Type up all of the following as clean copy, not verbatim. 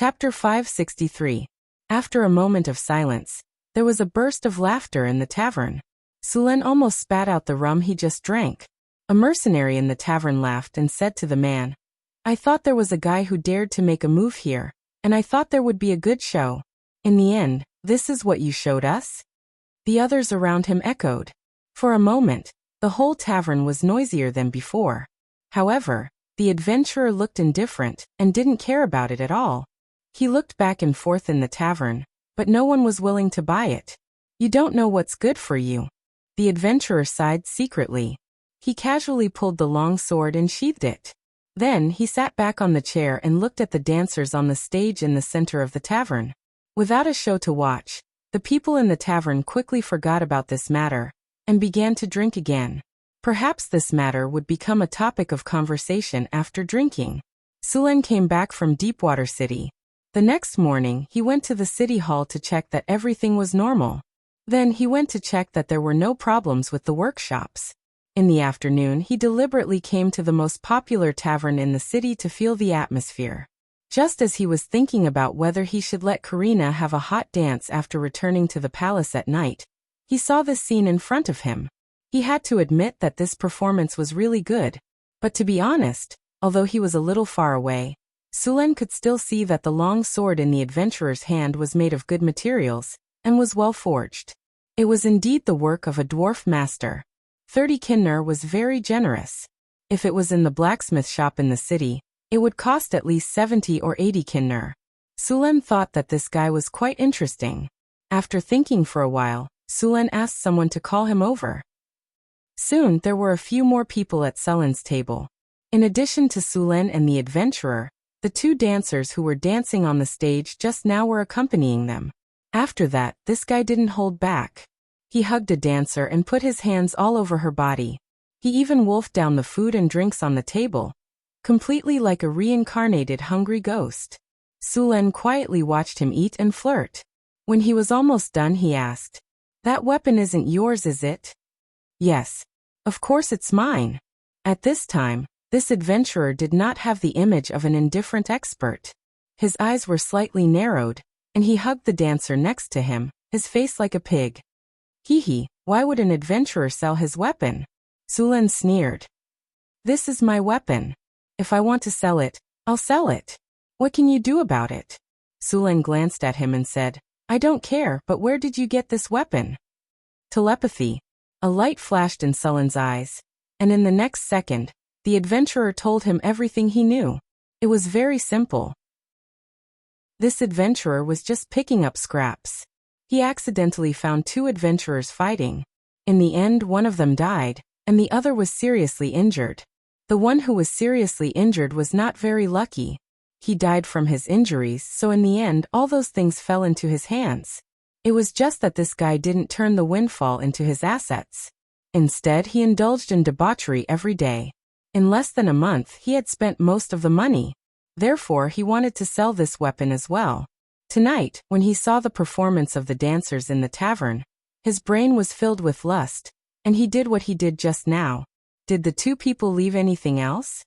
Chapter 563. After a moment of silence, there was a burst of laughter in the tavern. Sulen almost spat out the rum he just drank. A mercenary in the tavern laughed and said to the man, "I thought there was a guy who dared to make a move here, and I thought there would be a good show. In the end, this is what you showed us?" The others around him echoed. For a moment, the whole tavern was noisier than before. However, the adventurer looked indifferent and didn't care about it at all. He looked back and forth in the tavern, but no one was willing to buy it. "You don't know what's good for you." The adventurer sighed secretly. He casually pulled the long sword and sheathed it. Then he sat back on the chair and looked at the dancers on the stage in the center of the tavern. Without a show to watch, the people in the tavern quickly forgot about this matter and began to drink again. Perhaps this matter would become a topic of conversation after drinking. Sulen came back from Deepwater City. The next morning, he went to the city hall to check that everything was normal. Then he went to check that there were no problems with the workshops. In the afternoon, he deliberately came to the most popular tavern in the city to feel the atmosphere. Just as he was thinking about whether he should let Karina have a hot dance after returning to the palace at night, he saw this scene in front of him. He had to admit that this performance was really good. But to be honest, although he was a little far away, Sulen could still see that the long sword in the adventurer's hand was made of good materials and was well forged. It was indeed the work of a dwarf master. 30 kinner was very generous. If it was in the blacksmith shop in the city, it would cost at least 70 or 80 kinner. Sulen thought that this guy was quite interesting. After thinking for a while, Sulen asked someone to call him over. Soon there were a few more people at Sulen's table. In addition to Sulen and the adventurer, the two dancers who were dancing on the stage just now were accompanying them. After that, this guy didn't hold back. He hugged a dancer and put his hands all over her body. He even wolfed down the food and drinks on the table, completely like a reincarnated hungry ghost. Sulen quietly watched him eat and flirt. When he was almost done, he asked, "That weapon isn't yours, is it?" "Yes. Of course it's mine." At this time, this adventurer did not have the image of an indifferent expert. His eyes were slightly narrowed, and he hugged the dancer next to him, his face like a pig. "Hee, why would an adventurer sell his weapon?" Sulen sneered. "This is my weapon. If I want to sell it, I'll sell it. What can you do about it?" Sulen glanced at him and said, "I don't care, but where did you get this weapon?" Telepathy. A light flashed in Sulen's eyes, and in the next second, the adventurer told him everything he knew. It was very simple. This adventurer was just picking up scraps. He accidentally found two adventurers fighting. In the end, one of them died, and the other was seriously injured. The one who was seriously injured was not very lucky. He died from his injuries, so in the end, all those things fell into his hands. It was just that this guy didn't turn the windfall into his assets. Instead, he indulged in debauchery every day. In less than a month, he had spent most of the money. Therefore, he wanted to sell this weapon as well. Tonight, when he saw the performance of the dancers in the tavern, his brain was filled with lust, and he did what he did just now. Did the two people leave anything else?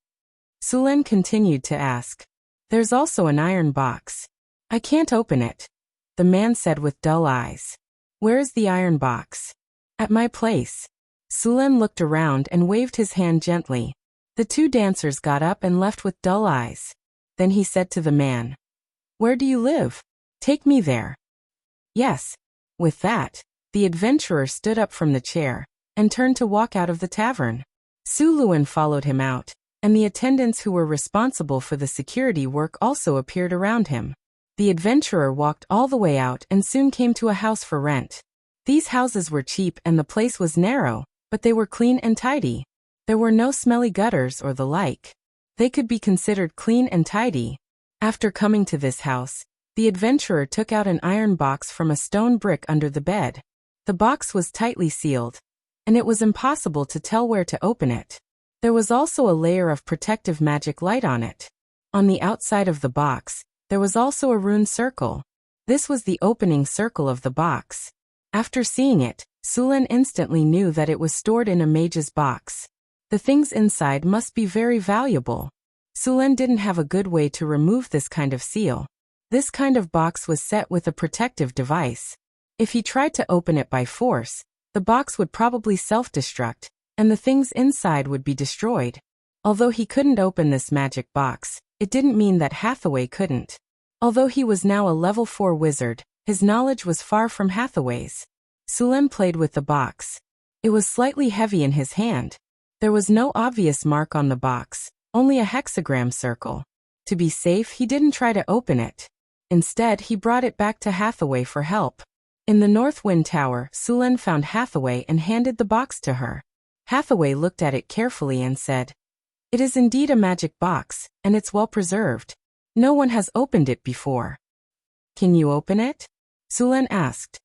Sulen continued to ask. "There's also an iron box. I can't open it," the man said with dull eyes. "Where is the iron box?" "At my place." Sulen looked around and waved his hand gently. The two dancers got up and left with dull eyes. Then he said to the man, "Where do you live? Take me there." "Yes." With that, the adventurer stood up from the chair and turned to walk out of the tavern. Sulen followed him out, and the attendants who were responsible for the security work also appeared around him. The adventurer walked all the way out and soon came to a house for rent. These houses were cheap and the place was narrow, but they were clean and tidy. There were no smelly gutters or the like. They could be considered clean and tidy. After coming to this house, the adventurer took out an iron box from a stone brick under the bed. The box was tightly sealed, and it was impossible to tell where to open it. There was also a layer of protective magic light on it. On the outside of the box, there was also a rune circle. This was the opening circle of the box. After seeing it, Sulen instantly knew that it was stored in a mage's box. The things inside must be very valuable. Sulen didn't have a good way to remove this kind of seal. This kind of box was set with a protective device. If he tried to open it by force, the box would probably self-destruct, and the things inside would be destroyed. Although he couldn't open this magic box, it didn't mean that Hathaway couldn't. Although he was now a level 4 wizard, his knowledge was far from Hathaway's. Sulen played with the box. It was slightly heavy in his hand. There was no obvious mark on the box, only a hexagram circle. To be safe, he didn't try to open it. Instead, he brought it back to Hathaway for help. In the North Wind Tower, Sulen found Hathaway and handed the box to her. Hathaway looked at it carefully and said, "It is indeed a magic box, and it's well preserved. No one has opened it before." "Can you open it?" Sulen asked.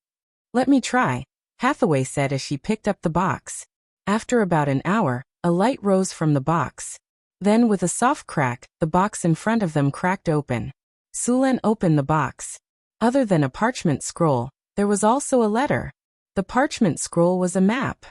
"Let me try," Hathaway said as she picked up the box. After about an hour, a light rose from the box. Then, with a soft crack, the box in front of them cracked open. Sulen opened the box. Other than a parchment scroll, there was also a letter. The parchment scroll was a map.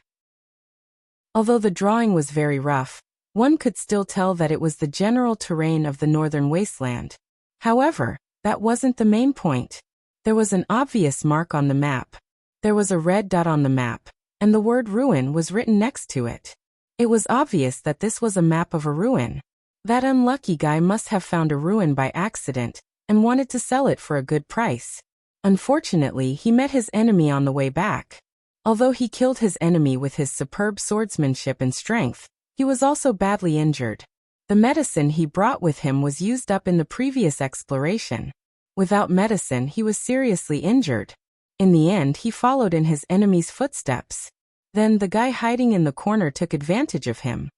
Although the drawing was very rough, one could still tell that it was the general terrain of the northern wasteland. However, that wasn't the main point. There was an obvious mark on the map. There was a red dot on the map, and the word ruin was written next to it. It was obvious that this was a map of a ruin. That unlucky guy must have found a ruin by accident, and wanted to sell it for a good price. Unfortunately, he met his enemy on the way back. Although he killed his enemy with his superb swordsmanship and strength, he was also badly injured. The medicine he brought with him was used up in the previous exploration. Without medicine, he was seriously injured. In the end, he followed in his enemy's footsteps. Then the guy hiding in the corner took advantage of him.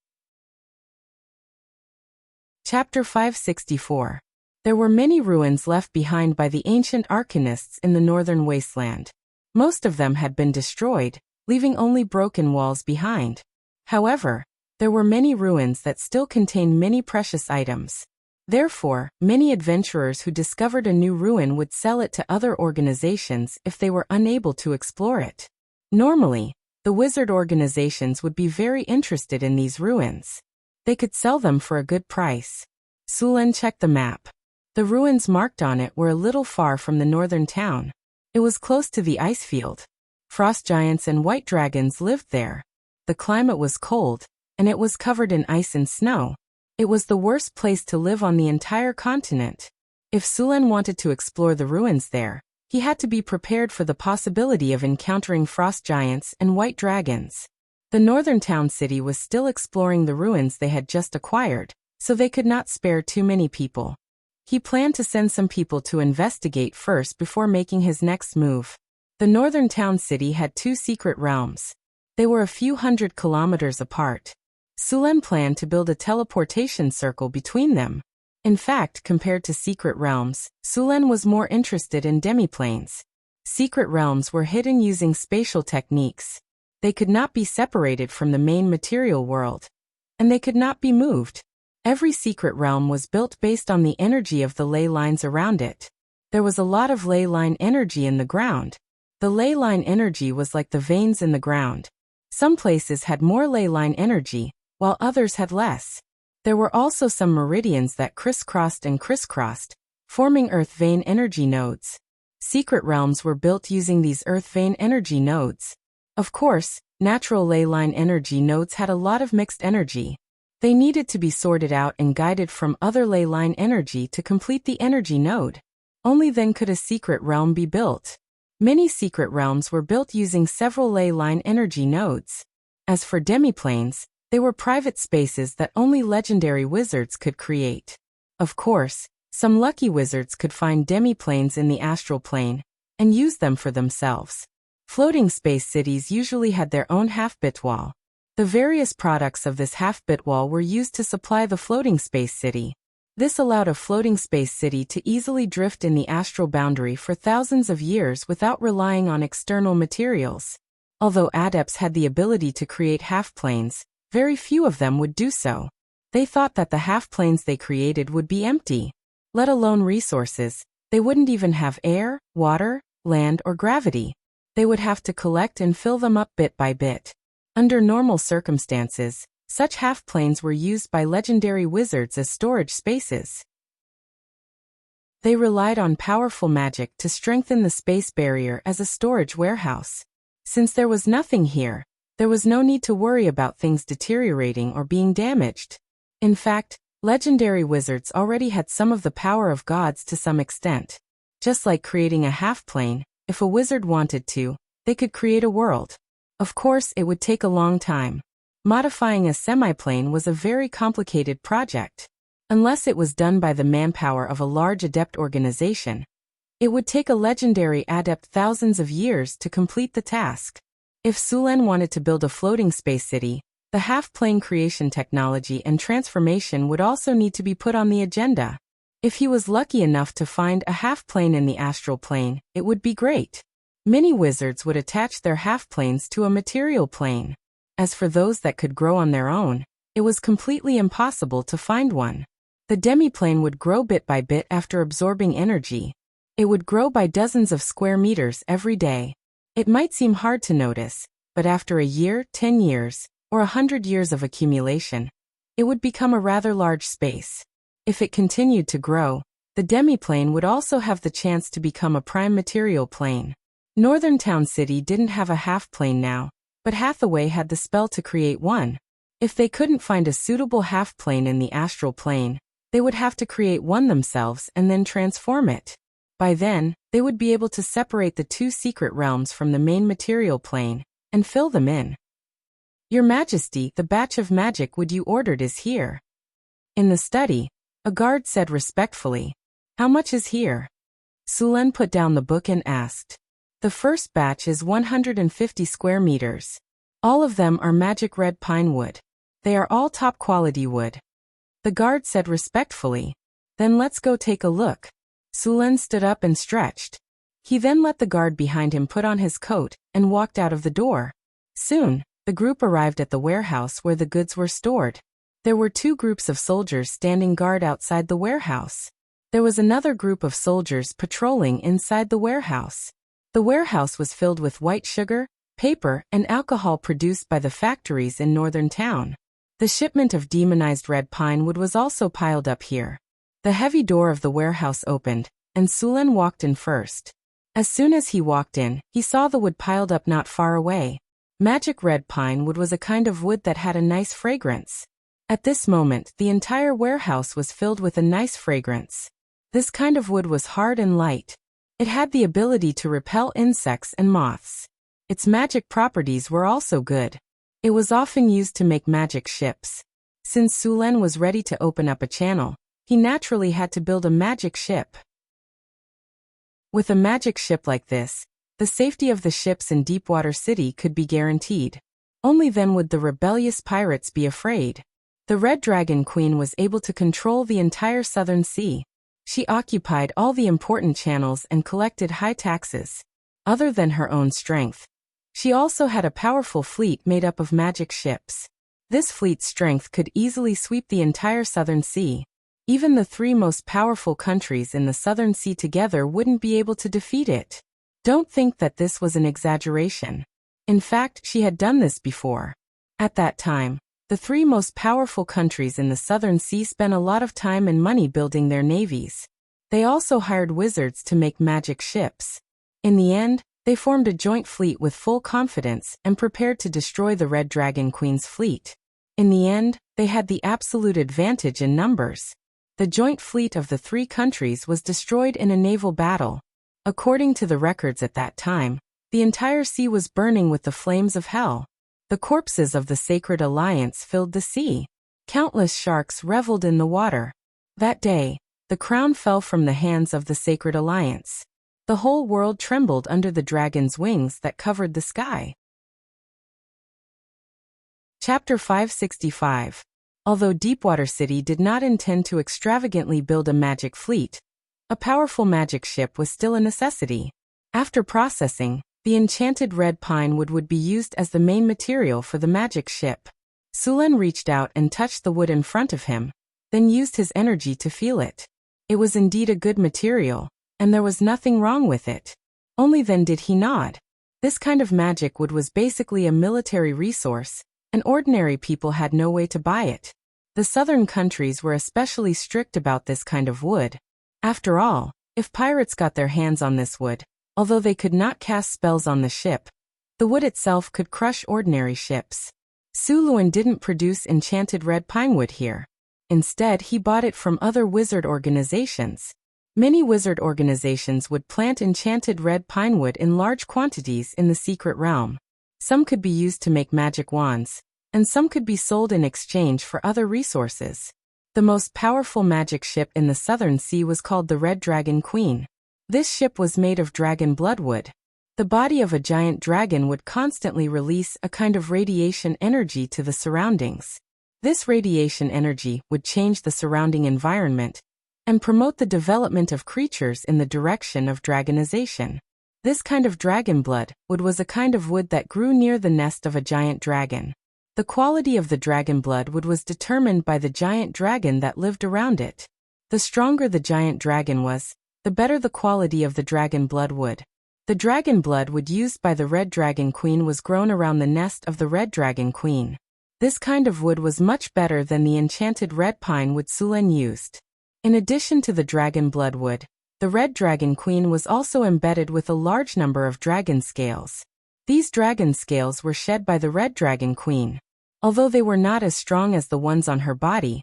Chapter 564. There were many ruins left behind by the ancient arcanists in the northern wasteland. Most of them had been destroyed, leaving only broken walls behind. However, there were many ruins that still contained many precious items. Therefore, many adventurers who discovered a new ruin would sell it to other organizations if they were unable to explore it. Normally, the wizard organizations would be very interested in these ruins. They could sell them for a good price. Sulen checked the map. The ruins marked on it were a little far from the northern town. It was close to the ice field. Frost giants and white dragons lived there. The climate was cold, and it was covered in ice and snow. It was the worst place to live on the entire continent. If Sulen wanted to explore the ruins there, he had to be prepared for the possibility of encountering frost giants and white dragons. The northern town city was still exploring the ruins they had just acquired, so they could not spare too many people. He planned to send some people to investigate first before making his next move. The northern town city had 2 secret realms. They were a few hundred kilometers apart. Sulen planned to build a teleportation circle between them. In fact, compared to secret realms, Sulen was more interested in demiplanes. Secret realms were hidden using spatial techniques. They could not be separated from the main material world. And they could not be moved. Every secret realm was built based on the energy of the ley lines around it. There was a lot of ley line energy in the ground. The ley line energy was like the veins in the ground. Some places had more ley line energy, while others had less. There were also some meridians that crisscrossed and crisscrossed, forming earth vein energy nodes. Secret realms were built using these earth vein energy nodes. Of course, natural ley line energy nodes had a lot of mixed energy. They needed to be sorted out and guided from other ley line energy to complete the energy node. Only then could a secret realm be built. Many secret realms were built using several ley line energy nodes. As for demiplanes, they were private spaces that only legendary wizards could create. Of course, some lucky wizards could find demiplanes in the astral plane and use them for themselves. Floating space cities usually had their own half-bit wall. The various products of this half-bit wall were used to supply the floating space city. This allowed a floating space city to easily drift in the astral boundary for thousands of years without relying on external materials. Although adepts had the ability to create half-planes, very few of them would do so. They thought that the half-planes they created would be empty. Let alone resources, they wouldn't even have air, water, land, or gravity. They would have to collect and fill them up bit by bit. Under normal circumstances, such half-planes were used by legendary wizards as storage spaces. They relied on powerful magic to strengthen the space barrier as a storage warehouse. Since there was nothing here, there was no need to worry about things deteriorating or being damaged. In fact, legendary wizards already had some of the power of gods to some extent. Just like creating a half-plane, if a wizard wanted to, they could create a world. Of course, it would take a long time. Modifying a semiplane was a very complicated project. Unless it was done by the manpower of a large adept organization, it would take a legendary adept thousands of years to complete the task. If Sulen wanted to build a floating space city, the half-plane creation technology and transformation would also need to be put on the agenda. If he was lucky enough to find a half-plane in the astral plane, it would be great. Many wizards would attach their half-planes to a material plane. As for those that could grow on their own, it was completely impossible to find one. The demiplane would grow bit by bit after absorbing energy. It would grow by dozens of square meters every day. It might seem hard to notice, but after a year, 10 years, or 100 years of accumulation, it would become a rather large space. If it continued to grow, the demiplane would also have the chance to become a prime material plane. Northern Town City didn't have a half-plane now, but Hathaway had the spell to create one. If they couldn't find a suitable half-plane in the astral plane, they would have to create one themselves and then transform it. By then, they would be able to separate the two secret realms from the main material plane and fill them in. Your Majesty, the batch of magic wood you ordered is here. In the study, a guard said respectfully, "How much is here?" Sulen put down the book and asked. The first batch is 150 square meters. All of them are magic red pine wood. They are all top quality wood. The guard said respectfully, "Then let's go take a look." Sulen stood up and stretched. He then let the guard behind him put on his coat and walked out of the door. Soon, the group arrived at the warehouse where the goods were stored. There were two groups of soldiers standing guard outside the warehouse. There was another group of soldiers patrolling inside the warehouse. The warehouse was filled with white sugar, paper, and alcohol produced by the factories in Northern Town. The shipment of demonized red pine wood was also piled up here. The heavy door of the warehouse opened, and Sulen walked in first. As soon as he walked in, he saw the wood piled up not far away. Magic red pine wood was a kind of wood that had a nice fragrance. At this moment, the entire warehouse was filled with a nice fragrance. This kind of wood was hard and light. It had the ability to repel insects and moths. Its magic properties were also good. It was often used to make magic ships. Since Sulen was ready to open up a channel, he naturally had to build a magic ship. With a magic ship like this, the safety of the ships in Deepwater City could be guaranteed. Only then would the rebellious pirates be afraid. The Red Dragon Queen was able to control the entire Southern Sea. She occupied all the important channels and collected high taxes. Other than her own strength, she also had a powerful fleet made up of magic ships. This fleet's strength could easily sweep the entire Southern Sea. Even the three most powerful countries in the Southern Sea together wouldn't be able to defeat it. Don't think that this was an exaggeration. In fact, she had done this before. At that time, the three most powerful countries in the Southern Sea spent a lot of time and money building their navies. They also hired wizards to make magic ships. In the end, they formed a joint fleet with full confidence and prepared to destroy the Red Dragon Queen's fleet. In the end, they had the absolute advantage in numbers. The joint fleet of the three countries was destroyed in a naval battle. According to the records at that time, the entire sea was burning with the flames of hell. The corpses of the Sacred Alliance filled the sea. Countless sharks reveled in the water. That day, the crown fell from the hands of the Sacred Alliance. The whole world trembled under the dragon's wings that covered the sky. Chapter 565. Although Deepwater City did not intend to extravagantly build a magic fleet, a powerful magic ship was still a necessity. After processing, the enchanted red pine wood would be used as the main material for the magic ship. Sulen reached out and touched the wood in front of him, then used his energy to feel it. It was indeed a good material, and there was nothing wrong with it. Only then did he nod. This kind of magic wood was basically a military resource, and ordinary people had no way to buy it. The southern countries were especially strict about this kind of wood. After all, if pirates got their hands on this wood, although they could not cast spells on the ship, the wood itself could crush ordinary ships. Suluan didn't produce enchanted red pine wood here. Instead, he bought it from other wizard organizations. Many wizard organizations would plant enchanted red pine wood in large quantities in the secret realm. Some could be used to make magic wands, and some could be sold in exchange for other resources. The most powerful magic ship in the Southern Sea was called the Red Dragon Queen. This ship was made of dragon bloodwood. The body of a giant dragon would constantly release a kind of radiation energy to the surroundings. This radiation energy would change the surrounding environment and promote the development of creatures in the direction of dragonization. This kind of dragon blood wood was a kind of wood that grew near the nest of a giant dragon. The quality of the dragon blood wood was determined by the giant dragon that lived around it. The stronger the giant dragon was, the better the quality of the dragon blood wood. The dragon blood wood used by the Red Dragon Queen was grown around the nest of the Red Dragon Queen. This kind of wood was much better than the enchanted red pine wood Sulen used. In addition to the dragon blood wood, the Red Dragon Queen was also embedded with a large number of dragon scales. These dragon scales were shed by the Red Dragon Queen. Although they were not as strong as the ones on her body,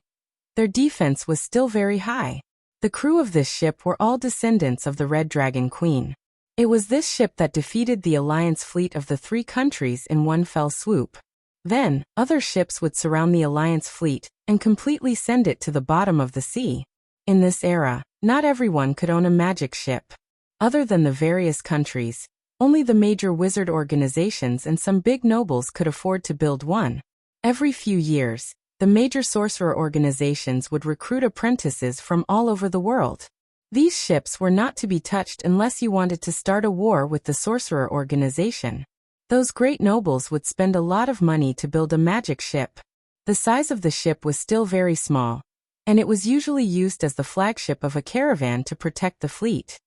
their defense was still very high. The crew of this ship were all descendants of the Red Dragon Queen. It was this ship that defeated the alliance fleet of the three countries in one fell swoop. Then, other ships would surround the alliance fleet and completely send it to the bottom of the sea. In this era, not everyone could own a magic ship. Other than the various countries, only the major wizard organizations and some big nobles could afford to build one. Every few years, the major sorcerer organizations would recruit apprentices from all over the world. These ships were not to be touched unless you wanted to start a war with the sorcerer organization. Those great nobles would spend a lot of money to build a magic ship. The size of the ship was still very small, and it was usually used as the flagship of a caravan to protect the fleet.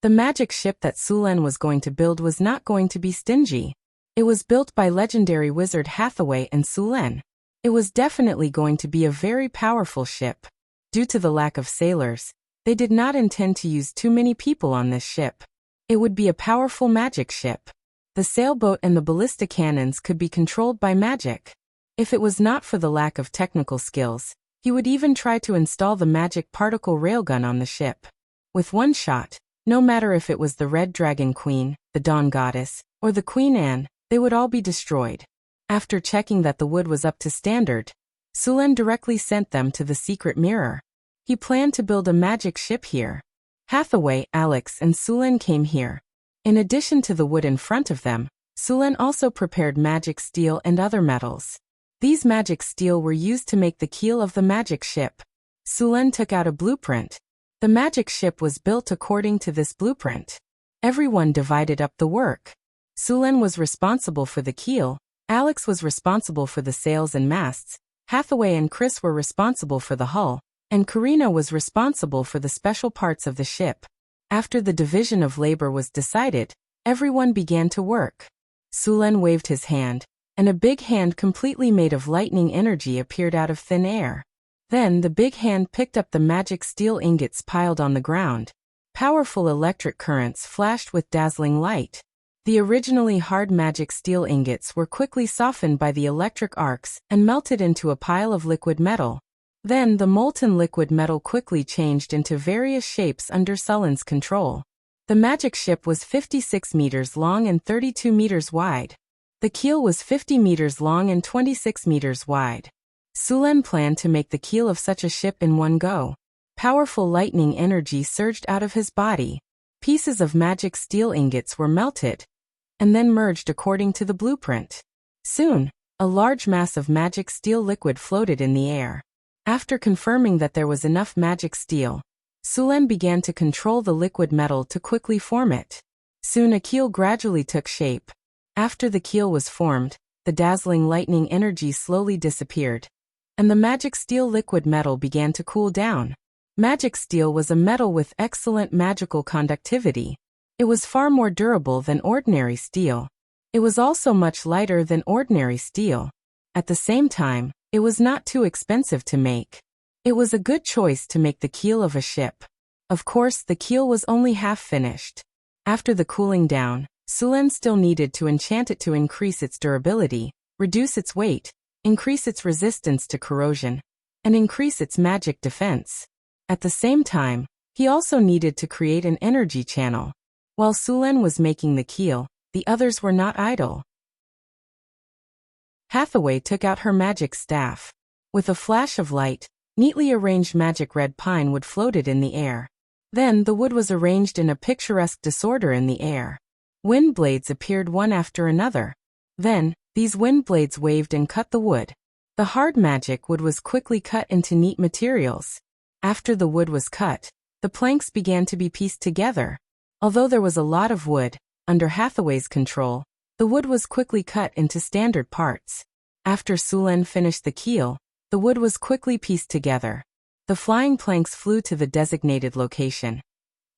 The magic ship that Sulen was going to build was not going to be stingy. It was built by legendary wizard Hathaway and Sulen. It was definitely going to be a very powerful ship. Due to the lack of sailors, they did not intend to use too many people on this ship. It would be a powerful magic ship. The sailboat and the ballista cannons could be controlled by magic. If it was not for the lack of technical skills, he would even try to install the magic particle railgun on the ship. With one shot, no matter if it was the Red Dragon Queen, the Dawn Goddess, or the Queen Anne, they would all be destroyed. After checking that the wood was up to standard, Sulen directly sent them to the secret mirror. He planned to build a magic ship here. Hathaway, Alex, and Sulen came here. In addition to the wood in front of them, Sulen also prepared magic steel and other metals. These magic steel were used to make the keel of the magic ship. Sulen took out a blueprint. The magic ship was built according to this blueprint. Everyone divided up the work. Sulen was responsible for the keel, Alex was responsible for the sails and masts, Hathaway and Chris were responsible for the hull, and Karina was responsible for the special parts of the ship. After the division of labor was decided, everyone began to work. Sulen waved his hand, and a big hand completely made of lightning energy appeared out of thin air. Then the big hand picked up the magic steel ingots piled on the ground. Powerful electric currents flashed with dazzling light. The originally hard magic steel ingots were quickly softened by the electric arcs and melted into a pile of liquid metal. Then the molten liquid metal quickly changed into various shapes under Sulen's control. The magic ship was 56 meters long and 32 meters wide. The keel was 50 meters long and 26 meters wide. Sulen planned to make the keel of such a ship in one go. Powerful lightning energy surged out of his body. Pieces of magic steel ingots were melted and then merged according to the blueprint. Soon, a large mass of magic steel liquid floated in the air. After confirming that there was enough magic steel, Sulen began to control the liquid metal to quickly form it. Soon a keel gradually took shape. After the keel was formed, the dazzling lightning energy slowly disappeared, and the magic steel liquid metal began to cool down. Magic steel was a metal with excellent magical conductivity. It was far more durable than ordinary steel. It was also much lighter than ordinary steel. At the same time, it was not too expensive to make. It was a good choice to make the keel of a ship. Of course, the keel was only half finished. After the cooling down, Sulen still needed to enchant it to increase its durability, reduce its weight, increase its resistance to corrosion, and increase its magic defense. At the same time, he also needed to create an energy channel. While Sulen was making the keel, the others were not idle. Hathaway took out her magic staff. With a flash of light, neatly arranged magic red pine wood floated in the air. Then the wood was arranged in a picturesque disorder in the air. Wind blades appeared one after another. Then, these wind blades waved and cut the wood. The hard magic wood was quickly cut into neat materials. After the wood was cut, the planks began to be pieced together. Although there was a lot of wood, under Hathaway's control, the wood was quickly cut into standard parts. After Sulen finished the keel, the wood was quickly pieced together. The flying planks flew to the designated location,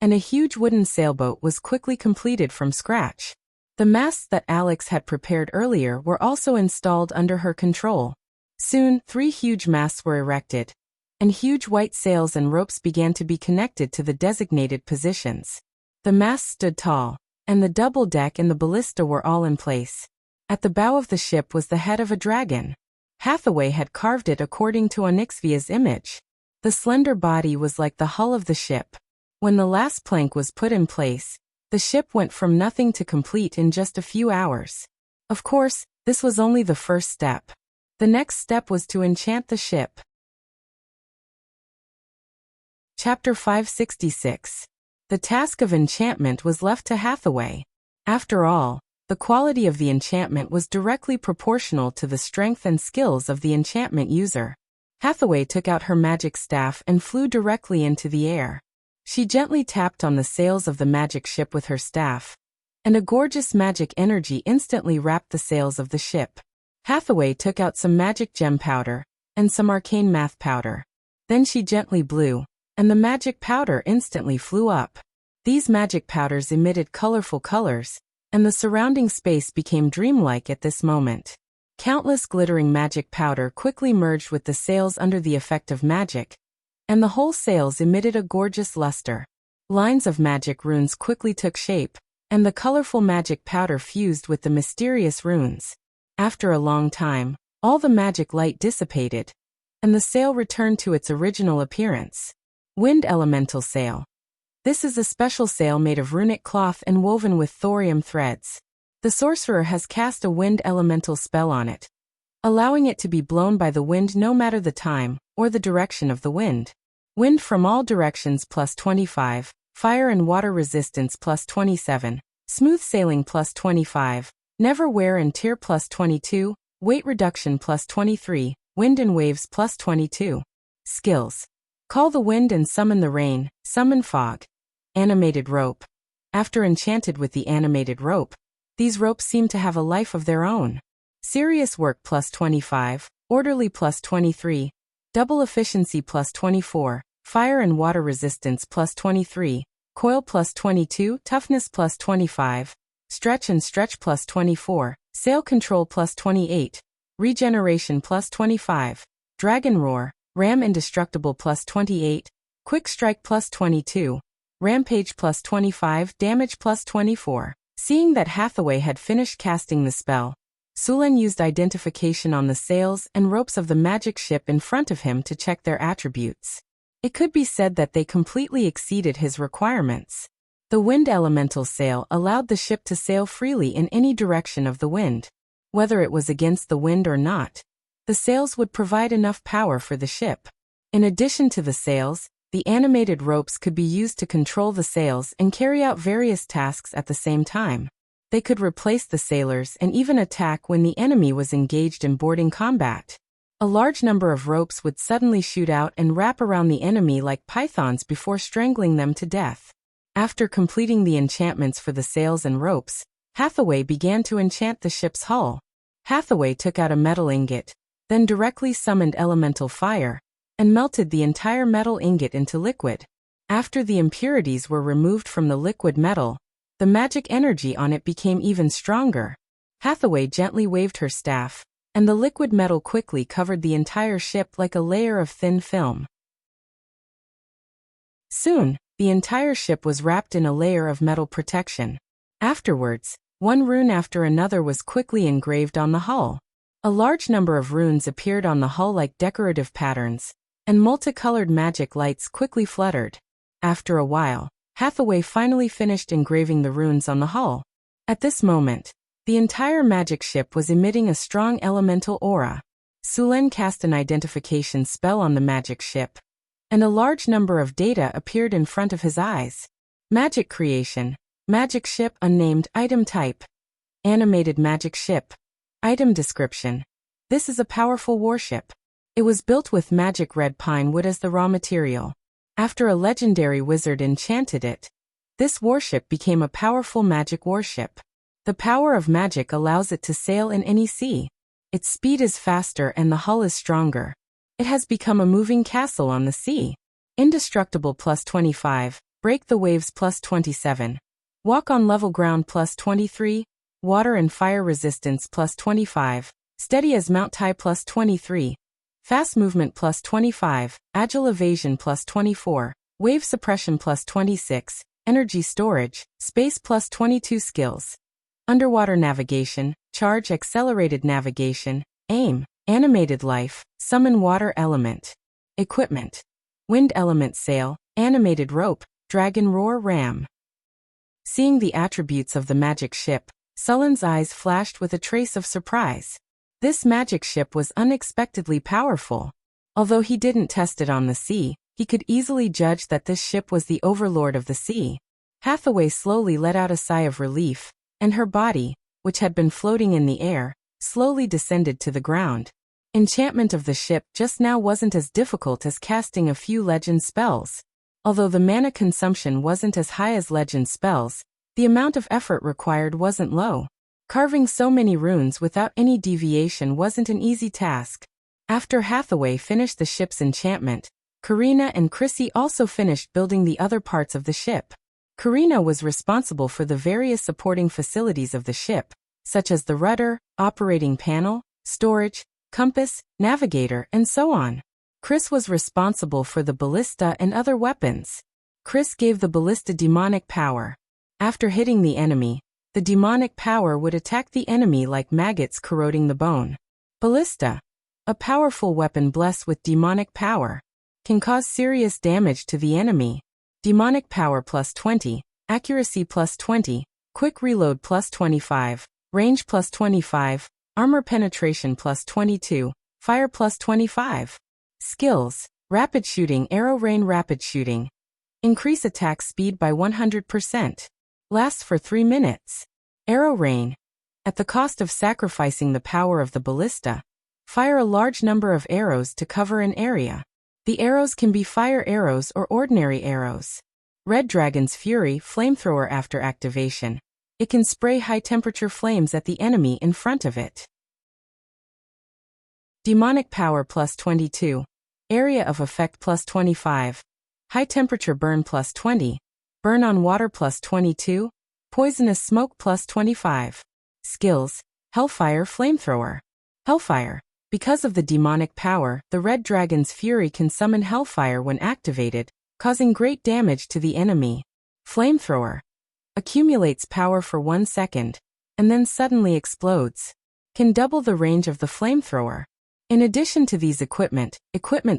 and a huge wooden sailboat was quickly completed from scratch. The masts that Alex had prepared earlier were also installed under her control. Soon, 3 huge masts were erected, and huge white sails and ropes began to be connected to the designated positions. The masts stood tall, and the double deck and the ballista were all in place. At the bow of the ship was the head of a dragon. Hathaway had carved it according to Onyxia's image. The slender body was like the hull of the ship. When the last plank was put in place, the ship went from nothing to complete in just a few hours. Of course, this was only the first step. The next step was to enchant the ship. Chapter 566. The task of enchantment was left to Hathaway. After all, the quality of the enchantment was directly proportional to the strength and skills of the enchantment user. Hathaway took out her magic staff and flew directly into the air. She gently tapped on the sails of the magic ship with her staff, and a gorgeous magic energy instantly wrapped the sails of the ship. Hathaway took out some magic gem powder and some arcane math powder. Then she gently blew, and the magic powder instantly flew up. These magic powders emitted colorful colors, and the surrounding space became dreamlike at this moment. Countless glittering magic powder quickly merged with the sails under the effect of magic, and the whole sails emitted a gorgeous luster. Lines of magic runes quickly took shape, and the colorful magic powder fused with the mysterious runes. After a long time, all the magic light dissipated, and the sail returned to its original appearance. Wind Elemental Sail. This is a special sail made of runic cloth and woven with thorium threads. The sorcerer has cast a wind elemental spell on it, allowing it to be blown by the wind no matter the time or the direction of the wind. Wind from all directions plus 25, fire and water resistance plus 27, smooth sailing plus 25, never wear and tear plus 22, weight reduction plus 23, wind and waves plus 22. Skills. Call the wind and summon the rain, summon fog. Animated rope. After enchanted with the animated rope, these ropes seem to have a life of their own. Serious work plus 25, orderly plus 23, double efficiency plus 24, fire and water resistance plus 23, coil plus 22, toughness plus 25, stretch and stretch plus 24, sail control plus 28, regeneration plus 25, dragon roar, ram indestructible plus 28, quick strike plus 22, rampage plus 25, damage plus 24. Seeing that Hathaway had finished casting the spell, Sulen used identification on the sails and ropes of the magic ship in front of him to check their attributes. It could be said that they completely exceeded his requirements. The wind elemental sail allowed the ship to sail freely in any direction of the wind. Whether it was against the wind or not, the sails would provide enough power for the ship. In addition to the sails, the animated ropes could be used to control the sails and carry out various tasks at the same time. They could replace the sailors and even attack when the enemy was engaged in boarding combat. A large number of ropes would suddenly shoot out and wrap around the enemy like pythons before strangling them to death. After completing the enchantments for the sails and ropes, Hathaway began to enchant the ship's hull. Hathaway took out a metal ingot, then directly summoned elemental fire, and melted the entire metal ingot into liquid. After the impurities were removed from the liquid metal, the magic energy on it became even stronger. Hathaway gently waved her staff, and the liquid metal quickly covered the entire ship like a layer of thin film. Soon, the entire ship was wrapped in a layer of metal protection. Afterwards, one rune after another was quickly engraved on the hull. A large number of runes appeared on the hull like decorative patterns, and multicolored magic lights quickly fluttered. After a while, Hathaway finally finished engraving the runes on the hull. At this moment, the entire magic ship was emitting a strong elemental aura. Sulen cast an identification spell on the magic ship, and a large number of data appeared in front of his eyes. Magic creation, magic ship unnamed item type, animated magic ship. Item description. This is a powerful warship. It was built with magic red pine wood as the raw material. After a legendary wizard enchanted it, this warship became a powerful magic warship. The power of magic allows it to sail in any sea. Its speed is faster and the hull is stronger. It has become a moving castle on the sea. Indestructible plus 25, break the waves plus 27. Walk on level ground plus 23, water and fire resistance plus 25, steady as Mount Tai plus 23, fast movement plus 25, agile evasion plus 24, wave suppression plus 26, energy storage, space plus 22 skills. Underwater navigation, charge accelerated navigation, aim, animated life, summon water element. Equipment. Wind element sail, animated rope, dragon roar ram. Seeing the attributes of the magic ship, Sullen's eyes flashed with a trace of surprise. This magic ship was unexpectedly powerful. Although he didn't test it on the sea, he could easily judge that this ship was the Overlord of the sea. Hathaway slowly let out a sigh of relief, and her body, which had been floating in the air, slowly descended to the ground. Enchantment of the ship just now wasn't as difficult as casting a few legend spells. Although the mana consumption wasn't as high as legend spells, the amount of effort required wasn't low. Carving so many runes without any deviation wasn't an easy task. After Hathaway finished the ship's enchantment, Karina and Chrissy also finished building the other parts of the ship. Karina was responsible for the various supporting facilities of the ship, such as the rudder, operating panel, storage, compass, navigator, and so on. Chris was responsible for the ballista and other weapons. Chris gave the ballista demonic power. After hitting the enemy, the demonic power would attack the enemy like maggots corroding the bone. Ballista, a powerful weapon blessed with demonic power, can cause serious damage to the enemy. Demonic power plus 20, accuracy plus 20, quick reload plus 25, range plus 25, armor penetration plus 22, fire plus 25. Skills, rapid shooting, arrow rain, rapid shooting. Increase attack speed by 100%. Lasts for 3 minutes. Arrow rain. At the cost of sacrificing the power of the ballista, fire a large number of arrows to cover an area. The arrows can be fire arrows or ordinary arrows. Red Dragon's Fury flamethrower. After activation, it can spray high-temperature flames at the enemy in front of it. Demonic power plus 22. Area of effect plus 25. High-temperature burn plus 20. Burn on water plus 22. Poisonous smoke plus 25. Skills, Hellfire Flamethrower. Hellfire. Because of the demonic power, the Red Dragon's Fury can summon Hellfire when activated, causing great damage to the enemy. Flamethrower. Accumulates power for 1 second, and then suddenly explodes. Can double the range of the flamethrower. In addition to these equipment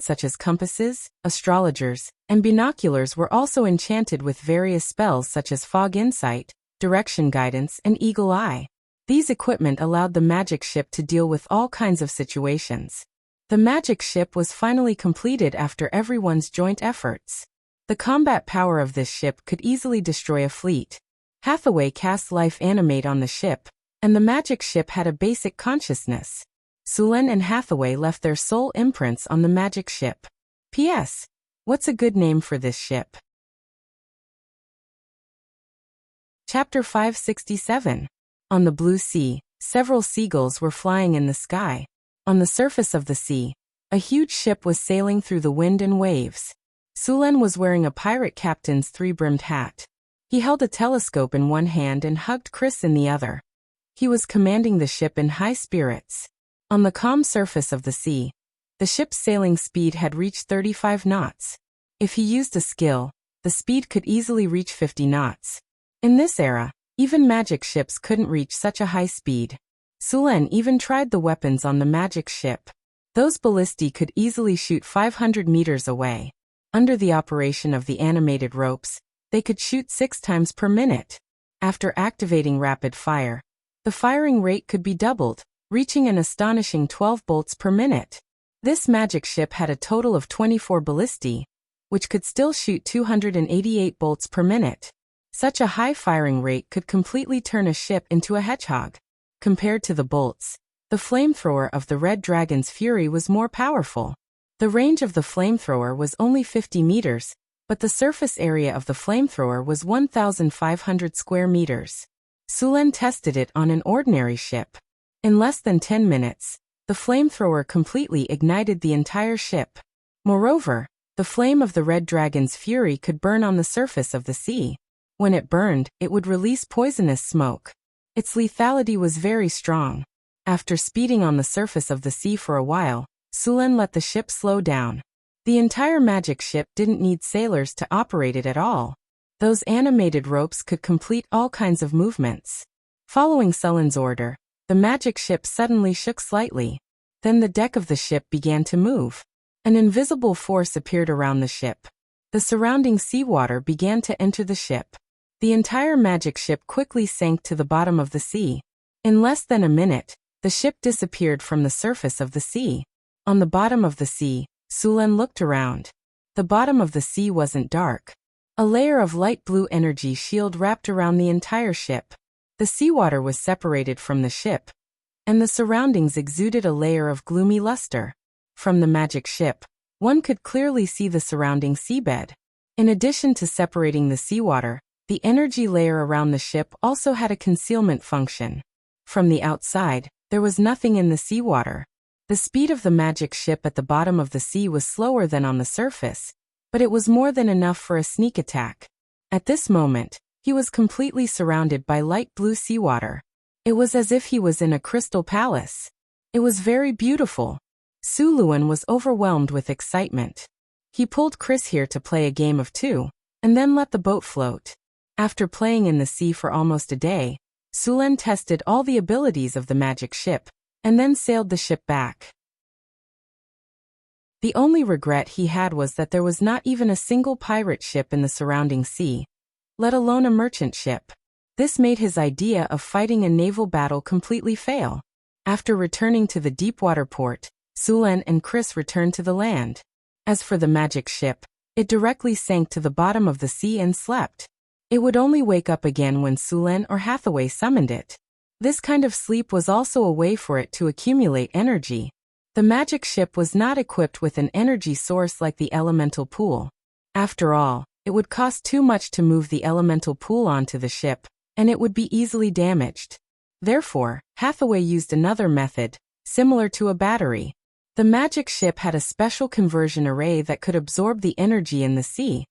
such as compasses, astrologers, and binoculars were also enchanted with various spells such as Fog Insight, Direction Guidance, and Eagle Eye. These equipment allowed the magic ship to deal with all kinds of situations. The magic ship was finally completed after everyone's joint efforts. The combat power of this ship could easily destroy a fleet. Hathaway cast Life Animate on the ship, and the magic ship had a basic consciousness. Sulen and Hathaway left their soul imprints on the magic ship. P.S. What's a good name for this ship? Chapter 567. On the blue sea, several seagulls were flying in the sky. On the surface of the sea, a huge ship was sailing through the wind and waves. Sulen was wearing a pirate captain's three-brimmed hat. He held a telescope in one hand and hugged Chris in the other. He was commanding the ship in high spirits. On the calm surface of the sea, the ship's sailing speed had reached 35 knots. If he used a skill, the speed could easily reach 50 knots. In this era, even magic ships couldn't reach such a high speed. Sulen even tried the weapons on the magic ship. Those ballistae could easily shoot 500 meters away. Under the operation of the animated ropes, they could shoot 6 times per minute. After activating rapid fire, the firing rate could be doubled, reaching an astonishing 12 bolts per minute. This magic ship had a total of 24 ballistae, which could still shoot 288 bolts per minute. Such a high firing rate could completely turn a ship into a hedgehog. Compared to the bolts, the flamethrower of the Red Dragon's Fury was more powerful. The range of the flamethrower was only 50 meters, but the surface area of the flamethrower was 1,500 square meters. Sulen tested it on an ordinary ship. In less than 10 minutes, the flamethrower completely ignited the entire ship. Moreover, the flame of the Red Dragon's Fury could burn on the surface of the sea. When it burned, it would release poisonous smoke. Its lethality was very strong. After speeding on the surface of the sea for a while, Sulen let the ship slow down. The entire magic ship didn't need sailors to operate it at all. Those animated ropes could complete all kinds of movements. Following Sulen's order, the magic ship suddenly shook slightly. Then the deck of the ship began to move. An invisible force appeared around the ship. The surrounding seawater began to enter the ship. The entire magic ship quickly sank to the bottom of the sea. In less than a minute, the ship disappeared from the surface of the sea. On the bottom of the sea, Sulen looked around. The bottom of the sea wasn't dark. A layer of light blue energy shield wrapped around the entire ship. The seawater was separated from the ship, and the surroundings exuded a layer of gloomy luster. From the magic ship, one could clearly see the surrounding seabed. In addition to separating the seawater, the energy layer around the ship also had a concealment function. From the outside, there was nothing in the seawater. The speed of the magic ship at the bottom of the sea was slower than on the surface, but it was more than enough for a sneak attack. At this moment, he was completely surrounded by light blue seawater. It was as if he was in a crystal palace. It was very beautiful. Sulen was overwhelmed with excitement. He pulled Chris here to play a game of 2, and then let the boat float. After playing in the sea for almost a day, Sulen tested all the abilities of the magic ship, and then sailed the ship back. The only regret he had was that there was not even a single pirate ship in the surrounding sea, let alone a merchant ship. This made his idea of fighting a naval battle completely fail. After returning to the deepwater port, Sulen and Chris returned to the land. As for the magic ship, it directly sank to the bottom of the sea and slept. It would only wake up again when Sulen or Hathaway summoned it. This kind of sleep was also a way for it to accumulate energy. The magic ship was not equipped with an energy source like the elemental pool. After all, it would cost too much to move the elemental pool onto the ship, and it would be easily damaged. Therefore, Hathaway used another method, similar to a battery. The magic ship had a special conversion array that could absorb the energy in the sea,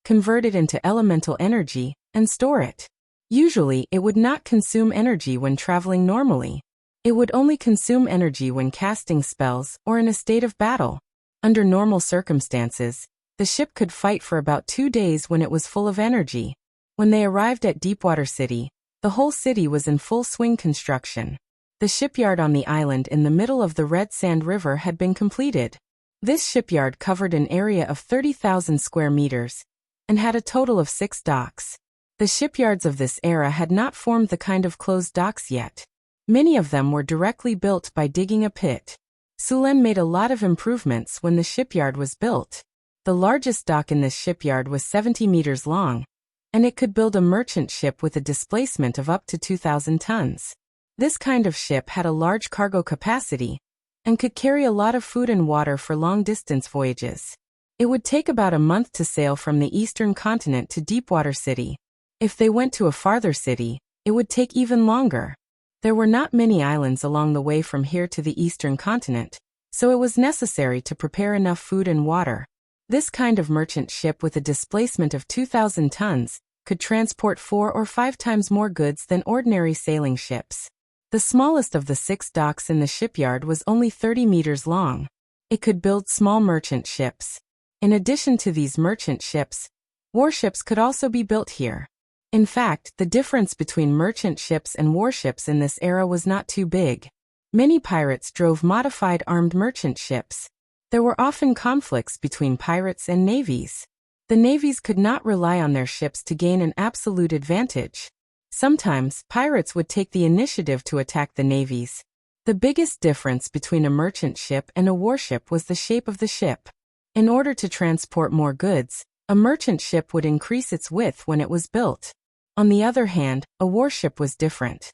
convert it into elemental energy, and store it. Usually, it would not consume energy when traveling normally. It would only consume energy when casting spells or in a state of battle. Under normal circumstances, the ship could fight for about 2 days when it was full of energy. When they arrived at Deepwater City, the whole city was in full swing construction. The shipyard on the island in the middle of the Red Sand River had been completed. This shipyard covered an area of 30,000 square meters and had a total of 6 docks. The shipyards of this era had not formed the kind of closed docks yet. Many of them were directly built by digging a pit. Sulen made a lot of improvements when the shipyard was built. The largest dock in this shipyard was 70 meters long, and it could build a merchant ship with a displacement of up to 2,000 tons. This kind of ship had a large cargo capacity and could carry a lot of food and water for long-distance voyages. It would take about a month to sail from the eastern continent to Deepwater City. If they went to a farther city, it would take even longer. There were not many islands along the way from here to the eastern continent, so it was necessary to prepare enough food and water. This kind of merchant ship with a displacement of 2,000 tons could transport 4 or 5 times more goods than ordinary sailing ships. The smallest of the 6 docks in the shipyard was only 30 meters long. It could build small merchant ships. In addition to these merchant ships, Warships could also be built here. In fact, the difference between merchant ships and warships in this era was not too big. Many pirates drove modified armed merchant ships. There were often conflicts between pirates and navies. The navies could not rely on their ships to gain an absolute advantage. Sometimes, pirates would take the initiative to attack the navies. The biggest difference between a merchant ship and a warship was the shape of the ship. In order to transport more goods, a merchant ship would increase its width when it was built. On the other hand, a warship was different.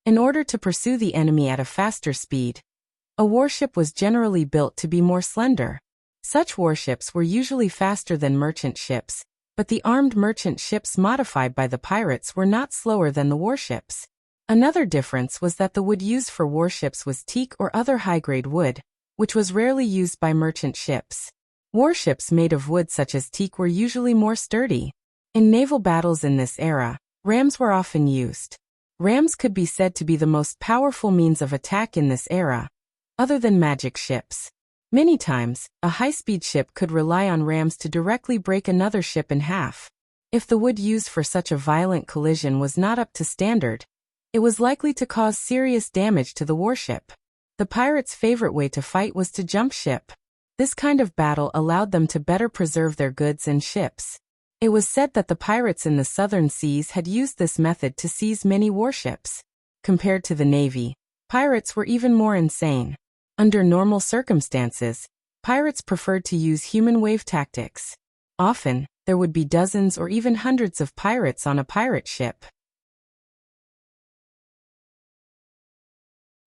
In order to pursue the enemy at a faster speed, a warship was generally built to be more slender. Such warships were usually faster than merchant ships, but the armed merchant ships modified by the pirates were not slower than the warships. Another difference was that the wood used for warships was teak or other high-grade wood, which was rarely used by merchant ships. Warships made of wood such as teak were usually more sturdy. In naval battles in this era, rams were often used. Rams could be said to be the most powerful means of attack in this era, other than magic ships. Many times, a high-speed ship could rely on rams to directly break another ship in half. If the wood used for such a violent collision was not up to standard, it was likely to cause serious damage to the warship. The pirates' favorite way to fight was to jump ship. This kind of battle allowed them to better preserve their goods and ships. It was said that the pirates in the southern seas had used this method to seize many warships. Compared to the navy, pirates were even more insane. Under normal circumstances, pirates preferred to use human wave tactics. Often, there would be dozens or even hundreds of pirates on a pirate ship.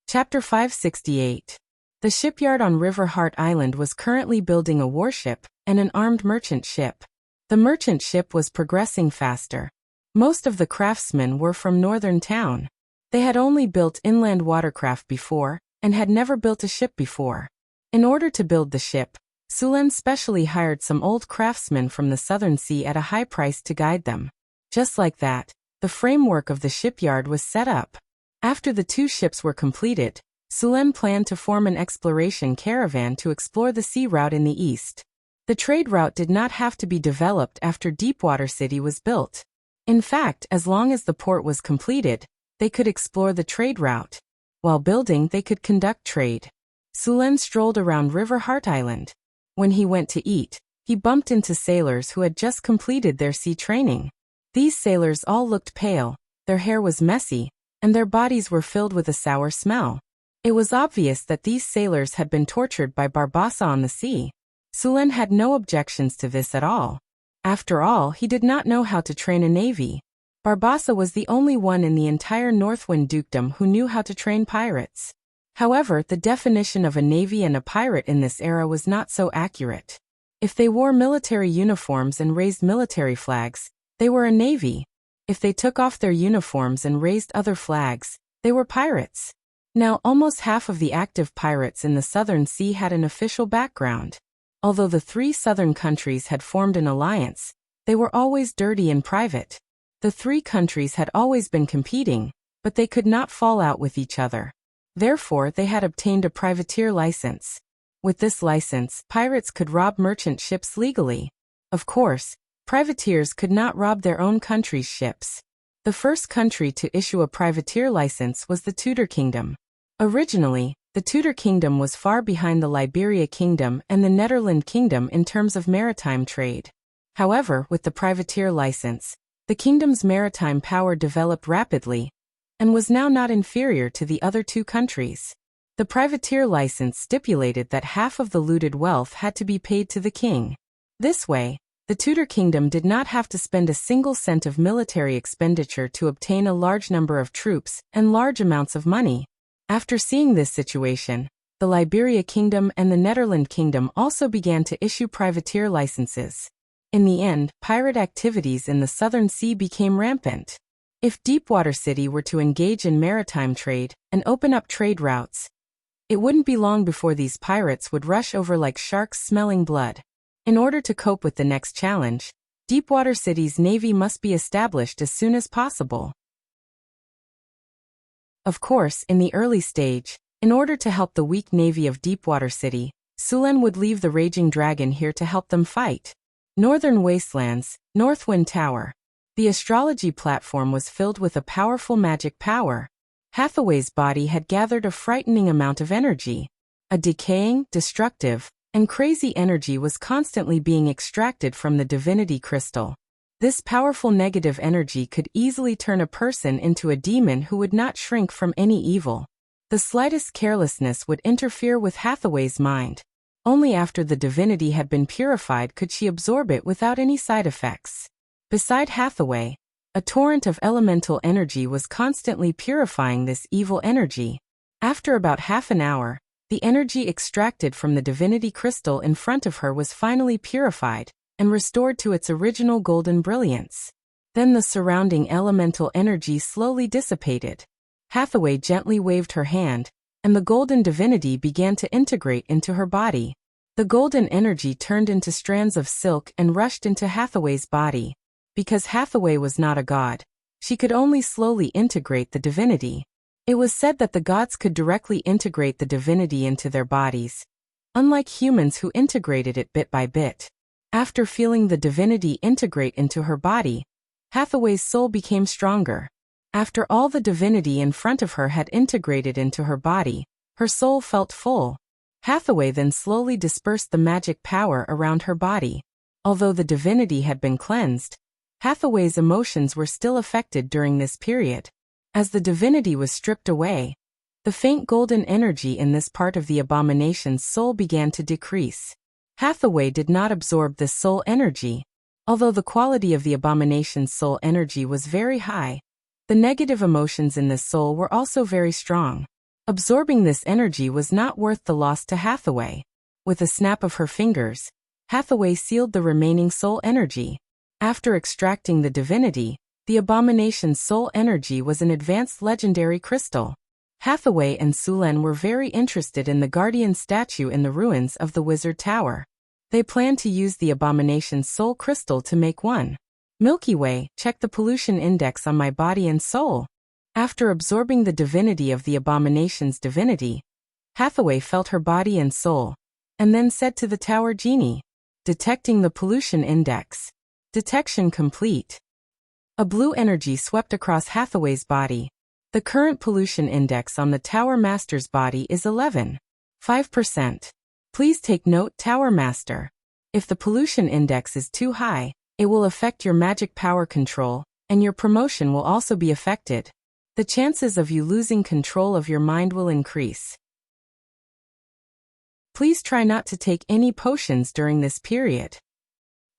Chapter 568. The shipyard on River Heart Island was currently building a warship and an armed merchant ship. The merchant ship was progressing faster. Most of the craftsmen were from northern town. They had only built inland watercraft before, and had never built a ship before. In order to build the ship, Sulen specially hired some old craftsmen from the southern sea at a high price to guide them. Just like that, the framework of the shipyard was set up. After the two ships were completed, Sulen planned to form an exploration caravan to explore the sea route in the east. The trade route did not have to be developed after Deepwater City was built. In fact, as long as the port was completed, they could explore the trade route. While building, they could conduct trade. Sulen strolled around River Heart Island. When he went to eat, he bumped into sailors who had just completed their sea training. These sailors all looked pale, their hair was messy, and their bodies were filled with a sour smell. It was obvious that these sailors had been tortured by Barbassa on the sea. Sulen had no objections to this at all. After all, he did not know how to train a navy. Barbassa was the only one in the entire Northwind Dukedom who knew how to train pirates. However, the definition of a navy and a pirate in this era was not so accurate. If they wore military uniforms and raised military flags, they were a navy. If they took off their uniforms and raised other flags, they were pirates. Now, almost half of the active pirates in the Southern Sea had an official background. Although the three southern countries had formed an alliance, they were always dirty and private. The three countries had always been competing, but they could not fall out with each other. Therefore, they had obtained a privateer license. With this license, pirates could rob merchant ships legally. Of course, privateers could not rob their own country's ships. The first country to issue a privateer license was the Tudor Kingdom. Originally, the Tudor Kingdom was far behind the Liberia Kingdom and the Netherlands Kingdom in terms of maritime trade. However, with the privateer license, the kingdom's maritime power developed rapidly, and was now not inferior to the other two countries. The privateer license stipulated that half of the looted wealth had to be paid to the king. This way, the Tudor Kingdom did not have to spend a single cent of military expenditure to obtain a large number of troops and large amounts of money. After seeing this situation, the Liberia Kingdom and the Netherlands Kingdom also began to issue privateer licenses. In the end, pirate activities in the Southern Sea became rampant. If Deepwater City were to engage in maritime trade and open up trade routes, it wouldn't be long before these pirates would rush over like sharks smelling blood. In order to cope with the next challenge, Deepwater City's navy must be established as soon as possible. Of course, in the early stage, in order to help the weak navy of Deepwater City, Sulen would leave the Raging Dragon here to help them fight. Northern Wastelands, Northwind Tower. The astrology platform was filled with a powerful magic power. Hathaway's body had gathered a frightening amount of energy. A decaying, destructive, and crazy energy was constantly being extracted from the divinity crystal. This powerful negative energy could easily turn a person into a demon who would not shrink from any evil. The slightest carelessness would interfere with Hathaway's mind. Only after the divinity had been purified could she absorb it without any side effects. Beside Hathaway, a torrent of elemental energy was constantly purifying this evil energy. After about half an hour, the energy extracted from the divinity crystal in front of her was finally purified and restored to its original golden brilliance. Then the surrounding elemental energy slowly dissipated. Hathaway gently waved her hand, and the golden divinity began to integrate into her body. The golden energy turned into strands of silk and rushed into Hathaway's body. Because Hathaway was not a god, she could only slowly integrate the divinity. It was said that the gods could directly integrate the divinity into their bodies, unlike humans who integrated it bit by bit. After feeling the divinity integrate into her body, Hathaway's soul became stronger. After all the divinity in front of her had integrated into her body, her soul felt full. Hathaway then slowly dispersed the magic power around her body. Although the divinity had been cleansed, Hathaway's emotions were still affected during this period. As the divinity was stripped away, the faint golden energy in this part of the abomination's soul began to decrease. Hathaway did not absorb this soul energy. Although the quality of the abomination's soul energy was very high, the negative emotions in this soul were also very strong. Absorbing this energy was not worth the loss to Hathaway. With a snap of her fingers, Hathaway sealed the remaining soul energy. After extracting the divinity, the abomination's soul energy was an advanced legendary crystal. Hathaway and Sulen were very interested in the guardian statue in the ruins of the Wizard Tower. They planned to use the abomination's soul crystal to make one. Milky Way, check the pollution index on my body and soul. After absorbing the divinity of the abomination's divinity, Hathaway felt her body and soul, and then said to the tower genie, detecting the pollution index. Detection complete. A blue energy swept across Hathaway's body. The current pollution index on the Tower Master's body is 11.5%. Please take note, Tower Master. If the pollution index is too high, it will affect your magic power control, and your promotion will also be affected. The chances of you losing control of your mind will increase. Please try not to take any potions during this period.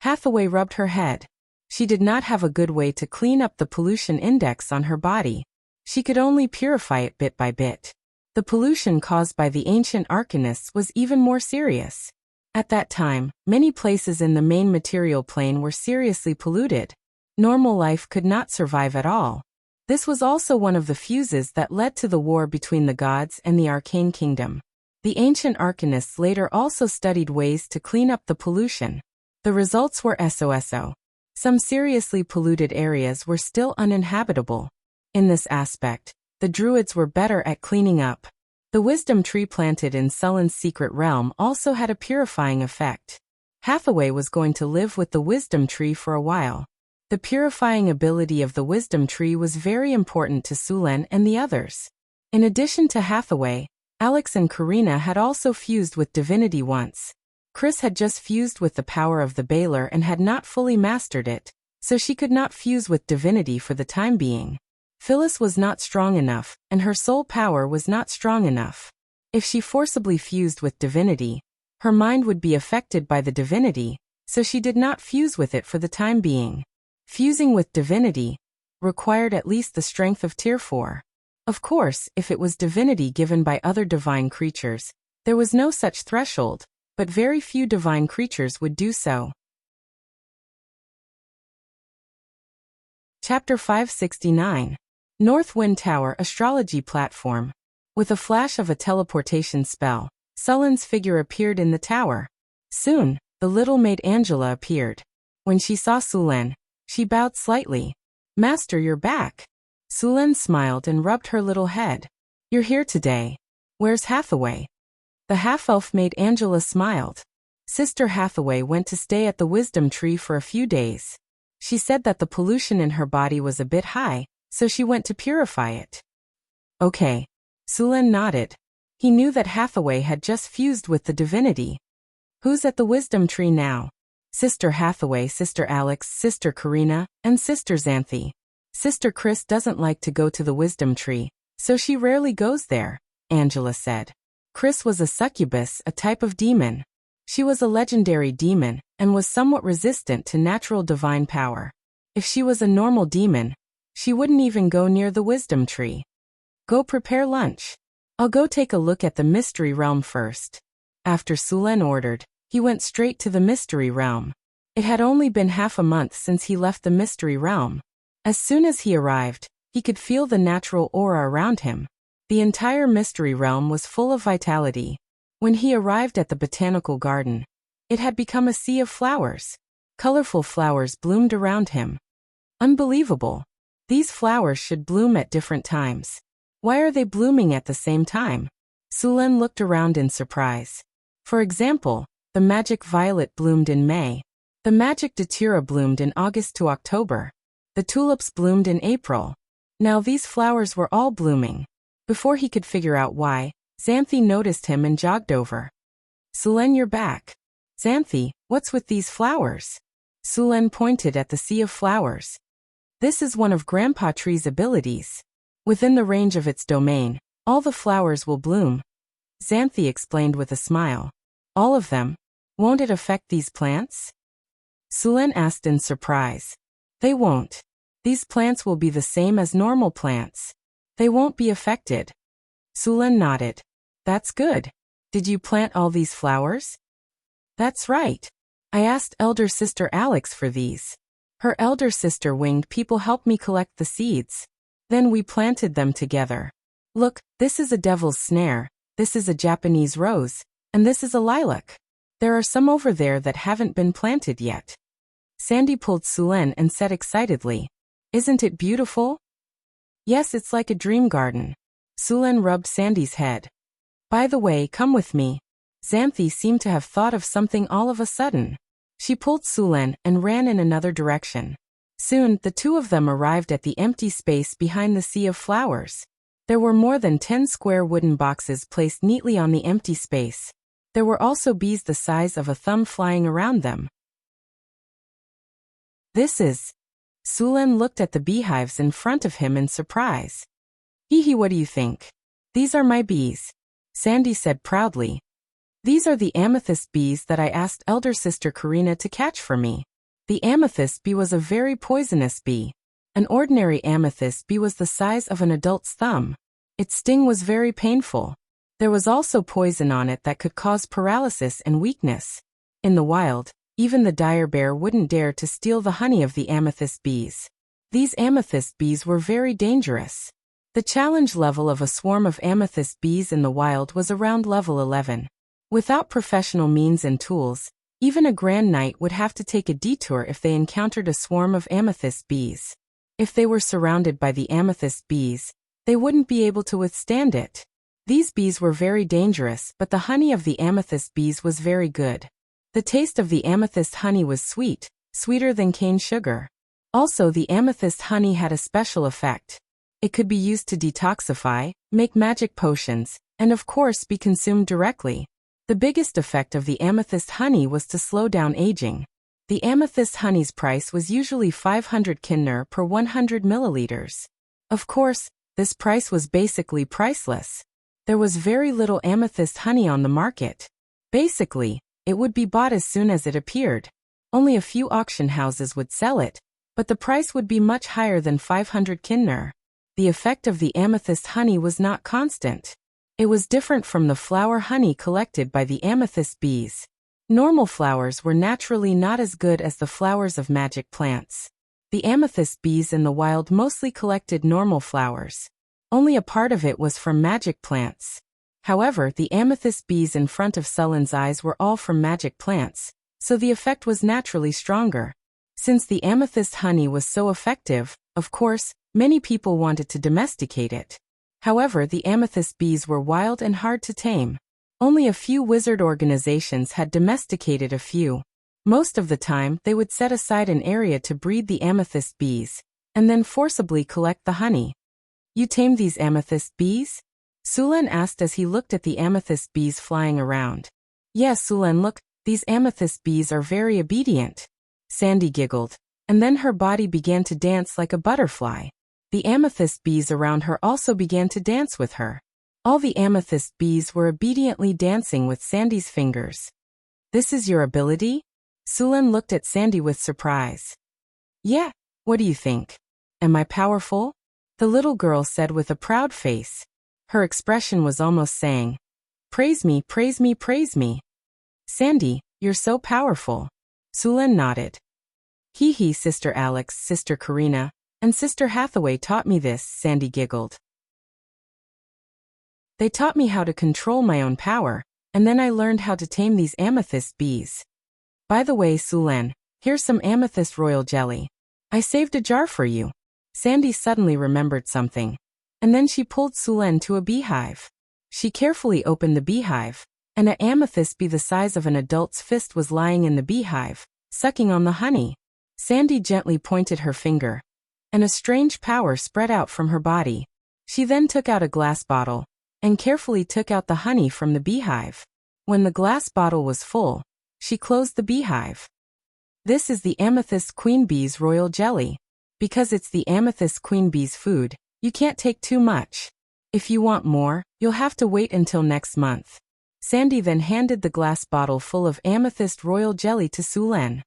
Hathaway rubbed her head. She did not have a good way to clean up the pollution index on her body. She could only purify it bit by bit. The pollution caused by the ancient arcanists was even more serious. At that time, many places in the main material plane were seriously polluted. Normal life could not survive at all. This was also one of the fuses that led to the war between the gods and the arcane kingdom. The ancient arcanists later also studied ways to clean up the pollution. The results were SOSO. Some seriously polluted areas were still uninhabitable. In this aspect, the Druids were better at cleaning up. The wisdom tree planted in Sullen's secret realm also had a purifying effect. Hathaway was going to live with the wisdom tree for a while. The purifying ability of the wisdom tree was very important to Sulen and the others. In addition to Hathaway, Alex and Karina had also fused with divinity once. Chris had just fused with the power of the Baylor and had not fully mastered it, so she could not fuse with divinity for the time being. Phyllis was not strong enough, and her soul power was not strong enough. If she forcibly fused with divinity, her mind would be affected by the divinity, so she did not fuse with it for the time being. Fusing with divinity required at least the strength of Tier 4. Of course, if it was divinity given by other divine creatures, there was no such threshold, but very few divine creatures would do so. Chapter 569. Northwind Tower Astrology Platform. With a flash of a teleportation spell, Sullen's figure appeared in the tower. Soon, the little maid Angela appeared. When she saw Sulen, she bowed slightly. "Master, you're back." Sulen smiled and rubbed her little head. "You're here today. Where's Hathaway?" The half-elf maid Angela smiled. Sister Hathaway went to stay at the wisdom tree for a few days. She said that the pollution in her body was a bit high, so she went to purify it. Okay. Sulen nodded. He knew that Hathaway had just fused with the divinity. Who's at the wisdom tree now? Sister Hathaway, Sister Alex, Sister Karina, and Sister Xanthi. Sister Chris doesn't like to go to the wisdom tree, so she rarely goes there, Angela said. Chris was a succubus, a type of demon. She was a legendary demon, and was somewhat resistant to natural divine power. If she was a normal demon, she wouldn't even go near the wisdom tree. Go prepare lunch. I'll go take a look at the mystery realm first. After Sulen ordered, he went straight to the mystery realm. It had only been half a month since he left the mystery realm. As soon as he arrived, he could feel the natural aura around him. The entire mystery realm was full of vitality. When he arrived at the botanical garden, it had become a sea of flowers. Colorful flowers bloomed around him. Unbelievable. These flowers should bloom at different times. Why are they blooming at the same time? Sulen looked around in surprise. For example, the magic violet bloomed in May. The magic datura bloomed in August to October. The tulips bloomed in April. Now these flowers were all blooming. Before he could figure out why, Xanthi noticed him and jogged over. Sulen, you're back. Xanthi, what's with these flowers? Sulen pointed at the sea of flowers. This is one of Grandpa Tree's abilities. Within the range of its domain, all the flowers will bloom. Xanthi explained with a smile. All of them? Won't it affect these plants? Sulen asked in surprise. They won't. These plants will be the same as normal plants. They won't be affected. Sulen nodded. That's good. Did you plant all these flowers? That's right. I asked elder sister Alex for these. Her elder sister winged people helped me collect the seeds. Then we planted them together. Look, this is a devil's snare, this is a Japanese rose, and this is a lilac. There are some over there that haven't been planted yet. Sandy pulled Sulen and said excitedly, Isn't it beautiful? Yes, it's like a dream garden. Sulen rubbed Sandy's head. By the way, come with me. Xanthi seemed to have thought of something all of a sudden. She pulled Sulen and ran in another direction. Soon, the two of them arrived at the empty space behind the sea of flowers. There were more than 10 square wooden boxes placed neatly on the empty space. There were also bees the size of a thumb flying around them. This is... Sulen looked at the beehives in front of him in surprise. Hee, what do you think? These are my bees. Sandy said proudly. These are the amethyst bees that I asked elder sister Karina to catch for me. The amethyst bee was a very poisonous bee. An ordinary amethyst bee was the size of an adult's thumb. Its sting was very painful. There was also poison on it that could cause paralysis and weakness. In the wild, even the dire bear wouldn't dare to steal the honey of the amethyst bees. These amethyst bees were very dangerous. The challenge level of a swarm of amethyst bees in the wild was around level 11. Without professional means and tools, even a grand knight would have to take a detour if they encountered a swarm of amethyst bees. If they were surrounded by the amethyst bees, they wouldn't be able to withstand it. These bees were very dangerous, but the honey of the amethyst bees was very good. The taste of the amethyst honey was sweet, sweeter than cane sugar. Also, the amethyst honey had a special effect. It could be used to detoxify, make magic potions, and of course be consumed directly. The biggest effect of the amethyst honey was to slow down aging. The amethyst honey's price was usually 500 kinner per 100 milliliters. Of course, this price was basically priceless. There was very little amethyst honey on the market. Basically, it would be bought as soon as it appeared. Only a few auction houses would sell it, but the price would be much higher than 500 kinner. The effect of the amethyst honey was not constant. It was different from the flower honey collected by the amethyst bees. Normal flowers were naturally not as good as the flowers of magic plants. The amethyst bees in the wild mostly collected normal flowers. Only a part of it was from magic plants. However, the amethyst bees in front of Sulen's eyes were all from magic plants, so the effect was naturally stronger. Since the amethyst honey was so effective, of course, many people wanted to domesticate it. However, the amethyst bees were wild and hard to tame. Only a few wizard organizations had domesticated a few. Most of the time, they would set aside an area to breed the amethyst bees, and then forcibly collect the honey. You tamed these amethyst bees? Sulen asked as he looked at the amethyst bees flying around. Yes, Sulen, look, these amethyst bees are very obedient. Sandy giggled, and then her body began to dance like a butterfly. The amethyst bees around her also began to dance with her. All the amethyst bees were obediently dancing with Sandy's fingers. This is your ability? Sulen looked at Sandy with surprise. Yeah, what do you think? Am I powerful? The little girl said with a proud face. Her expression was almost saying, praise me, praise me, praise me. Sandy, you're so powerful. Sulen nodded. Hee, Sister Alex, Sister Karina, and Sister Hathaway taught me this, Sandy giggled. They taught me how to control my own power, and then I learned how to tame these amethyst bees. By the way, Sulen, here's some amethyst royal jelly. I saved a jar for you. Sandy suddenly remembered something, and then she pulled Sulen to a beehive. She carefully opened the beehive, and an amethyst bee the size of an adult's fist was lying in the beehive, sucking on the honey. Sandy gently pointed her finger, and a strange power spread out from her body. She then took out a glass bottle, and carefully took out the honey from the beehive. When the glass bottle was full, she closed the beehive. This is the amethyst queen bee's royal jelly. Because it's the amethyst queen bee's food, you can't take too much. If you want more, you'll have to wait until next month. Sandy then handed the glass bottle full of amethyst royal jelly to Sulen.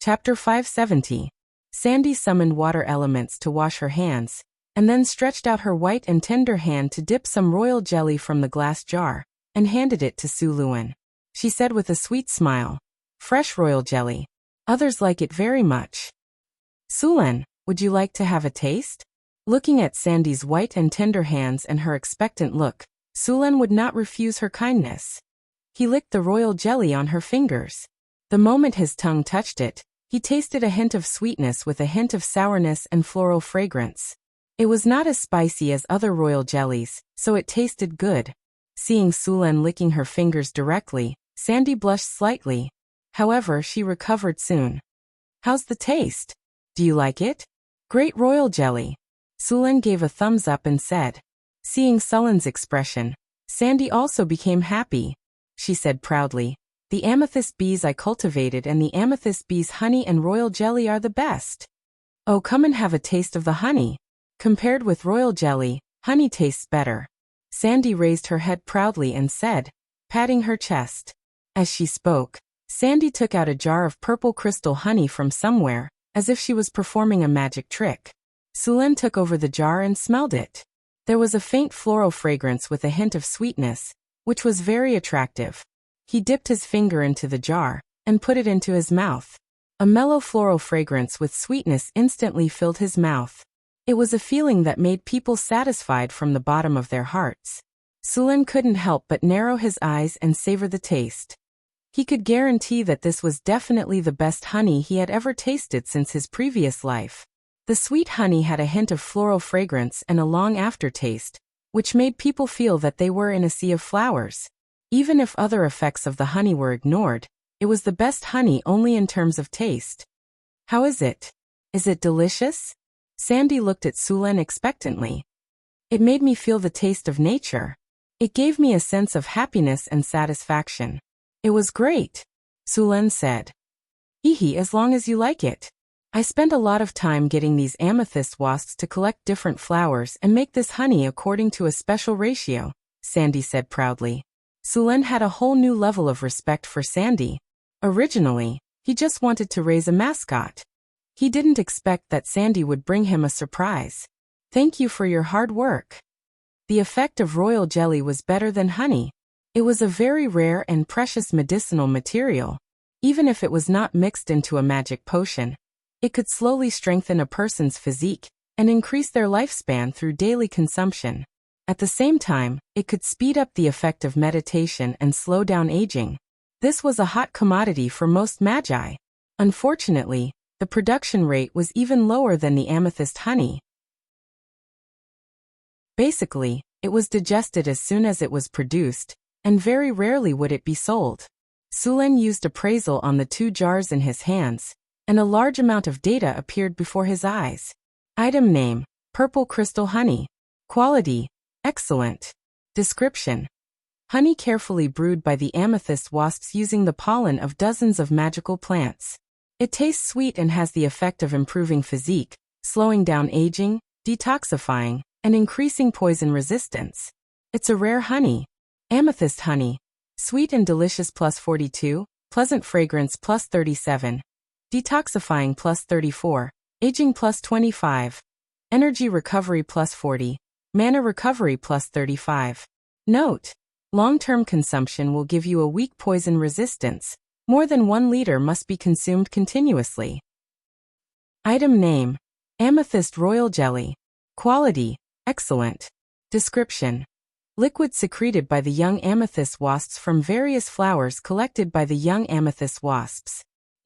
Chapter 570. Sandy summoned water elements to wash her hands, and then stretched out her white and tender hand to dip some royal jelly from the glass jar, and handed it to Sulen. She said with a sweet smile, fresh royal jelly. Others like it very much. Sulen, would you like to have a taste? Looking at Sandy's white and tender hands and her expectant look, Sulen would not refuse her kindness. He licked the royal jelly on her fingers. The moment his tongue touched it, he tasted a hint of sweetness with a hint of sourness and floral fragrance. It was not as spicy as other royal jellies, so it tasted good. Seeing Sulen licking her fingers directly, Sandy blushed slightly. However, she recovered soon. How's the taste? Do you like it? Great royal jelly. Sulen gave a thumbs up and said. Seeing Sulen's expression, Sandy also became happy. She said proudly, the amethyst bees I cultivated and the amethyst bees' honey and royal jelly are the best. Oh, come and have a taste of the honey. Compared with royal jelly, honey tastes better. Sandy raised her head proudly and said, patting her chest. As she spoke, Sandy took out a jar of purple crystal honey from somewhere, as if she was performing a magic trick. Sulen took over the jar and smelled it. There was a faint floral fragrance with a hint of sweetness, which was very attractive. He dipped his finger into the jar, and put it into his mouth. A mellow floral fragrance with sweetness instantly filled his mouth. It was a feeling that made people satisfied from the bottom of their hearts. Sulen couldn't help but narrow his eyes and savor the taste. He could guarantee that this was definitely the best honey he had ever tasted since his previous life. The sweet honey had a hint of floral fragrance and a long aftertaste, which made people feel that they were in a sea of flowers. Even if other effects of the honey were ignored, it was the best honey only in terms of taste. How is it? Is it delicious? Sandy looked at Sulen expectantly. It made me feel the taste of nature. It gave me a sense of happiness and satisfaction. It was great, Sulen said. Hee, as long as you like it. I spent a lot of time getting these amethyst wasps to collect different flowers and make this honey according to a special ratio, Sandy said proudly. Sulen had a whole new level of respect for Sandy. Originally, he just wanted to raise a mascot. He didn't expect that Sandy would bring him a surprise. Thank you for your hard work. The effect of royal jelly was better than honey. It was a very rare and precious medicinal material. Even if it was not mixed into a magic potion, it could slowly strengthen a person's physique and increase their lifespan through daily consumption. At the same time, it could speed up the effect of meditation and slow down aging. This was a hot commodity for most magi. Unfortunately, the production rate was even lower than the amethyst honey. Basically, it was digested as soon as it was produced, and very rarely would it be sold. Sulen used appraisal on the 2 jars in his hands, and a large amount of data appeared before his eyes. Item name: purple crystal honey. Quality: excellent. Description: honey carefully brewed by the amethyst wasps using the pollen of dozens of magical plants. It tastes sweet and has the effect of improving physique, slowing down aging, detoxifying, and increasing poison resistance. It's a rare honey. Amethyst honey. Sweet and delicious +42, pleasant fragrance +37, detoxifying +34, aging +25, energy recovery +40, mana recovery +35. Note: long-term consumption will give you a weak poison resistance. More than 1 liter must be consumed continuously. Item name: amethyst royal jelly. Quality: excellent. Description: liquid secreted by the young amethyst wasps from various flowers collected by the young amethyst wasps.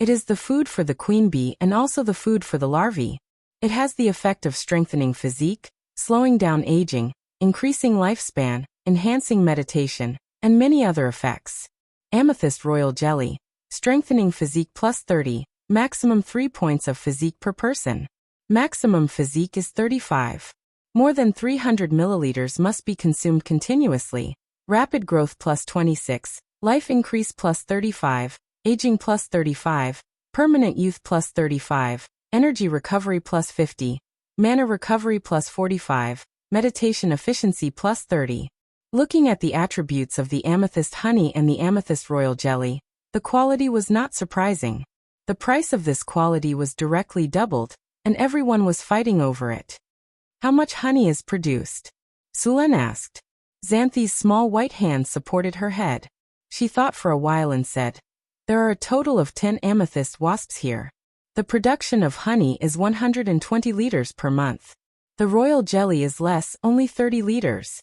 It is the food for the queen bee and also the food for the larvae. It has the effect of strengthening physique, slowing down aging, increasing lifespan, enhancing meditation, and many other effects. Amethyst royal jelly. Strengthening physique +30, maximum 3 points of physique per person. Maximum physique is 35. More than 300 milliliters must be consumed continuously. Rapid growth +26, life increase +35, aging +35, permanent youth +35, energy recovery +50, mana recovery +45, meditation efficiency +30. Looking at the attributes of the amethyst honey and the amethyst royal jelly, the quality was not surprising. The price of this quality was directly doubled, and everyone was fighting over it. How much honey is produced? Sulen asked. Xanthi's small white hand supported her head. She thought for a while and said, there are a total of 10 amethyst wasps here. The production of honey is 120 liters per month. The royal jelly is less, only 30 liters.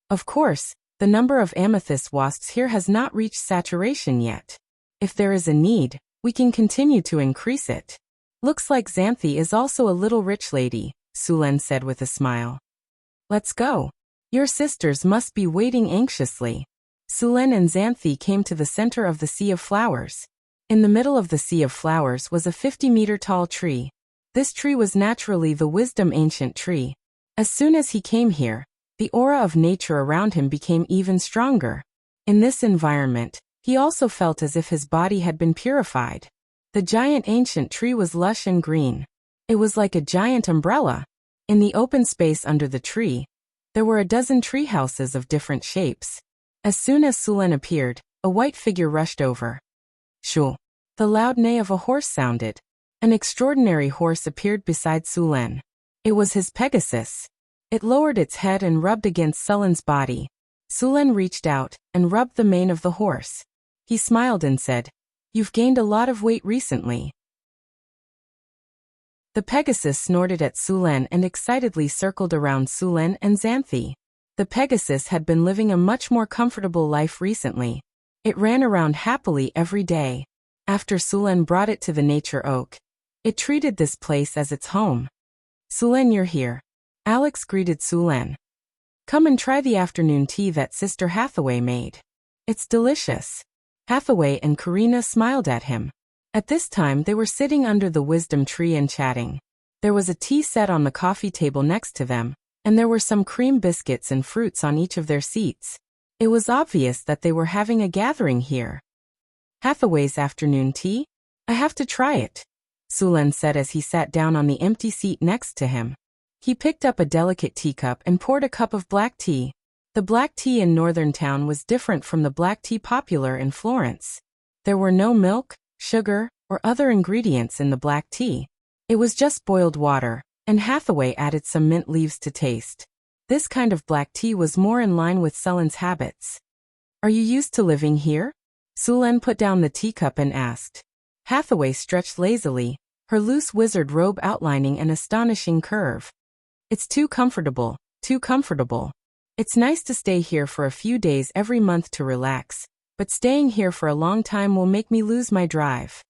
Of course, the number of amethyst wasps here has not reached saturation yet. If there is a need, we can continue to increase it. Looks like Xanthi is also a little rich lady, Sulen said with a smile. Let's go. Your sisters must be waiting anxiously. Sulen and Xanthi came to the center of the sea of flowers. In the middle of the sea of flowers was a 50-meter tall tree. This tree was naturally the wisdom ancient tree. As soon as he came here, the aura of nature around him became even stronger. In this environment, he also felt as if his body had been purified. The giant ancient tree was lush and green. It was like a giant umbrella. In the open space under the tree, there were a dozen tree houses of different shapes. As soon as Sulen appeared, a white figure rushed over. Shoo! The loud neigh of a horse sounded. An extraordinary horse appeared beside Sulen. It was his Pegasus. It lowered its head and rubbed against Sulen's body. Sulen reached out and rubbed the mane of the horse. He smiled and said, "You've gained a lot of weight recently." The Pegasus snorted at Sulen and excitedly circled around Sulen and Xanthi. The Pegasus had been living a much more comfortable life recently. It ran around happily every day. After Sulen brought it to the nature oak, it treated this place as its home. "Sulen, you're here." Alex greeted Sulen. "Come and try the afternoon tea that Sister Hathaway made. It's delicious." Hathaway and Karina smiled at him. At this time they were sitting under the wisdom tree and chatting. There was a tea set on the coffee table next to them, and there were some cream biscuits and fruits on each of their seats. It was obvious that they were having a gathering here. "Hathaway's afternoon tea? I have to try it," Sulen said as he sat down on the empty seat next to him. He picked up a delicate teacup and poured a cup of black tea. The black tea in Northern Town was different from the black tea popular in Florence. There were no milk, sugar, or other ingredients in the black tea. It was just boiled water, and Hathaway added some mint leaves to taste. This kind of black tea was more in line with Sulen's habits. "Are you used to living here?" Sulen put down the teacup and asked. Hathaway stretched lazily, her loose wizard robe outlining an astonishing curve. "It's too comfortable, too comfortable. It's nice to stay here for a few days every month to relax, but staying here for a long time will make me lose my drive."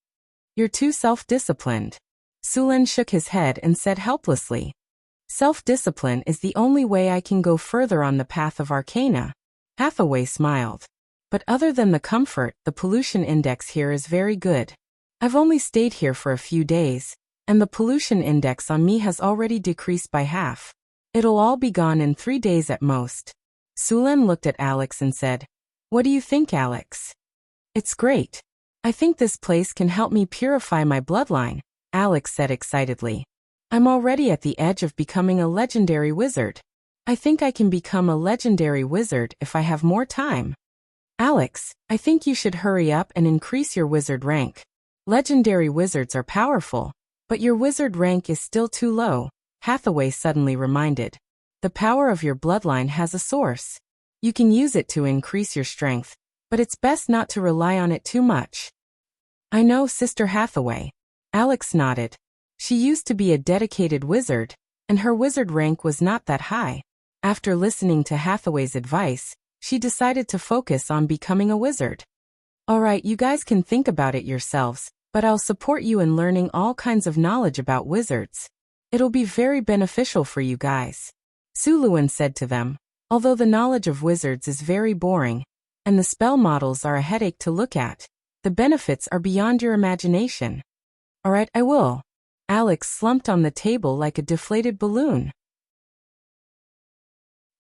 "You're too self-disciplined." Sulen shook his head and said helplessly. Self-discipline is the only way I can go further on the path of arcana. Hathaway smiled. But other than the comfort, the pollution index here is very good. I've only stayed here for a few days, and the pollution index on me has already decreased by half. It'll all be gone in 3 days at most. Sulen looked at Alex and said, "What do you think, Alex?" "It's great. I think this place can help me purify my bloodline," Alex said excitedly. "I'm already at the edge of becoming a legendary wizard. I think I can become a legendary wizard if I have more time." "Alex, I think you should hurry up and increase your wizard rank. Legendary wizards are powerful, but your wizard rank is still too low," Hathaway suddenly reminded. "The power of your bloodline has a source. You can use it to increase your strength, but it's best not to rely on it too much." "I know, Sister Hathaway." Alex nodded. She used to be a dedicated wizard, and her wizard rank was not that high. After listening to Hathaway's advice, she decided to focus on becoming a wizard. "Alright, you guys can think about it yourselves, but I'll support you in learning all kinds of knowledge about wizards. It'll be very beneficial for you guys," Suluan said to them. "Although the knowledge of wizards is very boring, and the spell models are a headache to look at, the benefits are beyond your imagination." "Alright, I will." Alex slumped on the table like a deflated balloon.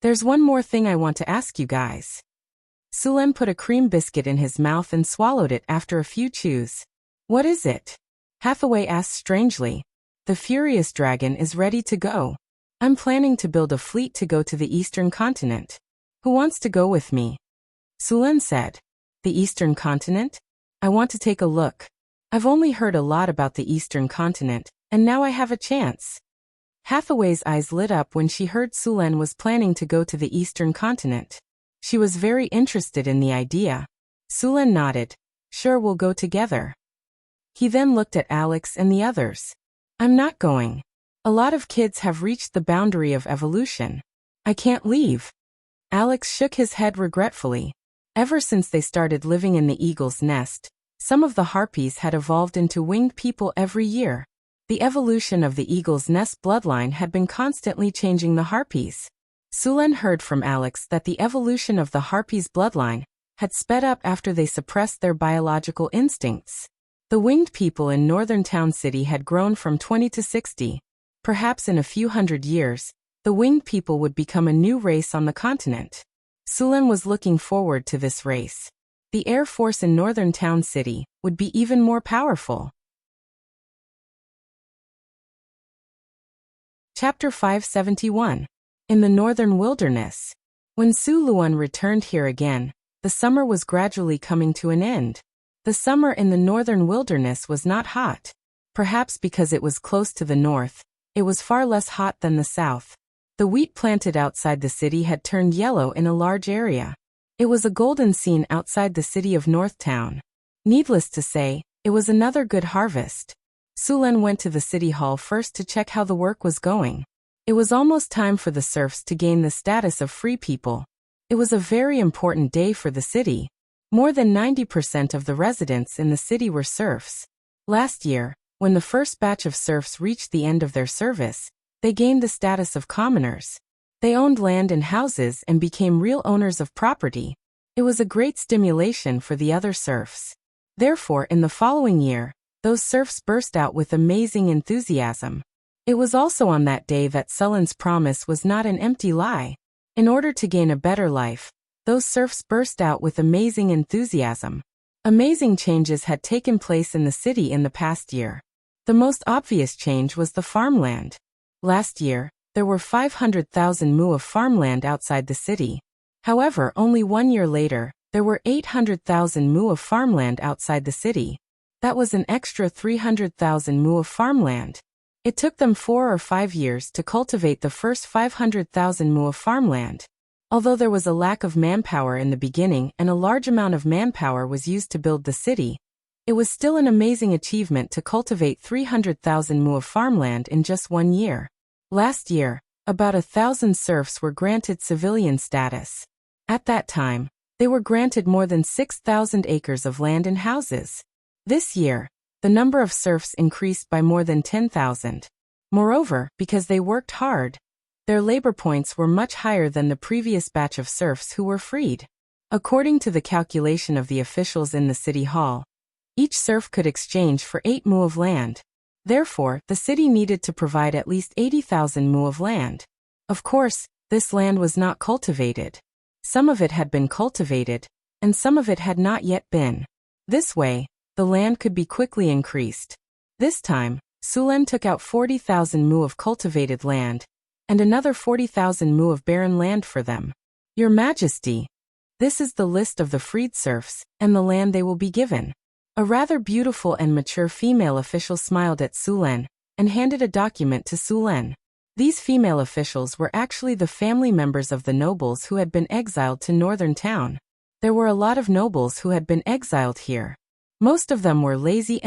"There's one more thing I want to ask you guys." Sulen put a cream biscuit in his mouth and swallowed it after a few chews. "What is it?" Hathaway asked strangely. "The Furious Dragon is ready to go. I'm planning to build a fleet to go to the Eastern Continent. Who wants to go with me?" Sulen said. "The Eastern Continent? I want to take a look. I've only heard a lot about the Eastern Continent, and now I have a chance." Hathaway's eyes lit up when she heard Sulen was planning to go to the Eastern Continent. She was very interested in the idea. Sulen nodded. "Sure, we'll go together." He then looked at Alex and the others. "I'm not going. A lot of kids have reached the boundary of evolution. I can't leave." Alex shook his head regretfully. Ever since they started living in the eagle's nest, some of the harpies had evolved into winged people every year. The evolution of the eagle's nest bloodline had been constantly changing the harpies. Sulen heard from Alex that the evolution of the harpies' bloodline had sped up after they suppressed their biological instincts. The winged people in Northern Town City had grown from 20 to 60. Perhaps in a few hundred years, the winged people would become a new race on the continent. Sulen was looking forward to this race. The Air Force in Northern Town City would be even more powerful. Chapter 571. In the Northern Wilderness. When Su Luan returned here again, the summer was gradually coming to an end. The summer in the Northern Wilderness was not hot. Perhaps because it was close to the north, it was far less hot than the south. The wheat planted outside the city had turned yellow in a large area. It was a golden scene outside the city of Northtown. Needless to say, it was another good harvest. Sulen went to the city hall first to check how the work was going. It was almost time for the serfs to gain the status of free people. It was a very important day for the city. More than 90% of the residents in the city were serfs. Last year, when the first batch of serfs reached the end of their service, they gained the status of commoners. They owned land and houses and became real owners of property. It was a great stimulation for the other serfs. Therefore, in the following year, those serfs burst out with amazing enthusiasm. It was also on that day that Sullen's promise was not an empty lie. In order to gain a better life, those serfs burst out with amazing enthusiasm. Amazing changes had taken place in the city in the past year. The most obvious change was the farmland. Last year, there were 500,000 mu of farmland outside the city. However, only 1 year later, there were 800,000 mu of farmland outside the city. That was an extra 300,000 mu of farmland. It took them 4 or 5 years to cultivate the first 500,000 mu of farmland. Although there was a lack of manpower in the beginning and a large amount of manpower was used to build the city, it was still an amazing achievement to cultivate 300,000 mu of farmland in just 1 year. Last year, about 1,000 serfs were granted civilian status. At that time, they were granted more than 6,000 acres of land and houses. This year, the number of serfs increased by more than 10,000. Moreover, because they worked hard, their labor points were much higher than the previous batch of serfs who were freed. According to the calculation of the officials in the city hall, each serf could exchange for 8 mu of land. Therefore, the city needed to provide at least 80,000 mu of land. Of course, this land was not cultivated. Some of it had been cultivated, and some of it had not yet been. This way, the land could be quickly increased. This time, Sulen took out 40,000 mu of cultivated land, and another 40,000 mu of barren land for them. Your Majesty, this is the list of the freed serfs, and the land they will be given. A rather beautiful and mature female official smiled at Sulen, and handed a document to Sulen. These female officials were actually the family members of the nobles who had been exiled to northern town. There were a lot of nobles who had been exiled here. Most of them were lazy.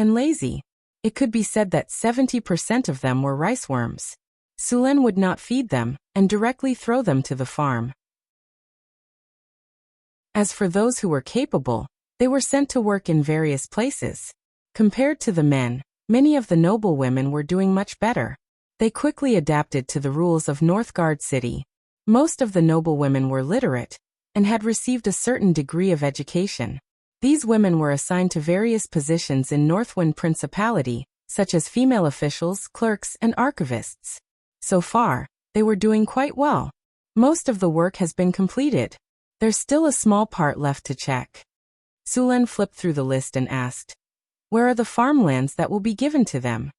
It could be said that 70% of them were rice worms. Sulen would not feed them, and directly throw them to the farm. As for those who were capable, they were sent to work in various places. Compared to the men, many of the noble women were doing much better. They quickly adapted to the rules of Northgard City. Most of the noble women were literate, and had received a certain degree of education. These women were assigned to various positions in Northwind Principality, such as female officials, clerks, and archivists. So far, they were doing quite well. Most of the work has been completed. There's still a small part left to check. Sulen flipped through the list and asked, "Where are the farmlands that will be given to them?"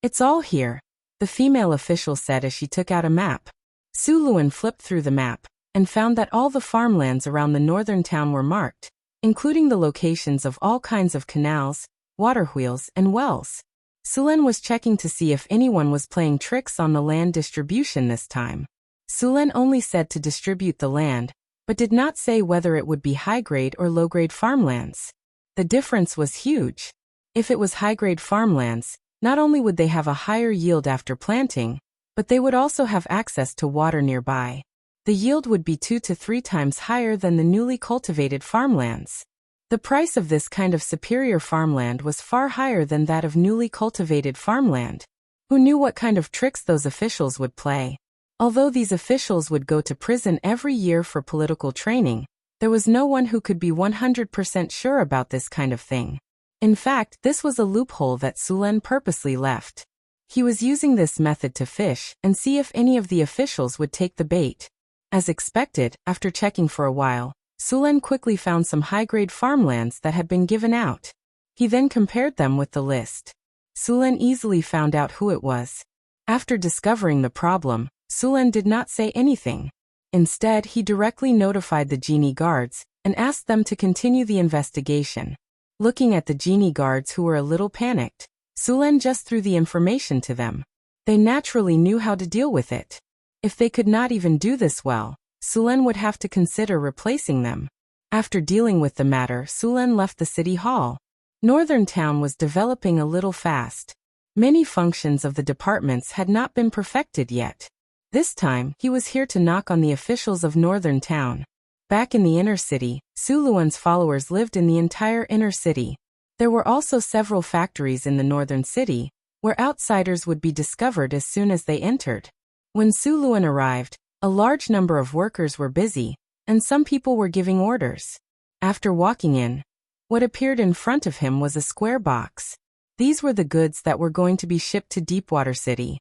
"It's all here," the female official said as she took out a map. Sulen flipped through the map, and found that all the farmlands around the northern town were marked, including the locations of all kinds of canals, water wheels, and wells. Sulen was checking to see if anyone was playing tricks on the land distribution this time. Sulen only said to distribute the land, but did not say whether it would be high-grade or low-grade farmlands. The difference was huge. If it was high-grade farmlands, not only would they have a higher yield after planting, but they would also have access to water nearby. The yield would be 2 to 3 times higher than the newly cultivated farmlands. The price of this kind of superior farmland was far higher than that of newly cultivated farmland. Who knew what kind of tricks those officials would play? Although these officials would go to prison every year for political training, there was no one who could be 100% sure about this kind of thing. In fact, this was a loophole that Sulen purposely left. He was using this method to fish and see if any of the officials would take the bait. As expected, after checking for a while, Sulen quickly found some high-grade farmlands that had been given out. He then compared them with the list. Sulen easily found out who it was. After discovering the problem, Sulen did not say anything. Instead, he directly notified the genie guards and asked them to continue the investigation. Looking at the genie guards who were a little panicked, Sulen just threw the information to them. They naturally knew how to deal with it. If they could not even do this well, Sulen would have to consider replacing them. After dealing with the matter, Sulen left the city hall. Northern Town was developing a little fast. Many functions of the departments had not been perfected yet. This time, he was here to knock on the officials of Northern Town. Back in the inner city, Suluan's followers lived in the entire inner city. There were also several factories in the northern city, where outsiders would be discovered as soon as they entered. When Suluan arrived, a large number of workers were busy, and some people were giving orders. After walking in, what appeared in front of him was a square box. These were the goods that were going to be shipped to Deepwater City.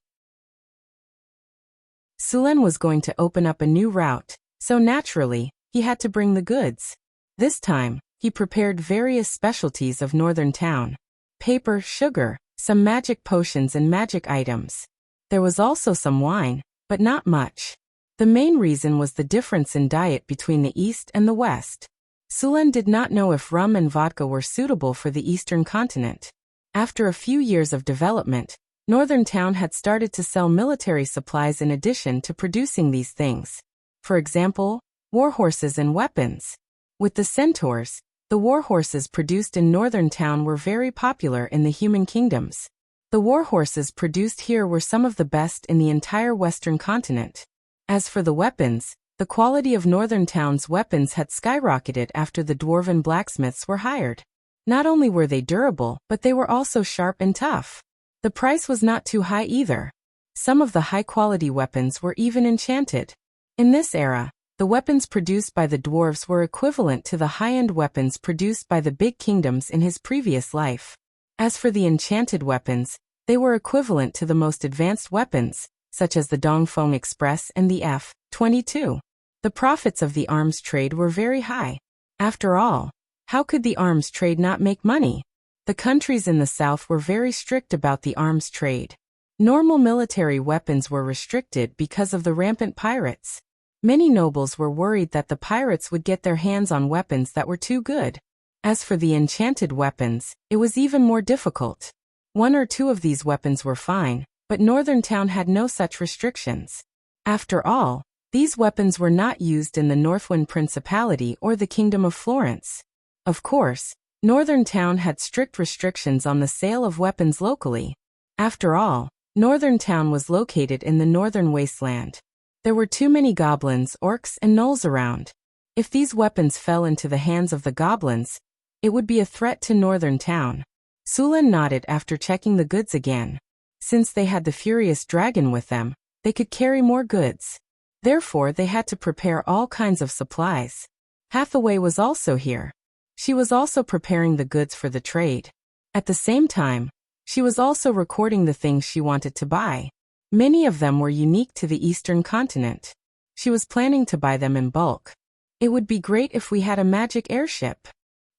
Sulen was going to open up a new route, so naturally, he had to bring the goods. This time, he prepared various specialties of Northern Town: paper, sugar, some magic potions and magic items. There was also some wine, but not much. The main reason was the difference in diet between the East and the West. Sulen did not know if rum and vodka were suitable for the Eastern continent. After a few years of development, Northern Town had started to sell military supplies in addition to producing these things. For example, war horses and weapons. With the centaurs, the war horses produced in Northern Town were very popular in the human kingdoms. The war horses produced here were some of the best in the entire Western continent. As for the weapons, the quality of Northern Town's weapons had skyrocketed after the dwarven blacksmiths were hired. Not only were they durable, but they were also sharp and tough. The price was not too high either. Some of the high-quality weapons were even enchanted. In this era, the weapons produced by the dwarves were equivalent to the high-end weapons produced by the big kingdoms in his previous life. As for the enchanted weapons, they were equivalent to the most advanced weapons, such as the Dongfeng Express and the F-22. The profits of the arms trade were very high. After all, how could the arms trade not make money? The countries in the south were very strict about the arms trade. Normal military weapons were restricted because of the rampant pirates. Many nobles were worried that the pirates would get their hands on weapons that were too good. As for the enchanted weapons, it was even more difficult. One or two of these weapons were fine, but Northern Town had no such restrictions. After all, these weapons were not used in the Northwind Principality or the Kingdom of Florence. Of course, Northern Town had strict restrictions on the sale of weapons locally. After all, Northern Town was located in the northern wasteland. There were too many goblins, orcs, and gnolls around. If these weapons fell into the hands of the goblins, it would be a threat to Northern Town. Sulan nodded after checking the goods again. Since they had the furious dragon with them, they could carry more goods. Therefore, they had to prepare all kinds of supplies. Hathaway was also here. She was also preparing the goods for the trade. At the same time, she was also recording the things she wanted to buy. Many of them were unique to the Eastern continent. She was planning to buy them in bulk. It would be great if we had a magic airship.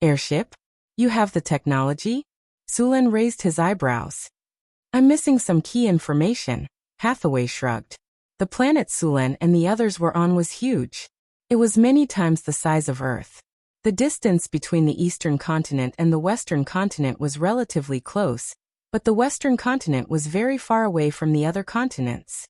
Airship? You have the technology? Sulan raised his eyebrows. I'm missing some key information, Hathaway shrugged. The planet Sulan and the others were on was huge. It was many times the size of Earth. The distance between the Eastern continent and the Western continent was relatively close, but the Western continent was very far away from the other continents.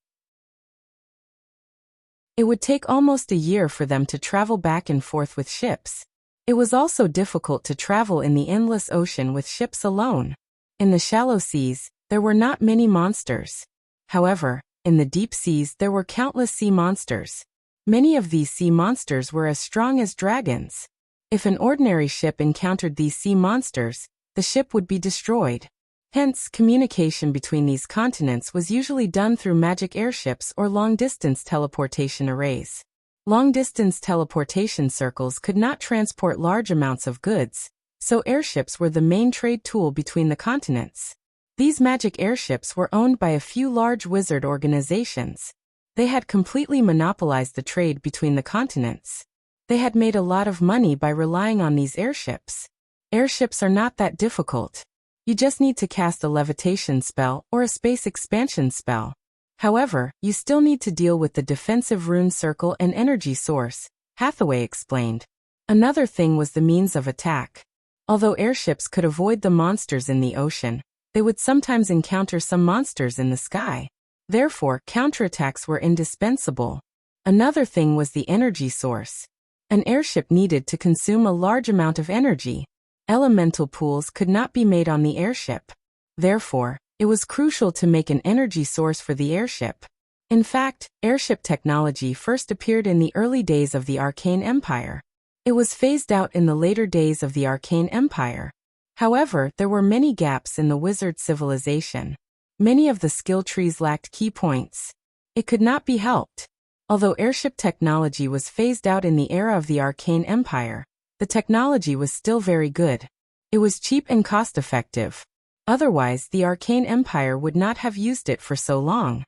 It would take almost a year for them to travel back and forth with ships. It was also difficult to travel in the endless ocean with ships alone. In the shallow seas, there were not many monsters. However, in the deep seas there were countless sea monsters. Many of these sea monsters were as strong as dragons. If an ordinary ship encountered these sea monsters, the ship would be destroyed. Hence, communication between these continents was usually done through magic airships or long-distance teleportation arrays. Long-distance teleportation circles could not transport large amounts of goods, so airships were the main trade tool between the continents. These magic airships were owned by a few large wizard organizations. They had completely monopolized the trade between the continents. They had made a lot of money by relying on these airships. Airships are not that difficult. You just need to cast a levitation spell or a space expansion spell. However, you still need to deal with the defensive rune circle and energy source, Hathaway explained. Another thing was the means of attack. Although airships could avoid the monsters in the ocean, they would sometimes encounter some monsters in the sky. Therefore, counterattacks were indispensable. Another thing was the energy source. An airship needed to consume a large amount of energy. Elemental pools could not be made on the airship. Therefore, it was crucial to make an energy source for the airship. In fact, airship technology first appeared in the early days of the Arcane Empire. It was phased out in the later days of the Arcane Empire. However, there were many gaps in the wizard civilization. Many of the skill trees lacked key points. It could not be helped. Although airship technology was phased out in the era of the Arcane Empire, the technology was still very good. It was cheap and cost-effective. Otherwise, the Arcane Empire would not have used it for so long.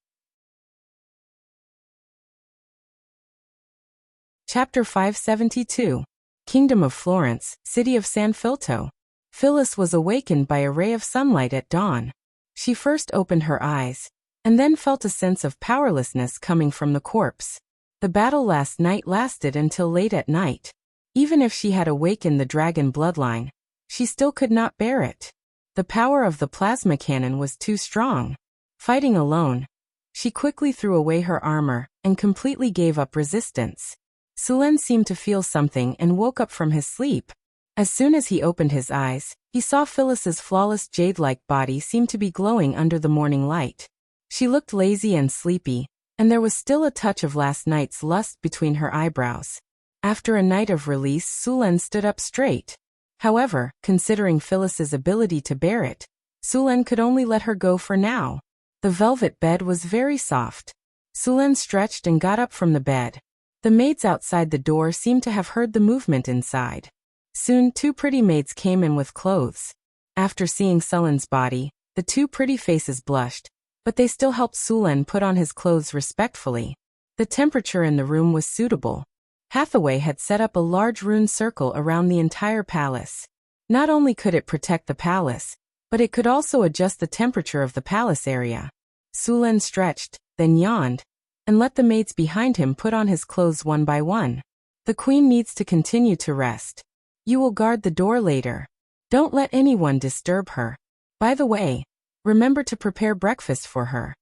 Chapter 572. Kingdom of Florence, City of San Filto. Phyllis was awakened by a ray of sunlight at dawn. She first opened her eyes, and then felt a sense of powerlessness coming from the corpse. The battle last night lasted until late at night. Even if she had awakened the dragon bloodline, she still could not bear it. The power of the plasma cannon was too strong. Fighting alone, she quickly threw away her armor and completely gave up resistance. Sulan seemed to feel something and woke up from his sleep. As soon as he opened his eyes, he saw Phyllis's flawless jade-like body seem to be glowing under the morning light. She looked lazy and sleepy, and there was still a touch of last night's lust between her eyebrows. After a night of release, Sulan stood up straight. However, considering Phyllis's ability to bear it, Sulan could only let her go for now. The velvet bed was very soft. Sulen stretched and got up from the bed. The maids outside the door seemed to have heard the movement inside. Soon 2 pretty maids came in with clothes. After seeing Sulen's body, the 2 pretty faces blushed, but they still helped Sulen put on his clothes respectfully. The temperature in the room was suitable. Hathaway had set up a large rune circle around the entire palace. Not only could it protect the palace, but it could also adjust the temperature of the palace area. Sulen stretched, then yawned, and let the maids behind him put on his clothes one by one. The queen needs to continue to rest. You will guard the door later. Don't let anyone disturb her. By the way, remember to prepare breakfast for her.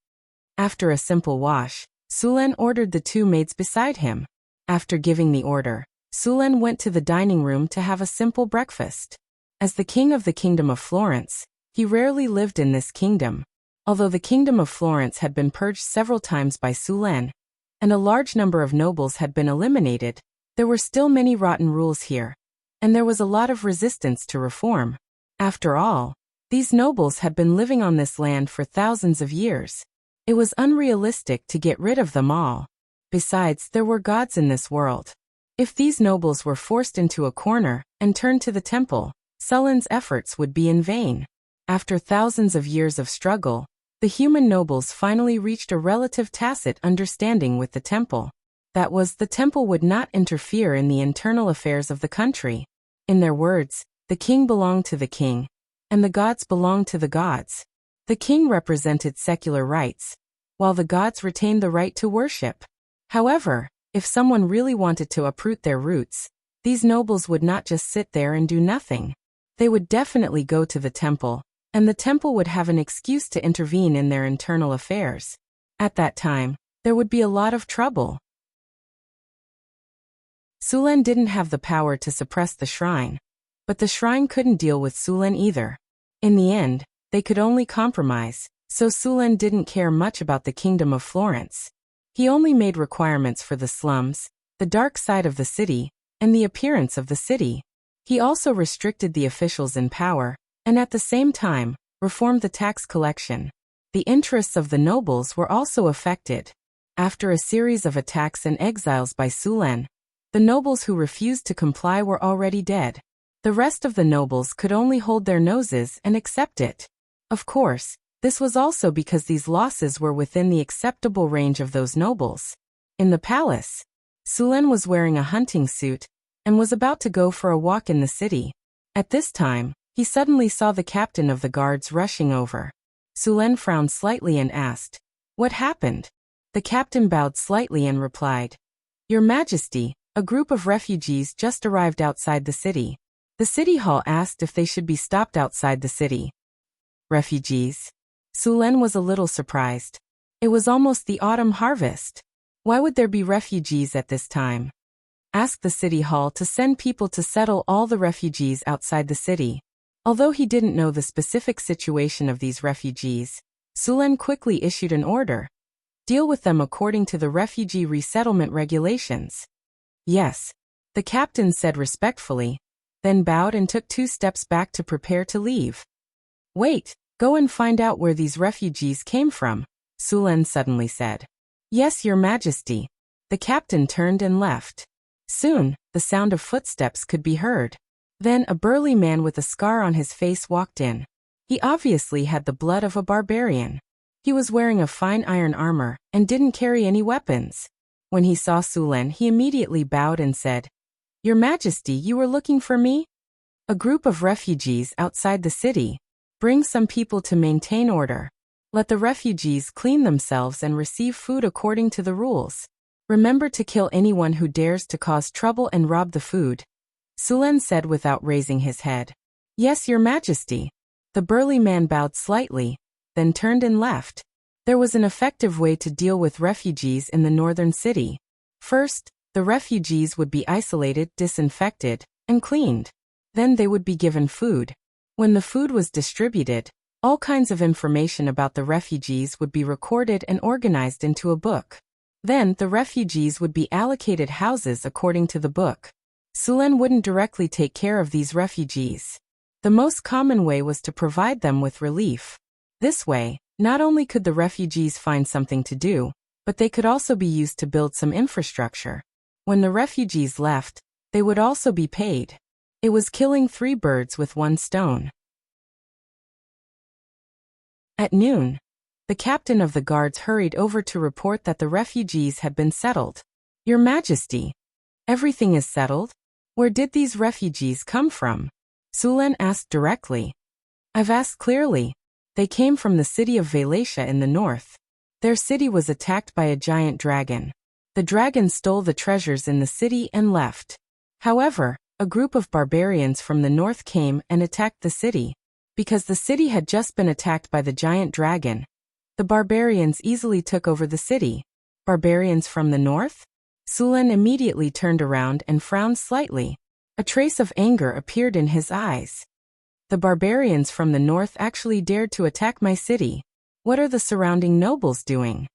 After a simple wash, Sulen ordered the 2 maids beside him. After giving the order, Sulen went to the dining room to have a simple breakfast. As the king of the Kingdom of Florence, he rarely lived in this kingdom. Although the Kingdom of Florence had been purged several times by Sulen, and a large number of nobles had been eliminated, there were still many rotten rules here, and there was a lot of resistance to reform. After all, these nobles had been living on this land for thousands of years. It was unrealistic to get rid of them all. Besides, there were gods in this world. If these nobles were forced into a corner and turned to the temple, Sulen's efforts would be in vain. After thousands of years of struggle, the human nobles finally reached a relative tacit understanding with the temple. That was, the temple would not interfere in the internal affairs of the country. In their words, the king belonged to the king, and the gods belonged to the gods. The king represented secular rights, while the gods retained the right to worship. However, if someone really wanted to uproot their roots, these nobles would not just sit there and do nothing. They would definitely go to the temple, and the temple would have an excuse to intervene in their internal affairs. At that time, there would be a lot of trouble. Sulen didn't have the power to suppress the shrine, but the shrine couldn't deal with Sulen either. In the end, they could only compromise, so Sulen didn't care much about the Kingdom of Florence. He only made requirements for the slums, the dark side of the city, and the appearance of the city. He also restricted the officials in power, and at the same time, reformed the tax collection. The interests of the nobles were also affected. After a series of attacks and exiles by Sulen, the nobles who refused to comply were already dead. The rest of the nobles could only hold their noses and accept it. Of course, this was also because these losses were within the acceptable range of those nobles. In the palace, Sulen was wearing a hunting suit and was about to go for a walk in the city. At this time, he suddenly saw the captain of the guards rushing over. Sulen frowned slightly and asked, "What happened?" The captain bowed slightly and replied, "Your Majesty, a group of refugees just arrived outside the city." The city hall asked if they should be stopped outside the city. Refugees? Sulen was a little surprised. It was almost the autumn harvest. Why would there be refugees at this time? Ask the city hall to send people to settle all the refugees outside the city. Although he didn't know the specific situation of these refugees, Sulen quickly issued an order. Deal with them according to the refugee resettlement regulations. Yes, the captain said respectfully, then bowed and took 2 steps back to prepare to leave. Wait, go and find out where these refugees came from, Sulen suddenly said. Yes, Your Majesty. The captain turned and left. Soon, the sound of footsteps could be heard. Then a burly man with a scar on his face walked in. He obviously had the blood of a barbarian. He was wearing a fine iron armor and didn't carry any weapons. When he saw Sulen, he immediately bowed and said, "Your Majesty, you were looking for me?" "A group of refugees outside the city. Bring some people to maintain order. Let the refugees clean themselves and receive food according to the rules. Remember to kill anyone who dares to cause trouble and rob the food," Sulen said without raising his head. "Yes, Your Majesty." The burly man bowed slightly, then turned and left. There was an effective way to deal with refugees in the northern city. First, the refugees would be isolated, disinfected, and cleaned. Then they would be given food. When the food was distributed, all kinds of information about the refugees would be recorded and organized into a book. Then the refugees would be allocated houses according to the book. Sulen wouldn't directly take care of these refugees. The most common way was to provide them with relief. This way, Not only could the refugees find something to do, but they could also be used to build some infrastructure. When the refugees left, they would also be paid. It was killing 3 birds with 1 stone. At noon, the captain of the guards hurried over to report that the refugees had been settled. Your Majesty, everything is settled? Where did these refugees come from? Sulen asked directly. I've asked clearly. They came from the city of Valatia in the north. Their city was attacked by a giant dragon. The dragon stole the treasures in the city and left. However, a group of barbarians from the north came and attacked the city. Because the city had just been attacked by the giant dragon, the barbarians easily took over the city. Barbarians from the north? Sulen immediately turned around and frowned slightly. A trace of anger appeared in his eyes. The barbarians from the north actually dared to attack my city. What are the surrounding nobles doing?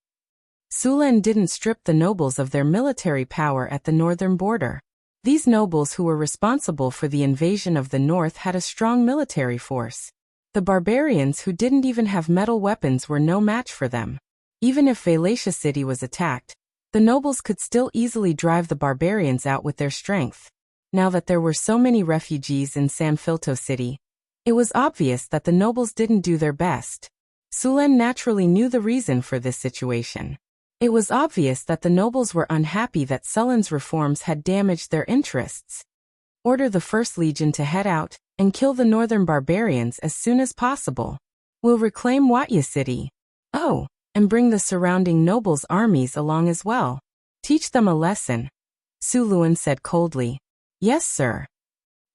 Sulen didn't strip the nobles of their military power at the northern border. These nobles who were responsible for the invasion of the north had a strong military force. The barbarians who didn't even have metal weapons were no match for them. Even if Valatia city was attacked, the nobles could still easily drive the barbarians out with their strength. Now that there were so many refugees in San Filto city, it was obvious that the nobles didn't do their best. Sulen naturally knew the reason for this situation. It was obvious that the nobles were unhappy that Sulen's reforms had damaged their interests. Order the First Legion to head out and kill the northern barbarians as soon as possible. We'll reclaim Watya city. Oh, and bring the surrounding nobles' armies along as well. Teach them a lesson. Suluan said coldly. Yes, sir.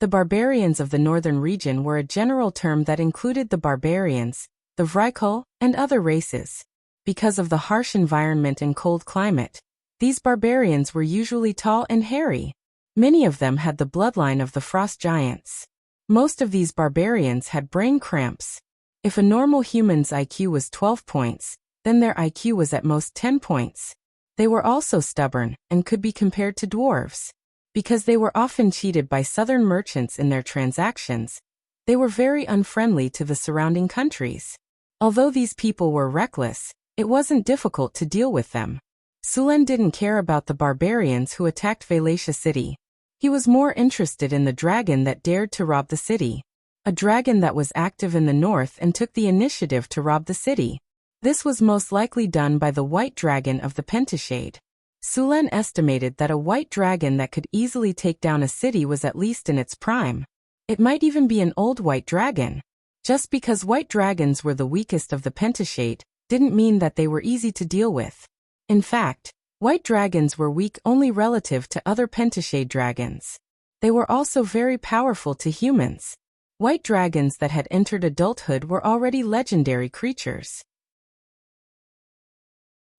The barbarians of the northern region were a general term that included the barbarians, the Vrykul, and other races. Because of the harsh environment and cold climate, these barbarians were usually tall and hairy. Many of them had the bloodline of the frost giants. Most of these barbarians had brain cramps. If a normal human's IQ was 12 points, then their IQ was at most 10 points. They were also stubborn and could be compared to dwarves. Because they were often cheated by southern merchants in their transactions, they were very unfriendly to the surrounding countries. Although these people were reckless, it wasn't difficult to deal with them. Sulen didn't care about the barbarians who attacked Valatia city. He was more interested in the dragon that dared to rob the city. A dragon that was active in the north and took the initiative to rob the city. This was most likely done by the white dragon of the Pentashade. Sulen estimated that a white dragon that could easily take down a city was at least in its prime. It might even be an old white dragon. Just because white dragons were the weakest of the Pentashade didn't mean that they were easy to deal with. In fact, white dragons were weak only relative to other Pentashade dragons. They were also very powerful to humans. White dragons that had entered adulthood were already legendary creatures.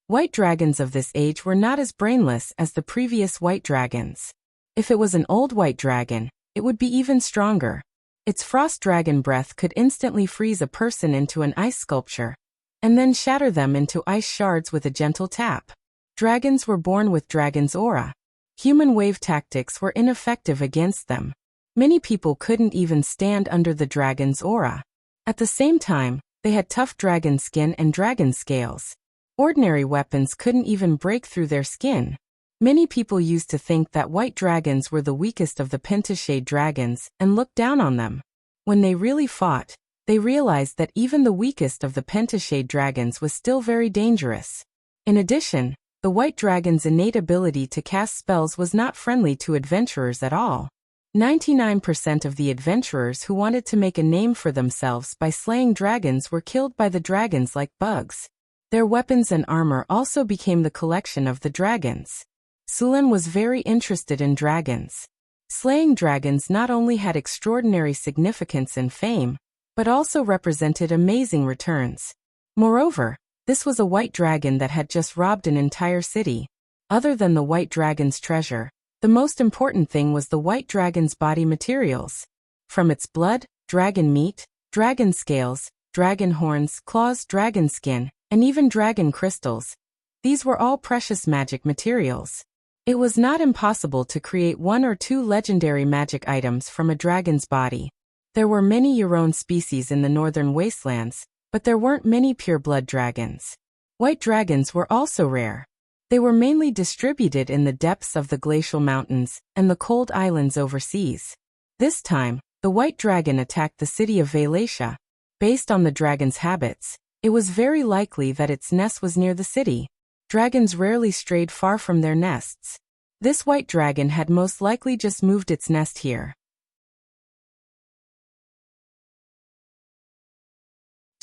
White dragons of this age were not as brainless as the previous white dragons. If it was an old white dragon, it would be even stronger. Its frost dragon breath could instantly freeze a person into an ice sculpture, and then shatter them into ice shards with a gentle tap. Dragons were born with dragon's aura. Human wave tactics were ineffective against them. Many people couldn't even stand under the dragon's aura. At the same time, they had tough dragon skin and dragon scales. Ordinary weapons couldn't even break through their skin. Many people used to think that white dragons were the weakest of the Pentashade dragons and looked down on them. When they really fought, they realized that even the weakest of the Pentashade dragons was still very dangerous. In addition, the white dragon's innate ability to cast spells was not friendly to adventurers at all. 99% of the adventurers who wanted to make a name for themselves by slaying dragons were killed by the dragons like bugs. Their weapons and armor also became the collection of the dragons. Sulen was very interested in dragons. Slaying dragons not only had extraordinary significance and fame, but also represented amazing returns. Moreover, this was a white dragon that had just robbed an entire city. Other than the white dragon's treasure, the most important thing was the white dragon's body materials. From its blood, dragon meat, dragon scales, dragon horns, claws, dragon skin, and even dragon crystals. These were all precious magic materials. It was not impossible to create 1 or 2 legendary magic items from a dragon's body. There were many Euron species in the northern wastelands, but there weren't many pure-blood dragons. White dragons were also rare. They were mainly distributed in the depths of the glacial mountains and the cold islands overseas. This time, the white dragon attacked the city of Valatia. Based on the dragon's habits, it was very likely that its nest was near the city. Dragons rarely strayed far from their nests. This white dragon had most likely just moved its nest here.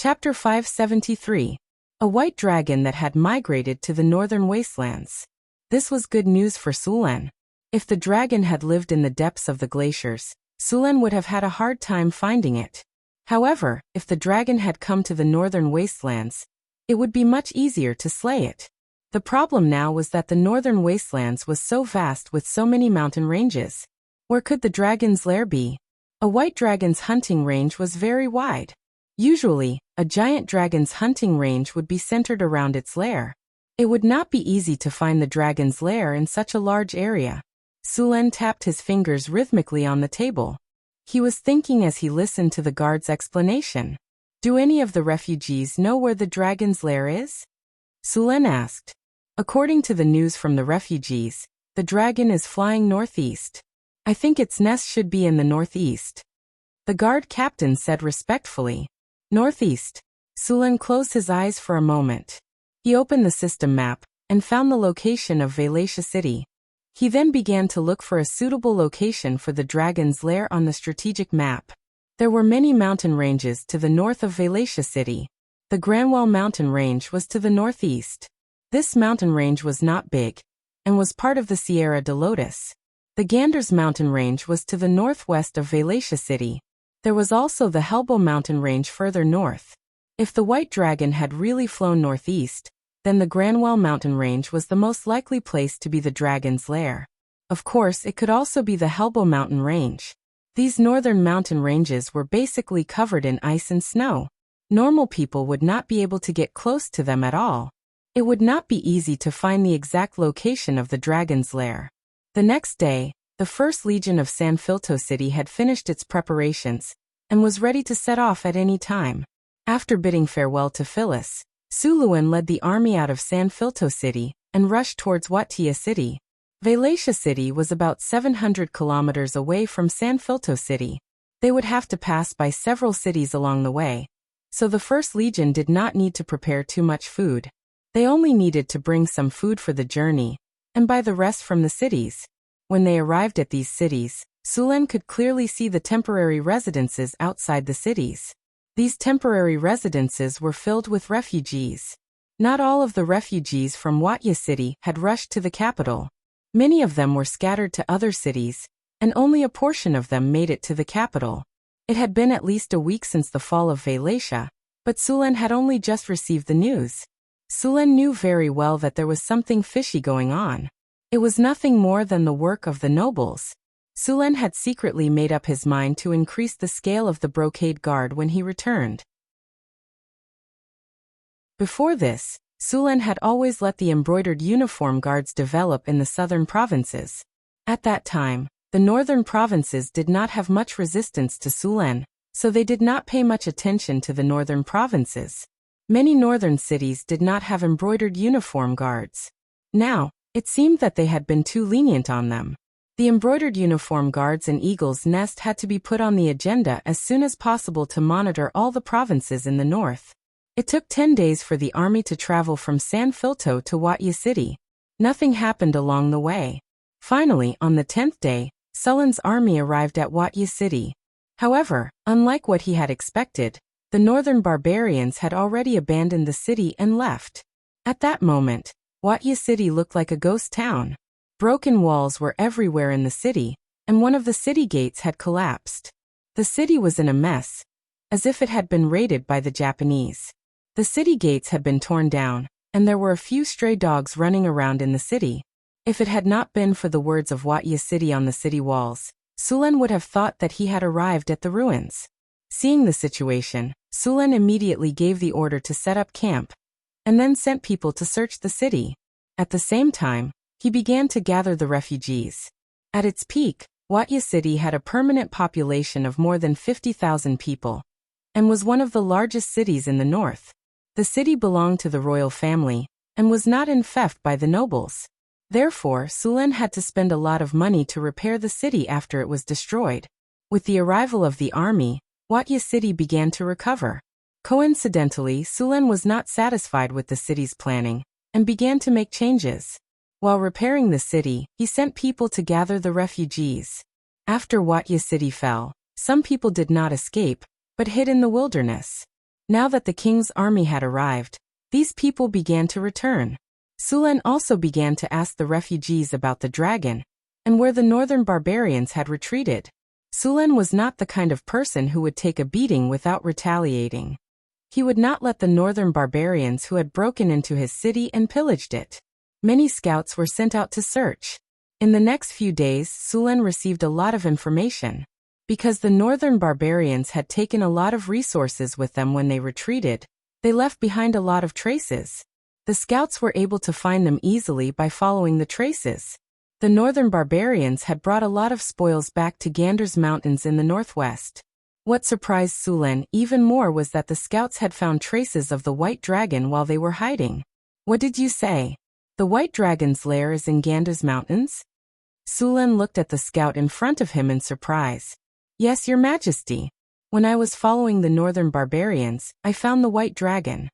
Chapter 573. A white dragon that had migrated to the northern wastelands. This was good news for Sulen. If the dragon had lived in the depths of the glaciers, Sulen would have had a hard time finding it. However, if the dragon had come to the northern wastelands, it would be much easier to slay it. The problem now was that the northern wastelands was so vast with so many mountain ranges. Where could the dragon's lair be? A white dragon's hunting range was very wide. Usually, a giant dragon's hunting range would be centered around its lair. It would not be easy to find the dragon's lair in such a large area. Sulen tapped his fingers rhythmically on the table. He was thinking as he listened to the guard's explanation. Do any of the refugees know where the dragon's lair is? Sulen asked. According to the news from the refugees, the dragon is flying northeast. I think its nest should be in the northeast. The guard captain said respectfully. Northeast. Sulen closed his eyes for a moment. He opened the system map and found the location of Valatia City. He then began to look for a suitable location for the dragon's lair on the strategic map. There were many mountain ranges to the north of Valatia City. The Granwell mountain range was to the northeast. This mountain range was not big and was part of the Sierra de Lotus. The Ganders mountain range was to the northwest of Valatia City. There was also the Helbo mountain range further north. If the white dragon had really flown northeast, then the Granwell mountain range was the most likely place to be the dragon's lair. Of course, it could also be the Helbo mountain range. These northern mountain ranges were basically covered in ice and snow. Normal people would not be able to get close to them at all. It would not be easy to find the exact location of the dragon's lair. The next day, the First Legion of San Filto City had finished its preparations and was ready to set off at any time. After bidding farewell to Phyllis, Suluan led the army out of San Filto City and rushed towards Watia City. Valatia City was about 700 kilometers away from San Filto City. They would have to pass by several cities along the way, so the First Legion did not need to prepare too much food. They only needed to bring some food for the journey and buy the rest from the cities. When they arrived at these cities, Sulen could clearly see the temporary residences outside the cities. These temporary residences were filled with refugees. Not all of the refugees from Watia City had rushed to the capital. Many of them were scattered to other cities, and only a portion of them made it to the capital. It had been at least a week since the fall of Valatia, but Sulen had only just received the news. Sulen knew very well that there was something fishy going on. It was nothing more than the work of the nobles. Sulen had secretly made up his mind to increase the scale of the brocade guard when he returned. Before this, Sulen had always let the embroidered uniform guards develop in the southern provinces. At that time, the northern provinces did not have much resistance to Sulen, so they did not pay much attention to the northern provinces. Many northern cities did not have embroidered uniform guards. Now, it seemed that they had been too lenient on them. The embroidered uniform guards in Eagle's Nest had to be put on the agenda as soon as possible to monitor all the provinces in the north. It took 10 days for the army to travel from San Filto to Watia City. Nothing happened along the way. Finally, on the 10th day, Sulen's army arrived at Watia City. However, unlike what he had expected, the northern barbarians had already abandoned the city and left. At that moment, Watia City looked like a ghost town. Broken walls were everywhere in the city, and one of the city gates had collapsed. The city was in a mess, as if it had been raided by the Japanese. The city gates had been torn down, and there were a few stray dogs running around in the city. If it had not been for the words of Watia City on the city walls, Sulen would have thought that he had arrived at the ruins. Seeing the situation, Sulen immediately gave the order to set up camp, and then sent people to search the city. At the same time, he began to gather the refugees. At its peak, Watia City had a permanent population of more than 50,000 people. and was one of the largest cities in the north. The city belonged to the royal family, and was not in theft by the nobles. Therefore, Sulen had to spend a lot of money to repair the city after it was destroyed. With the arrival of the army, Watya city began to recover. Coincidentally, Sulen was not satisfied with the city's planning, and began to make changes. While repairing the city, he sent people to gather the refugees. After Watya city fell, some people did not escape, but hid in the wilderness. Now that the king's army had arrived, these people began to return. Sulen also began to ask the refugees about the dragon, and where the northern barbarians had retreated. Sulen was not the kind of person who would take a beating without retaliating. He would not let the northern barbarians who had broken into his city and pillaged it. Many scouts were sent out to search. In the next few days, Sulen received a lot of information. Because the northern barbarians had taken a lot of resources with them when they retreated, they left behind a lot of traces. The scouts were able to find them easily by following the traces. The northern barbarians had brought a lot of spoils back to Gander's mountains in the northwest. What surprised Sulen even more was that the scouts had found traces of the white dragon while they were hiding. What did you say? The white dragon's lair is in Gander's mountains? Sulen looked at the scout in front of him in surprise. Yes, your majesty. When I was following the northern barbarians, I found the white dragon.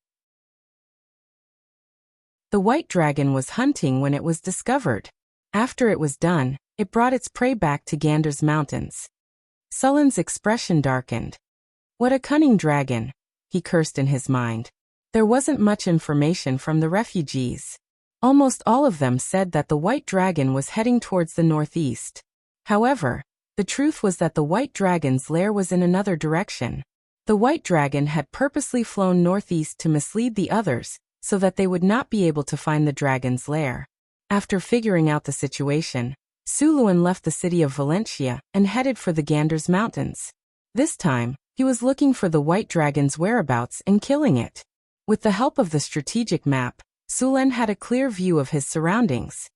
The white dragon was hunting when it was discovered. After it was done, it brought its prey back to Gander's mountains. Sulen's expression darkened. What a cunning dragon, he cursed in his mind. There wasn't much information from the refugees. Almost all of them said that the white dragon was heading towards the northeast. However, the truth was that the white dragon's lair was in another direction. The white dragon had purposely flown northeast to mislead the others, so that they would not be able to find the dragon's lair. After figuring out the situation, Sulen left the city of Valencia and headed for the Gander's mountains. This time, he was looking for the white dragon's whereabouts and killing it. With the help of the strategic map, Sulen had a clear view of his surroundings.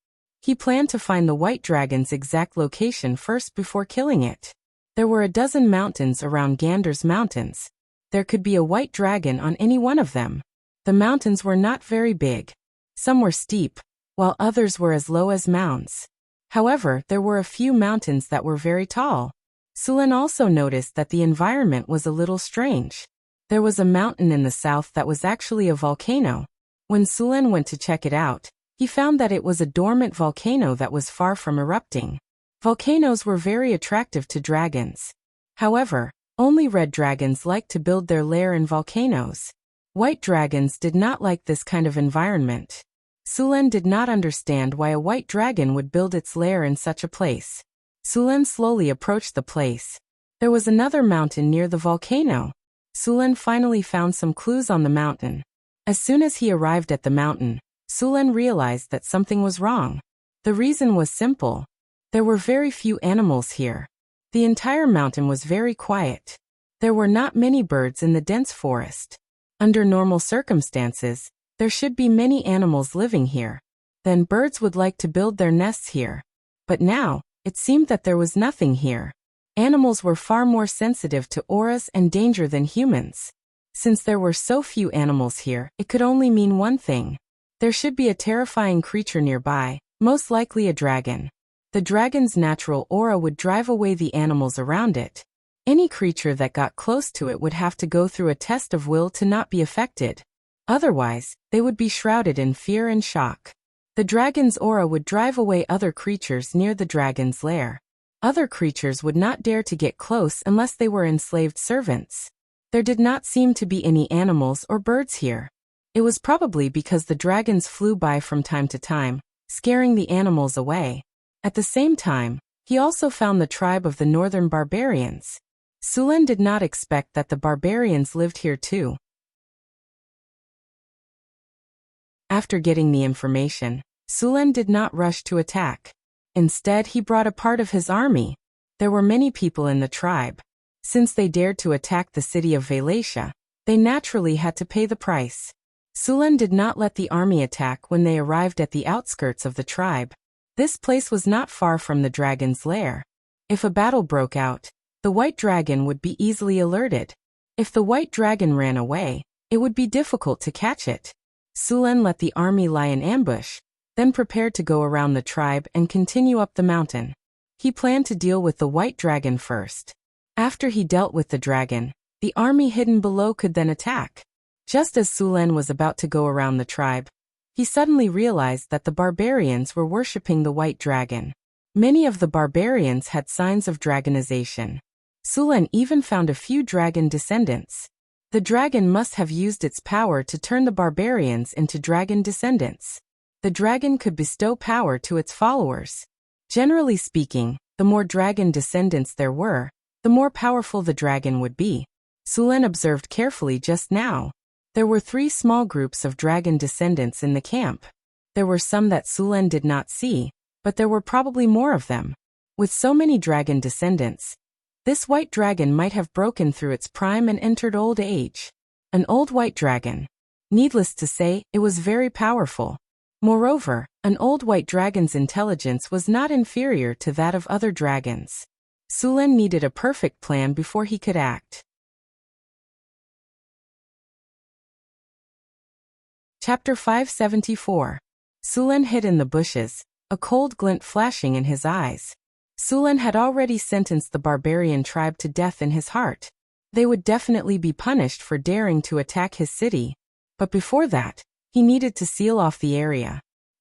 He planned to find the white dragon's exact location first before killing it. There were a dozen mountains around Gander's mountains. There could be a white dragon on any one of them. The mountains were not very big. Some were steep, while others were as low as mounds. However, there were a few mountains that were very tall. Sulen also noticed that the environment was a little strange. There was a mountain in the south that was actually a volcano. When Sulen went to check it out, he found that it was a dormant volcano that was far from erupting. Volcanoes were very attractive to dragons. However, only red dragons like to build their lair in volcanoes. White dragons did not like this kind of environment. Sulen did not understand why a white dragon would build its lair in such a place. Sulen slowly approached the place. There was another mountain near the volcano. Sulen finally found some clues on the mountain. As soon as he arrived at the mountain, Sulen realized that something was wrong. The reason was simple. There were very few animals here. The entire mountain was very quiet. There were not many birds in the dense forest. Under normal circumstances, there should be many animals living here. Then birds would like to build their nests here. But now, it seemed that there was nothing here. Animals were far more sensitive to auras and danger than humans. Since there were so few animals here, it could only mean one thing. There should be a terrifying creature nearby, most likely a dragon. The dragon's natural aura would drive away the animals around it. Any creature that got close to it would have to go through a test of will to not be affected. Otherwise, they would be shrouded in fear and shock. The dragon's aura would drive away other creatures near the dragon's lair. Other creatures would not dare to get close unless they were enslaved servants. There did not seem to be any animals or birds here. It was probably because the dragons flew by from time to time, scaring the animals away. At the same time, he also found the tribe of the northern barbarians. Sulen did not expect that the barbarians lived here too. After getting the information, Sulen did not rush to attack. Instead, he brought a part of his army. There were many people in the tribe. Since they dared to attack the city of Valencia, they naturally had to pay the price. Sulen did not let the army attack when they arrived at the outskirts of the tribe. This place was not far from the dragon's lair. If a battle broke out, the white dragon would be easily alerted. If the white dragon ran away, it would be difficult to catch it. Sulen let the army lie in ambush, then prepared to go around the tribe and continue up the mountain. He planned to deal with the white dragon first. After he dealt with the dragon, the army hidden below could then attack. Just as Sulen was about to go around the tribe, he suddenly realized that the barbarians were worshipping the white dragon. Many of the barbarians had signs of dragonization. Sulen even found a few dragon descendants. The dragon must have used its power to turn the barbarians into dragon descendants. The dragon could bestow power to its followers. Generally speaking, the more dragon descendants there were, the more powerful the dragon would be. Sulen observed carefully just now. There were 3 small groups of dragon descendants in the camp. There were some that Sulen did not see, but there were probably more of them. With so many dragon descendants, this white dragon might have broken through its prime and entered old age. An old white dragon. Needless to say, it was very powerful. Moreover, an old white dragon's intelligence was not inferior to that of other dragons. Sulen needed a perfect plan before he could act. Chapter 574. Sulen hid in the bushes, a cold glint flashing in his eyes. Sulen had already sentenced the barbarian tribe to death in his heart. They would definitely be punished for daring to attack his city. But before that, he needed to seal off the area.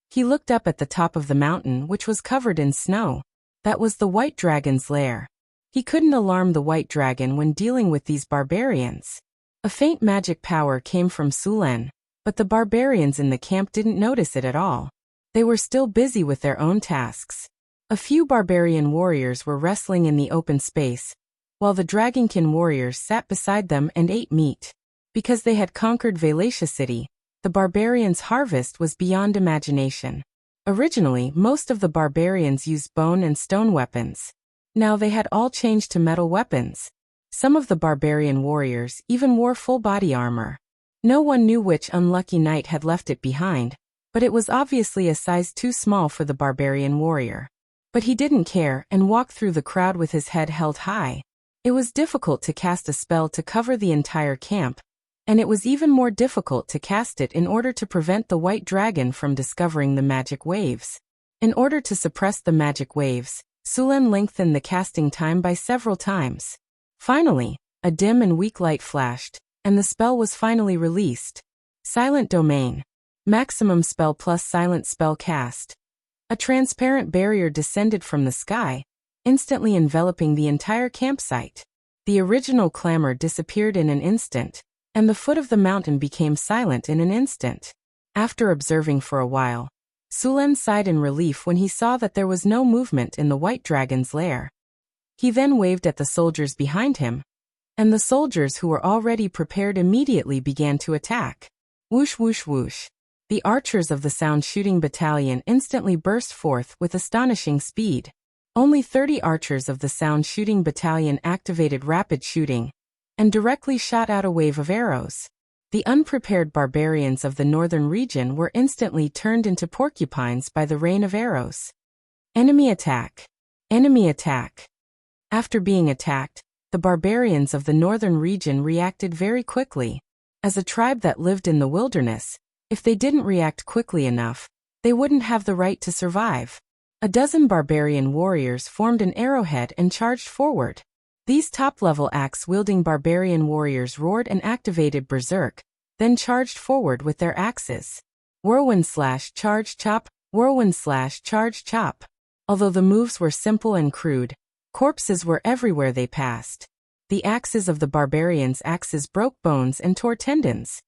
He looked up at the top of the mountain, which was covered in snow. That was the white dragon's lair. He couldn't alarm the white dragon when dealing with these barbarians. A faint magic power came from Sulen, but the barbarians in the camp didn't notice it at all. They were still busy with their own tasks. A few barbarian warriors were wrestling in the open space, while the Dragonkin warriors sat beside them and ate meat. Because they had conquered Valatia City, the barbarians' harvest was beyond imagination. Originally, most of the barbarians used bone and stone weapons. Now they had all changed to metal weapons. Some of the barbarian warriors even wore full body armor. No one knew which unlucky knight had left it behind, but it was obviously a size too small for the barbarian warrior. But he didn't care and walked through the crowd with his head held high. It was difficult to cast a spell to cover the entire camp, and it was even more difficult to cast it in order to prevent the white dragon from discovering the magic waves. In order to suppress the magic waves, Sulen lengthened the casting time by several times. Finally, a dim and weak light flashed, and the spell was finally released. Silent Domain. Maximum spell plus silent spell cast. A transparent barrier descended from the sky, instantly enveloping the entire campsite. The original clamor disappeared in an instant, and the foot of the mountain became silent in an instant. After observing for a while, Sulen sighed in relief when he saw that there was no movement in the white dragon's lair. He then waved at the soldiers behind him, and the soldiers who were already prepared immediately began to attack. Whoosh whoosh whoosh. The archers of the sound-shooting battalion instantly burst forth with astonishing speed. Only 30 archers of the sound-shooting battalion activated rapid shooting, and directly shot out a wave of arrows. The unprepared barbarians of the northern region were instantly turned into porcupines by the rain of arrows. Enemy attack. Enemy attack. After being attacked, the barbarians of the northern region reacted very quickly. As a tribe that lived in the wilderness, if they didn't react quickly enough, they wouldn't have the right to survive. A dozen barbarian warriors formed an arrowhead and charged forward. These top-level axe-wielding barbarian warriors roared and activated Berserk, then charged forward with their axes. Whirlwind/charge chop, whirlwind/charge chop. Although the moves were simple and crude, corpses were everywhere they passed. The axes of the barbarians' axes broke bones and tore tendons.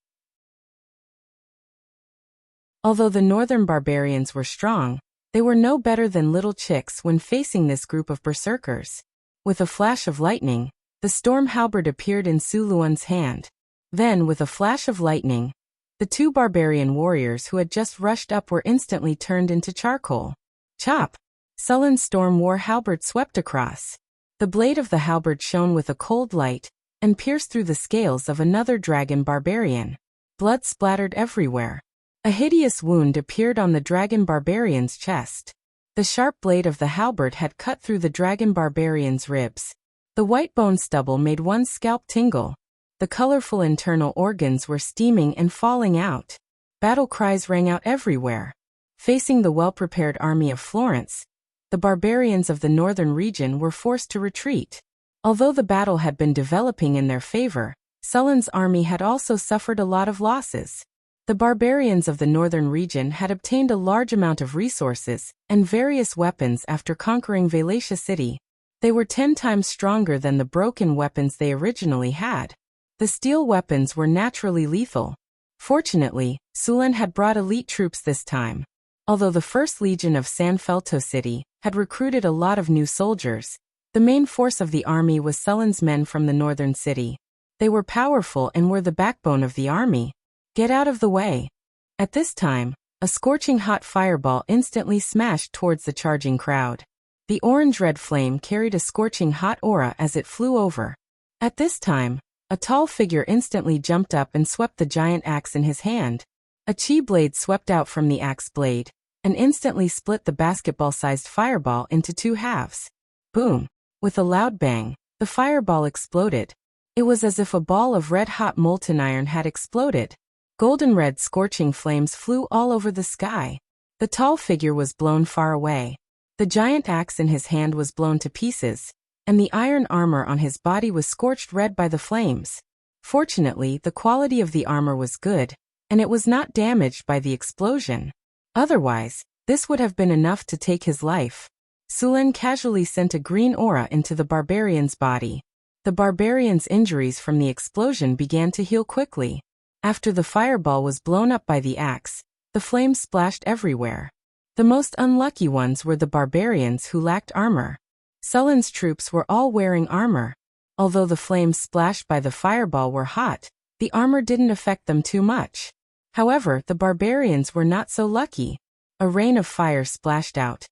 Although the northern barbarians were strong, they were no better than little chicks when facing this group of berserkers. With a flash of lightning, the storm halberd appeared in Su Luan's hand. Then, with a flash of lightning, the 2 barbarian warriors who had just rushed up were instantly turned into charcoal. Chop! Sullen storm war halberd swept across. The blade of the halberd shone with a cold light, and pierced through the scales of another dragon barbarian. Blood splattered everywhere. A hideous wound appeared on the dragon barbarian's chest. The sharp blade of the halberd had cut through the dragon barbarian's ribs. The white bone stubble made one's scalp tingle. The colorful internal organs were steaming and falling out. Battle cries rang out everywhere. Facing the well-prepared army of Florence, the barbarians of the northern region were forced to retreat. Although the battle had been developing in their favor, Sulan's army had also suffered a lot of losses. The barbarians of the northern region had obtained a large amount of resources and various weapons after conquering Valatia City. They were 10 times stronger than the broken weapons they originally had. The steel weapons were naturally lethal. Fortunately, Sulan had brought elite troops this time. Although the First Legion of San Felto City had recruited a lot of new soldiers, the main force of the army was Sulan's men from the northern city. They were powerful and were the backbone of the army. Get out of the way. At this time, a scorching hot fireball instantly smashed towards the charging crowd. The orange-red flame carried a scorching hot aura as it flew over. At this time, a tall figure instantly jumped up and swept the giant axe in his hand. A chi blade swept out from the axe blade and instantly split the basketball-sized fireball into 2 halves. Boom! With a loud bang, the fireball exploded. It was as if a ball of red-hot molten iron had exploded. Golden-red scorching flames flew all over the sky. The tall figure was blown far away. The giant axe in his hand was blown to pieces, and the iron armor on his body was scorched red by the flames. Fortunately, the quality of the armor was good, and it was not damaged by the explosion. Otherwise, this would have been enough to take his life. Sulan casually sent a green aura into the barbarian's body. The barbarian's injuries from the explosion began to heal quickly. After the fireball was blown up by the axe, the flames splashed everywhere. The most unlucky ones were the barbarians who lacked armor. Sulan's troops were all wearing armor. Although the flames splashed by the fireball were hot, the armor didn't affect them too much. However, the barbarians were not so lucky. A rain of fire splashed out,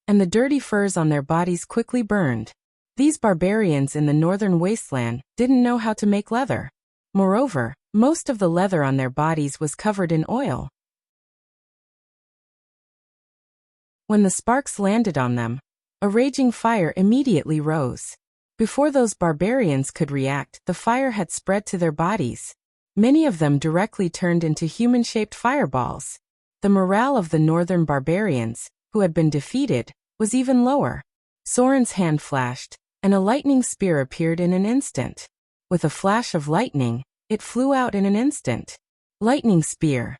and the dirty furs on their bodies quickly burned. These barbarians in the northern wasteland didn't know how to make leather. Moreover, most of the leather on their bodies was covered in oil. When the sparks landed on them, a raging fire immediately rose. Before those barbarians could react, the fire had spread to their bodies. Many of them directly turned into human-shaped fireballs. The morale of the northern barbarians, who had been defeated, was even lower. Soren's hand flashed, and a lightning spear appeared in an instant. With a flash of lightning, it flew out in an instant. Lightning spear.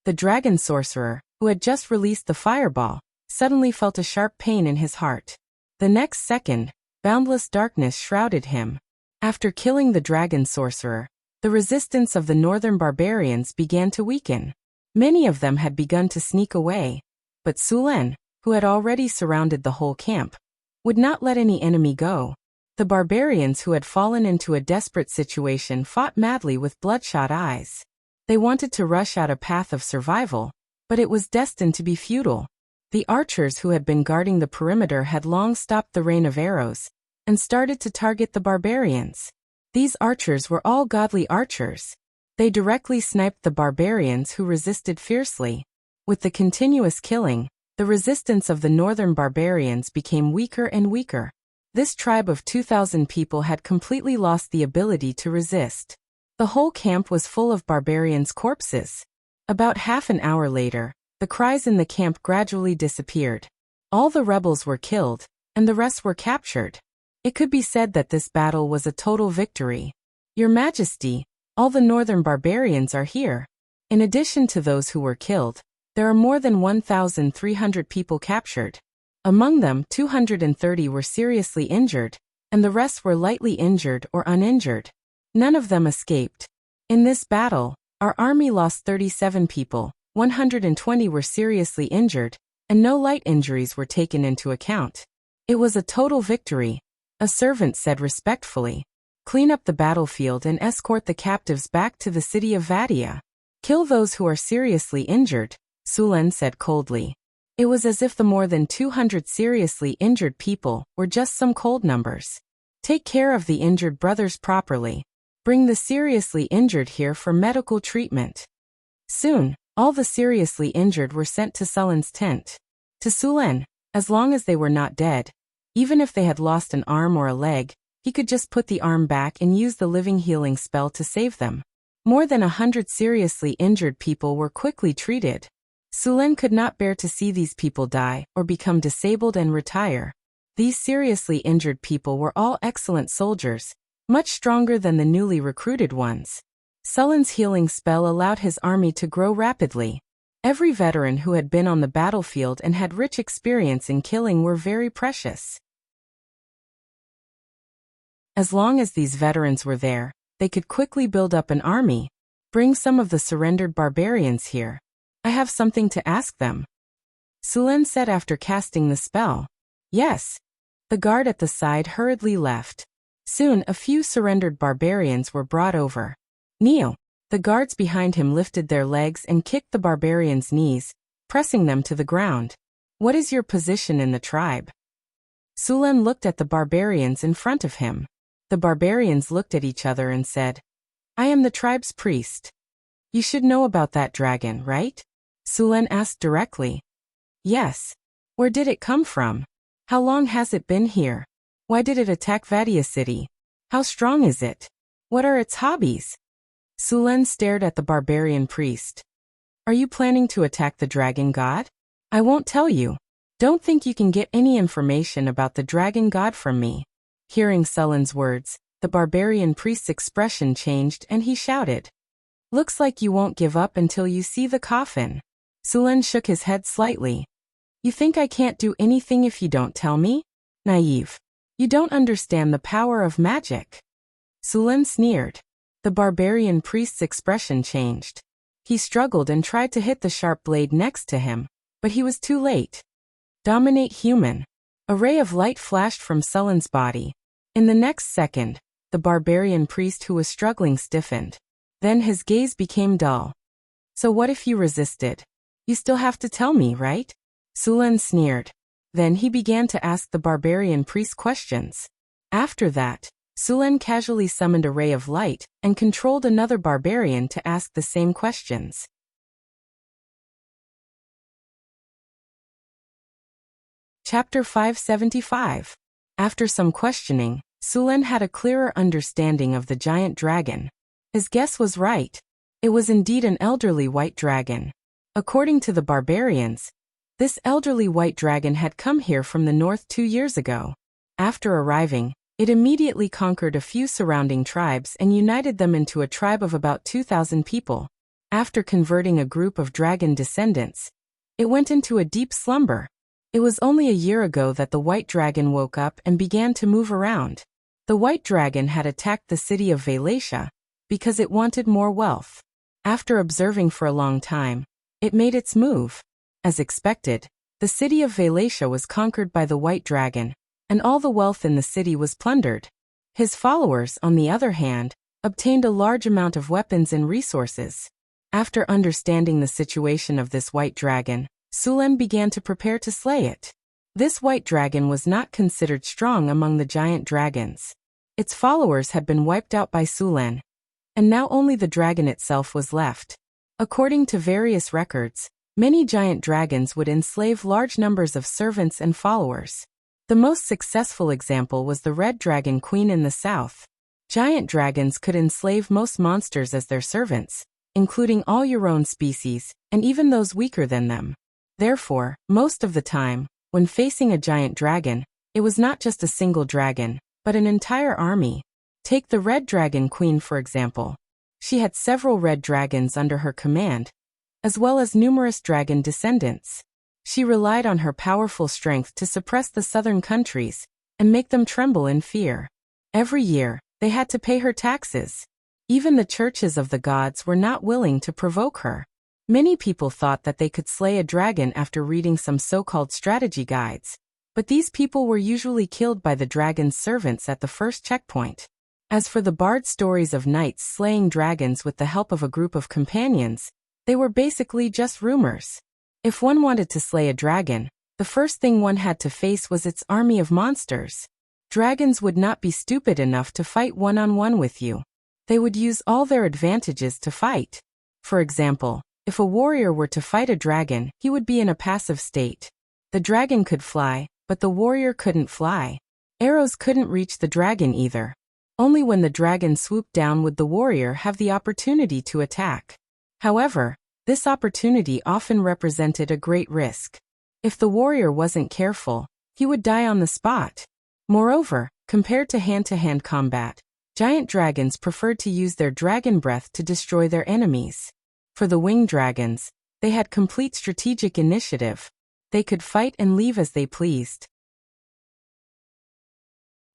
The dragon sorcerer, who had just released the fireball, suddenly felt a sharp pain in his heart. The next second, boundless darkness shrouded him. After killing the dragon sorcerer, the resistance of the northern barbarians began to weaken. Many of them had begun to sneak away, but Sulan, who had already surrounded the whole camp, would not let any enemy go. The barbarians who had fallen into a desperate situation fought madly with bloodshot eyes. They wanted to rush out a path of survival, but it was destined to be futile. The archers who had been guarding the perimeter had long stopped the rain of arrows and started to target the barbarians. These archers were all godly archers. They directly sniped the barbarians who resisted fiercely. With the continuous killing, the resistance of the northern barbarians became weaker and weaker. This tribe of 2,000 people had completely lost the ability to resist. The whole camp was full of barbarians' corpses. About half an hour later, the cries in the camp gradually disappeared. All the rebels were killed, and the rest were captured. It could be said that this battle was a total victory. Your Majesty, all the northern barbarians are here. In addition to those who were killed, there are more than 1,300 people captured. Among them, 230 were seriously injured, and the rest were lightly injured or uninjured. None of them escaped. In this battle, our army lost 37 people, 120 were seriously injured, and no light injuries were taken into account. It was a total victory. A servant said respectfully. Clean up the battlefield and escort the captives back to the city of Vadia. Kill those who are seriously injured, Sulan said coldly. It was as if the more than 200 seriously injured people were just some cold numbers. Take care of the injured brothers properly. Bring the seriously injured here for medical treatment. Soon, all the seriously injured were sent to Sulan's tent. To Sulan, as long as they were not dead, even if they had lost an arm or a leg, He could just put the arm back and use the living healing spell to save them. More than 100 seriously injured people were quickly treated. Sulen could not bear to see these people die or become disabled and retire. These seriously injured people were all excellent soldiers, much stronger than the newly recruited ones. Sulen's healing spell allowed his army to grow rapidly. Every veteran who had been on the battlefield and had rich experience in killing were very precious. As long as these veterans were there, they could quickly build up an army. Bring some of the surrendered barbarians here. I have something to ask them. Sulen said after casting the spell. Yes. The guard at the side hurriedly left. Soon a few surrendered barbarians were brought over. Kneel. The guards behind him lifted their legs and kicked the barbarians' knees, pressing them to the ground. What is your position in the tribe? Sulen looked at the barbarians in front of him. The barbarians looked at each other and said, I am the tribe's priest. You should know about that dragon, right? Sulen asked directly. Yes. Where did it come from? How long has it been here? Why did it attack Vadia city? How strong is it? What are its hobbies? Sulen stared at the barbarian priest. Are you planning to attack the dragon god? I won't tell you. Don't think you can get any information about the dragon god from me. Hearing Sulen's words, the barbarian priest's expression changed and he shouted. Looks like you won't give up until you see the coffin. Sulen shook his head slightly. You think I can't do anything if you don't tell me? Naive. You don't understand the power of magic. Sulen sneered. The barbarian priest's expression changed. He struggled and tried to hit the sharp blade next to him, but he was too late. Dominate human. A ray of light flashed from Sulen's body. In the next second, the barbarian priest who was struggling stiffened. Then his gaze became dull. So what if you resisted? You still have to tell me, right? Sulen sneered. Then he began to ask the barbarian priest questions. After that, Sulen casually summoned a ray of light and controlled another barbarian to ask the same questions. Chapter 575. After some questioning, Sulen had a clearer understanding of the giant dragon. His guess was right. It was indeed an elderly white dragon. According to the barbarians, this elderly white dragon had come here from the north 2 years ago. After arriving, it immediately conquered a few surrounding tribes and united them into a tribe of about 2,000 people. After converting a group of dragon descendants, it went into a deep slumber. It was only a year ago that the white dragon woke up and began to move around. The white dragon had attacked the city of Valatia because it wanted more wealth. After observing for a long time, it made its move. As expected, the city of Valatia was conquered by the white dragon, and all the wealth in the city was plundered. His followers, on the other hand, obtained a large amount of weapons and resources. After understanding the situation of this white dragon, Sulen began to prepare to slay it. This white dragon was not considered strong among the giant dragons. Its followers had been wiped out by Sulen, and now only the dragon itself was left. According to various records, many giant dragons would enslave large numbers of servants and followers. The most successful example was the Red Dragon Queen in the south. Giant dragons could enslave most monsters as their servants, including all your own species, and even those weaker than them. Therefore, most of the time, when facing a giant dragon, it was not just a single dragon, but an entire army. Take the Red Dragon Queen for example. She had several red dragons under her command, as well as numerous dragon descendants. She relied on her powerful strength to suppress the southern countries and make them tremble in fear. Every year, they had to pay her taxes. Even the churches of the gods were not willing to provoke her. Many people thought that they could slay a dragon after reading some so-called strategy guides, but these people were usually killed by the dragon's servants at the first checkpoint. As for the bard stories of knights slaying dragons with the help of a group of companions, they were basically just rumors. If one wanted to slay a dragon, the first thing one had to face was its army of monsters. Dragons would not be stupid enough to fight one-on-one with you. They would use all their advantages to fight. For example, if a warrior were to fight a dragon, he would be in a passive state. The dragon could fly, but the warrior couldn't fly. Arrows couldn't reach the dragon either. Only when the dragon swooped down would the warrior have the opportunity to attack. However, this opportunity often represented a great risk. If the warrior wasn't careful, he would die on the spot. Moreover, compared to hand-to-hand combat, giant dragons preferred to use their dragon breath to destroy their enemies. For the winged dragons, they had complete strategic initiative. They could fight and leave as they pleased.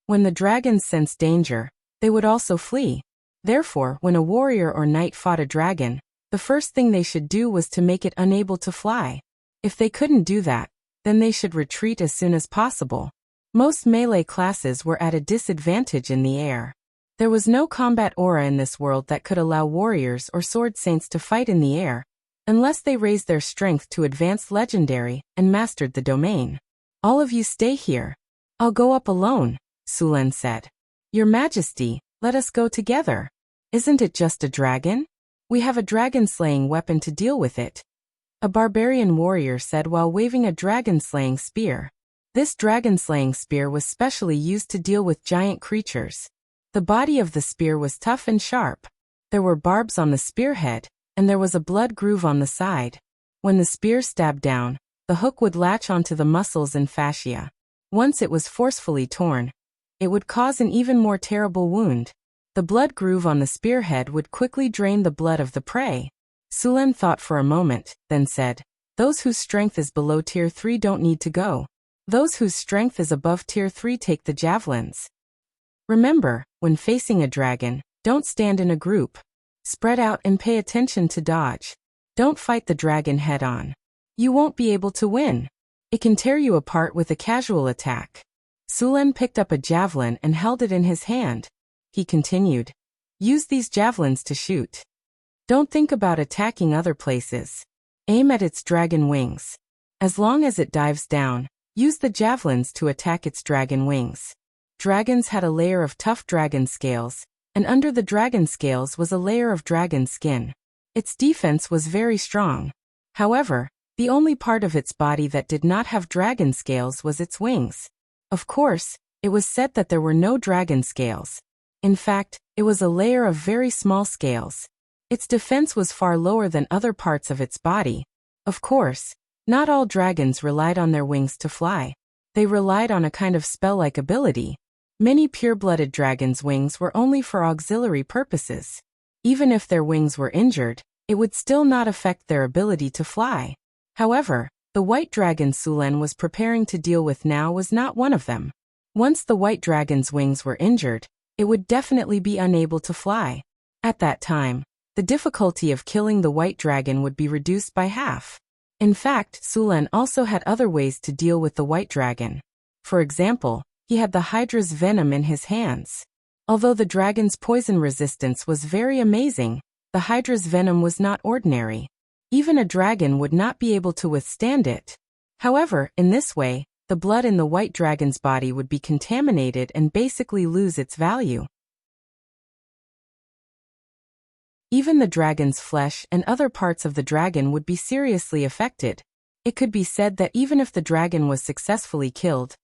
When the dragons sensed danger, they would also flee. Therefore, when a warrior or knight fought a dragon, the first thing they should do was to make it unable to fly. If they couldn't do that, then they should retreat as soon as possible. Most melee classes were at a disadvantage in the air. There was no combat aura in this world that could allow warriors or sword saints to fight in the air, unless they raised their strength to advanced legendary and mastered the domain. All of you stay here. I'll go up alone, Sulen said. Your Majesty, let us go together. Isn't it just a dragon? We have a dragon-slaying weapon to deal with it, a barbarian warrior said while waving a dragon-slaying spear. This dragon-slaying spear was specially used to deal with giant creatures. The body of the spear was tough and sharp. There were barbs on the spearhead, and there was a blood groove on the side. When the spear stabbed down, the hook would latch onto the muscles and fascia. Once it was forcefully torn, it would cause an even more terrible wound. The blood groove on the spearhead would quickly drain the blood of the prey. Sulen thought for a moment, then said, "Those whose strength is below tier 3 don't need to go. Those whose strength is above tier 3 take the javelins. Remember, when facing a dragon, don't stand in a group. Spread out and pay attention to dodge. Don't fight the dragon head-on. You won't be able to win. It can tear you apart with a casual attack." Sulen picked up a javelin and held it in his hand. He continued, "Use these javelins to shoot. Don't think about attacking other places. Aim at its dragon wings. As long as it dives down, use the javelins to attack its dragon wings." Dragons had a layer of tough dragon scales, and under the dragon scales was a layer of dragon skin. Its defense was very strong. However, the only part of its body that did not have dragon scales was its wings. Of course, it was said that there were no dragon scales. In fact, it was a layer of very small scales. Its defense was far lower than other parts of its body. Of course, not all dragons relied on their wings to fly. They relied on a kind of spell-like ability. Many pure-blooded dragons' wings were only for auxiliary purposes. Even if their wings were injured, it would still not affect their ability to fly. However, the white dragon Sulen was preparing to deal with now was not one of them. Once the white dragon's wings were injured, it would definitely be unable to fly. At that time, the difficulty of killing the white dragon would be reduced by half. In fact, Sulen also had other ways to deal with the white dragon. For example, he had the Hydra's venom in his hands. Although the dragon's poison resistance was very amazing, the Hydra's venom was not ordinary. Even a dragon would not be able to withstand it. However, in this way, the blood in the white dragon's body would be contaminated and basically lose its value. Even the dragon's flesh and other parts of the dragon would be seriously affected. It could be said that even if the dragon was successfully killed,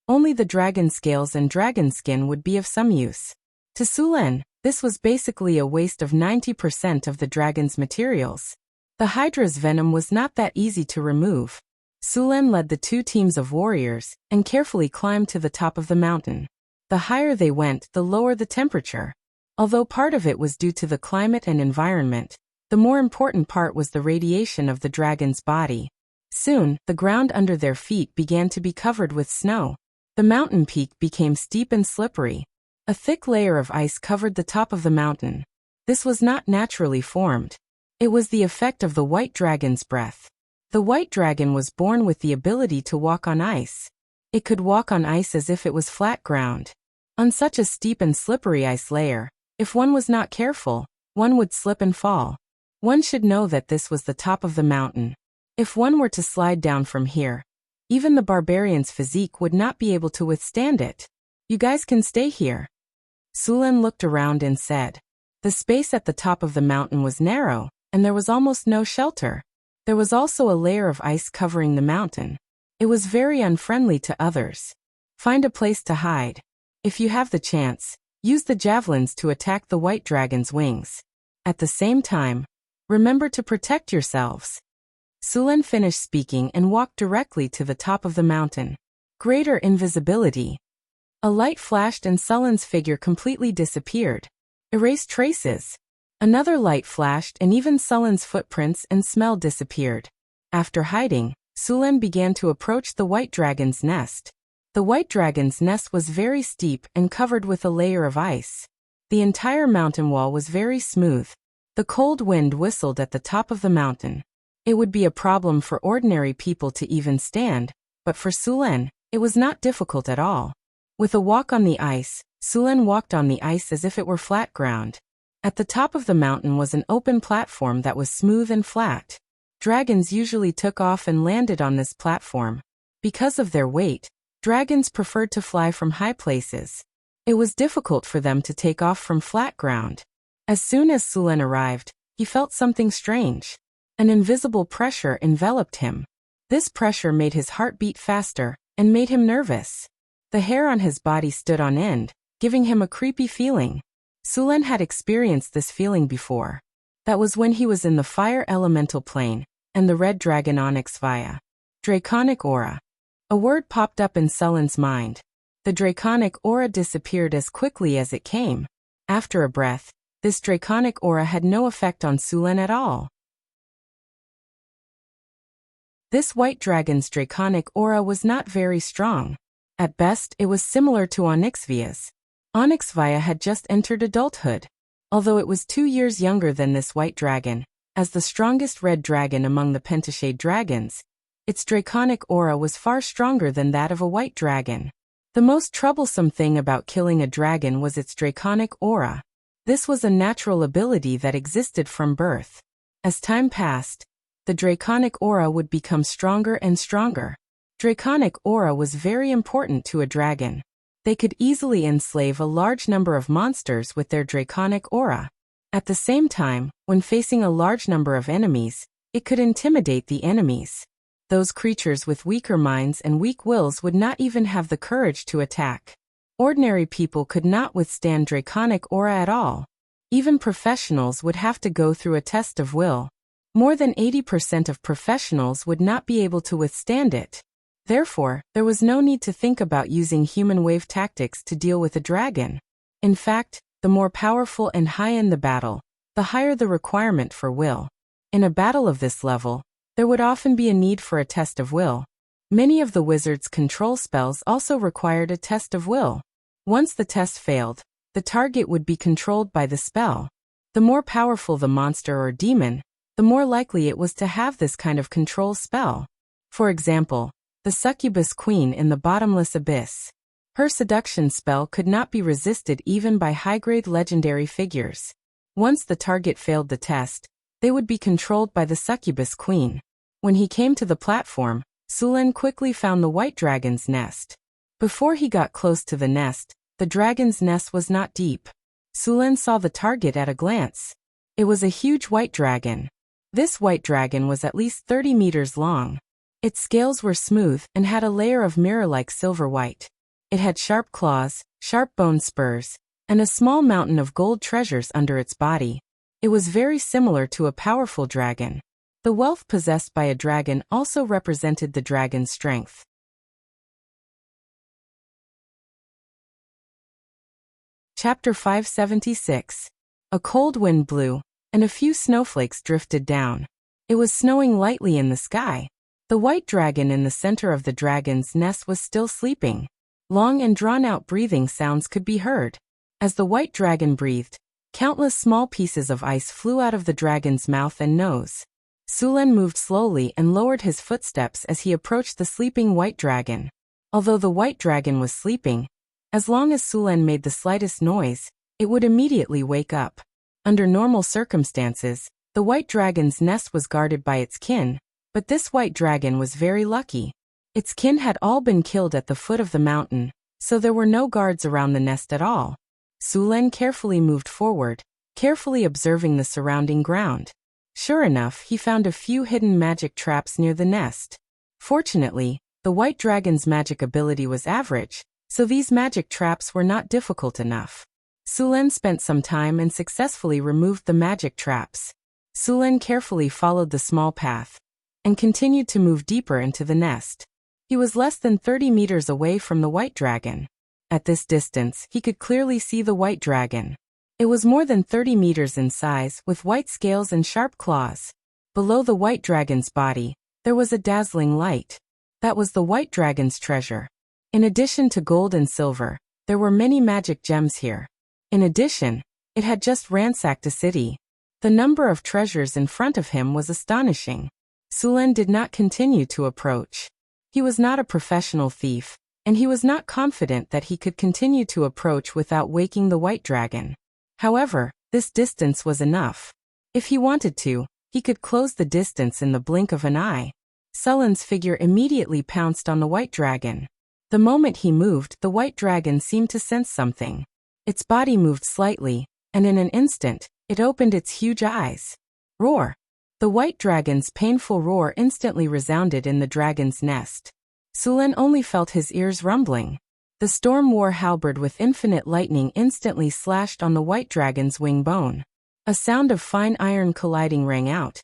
only the dragon scales and dragon skin would be of some use. To Sulen, this was basically a waste of 90% of the dragon's materials. The Hydra's venom was not that easy to remove. Sulen led the two teams of warriors and carefully climbed to the top of the mountain. The higher they went, the lower the temperature. Although part of it was due to the climate and environment, the more important part was the radiation of the dragon's body. Soon, the ground under their feet began to be covered with snow. The mountain peak became steep and slippery. A thick layer of ice covered the top of the mountain. This was not naturally formed. It was the effect of the white dragon's breath. The white dragon was born with the ability to walk on ice. It could walk on ice as if it was flat ground. On such a steep and slippery ice layer, if one was not careful, one would slip and fall. One should know that this was the top of the mountain. If one were to slide down from here, even the barbarian's physique would not be able to withstand it. You guys can stay here. Sulen looked around and said. The space at the top of the mountain was narrow, and there was almost no shelter. There was also a layer of ice covering the mountain. It was very unfriendly to others. Find a place to hide. If you have the chance, use the javelins to attack the white dragon's wings. At the same time, remember to protect yourselves. Sulen finished speaking and walked directly to the top of the mountain. Greater invisibility. A light flashed and Sulen's figure completely disappeared. Erased traces. Another light flashed and even Sulen's footprints and smell disappeared. After hiding, Sulen began to approach the white dragon's nest. The white dragon's nest was very steep and covered with a layer of ice. The entire mountain wall was very smooth. The cold wind whistled at the top of the mountain. It would be a problem for ordinary people to even stand, but for Sulen, it was not difficult at all. With a walk on the ice, Sulen walked on the ice as if it were flat ground. At the top of the mountain was an open platform that was smooth and flat. Dragons usually took off and landed on this platform. Because of their weight, dragons preferred to fly from high places. It was difficult for them to take off from flat ground. As soon as Sulen arrived, he felt something strange. An invisible pressure enveloped him. This pressure made his heart beat faster and made him nervous. The hair on his body stood on end, giving him a creepy feeling. Sulen had experienced this feeling before. That was when he was in the fire elemental plane, and the red dragon onyx via. Draconic aura. A word popped up in Sulen's mind. The draconic aura disappeared as quickly as it came. After a breath, this draconic aura had no effect on Sulen at all. This white dragon's draconic aura was not very strong. At best, it was similar to Onyxvia's. Onyxvia had just entered adulthood. Although it was 2 years younger than this white dragon, as the strongest red dragon among the pentashade dragons, its draconic aura was far stronger than that of a white dragon. The most troublesome thing about killing a dragon was its draconic aura. This was a natural ability that existed from birth. As time passed, the draconic aura would become stronger and stronger. Draconic aura was very important to a dragon. They could easily enslave a large number of monsters with their draconic aura. At the same time, when facing a large number of enemies, it could intimidate the enemies. Those creatures with weaker minds and weak wills would not even have the courage to attack. Ordinary people could not withstand draconic aura at all. Even professionals would have to go through a test of will. More than 80% of professionals would not be able to withstand it. Therefore, there was no need to think about using human wave tactics to deal with a dragon. In fact, the more powerful and high in the battle, the higher the requirement for will. In a battle of this level, there would often be a need for a test of will. Many of the wizard's control spells also required a test of will. Once the test failed, the target would be controlled by the spell. The more powerful the monster or demon, the more likely it was to have this kind of control spell. For example, the succubus queen in the bottomless abyss. Her seduction spell could not be resisted even by high-grade legendary figures. Once the target failed the test, they would be controlled by the succubus queen. When he came to the platform, Sulen quickly found the white dragon's nest. Before he got close to the nest, the dragon's nest was not deep. Sulen saw the target at a glance. It was a huge white dragon. This white dragon was at least 30 meters long. Its scales were smooth and had a layer of mirror-like silver white. It had sharp claws, sharp bone spurs, and a small mountain of gold treasures under its body. It was very similar to a powerful dragon. The wealth possessed by a dragon also represented the dragon's strength. Chapter 576. A cold wind blew, and a few snowflakes drifted down. It was snowing lightly in the sky. The white dragon in the center of the dragon's nest was still sleeping. Long and drawn-out breathing sounds could be heard. As the white dragon breathed, countless small pieces of ice flew out of the dragon's mouth and nose. Sulen moved slowly and lowered his footsteps as he approached the sleeping white dragon. Although the white dragon was sleeping, as long as Sulen made the slightest noise, it would immediately wake up. Under normal circumstances, the white dragon's nest was guarded by its kin, but this white dragon was very lucky. Its kin had all been killed at the foot of the mountain, so there were no guards around the nest at all. Sulen carefully moved forward, carefully observing the surrounding ground. Sure enough, he found a few hidden magic traps near the nest. Fortunately, the white dragon's magic ability was average, So these magic traps were not difficult enough. Sulen spent some time and successfully removed the magic traps. Sulen carefully followed the small path and continued to move deeper into the nest. He was less than 30 meters away from the white dragon. At this distance, he could clearly see the white dragon. It was more than 30 meters in size, with white scales and sharp claws. Below the white dragon's body, there was a dazzling light. That was the white dragon's treasure. In addition to gold and silver, there were many magic gems here. In addition, it had just ransacked a city. The number of treasures in front of him was astonishing. Sulen did not continue to approach. He was not a professional thief, and he was not confident that he could continue to approach without waking the white dragon. However, this distance was enough. If he wanted to, he could close the distance in the blink of an eye. Sulen's figure immediately pounced on the white dragon. The moment he moved, the white dragon seemed to sense something. Its body moved slightly, and in an instant, it opened its huge eyes. Roar! The white dragon's painful roar instantly resounded in the dragon's nest. Sulen only felt his ears rumbling. The storm war halberd with infinite lightning instantly slashed on the white dragon's wing bone. A sound of fine iron colliding rang out,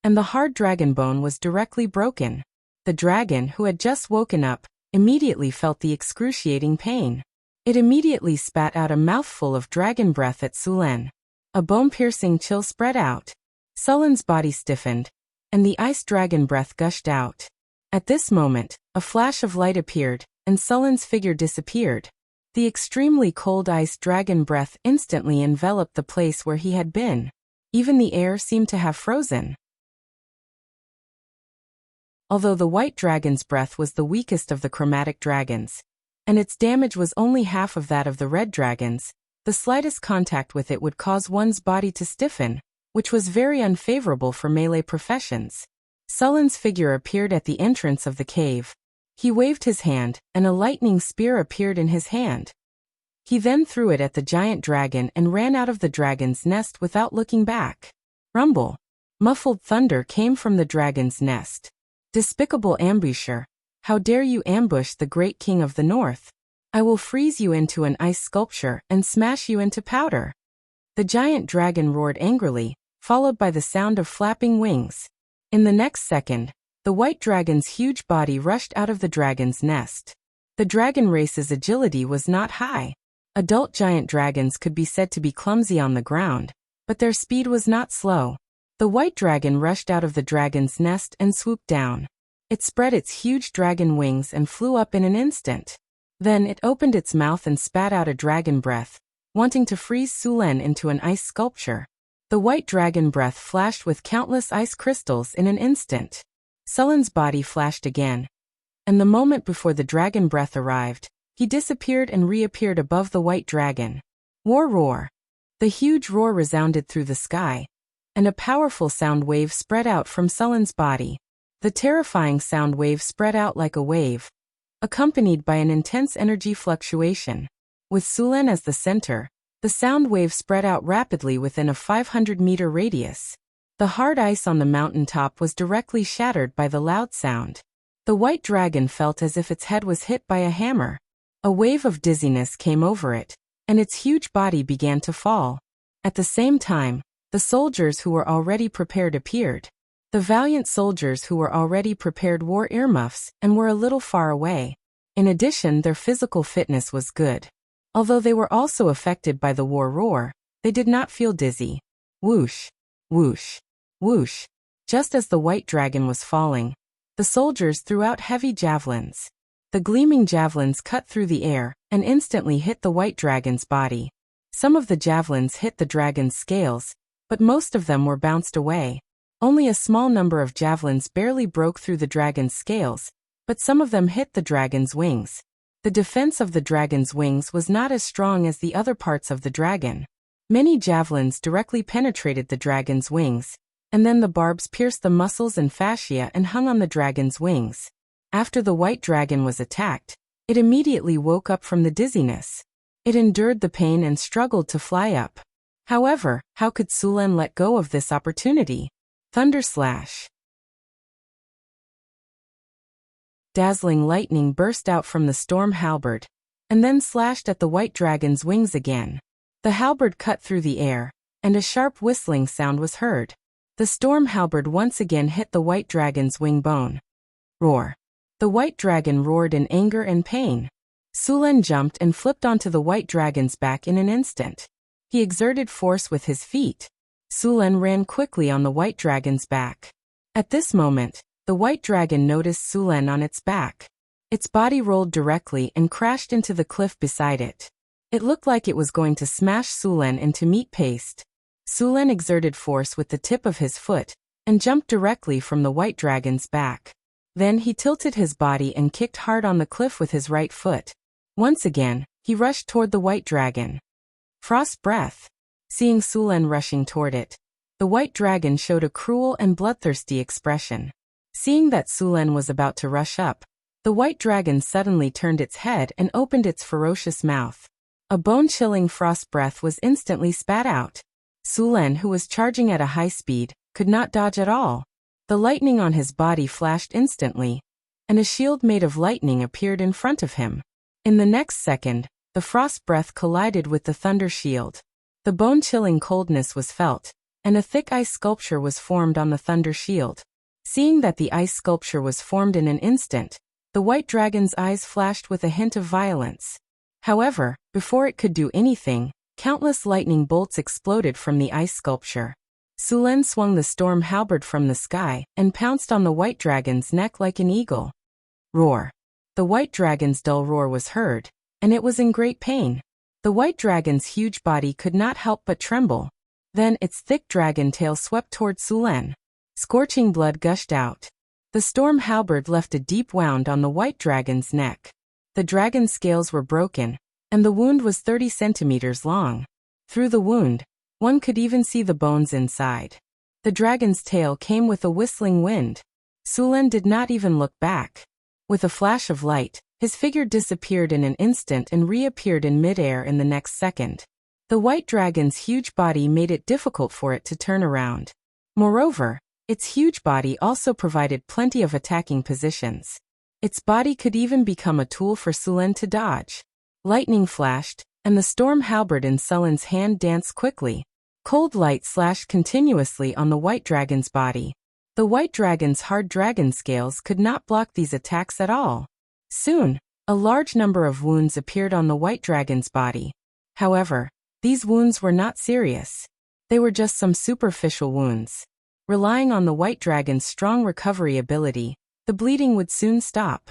and the hard dragon bone was directly broken. The dragon, who had just woken up, immediately felt the excruciating pain. It immediately spat out a mouthful of dragon breath at Sulen. A bone-piercing chill spread out. Sulen's body stiffened, and the ice dragon breath gushed out. At this moment, a flash of light appeared, and Sulen's figure disappeared. The extremely cold ice dragon breath instantly enveloped the place where he had been. Even the air seemed to have frozen. Although the white dragon's breath was the weakest of the chromatic dragons, and its damage was only half of that of the red dragons, the slightest contact with it would cause one's body to stiffen, which was very unfavorable for melee professions. Sulen's figure appeared at the entrance of the cave. He waved his hand, and a lightning spear appeared in his hand. He then threw it at the giant dragon and ran out of the dragon's nest without looking back. Rumble! Muffled thunder came from the dragon's nest. Despicable ambusher! How dare you ambush the great king of the north? I will freeze you into an ice sculpture and smash you into powder. The giant dragon roared angrily, followed by the sound of flapping wings. In the next second, the white dragon's huge body rushed out of the dragon's nest. The dragon race's agility was not high. Adult giant dragons could be said to be clumsy on the ground, but their speed was not slow. The white dragon rushed out of the dragon's nest and swooped down. It spread its huge dragon wings and flew up in an instant. Then it opened its mouth and spat out a dragon breath, wanting to freeze Sulen into an ice sculpture. The white dragon breath flashed with countless ice crystals in an instant. Sulen's body flashed again, and the moment before the dragon breath arrived, he disappeared and reappeared above the white dragon. War roar! The huge roar resounded through the sky, and a powerful sound wave spread out from Sulen's body. The terrifying sound wave spread out like a wave, accompanied by an intense energy fluctuation. With Sulen as the center, the sound wave spread out rapidly within a 500-meter radius. The hard ice on the mountaintop was directly shattered by the loud sound. The white dragon felt as if its head was hit by a hammer. A wave of dizziness came over it, and its huge body began to fall. At the same time, the soldiers who were already prepared appeared. The valiant soldiers who were already prepared wore earmuffs and were a little far away. In addition, their physical fitness was good. Although they were also affected by the war roar, they did not feel dizzy. Whoosh! Whoosh! Whoosh! Just as the white dragon was falling, the soldiers threw out heavy javelins. The gleaming javelins cut through the air and instantly hit the white dragon's body. Some of the javelins hit the dragon's scales, but most of them were bounced away. Only a small number of javelins barely broke through the dragon's scales, but some of them hit the dragon's wings. The defense of the dragon's wings was not as strong as the other parts of the dragon. Many javelins directly penetrated the dragon's wings, and then the barbs pierced the muscles and fascia and hung on the dragon's wings. After the white dragon was attacked, it immediately woke up from the dizziness. It endured the pain and struggled to fly up. However, how could Sulen let go of this opportunity? Thunder slash! Dazzling lightning burst out from the storm halberd, and then slashed at the white dragon's wings again. The halberd cut through the air, and a sharp whistling sound was heard. The storm halberd once again hit the white dragon's wing bone. Roar. The white dragon roared in anger and pain. Sulen jumped and flipped onto the white dragon's back in an instant. He exerted force with his feet. Sulen ran quickly on the white dragon's back. At this moment, the white dragon noticed Sulen on its back. Its body rolled directly and crashed into the cliff beside it. It looked like it was going to smash Sulen into meat paste. Sulen exerted force with the tip of his foot and jumped directly from the white dragon's back. Then he tilted his body and kicked hard on the cliff with his right foot. Once again, he rushed toward the white dragon. Frost breath. Seeing Sulen rushing toward it, the white dragon showed a cruel and bloodthirsty expression. Seeing that Sulen was about to rush up, the white dragon suddenly turned its head and opened its ferocious mouth. A bone-chilling frost breath was instantly spat out. Sulen, who was charging at a high speed, could not dodge at all. The lightning on his body flashed instantly, and a shield made of lightning appeared in front of him. In the next second, the frost breath collided with the thunder shield. The bone-chilling coldness was felt, and a thick ice sculpture was formed on the thunder shield. Seeing that the ice sculpture was formed in an instant, the white dragon's eyes flashed with a hint of violence. However, before it could do anything, countless lightning bolts exploded from the ice sculpture. Sulen swung the storm halberd from the sky and pounced on the white dragon's neck like an eagle. Roar. The white dragon's dull roar was heard, and it was in great pain. The white dragon's huge body could not help but tremble. Then its thick dragon tail swept toward Sulen. Scorching blood gushed out. The storm halberd left a deep wound on the white dragon's neck. The dragon's scales were broken, and the wound was 30 centimeters long. Through the wound, one could even see the bones inside. The dragon's tail came with a whistling wind. Sulen did not even look back. With a flash of light, his figure disappeared in an instant and reappeared in midair in the next second. The white dragon's huge body made it difficult for it to turn around. Moreover, its huge body also provided plenty of attacking positions. Its body could even become a tool for Sulen to dodge. Lightning flashed, and the storm halberd in Sulen's hand danced quickly. Cold light slashed continuously on the white dragon's body. The white dragon's hard dragon scales could not block these attacks at all. Soon, a large number of wounds appeared on the white dragon's body. However, these wounds were not serious. They were just some superficial wounds. Relying on the white dragon's strong recovery ability, the bleeding would soon stop.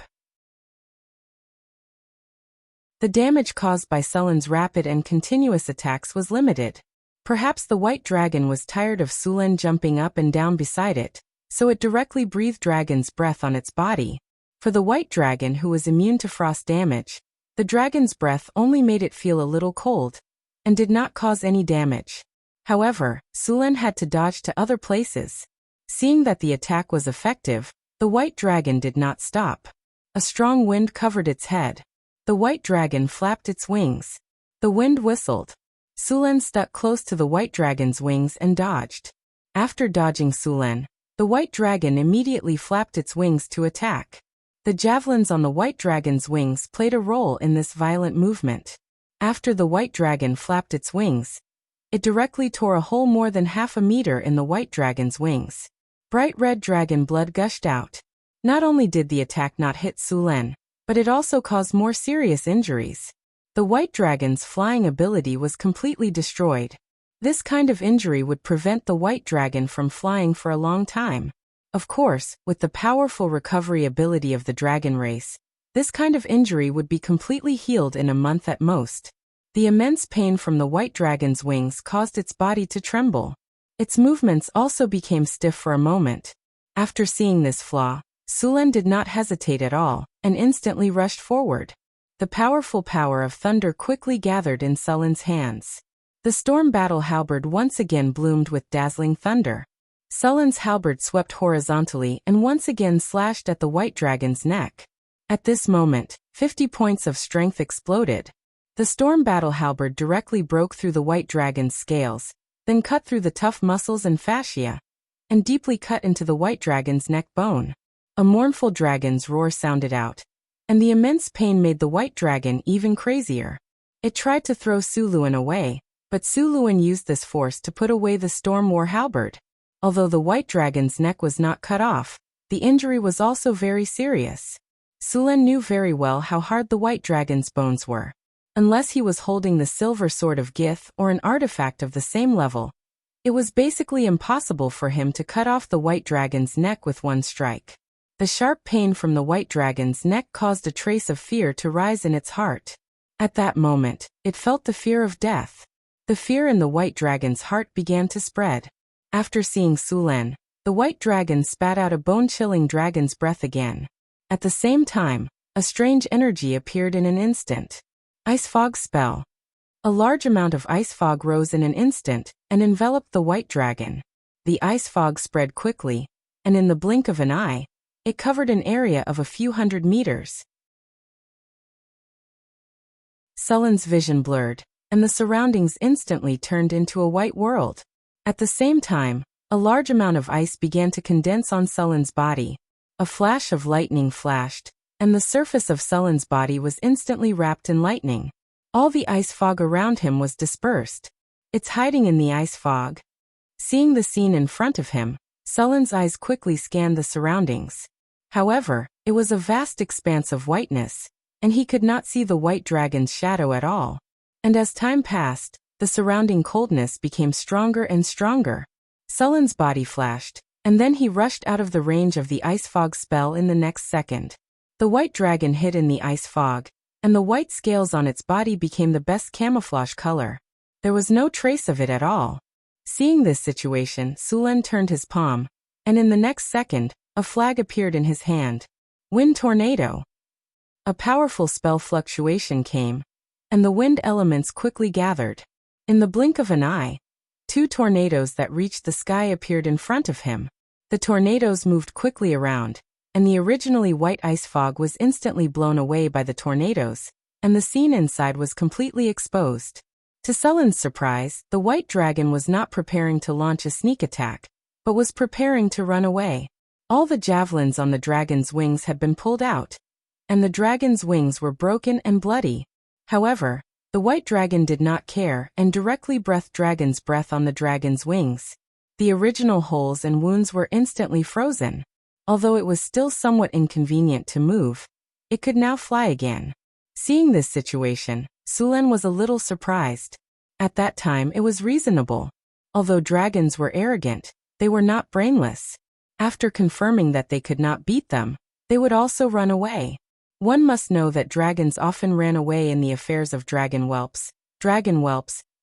The damage caused by Sulen's rapid and continuous attacks was limited. Perhaps the white dragon was tired of Sulen jumping up and down beside it, so it directly breathed dragon's breath on its body. For the white dragon, who was immune to frost damage, the dragon's breath only made it feel a little cold, and did not cause any damage. However, Sulen had to dodge to other places. Seeing that the attack was effective, the white dragon did not stop. A strong wind covered its head. The white dragon flapped its wings. The wind whistled. Sulen stuck close to the white dragon's wings and dodged. After dodging Sulen, the white dragon immediately flapped its wings to attack. The javelins on the white dragon's wings played a role in this violent movement. After the white dragon flapped its wings, it directly tore a hole more than half a meter in the white dragon's wings. Bright red dragon blood gushed out. Not only did the attack not hit Sulen, but it also caused more serious injuries. The white dragon's flying ability was completely destroyed. This kind of injury would prevent the white dragon from flying for a long time. Of course, with the powerful recovery ability of the dragon race, this kind of injury would be completely healed in a month at most. The immense pain from the white dragon's wings caused its body to tremble. Its movements also became stiff for a moment. After seeing this flaw, Sulen did not hesitate at all, and instantly rushed forward. The powerful power of thunder quickly gathered in Sulen's hands. The storm battle halberd once again bloomed with dazzling thunder. Sulen's halberd swept horizontally and once again slashed at the white dragon's neck. At this moment, 50 points of strength exploded. The storm battle halberd directly broke through the white dragon's scales, then cut through the tough muscles and fascia, and deeply cut into the white dragon's neck bone. A mournful dragon's roar sounded out, and the immense pain made the white dragon even crazier. It tried to throw Suluan away, but Suluan used this force to put away the storm war halberd. Although the white dragon's neck was not cut off, the injury was also very serious. Suluan knew very well how hard the white dragon's bones were. Unless he was holding the silver sword of Gith or an artifact of the same level, it was basically impossible for him to cut off the white dragon's neck with one strike. The sharp pain from the white dragon's neck caused a trace of fear to rise in its heart. At that moment, it felt the fear of death. The fear in the white dragon's heart began to spread. After seeing Suluan, the white dragon spat out a bone-chilling dragon's breath again. At the same time, a strange energy appeared in an instant. Ice fog spell. A large amount of ice fog rose in an instant and enveloped the white dragon. The ice fog spread quickly, and in the blink of an eye, it covered an area of a few hundred meters. Sullen's vision blurred, and the surroundings instantly turned into a white world. At the same time, a large amount of ice began to condense on Sullen's body. A flash of lightning flashed, and the surface of Sullen's body was instantly wrapped in lightning. All the ice fog around him was dispersed. It's hiding in the ice fog. Seeing the scene in front of him, Sullen's eyes quickly scanned the surroundings. However, it was a vast expanse of whiteness, and he could not see the white dragon's shadow at all. And as time passed, the surrounding coldness became stronger and stronger. Sullen's body flashed, and then he rushed out of the range of the ice fog spell in the next second. The white dragon hid in the ice fog, and the white scales on its body became the best camouflage color. There was no trace of it at all. Seeing this situation, Suluan turned his palm, and in the next second, a flag appeared in his hand. Wind tornado. A powerful spell fluctuation came, and the wind elements quickly gathered. In the blink of an eye, 2 tornadoes that reached the sky appeared in front of him. The tornadoes moved quickly around, and the originally white ice fog was instantly blown away by the tornadoes, and the scene inside was completely exposed. To Sullen's surprise, the white dragon was not preparing to launch a sneak attack, but was preparing to run away. All the javelins on the dragon's wings had been pulled out, and the dragon's wings were broken and bloody. However, the white dragon did not care and directly breathed dragon's breath on the dragon's wings. The original holes and wounds were instantly frozen. Although it was still somewhat inconvenient to move, it could now fly again. Seeing this situation, Suluan was a little surprised. At that time it was reasonable. Although dragons were arrogant, they were not brainless. After confirming that they could not beat them, they would also run away. One must know that dragons often ran away in the affairs of dragon whelps,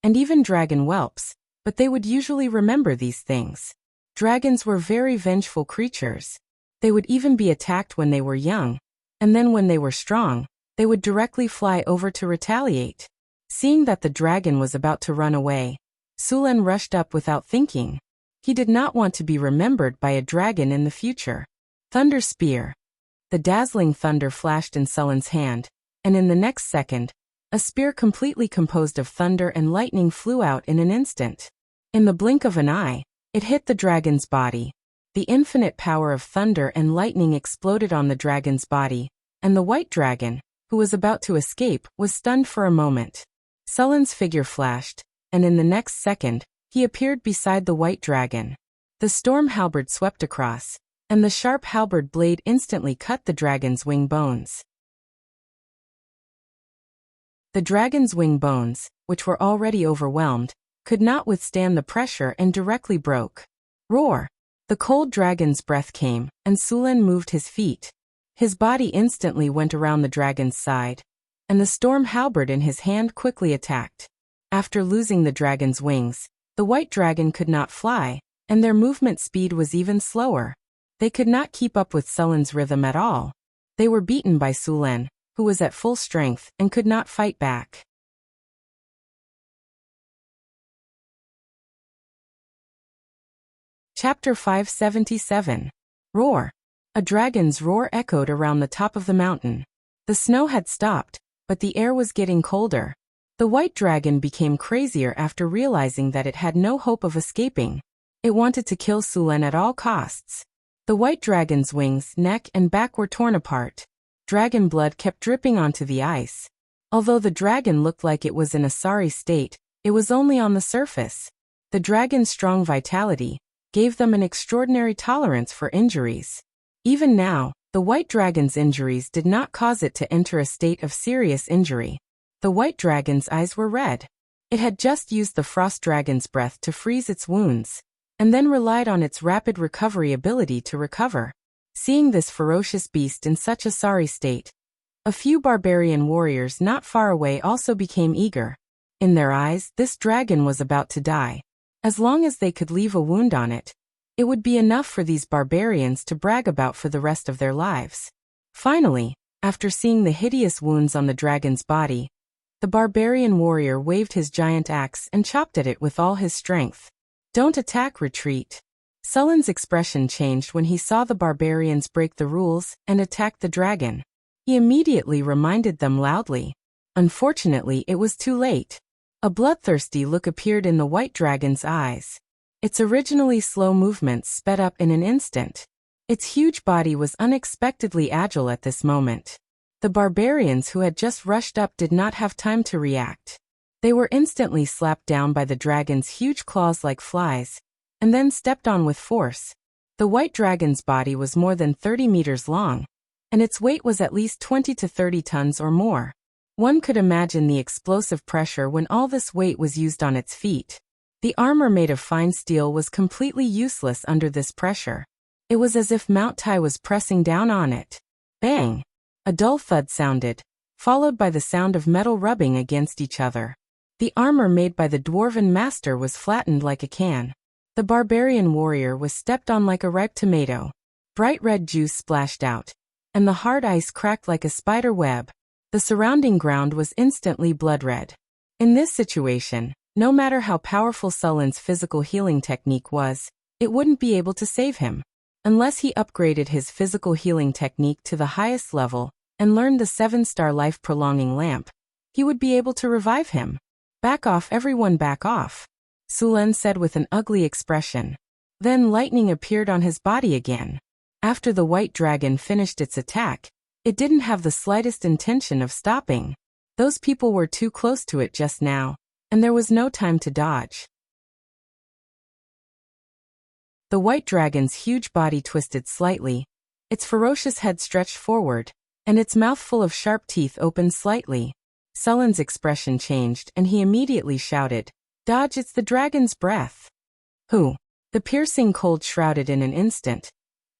and even dragon whelps, but they would usually remember these things. Dragons were very vengeful creatures. They would even be attacked when they were young, and then when they were strong, they would directly fly over to retaliate. Seeing that the dragon was about to run away, Suluan rushed up without thinking. He did not want to be remembered by a dragon in the future. Thunder Spear. The dazzling thunder flashed in Sullen's hand, and in the next second, a spear completely composed of thunder and lightning flew out in an instant. In the blink of an eye, it hit the dragon's body. The infinite power of thunder and lightning exploded on the dragon's body, and the white dragon, who was about to escape, was stunned for a moment. Sullen's figure flashed, and in the next second, he appeared beside the white dragon. The storm halberd swept across, and the sharp halberd blade instantly cut the dragon's wing bones. The dragon's wing bones, which were already overwhelmed, could not withstand the pressure and directly broke. Roar! The cold dragon's breath came, and Suluan moved his feet. His body instantly went around the dragon's side, and the storm halberd in his hand quickly attacked. After losing the dragon's wings, the white dragon could not fly, and their movement speed was even slower. They could not keep up with Sullen's rhythm at all. They were beaten by Suluan, who was at full strength and could not fight back. Chapter 577. Roar. A dragon's roar echoed around the top of the mountain. The snow had stopped, but the air was getting colder. The white dragon became crazier after realizing that it had no hope of escaping. It wanted to kill Suluan at all costs. The white dragon's wings, neck, and back were torn apart. Dragon blood kept dripping onto the ice. Although the dragon looked like it was in a sorry state, it was only on the surface. The dragon's strong vitality gave them an extraordinary tolerance for injuries. Even now, the white dragon's injuries did not cause it to enter a state of serious injury. The white dragon's eyes were red. It had just used the frost dragon's breath to freeze its wounds, and then relied on its rapid recovery ability to recover. Seeing this ferocious beast in such a sorry state, a few barbarian warriors not far away also became eager. In their eyes, this dragon was about to die. As long as they could leave a wound on it, it would be enough for these barbarians to brag about for the rest of their lives. Finally, after seeing the hideous wounds on the dragon's body, the barbarian warrior waved his giant axe and chopped at it with all his strength. "Don't attack, retreat." Sullen's expression changed when he saw the barbarians break the rules and attack the dragon. He immediately reminded them loudly. Unfortunately, it was too late. A bloodthirsty look appeared in the white dragon's eyes. Its originally slow movements sped up in an instant. Its huge body was unexpectedly agile at this moment. The barbarians who had just rushed up did not have time to react. They were instantly slapped down by the dragon's huge claws like flies, and then stepped on with force. The white dragon's body was more than 30 meters long, and its weight was at least 20 to 30 tons or more. One could imagine the explosive pressure when all this weight was used on its feet. The armor made of fine steel was completely useless under this pressure. It was as if Mount Tai was pressing down on it. Bang! A dull thud sounded, followed by the sound of metal rubbing against each other. The armor made by the dwarven master was flattened like a can. The barbarian warrior was stepped on like a ripe tomato. Bright red juice splashed out, and the hard ice cracked like a spider web. The surrounding ground was instantly blood red. In this situation, no matter how powerful Sullen's physical healing technique was, it wouldn't be able to save him. Unless he upgraded his physical healing technique to the highest level and learned the 7-star life-prolonging lamp, he would be able to revive him. "Back off, everyone, back off," Sullen said with an ugly expression. Then lightning appeared on his body again. After the white dragon finished its attack, it didn't have the slightest intention of stopping. Those people were too close to it just now, and there was no time to dodge. The white dragon's huge body twisted slightly, its ferocious head stretched forward, and its mouth full of sharp teeth opened slightly. Sullen's expression changed and he immediately shouted, "Dodge, it's the dragon's breath." "Who?" The piercing cold shrouded in an instant,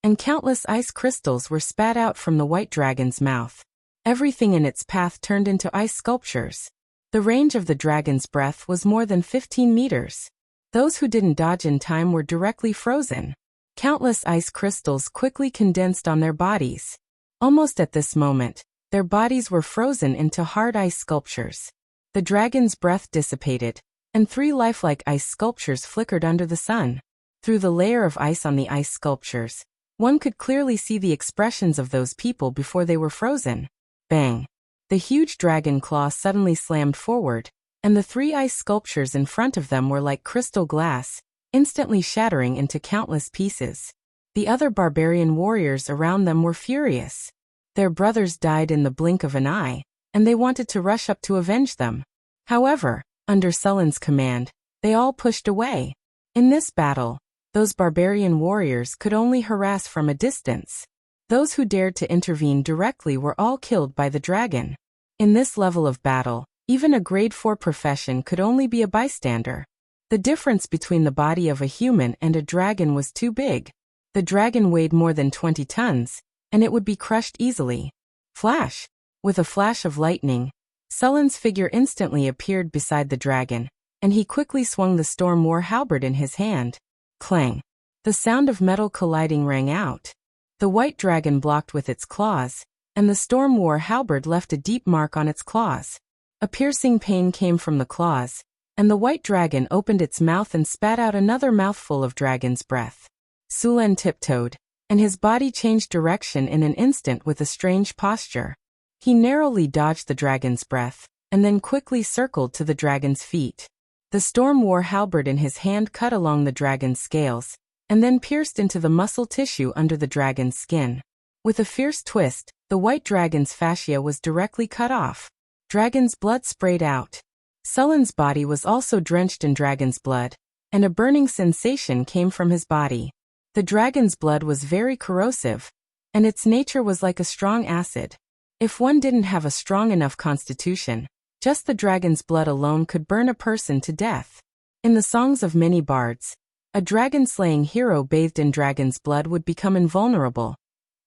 and countless ice crystals were spat out from the white dragon's mouth. Everything in its path turned into ice sculptures. The range of the dragon's breath was more than 15 meters. Those who didn't dodge in time were directly frozen. Countless ice crystals quickly condensed on their bodies. Almost at this moment, their bodies were frozen into hard ice sculptures. The dragon's breath dissipated, and 3 lifelike ice sculptures flickered under the sun. Through the layer of ice on the ice sculptures, one could clearly see the expressions of those people before they were frozen. Bang! The huge dragon claw suddenly slammed forward, and the 3 ice sculptures in front of them were like crystal glass, instantly shattering into countless pieces. The other barbarian warriors around them were furious. Their brothers died in the blink of an eye, and they wanted to rush up to avenge them. However, under Sullen's command, they all pushed away. In this battle, those barbarian warriors could only harass from a distance. Those who dared to intervene directly were all killed by the dragon. In this level of battle, even a grade 4 profession could only be a bystander. The difference between the body of a human and a dragon was too big. The dragon weighed more than 20 tons, and it would be crushed easily. Flash! With a flash of lightning, Sullen's figure instantly appeared beside the dragon, and he quickly swung the storm war halberd in his hand. Clang! The sound of metal colliding rang out. The white dragon blocked with its claws, and the storm war halberd left a deep mark on its claws. A piercing pain came from the claws, and the white dragon opened its mouth and spat out another mouthful of dragon's breath. Sullen tiptoed, and his body changed direction in an instant with a strange posture. He narrowly dodged the dragon's breath, and then quickly circled to the dragon's feet. The storm war halberd in his hand cut along the dragon's scales, and then pierced into the muscle tissue under the dragon's skin. With a fierce twist, the white dragon's fascia was directly cut off. Dragon's blood sprayed out. Sullen's body was also drenched in dragon's blood, and a burning sensation came from his body. The dragon's blood was very corrosive, and its nature was like a strong acid. If one didn't have a strong enough constitution, just the dragon's blood alone could burn a person to death. In the songs of many bards, a dragon-slaying hero bathed in dragon's blood would become invulnerable,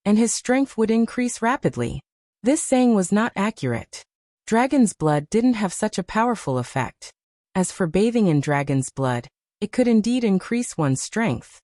and his strength would increase rapidly. This saying was not accurate. Dragon's blood didn't have such a powerful effect. As for bathing in dragon's blood, it could indeed increase one's strength.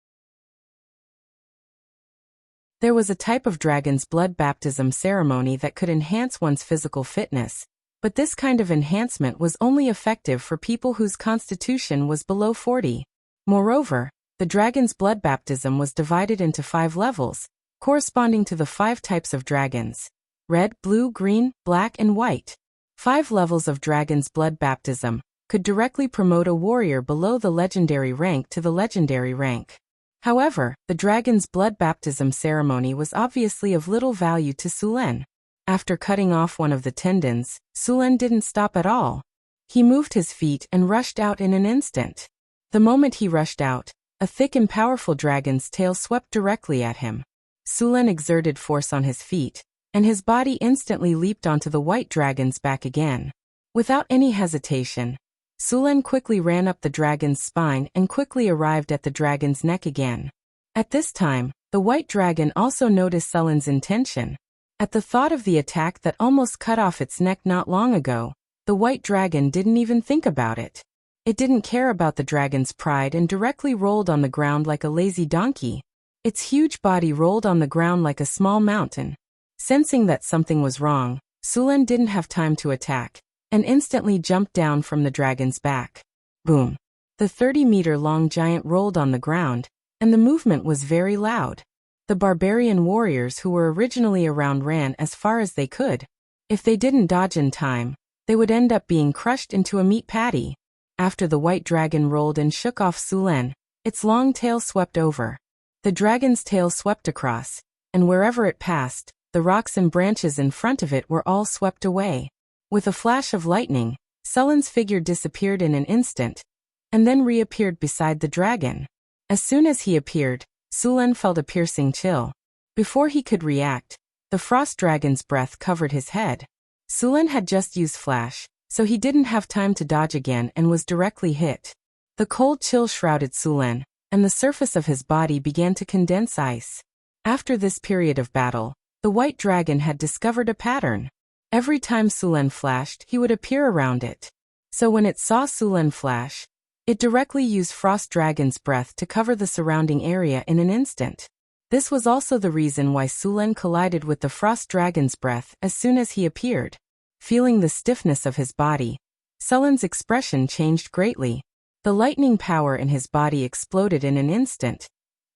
There was a type of dragon's blood baptism ceremony that could enhance one's physical fitness, but this kind of enhancement was only effective for people whose constitution was below 40. Moreover, the dragon's blood baptism was divided into 5 levels, corresponding to the 5 types of dragons: red, blue, green, black, and white. 5 levels of dragon's blood baptism could directly promote a warrior below the legendary rank to the legendary rank. However, the dragon's blood baptism ceremony was obviously of little value to Sulen. After cutting off one of the tendons, Sulen didn't stop at all. He moved his feet and rushed out in an instant. The moment he rushed out, a thick and powerful dragon's tail swept directly at him. Sulen exerted force on his feet, and his body instantly leaped onto the white dragon's back again. Without any hesitation, Sulen quickly ran up the dragon's spine and quickly arrived at the dragon's neck again. At this time, the white dragon also noticed Sulen's intention. At the thought of the attack that almost cut off its neck not long ago, the white dragon didn't even think about it. It didn't care about the dragon's pride and directly rolled on the ground like a lazy donkey. Its huge body rolled on the ground like a small mountain. Sensing that something was wrong, Sulen didn't have time to attack, and instantly jumped down from the dragon's back. Boom! The 30-meter-long giant rolled on the ground, and the movement was very loud. The barbarian warriors who were originally around ran as far as they could. If they didn't dodge in time, they would end up being crushed into a meat patty. After the white dragon rolled and shook off Sulen, its long tail swept over. The dragon's tail swept across, and wherever it passed, the rocks and branches in front of it were all swept away. With a flash of lightning, Sulen's figure disappeared in an instant, and then reappeared beside the dragon. As soon as he appeared, Sulen felt a piercing chill. Before he could react, the frost dragon's breath covered his head. Sulen had just used flash, so he didn't have time to dodge again and was directly hit. The cold chill shrouded Sulen, and the surface of his body began to condense ice. After this period of battle, the white dragon had discovered a pattern. Every time Sulen flashed, he would appear around it. So when it saw Sulen flash, it directly used Frost Dragon's breath to cover the surrounding area in an instant. This was also the reason why Sulen collided with the Frost Dragon's breath as soon as he appeared. Feeling the stiffness of his body, Sulen's expression changed greatly. The lightning power in his body exploded in an instant,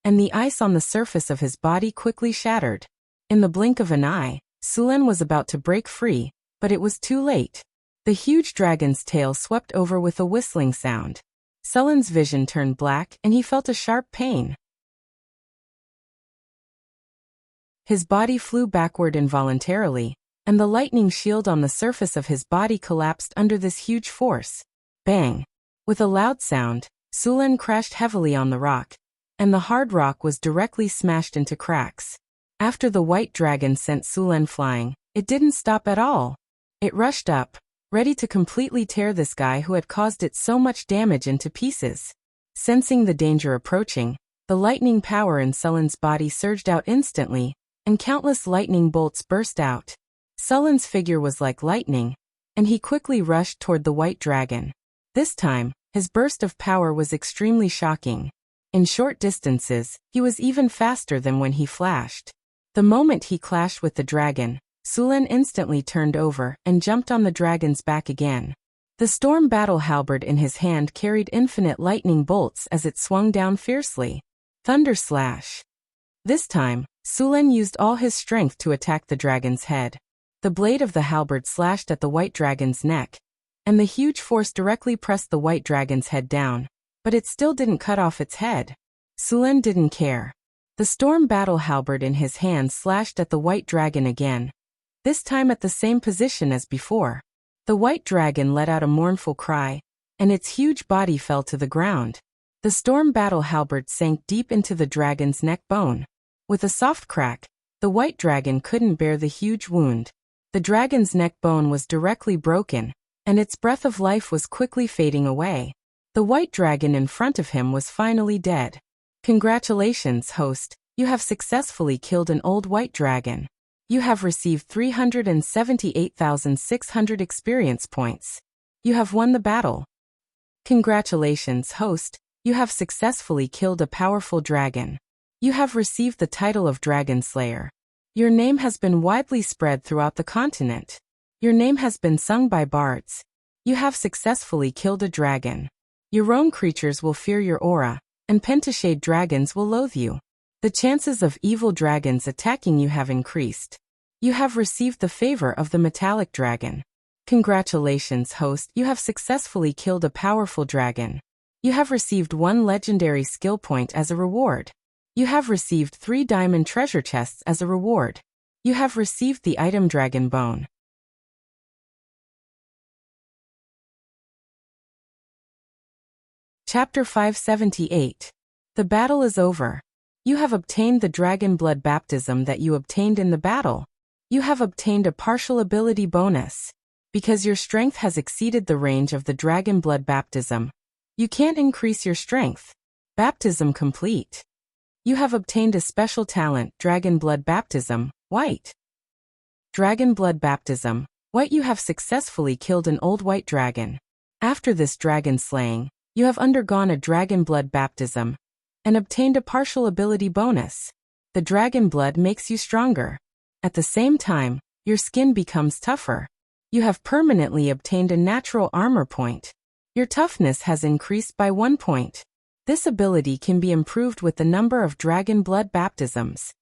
and the ice on the surface of his body quickly shattered. In the blink of an eye, Sulen was about to break free, but it was too late. The huge dragon's tail swept over with a whistling sound. Sulen's vision turned black and he felt a sharp pain. His body flew backward involuntarily, and the lightning shield on the surface of his body collapsed under this huge force. Bang! With a loud sound, Sulen crashed heavily on the rock, and the hard rock was directly smashed into cracks. After the white dragon sent Sulen flying, it didn't stop at all. It rushed up, ready to completely tear this guy who had caused it so much damage into pieces. Sensing the danger approaching, the lightning power in Sulen's body surged out instantly, and countless lightning bolts burst out. Sulen's figure was like lightning, and he quickly rushed toward the white dragon. This time, his burst of power was extremely shocking. In short distances, he was even faster than when he flashed. The moment he clashed with the dragon, Sulen instantly turned over and jumped on the dragon's back again. The storm battle halberd in his hand carried infinite lightning bolts as it swung down fiercely. Thunder slash! This time, Sulen used all his strength to attack the dragon's head. The blade of the halberd slashed at the white dragon's neck, and the huge force directly pressed the white dragon's head down, but it still didn't cut off its head. Sulen didn't care. The storm battle halberd in his hand slashed at the white dragon again, this time at the same position as before. The white dragon let out a mournful cry, and its huge body fell to the ground. The storm battle halberd sank deep into the dragon's neck bone. With a soft crack, the white dragon couldn't bear the huge wound. The dragon's neck bone was directly broken, and its breath of life was quickly fading away. The white dragon in front of him was finally dead. Congratulations, host, you have successfully killed an old white dragon. You have received 378,600 experience points. You have won the battle. Congratulations, host, you have successfully killed a powerful dragon. You have received the title of Dragon Slayer. Your name has been widely spread throughout the continent. Your name has been sung by bards. You have successfully killed a dragon. Your own creatures will fear your aura, and pentashade dragons will loathe you. The chances of evil dragons attacking you have increased. You have received the favor of the metallic dragon. Congratulations, host, you have successfully killed a powerful dragon. You have received 1 legendary skill point as a reward. You have received 3 diamond treasure chests as a reward. You have received the item Dragon Bone. Chapter 578. The battle is over. You have obtained the dragon blood baptism that you obtained in the battle. You have obtained a partial ability bonus. Because your strength has exceeded the range of the dragon blood baptism, you can't increase your strength. Baptism complete. You have obtained a special talent, Dragon Blood Baptism, White. Dragon Blood Baptism, White. You have successfully killed an old white dragon. After this dragon slaying, you have undergone a Dragon Blood Baptism and obtained a partial ability bonus. The dragon blood makes you stronger. At the same time, your skin becomes tougher. You have permanently obtained a natural armor point. Your toughness has increased by 1 point. This ability can be improved with the number of dragon blood baptisms.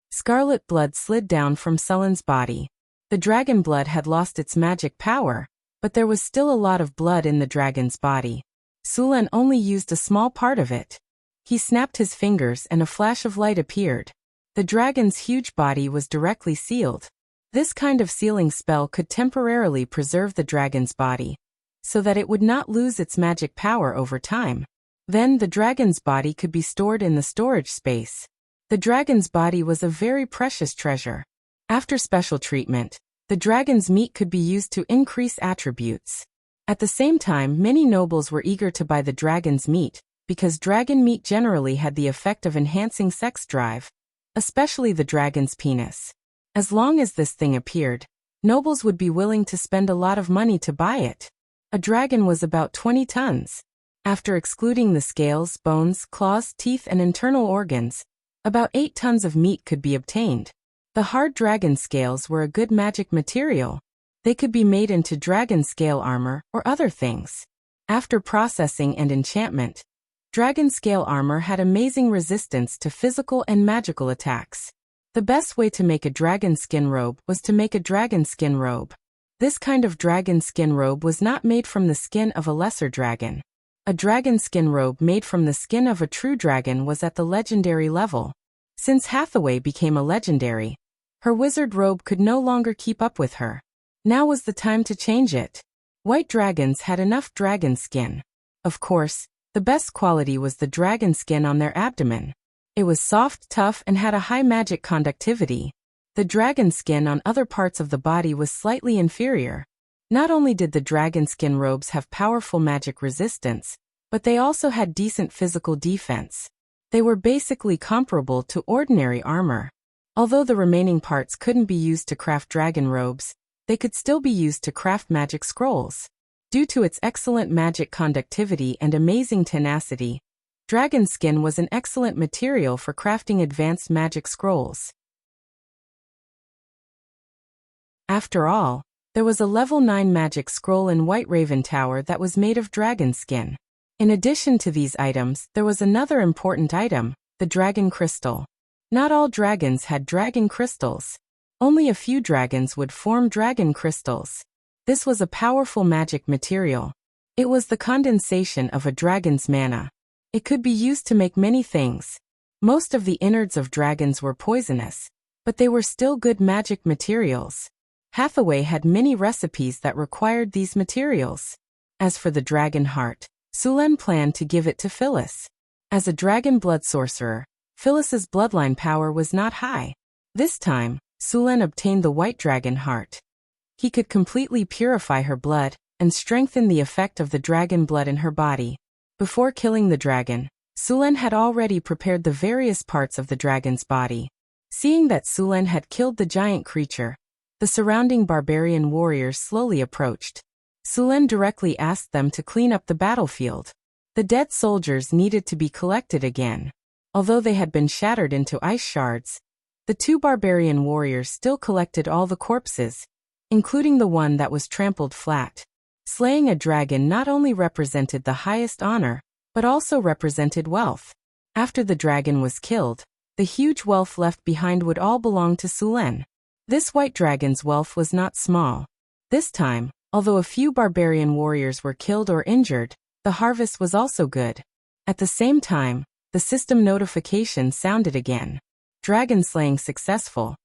Scarlet blood slid down from Sullen's body. The dragon blood had lost its magic power, but there was still a lot of blood in the dragon's body. Sullen only used a small part of it. He snapped his fingers and a flash of light appeared. The dragon's huge body was directly sealed. This kind of sealing spell could temporarily preserve the dragon's body, so that it would not lose its magic power over time. Then the dragon's body could be stored in the storage space. The dragon's body was a very precious treasure. After special treatment, the dragon's meat could be used to increase attributes. At the same time, many nobles were eager to buy the dragon's meat, because dragon meat generally had the effect of enhancing sex drive, especially the dragon's penis. As long as this thing appeared, nobles would be willing to spend a lot of money to buy it. A dragon was about 20 tons. After excluding the scales, bones, claws, teeth, and internal organs, about 8 tons of meat could be obtained. The hard dragon scales were a good magic material. They could be made into dragon scale armor or other things. After processing and enchantment, dragon scale armor had amazing resistance to physical and magical attacks. The best way to make a dragon skin robe was to make a dragon skin robe. This kind of dragon skin robe was not made from the skin of a lesser dragon. A dragon skin robe made from the skin of a true dragon was at the legendary level. Since Hathaway became a legendary, her wizard robe could no longer keep up with her. Now was the time to change it. White dragons had enough dragon skin. Of course, the best quality was the dragon skin on their abdomen. It was soft, tough, and had a high magic conductivity. The dragon skin on other parts of the body was slightly inferior. Not only did the dragon skin robes have powerful magic resistance, but they also had decent physical defense. They were basically comparable to ordinary armor. Although the remaining parts couldn't be used to craft dragon robes, they could still be used to craft magic scrolls. Due to its excellent magic conductivity and amazing tenacity, dragon skin was an excellent material for crafting advanced magic scrolls. After all, there was a level 9 magic scroll in White Raven Tower that was made of dragon skin. In addition to these items, there was another important item, the dragon crystal. Not all dragons had dragon crystals. Only a few dragons would form dragon crystals. This was a powerful magic material. It was the condensation of a dragon's mana. It could be used to make many things. Most of the innards of dragons were poisonous, but they were still good magic materials. Hathaway had many recipes that required these materials. As for the dragon heart, Sulen planned to give it to Phyllis. As a dragon blood sorcerer, Phyllis's bloodline power was not high. This time, Sulen obtained the white dragon heart. He could completely purify her blood and strengthen the effect of the dragon blood in her body. Before killing the dragon, Sulen had already prepared the various parts of the dragon's body. Seeing that Sulen had killed the giant creature, the surrounding barbarian warriors slowly approached. Sulen directly asked them to clean up the battlefield. The dead soldiers needed to be collected again. Although they had been shattered into ice shards, the two barbarian warriors still collected all the corpses, including the one that was trampled flat. Slaying a dragon not only represented the highest honor, but also represented wealth. After the dragon was killed, the huge wealth left behind would all belong to Sulen. This white dragon's wealth was not small. This time, although a few barbarian warriors were killed or injured, the harvest was also good. At the same time, the system notification sounded again. Dragon slaying successful.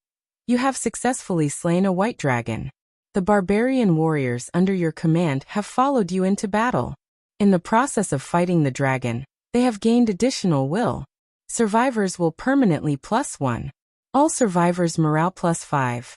You have successfully slain a white dragon. The barbarian warriors under your command have followed you into battle. In the process of fighting the dragon, they have gained additional will. Survivors will permanently +1. All survivors morale +5.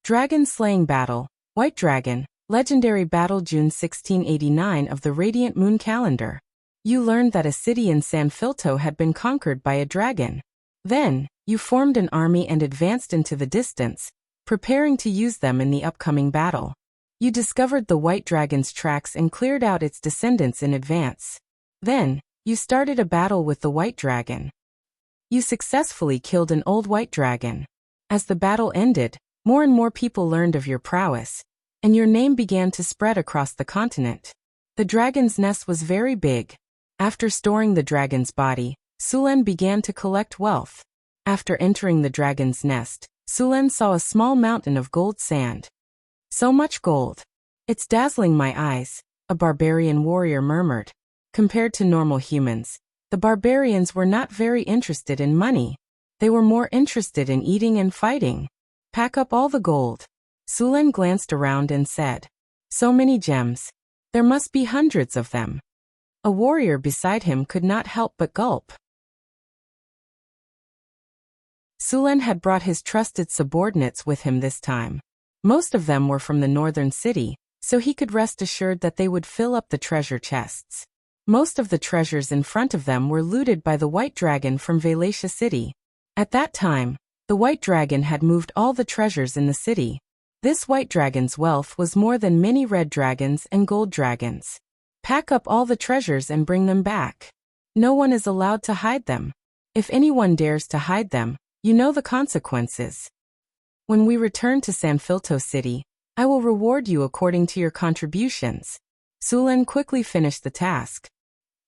Dragon slaying battle, White Dragon, legendary battle June 1689 of the Radiant Moon calendar. You learned that a city in San Filto had been conquered by a dragon. Then, you formed an army and advanced into the distance, preparing to use them in the upcoming battle. You discovered the white dragon's tracks and cleared out its descendants in advance. Then, you started a battle with the white dragon. You successfully killed an old white dragon. As the battle ended, more and more people learned of your prowess, and your name began to spread across the continent. The dragon's nest was very big. After storing the dragon's body, Sulen began to collect wealth. After entering the dragon's nest, Sulen saw a small mountain of gold sand. So much gold. It's dazzling my eyes, a barbarian warrior murmured. Compared to normal humans, the barbarians were not very interested in money. They were more interested in eating and fighting. Pack up all the gold. Sulen glanced around and said, so many gems. There must be hundreds of them. A warrior beside him could not help but gulp. Sulen had brought his trusted subordinates with him this time. Most of them were from the northern city, so he could rest assured that they would fill up the treasure chests. Most of the treasures in front of them were looted by the White Dragon from Valatia City. At that time, the White Dragon had moved all the treasures in the city. This White Dragon's wealth was more than many red dragons and gold dragons. Pack up all the treasures and bring them back. No one is allowed to hide them. If anyone dares to hide them, you know the consequences. When we return to San Filto City, I will reward you according to your contributions. Sulen quickly finished the task.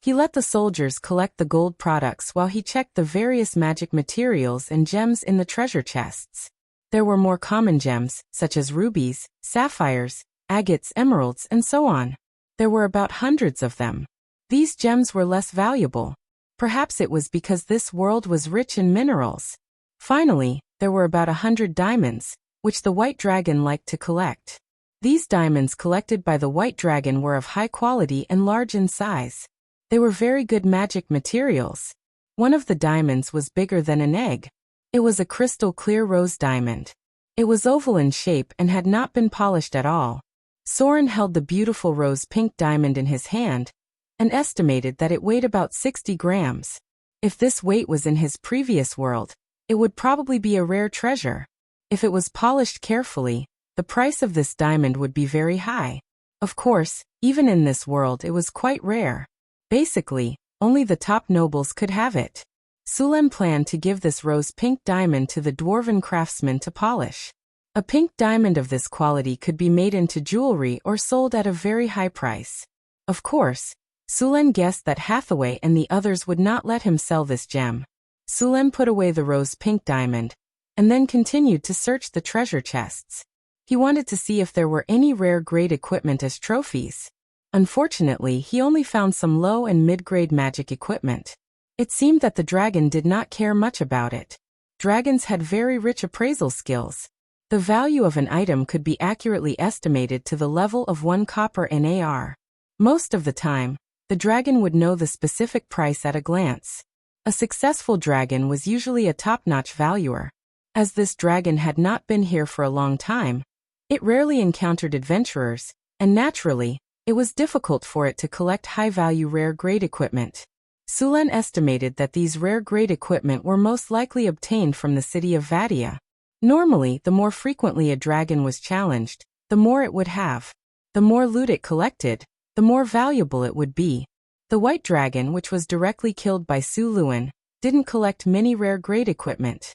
He let the soldiers collect the gold products while he checked the various magic materials and gems in the treasure chests. There were more common gems, such as rubies, sapphires, agates, emeralds, and so on. There were about hundreds of them. These gems were less valuable. Perhaps it was because this world was rich in minerals. Finally, there were about 100 diamonds, which the White Dragon liked to collect. These diamonds collected by the White Dragon were of high quality and large in size. They were very good magic materials. One of the diamonds was bigger than an egg. It was a crystal clear rose diamond. It was oval in shape and had not been polished at all. Soren held the beautiful rose pink diamond in his hand and estimated that it weighed about 60 grams. If this weight was in his previous world, it would probably be a rare treasure. If it was polished carefully, the price of this diamond would be very high. Of course, even in this world it was quite rare. Basically, only the top nobles could have it. Sulen planned to give this rose pink diamond to the dwarven craftsman to polish. A pink diamond of this quality could be made into jewelry or sold at a very high price. Of course, Sulen guessed that Hathaway and the others would not let him sell this gem. Sulen put away the rose pink diamond, and then continued to search the treasure chests. He wanted to see if there were any rare grade equipment as trophies. Unfortunately, he only found some low and mid-grade magic equipment. It seemed that the dragon did not care much about it. Dragons had very rich appraisal skills. The value of an item could be accurately estimated to the level of 1 copper in AR. Most of the time, the dragon would know the specific price at a glance. A successful dragon was usually a top-notch valuer. As this dragon had not been here for a long time, it rarely encountered adventurers, and naturally, it was difficult for it to collect high-value rare-grade equipment. Sulen estimated that these rare-grade equipment were most likely obtained from the city of Vadia. Normally, the more frequently a dragon was challenged, the more it would have. The more loot it collected, the more valuable it would be. The white dragon, which was directly killed by Su Luan, didn't collect many rare-grade equipment.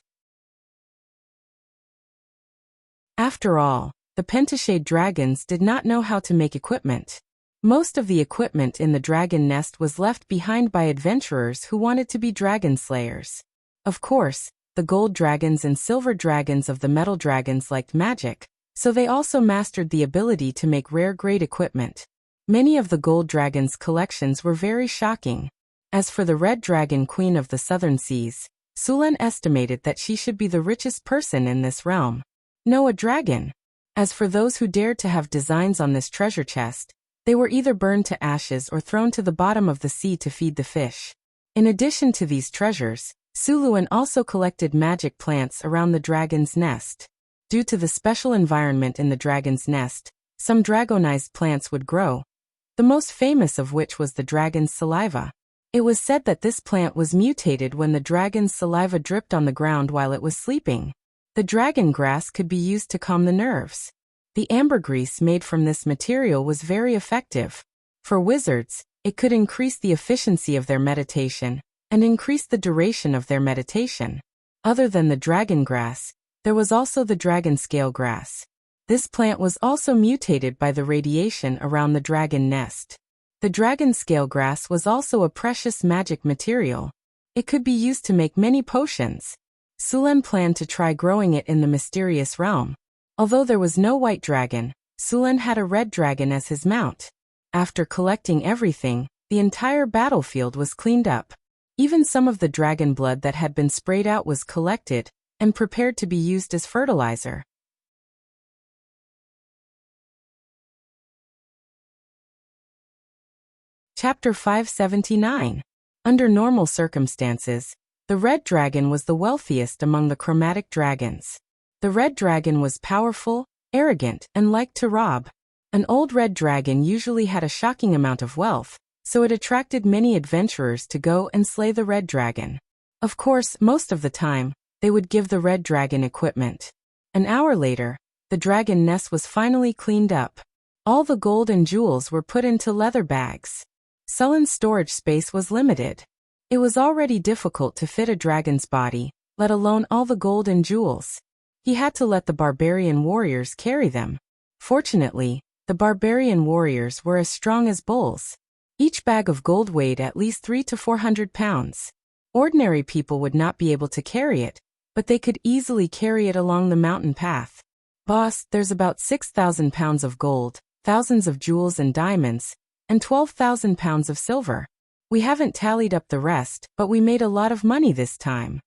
After all, the pentashade dragons did not know how to make equipment. Most of the equipment in the dragon nest was left behind by adventurers who wanted to be dragon slayers. Of course, the gold dragons and silver dragons of the metal dragons liked magic, so they also mastered the ability to make rare-grade equipment. Many of the gold dragons' collections were very shocking. As for the red dragon queen of the southern seas, Sulen estimated that she should be the richest person in this realm. No, a dragon. As for those who dared to have designs on this treasure chest, they were either burned to ashes or thrown to the bottom of the sea to feed the fish. In addition to these treasures, Su Luan also collected magic plants around the dragon's nest. Due to the special environment in the dragon's nest, some dragonized plants would grow, the most famous of which was the dragon's saliva. It was said that this plant was mutated when the dragon's saliva dripped on the ground while it was sleeping. The dragon grass could be used to calm the nerves. The ambergris made from this material was very effective. For wizards, it could increase the efficiency of their meditation and increase the duration of their meditation. Other than the dragon grass, there was also the dragon scale grass. This plant was also mutated by the radiation around the dragon nest. The dragon scale grass was also a precious magic material. It could be used to make many potions. Sulen planned to try growing it in the mysterious realm. Although there was no white dragon, Sulen had a red dragon as his mount. After collecting everything, the entire battlefield was cleaned up. Even some of the dragon blood that had been sprayed out was collected and prepared to be used as fertilizer. Chapter 579. Under normal circumstances, the red dragon was the wealthiest among the chromatic dragons. The red dragon was powerful, arrogant, and liked to rob. An old red dragon usually had a shocking amount of wealth, so it attracted many adventurers to go and slay the red dragon. Of course, most of the time, they would give the red dragon equipment. An hour later, the dragon nest was finally cleaned up. All the gold and jewels were put into leather bags. Sulen's storage space was limited. It was already difficult to fit a dragon's body, let alone all the gold and jewels. He had to let the barbarian warriors carry them. Fortunately, the barbarian warriors were as strong as bulls. Each bag of gold weighed at least 300 to 400 pounds. Ordinary people would not be able to carry it, but they could easily carry it along the mountain path. Boss, there's about 6,000 pounds of gold, thousands of jewels and diamonds, and 12,000 pounds of silver. We haven't tallied up the rest, but we made a lot of money this time.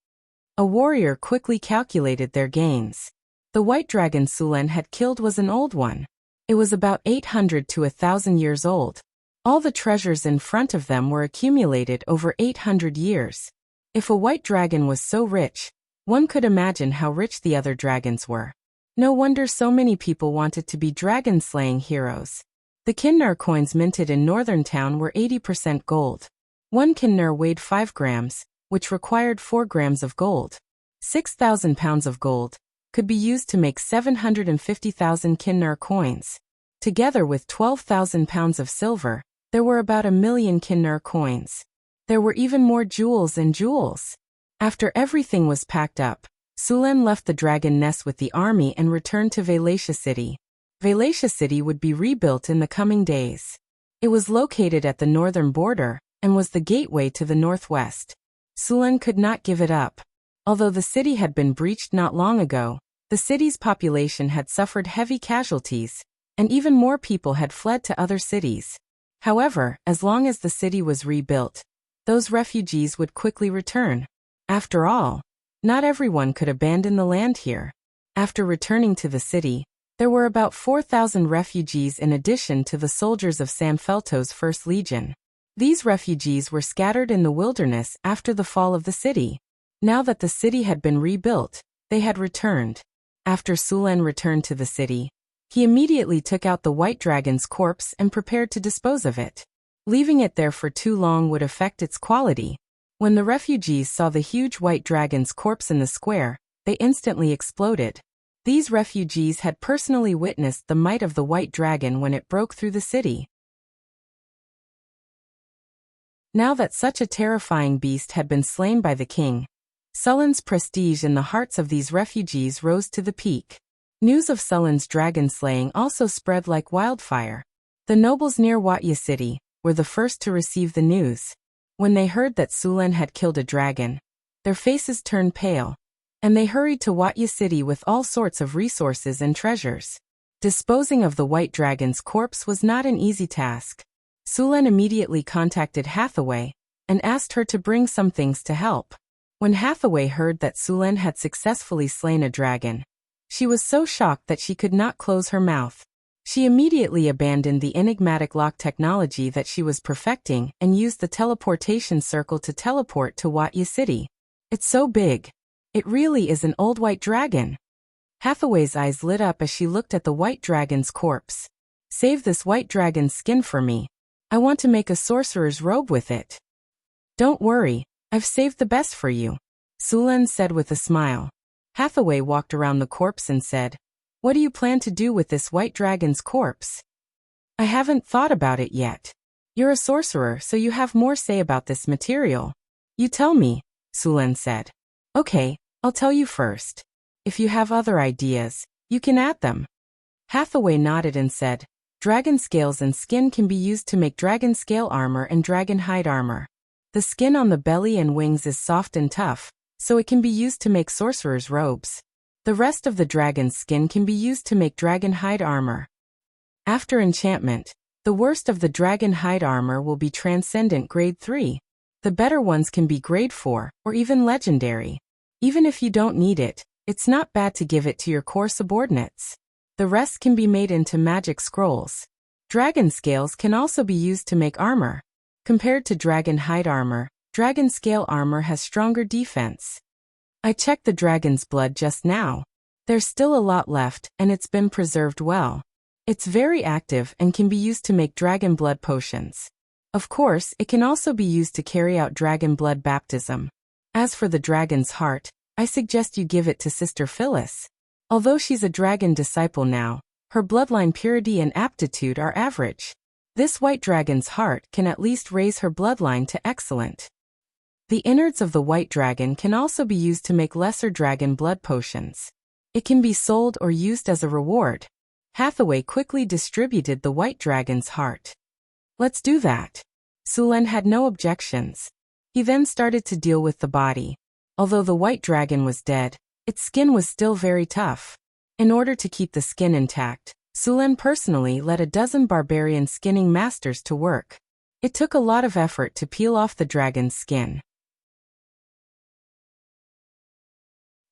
A warrior quickly calculated their gains. The white dragon Sulen had killed was an old one. It was about 800 to 1,000 years old. All the treasures in front of them were accumulated over 800 years. If a white dragon was so rich, one could imagine how rich the other dragons were. No wonder so many people wanted to be dragon-slaying heroes. The Kinnar coins minted in Northern Town were 80% gold. 1 Kinnar weighed 5 grams, which required 4 grams of gold. 6,000 pounds of gold could be used to make 750,000 Kinnar coins. Together with 12,000 pounds of silver, there were about 1,000,000 Kinnar coins. There were even more jewels and jewels. After everything was packed up, Sulen left the dragon nest with the army and returned to Valatia City. Valatia City would be rebuilt in the coming days. It was located at the northern border and was the gateway to the northwest. Sulen could not give it up. Although the city had been breached not long ago, the city's population had suffered heavy casualties, and even more people had fled to other cities. However, as long as the city was rebuilt, those refugees would quickly return. After all, not everyone could abandon the land here. After returning to the city, there were about 4,000 refugees in addition to the soldiers of Samfelto's First Legion. These refugees were scattered in the wilderness after the fall of the city. Now that the city had been rebuilt, they had returned. After Sulen returned to the city, he immediately took out the white dragon's corpse and prepared to dispose of it. Leaving it there for too long would affect its quality. When the refugees saw the huge white dragon's corpse in the square, they instantly exploded. These refugees had personally witnessed the might of the white dragon when it broke through the city. Now that such a terrifying beast had been slain by the king, Sulen's prestige in the hearts of these refugees rose to the peak. News of Sulen's dragon slaying also spread like wildfire. The nobles near Watya city were the first to receive the news. When they heard that Sulen had killed a dragon, their faces turned pale, and they hurried to Watya city with all sorts of resources and treasures. Disposing of the white dragon's corpse was not an easy task. Sulen immediately contacted Hathaway and asked her to bring some things to help. When Hathaway heard that Sulen had successfully slain a dragon, she was so shocked that she could not close her mouth. She immediately abandoned the enigmatic lock technology that she was perfecting and used the teleportation circle to teleport to Watya city. It's so big. It really is an old white dragon. Hathaway's eyes lit up as she looked at the white dragon's corpse. Save this white dragon's skin for me. I want to make a sorcerer's robe with it. Don't worry, I've saved the best for you, Sulen said with a smile. Hathaway walked around the corpse and said, "What do you plan to do with this white dragon's corpse?" "I haven't thought about it yet. You're a sorcerer, so you have more say about this material. You tell me," Sulen said. "Okay, I'll tell you first. If you have other ideas, you can add them." Hathaway nodded and said, "Dragon scales and skin can be used to make dragon scale armor and dragon hide armor. The skin on the belly and wings is soft and tough, so it can be used to make sorcerer's robes. The rest of the dragon's skin can be used to make dragon hide armor. After enchantment, the worst of the dragon hide armor will be Transcendent Grade 3. The better ones can be Grade 4, or even Legendary. Even if you don't need it, it's not bad to give it to your core subordinates. The rest can be made into magic scrolls. Dragon scales can also be used to make armor. Compared to dragon hide armor, dragon scale armor has stronger defense. I checked the dragon's blood just now. There's still a lot left, and it's been preserved well. It's very active and can be used to make dragon blood potions. Of course, it can also be used to carry out dragon blood baptism. As for the dragon's heart, I suggest you give it to Sister Phyllis. Although she's a dragon disciple now, her bloodline purity and aptitude are average. This white dragon's heart can at least raise her bloodline to excellent. The innards of the white dragon can also be used to make lesser dragon blood potions. It can be sold or used as a reward. Hathaway quickly distributed the white dragon's heart. Let's do that. Sulen had no objections. He then started to deal with the body. Although the white dragon was dead, its skin was still very tough. In order to keep the skin intact, Sulen personally led a dozen barbarian skinning masters to work. It took a lot of effort to peel off the dragon's skin.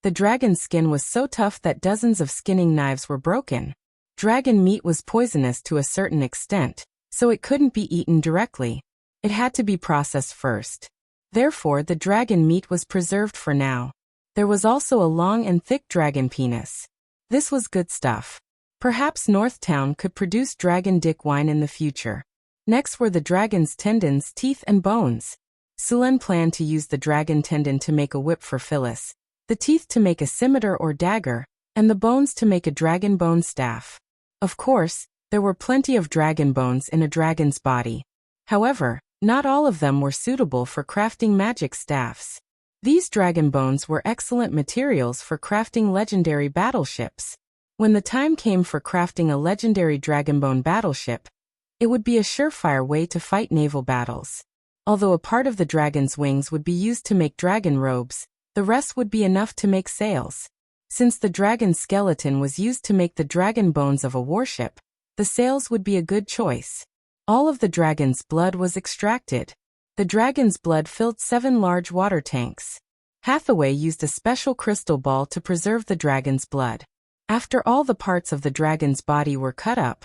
The dragon's skin was so tough that dozens of skinning knives were broken. Dragon meat was poisonous to a certain extent, so it couldn't be eaten directly. It had to be processed first. Therefore, the dragon meat was preserved for now. There was also a long and thick dragon penis. This was good stuff. Perhaps Northtown could produce dragon dick wine in the future. Next were the dragon's tendons, teeth, and bones. Sulen planned to use the dragon tendon to make a whip for Phyllis, the teeth to make a scimitar or dagger, and the bones to make a dragon bone staff. Of course, there were plenty of dragon bones in a dragon's body. However, not all of them were suitable for crafting magic staffs. These dragon bones were excellent materials for crafting legendary battleships. When the time came for crafting a legendary dragonbone battleship, it would be a surefire way to fight naval battles. Although a part of the dragon's wings would be used to make dragon robes, the rest would be enough to make sails. Since the dragon's skeleton was used to make the dragon bones of a warship, the sails would be a good choice. All of the dragon's blood was extracted. The dragon's blood filled 7 large water tanks. Hathaway used a special crystal ball to preserve the dragon's blood. After all the parts of the dragon's body were cut up,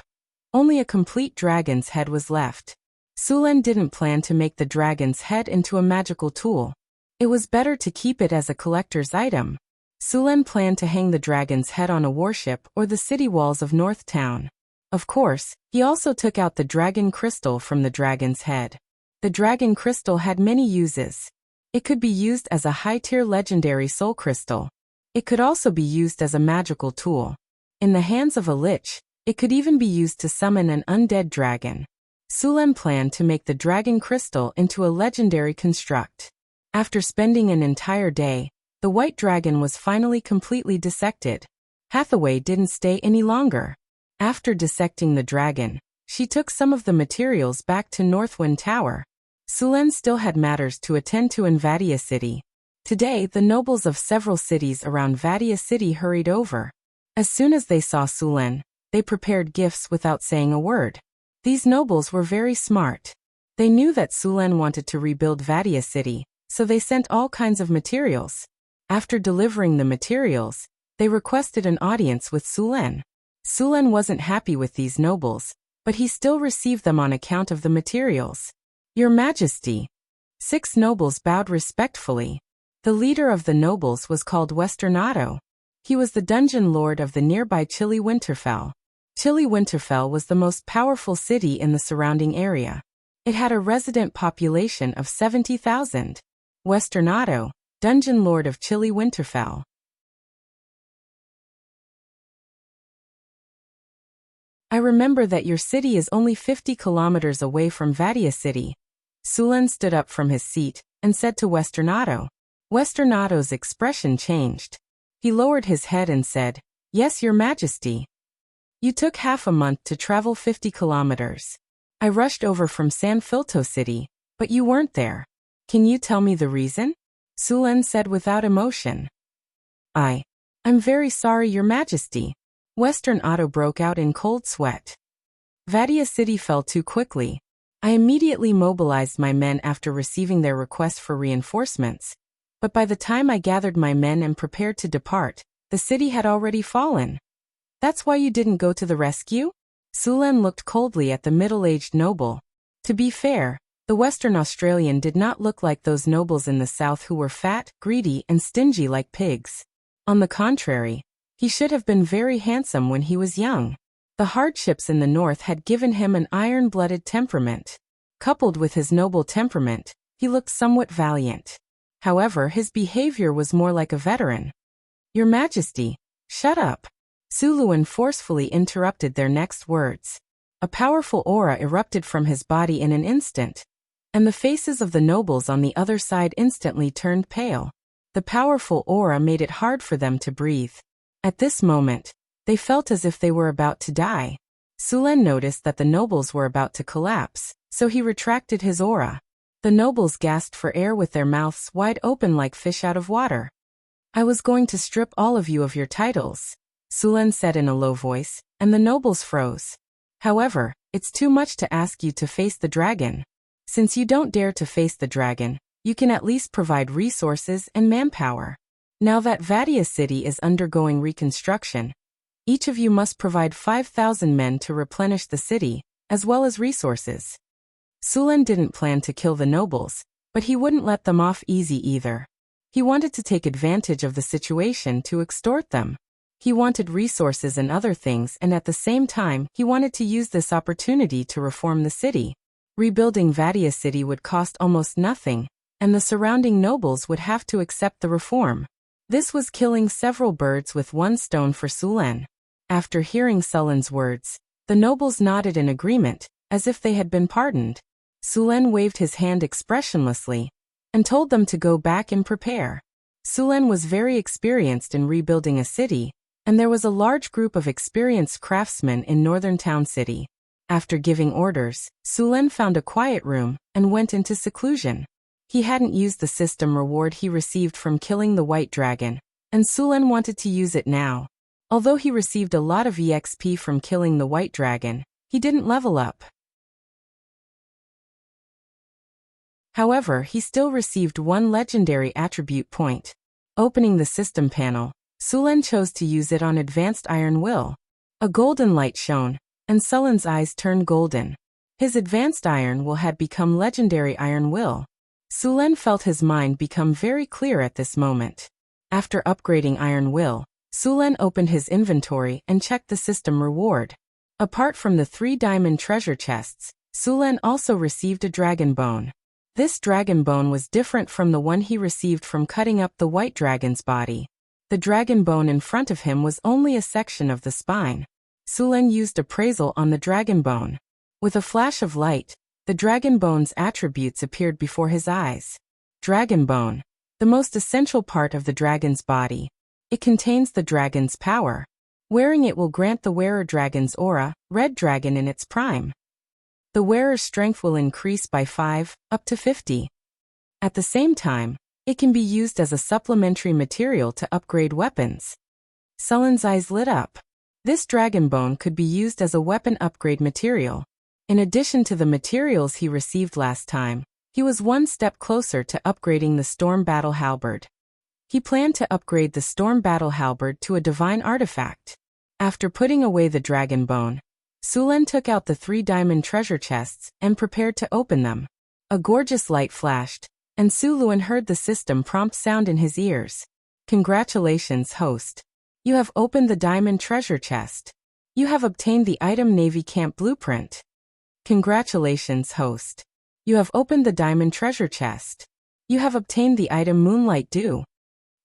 only a complete dragon's head was left. Sulen didn't plan to make the dragon's head into a magical tool. It was better to keep it as a collector's item. Sulen planned to hang the dragon's head on a warship or the city walls of North Town. Of course, he also took out the dragon crystal from the dragon's head. The dragon crystal had many uses. It could be used as a high-tier legendary soul crystal. It could also be used as a magical tool. In the hands of a lich, it could even be used to summon an undead dragon. Sulen planned to make the dragon crystal into a legendary construct. After spending an entire day, the white dragon was finally completely dissected. Hathaway didn't stay any longer. After dissecting the dragon, she took some of the materials back to Northwind Tower. Sulen still had matters to attend to in Vadia City. Today, the nobles of several cities around Vadia City hurried over. As soon as they saw Sulen, they prepared gifts without saying a word. These nobles were very smart. They knew that Sulen wanted to rebuild Vadia City, so they sent all kinds of materials. After delivering the materials, they requested an audience with Sulen. Sulen wasn't happy with these nobles, but he still received them on account of the materials. Your Majesty. 6 nobles bowed respectfully. The leader of the nobles was called Westernado. He was the dungeon lord of the nearby Chilly Winterfell. Chilly Winterfell was the most powerful city in the surrounding area. It had a resident population of 70,000. Westernado, dungeon lord of Chilly Winterfell. I remember that your city is only 50 kilometers away from Vadia City. Sulen stood up from his seat and said to Westernado. Westernado's expression changed. He lowered his head and said, Yes, Your Majesty. You took half a month to travel 50 kilometers. I rushed over from San Filto City, but you weren't there. Can you tell me the reason? Sulen said without emotion. I'm very sorry, Your Majesty. Westernado broke out in cold sweat. Vadia City fell too quickly. I immediately mobilized my men after receiving their request for reinforcements. But by the time I gathered my men and prepared to depart, the city had already fallen. That's why you didn't go to the rescue? Sulen looked coldly at the middle-aged noble. To be fair, the Western Australian did not look like those nobles in the south who were fat, greedy, and stingy like pigs. On the contrary, he should have been very handsome when he was young. The hardships in the north had given him an iron-blooded temperament. Coupled with his noble temperament, he looked somewhat valiant. However, his behavior was more like a veteran. Your Majesty, shut up. Suluan forcefully interrupted their next words. A powerful aura erupted from his body in an instant, and the faces of the nobles on the other side instantly turned pale. The powerful aura made it hard for them to breathe. At this moment, they felt as if they were about to die. Sulen noticed that the nobles were about to collapse, so he retracted his aura. The nobles gasped for air with their mouths wide open like fish out of water. I was going to strip all of you of your titles, Sulen said in a low voice, and the nobles froze. However, it's too much to ask you to face the dragon. Since you don't dare to face the dragon, you can at least provide resources and manpower. Now that Vadia City is undergoing reconstruction, each of you must provide 5,000 men to replenish the city, as well as resources. Sulen didn't plan to kill the nobles, but he wouldn't let them off easy either. He wanted to take advantage of the situation to extort them. He wanted resources and other things, and at the same time, he wanted to use this opportunity to reform the city. Rebuilding Vadia City would cost almost nothing, and the surrounding nobles would have to accept the reform. This was killing several birds with one stone for Sulen. After hearing Sulen's words, the nobles nodded in agreement, as if they had been pardoned. Sulen waved his hand expressionlessly, and told them to go back and prepare. Sulen was very experienced in rebuilding a city, and there was a large group of experienced craftsmen in Northern Town City. After giving orders, Sulen found a quiet room and went into seclusion. He hadn't used the system reward he received from killing the white dragon, and Sulen wanted to use it now. Although he received a lot of EXP from killing the white dragon, he didn't level up. However, he still received one legendary attribute point. Opening the system panel, Sulen chose to use it on Advanced Iron Will. A golden light shone, and Sulen's eyes turned golden. His Advanced Iron Will had become Legendary Iron Will. Sulen felt his mind become very clear at this moment. After upgrading Iron Will, Sulen opened his inventory and checked the system reward. Apart from the 3 diamond treasure chests, Sulen also received a dragon bone. This dragon bone was different from the one he received from cutting up the white dragon's body. The dragon bone in front of him was only a section of the spine. Sulen used appraisal on the dragon bone. With a flash of light, the dragon bone's attributes appeared before his eyes. Dragon bone, the most essential part of the dragon's body. It contains the dragon's power. Wearing it will grant the wearer dragon's aura, red dragon in its prime. The wearer's strength will increase by 5, up to 50. At the same time, it can be used as a supplementary material to upgrade weapons. Sulen's eyes lit up. This dragon bone could be used as a weapon upgrade material. In addition to the materials he received last time, he was one step closer to upgrading the Storm Battle Halberd. He planned to upgrade the Storm Battle Halberd to a divine artifact. After putting away the dragon bone, Sulen took out the 3 diamond treasure chests and prepared to open them. A gorgeous light flashed, and Sulen heard the system prompt sound in his ears. Congratulations, host. You have opened the diamond treasure chest. You have obtained the item Navy Camp Blueprint. Congratulations, host. You have opened the diamond treasure chest. You have obtained the item Moonlight Dew.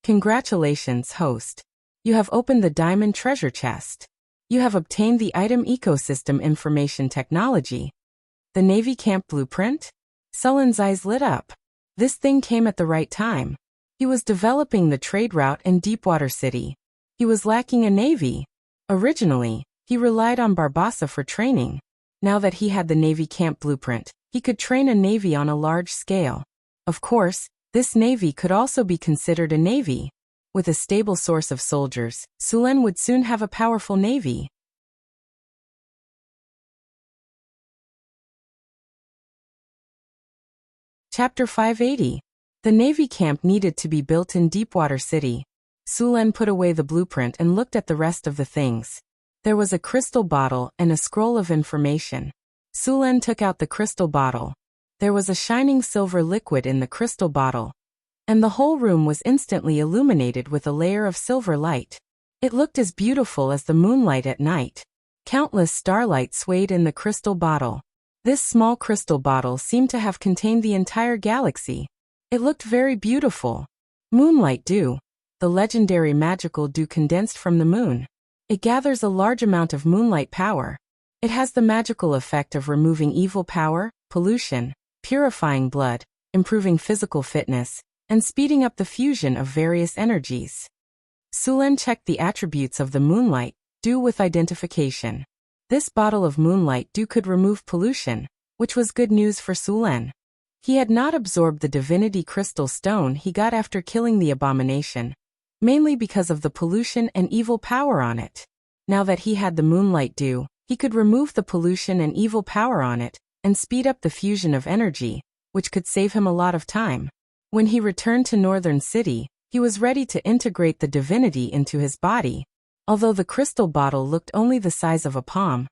Congratulations, host. You have opened the diamond treasure chest. You have obtained the item Ecosystem Information Technology. The Navy Camp Blueprint? Sulen's eyes lit up. This thing came at the right time. He was developing the trade route in Deepwater City. He was lacking a navy. Originally, he relied on Barbassa for training. Now that he had the Navy Camp Blueprint, he could train a navy on a large scale. Of course, this navy could also be considered a navy. With a stable source of soldiers, Sulen would soon have a powerful navy. Chapter 580. The Navy camp needed to be built in Deepwater City. Sulen put away the blueprint and looked at the rest of the things. There was a crystal bottle and a scroll of information. Sulen took out the crystal bottle. There was a shining silver liquid in the crystal bottle, and the whole room was instantly illuminated with a layer of silver light. It looked as beautiful as the moonlight at night. Countless starlight swayed in the crystal bottle. This small crystal bottle seemed to have contained the entire galaxy. It looked very beautiful. Moonlight Dew, the legendary magical dew condensed from the moon. It gathers a large amount of moonlight power. It has the magical effect of removing evil power, pollution, purifying blood, improving physical fitness, and speeding up the fusion of various energies. Sulen checked the attributes of the moonlight dew with identification. This bottle of moonlight dew could remove pollution, which was good news for Sulen. He had not absorbed the divinity crystal stone he got after killing the abomination, mainly because of the pollution and evil power on it. Now that he had the moonlight dew, he could remove the pollution and evil power on it, and speed up the fusion of energy, which could save him a lot of time. When he returned to Northern City, he was ready to integrate the divinity into his body. Although the crystal bottle looked only the size of a palm,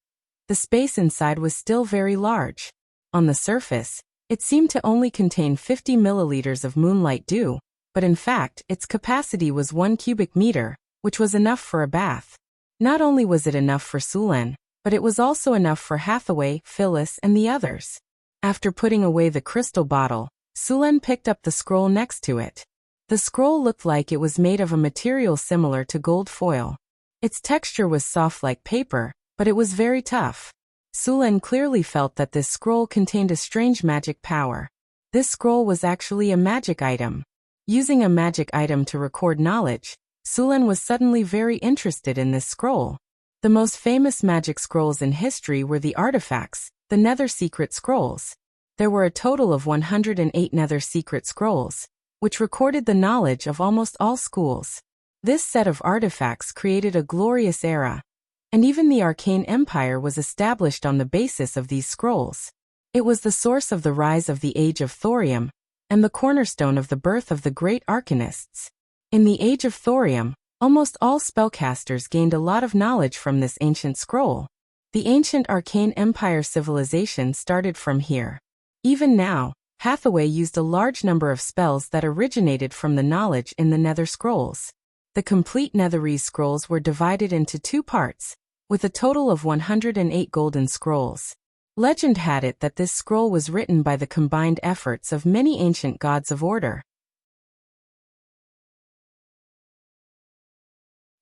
the space inside was still very large. On the surface, it seemed to only contain 50 milliliters of moonlight dew, but in fact, its capacity was 1 cubic meter, which was enough for a bath. Not only was it enough for Sulen, but it was also enough for Hathaway, Phyllis, and the others. After putting away the crystal bottle, Sulen picked up the scroll next to it. The scroll looked like it was made of a material similar to gold foil. Its texture was soft like paper, but it was very tough. Sulen clearly felt that this scroll contained a strange magic power. This scroll was actually a magic item. Using a magic item to record knowledge, Sulen was suddenly very interested in this scroll. The most famous magic scrolls in history were the artifacts, the Nether Secret Scrolls. There were a total of 108 Nether Secret Scrolls, which recorded the knowledge of almost all schools. This set of artifacts created a glorious era, and even the Arcane Empire was established on the basis of these scrolls. It was the source of the rise of the Age of Thorium, and the cornerstone of the birth of the great arcanists. In the Age of Thorium, almost all spellcasters gained a lot of knowledge from this ancient scroll. The ancient arcane empire civilization started from here. Even now, Hathaway used a large number of spells that originated from the knowledge in the Nether Scrolls. The complete Netherese scrolls were divided into 2 parts, with a total of 108 golden scrolls. Legend had it that this scroll was written by the combined efforts of many ancient gods of order.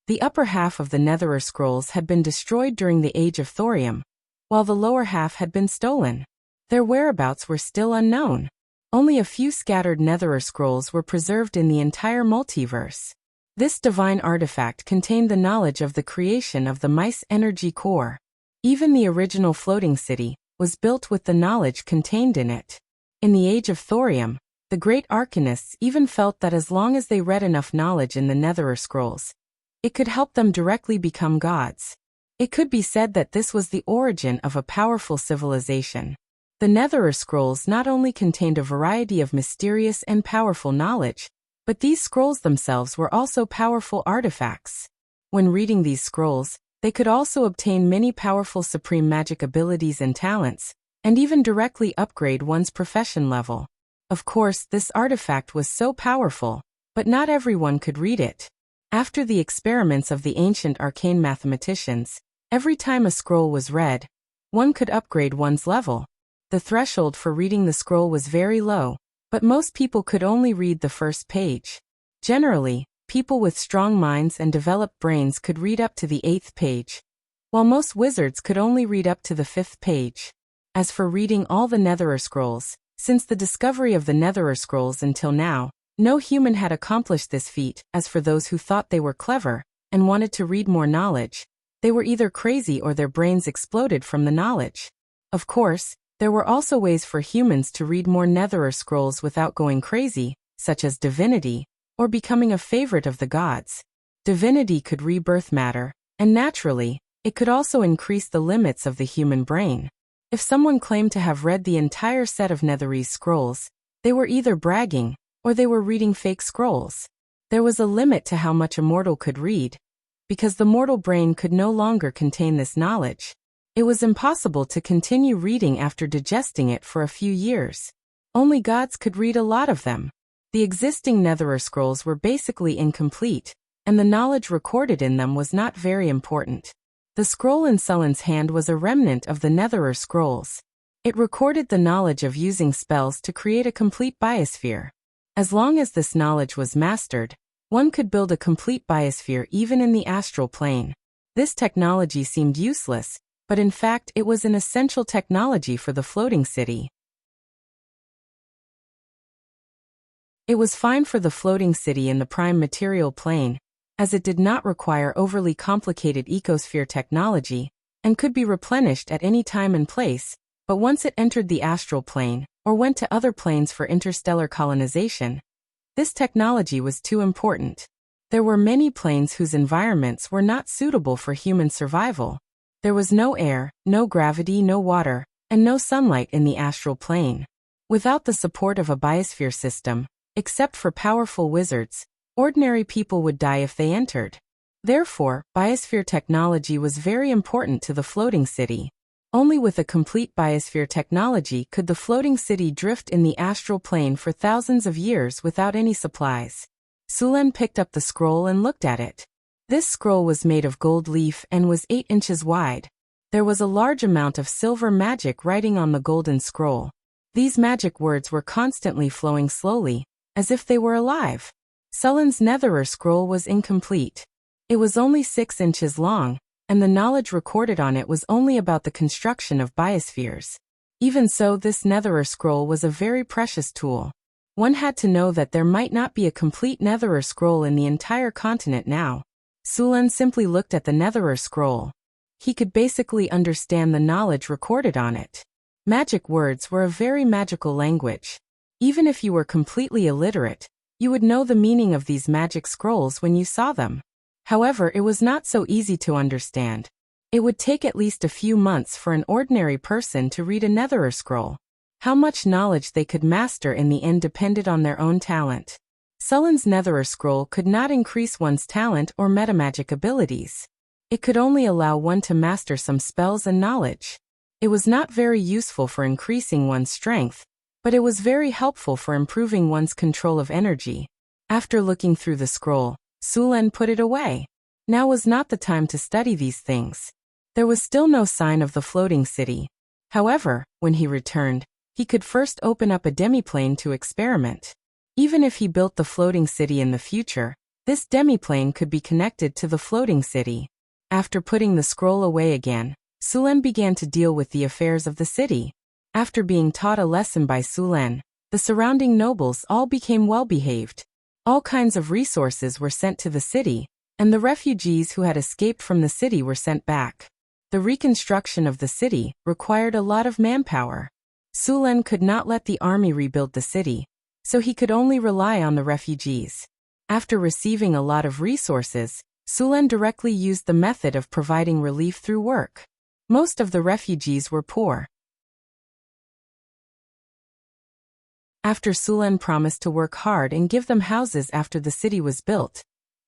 The upper half of the Nether Scrolls had been destroyed during the Age of Thorium, while the lower half had been stolen. Their whereabouts were still unknown. Only a few scattered Nether Scrolls were preserved in the entire multiverse. This divine artifact contained the knowledge of the creation of the Mice energy core. Even the original floating city was built with the knowledge contained in it. In the Age of Thorium, the great arcanists even felt that as long as they read enough knowledge in the Nether Scrolls, it could help them directly become gods. It could be said that this was the origin of a powerful civilization. The Nether Scrolls not only contained a variety of mysterious and powerful knowledge, but these scrolls themselves were also powerful artifacts. When reading these scrolls, they could also obtain many powerful supreme magic abilities and talents, and even directly upgrade one's profession level. Of course, this artifact was so powerful, but not everyone could read it. After the experiments of the ancient arcane mathematicians, every time a scroll was read, one could upgrade one's level. The threshold for reading the scroll was very low, but most people could only read the first page. Generally, people with strong minds and developed brains could read up to the 8th page, while most wizards could only read up to the 5th page. As for reading all the Nether Scrolls, since the discovery of the Nether Scrolls until now, no human had accomplished this feat. As for those who thought they were clever and wanted to read more knowledge, they were either crazy or their brains exploded from the knowledge. Of course, there were also ways for humans to read more Nether Scrolls without going crazy, such as divinity, or becoming a favorite of the gods. Divinity could rebirth matter, and naturally, it could also increase the limits of the human brain. If someone claimed to have read the entire set of Netherese scrolls, they were either bragging, or they were reading fake scrolls. There was a limit to how much a mortal could read, because the mortal brain could no longer contain this knowledge. It was impossible to continue reading after digesting it for a few years. Only gods could read a lot of them. The existing Nether Scrolls were basically incomplete, and the knowledge recorded in them was not very important. The scroll in Sullen's hand was a remnant of the Nether Scrolls. It recorded the knowledge of using spells to create a complete biosphere. As long as this knowledge was mastered, one could build a complete biosphere even in the astral plane. This technology seemed useless, but in fact it was an essential technology for the floating city. It was fine for the floating city in the prime material plane, as it did not require overly complicated ecosphere technology, and could be replenished at any time and place, but once it entered the astral plane, or went to other planes for interstellar colonization, this technology was too important. There were many planes whose environments were not suitable for human survival. There was no air, no gravity, no water, and no sunlight in the astral plane. Without the support of a biosphere system, except for powerful wizards, ordinary people would die if they entered. Therefore, biosphere technology was very important to the floating city. Only with a complete biosphere technology could the floating city drift in the astral plane for thousands of years without any supplies. Sulen picked up the scroll and looked at it. This scroll was made of gold leaf and was 8 inches wide. There was a large amount of silver magic writing on the golden scroll. These magic words were constantly flowing slowly, as if they were alive. Sullen's Nether scroll was incomplete. It was only 6 inches long, and the knowledge recorded on it was only about the construction of biospheres. Even so, this Nether scroll was a very precious tool. One had to know that there might not be a complete Nether scroll in the entire continent now. Sulen simply looked at the Nether scroll. He could basically understand the knowledge recorded on it. Magic words were a very magical language. Even if you were completely illiterate, you would know the meaning of these magic scrolls when you saw them. However, it was not so easy to understand. It would take at least a few months for an ordinary person to read a Nether scroll. How much knowledge they could master in the end depended on their own talent. Sulan's Netherer Scroll could not increase one's talent or metamagic abilities. It could only allow one to master some spells and knowledge. It was not very useful for increasing one's strength, but it was very helpful for improving one's control of energy. After looking through the scroll, Sulan put it away. Now was not the time to study these things. There was still no sign of the floating city. However, when he returned, he could first open up a demiplane to experiment. Even if he built the floating city in the future, this demiplane could be connected to the floating city. After putting the scroll away again, Sulan began to deal with the affairs of the city. After being taught a lesson by Sulan, the surrounding nobles all became well-behaved. All kinds of resources were sent to the city, and the refugees who had escaped from the city were sent back. The reconstruction of the city required a lot of manpower. Sulan could not let the army rebuild the city, so he could only rely on the refugees. After receiving a lot of resources, Sulan directly used the method of providing relief through work. Most of the refugees were poor. After Sulan promised to work hard and give them houses after the city was built,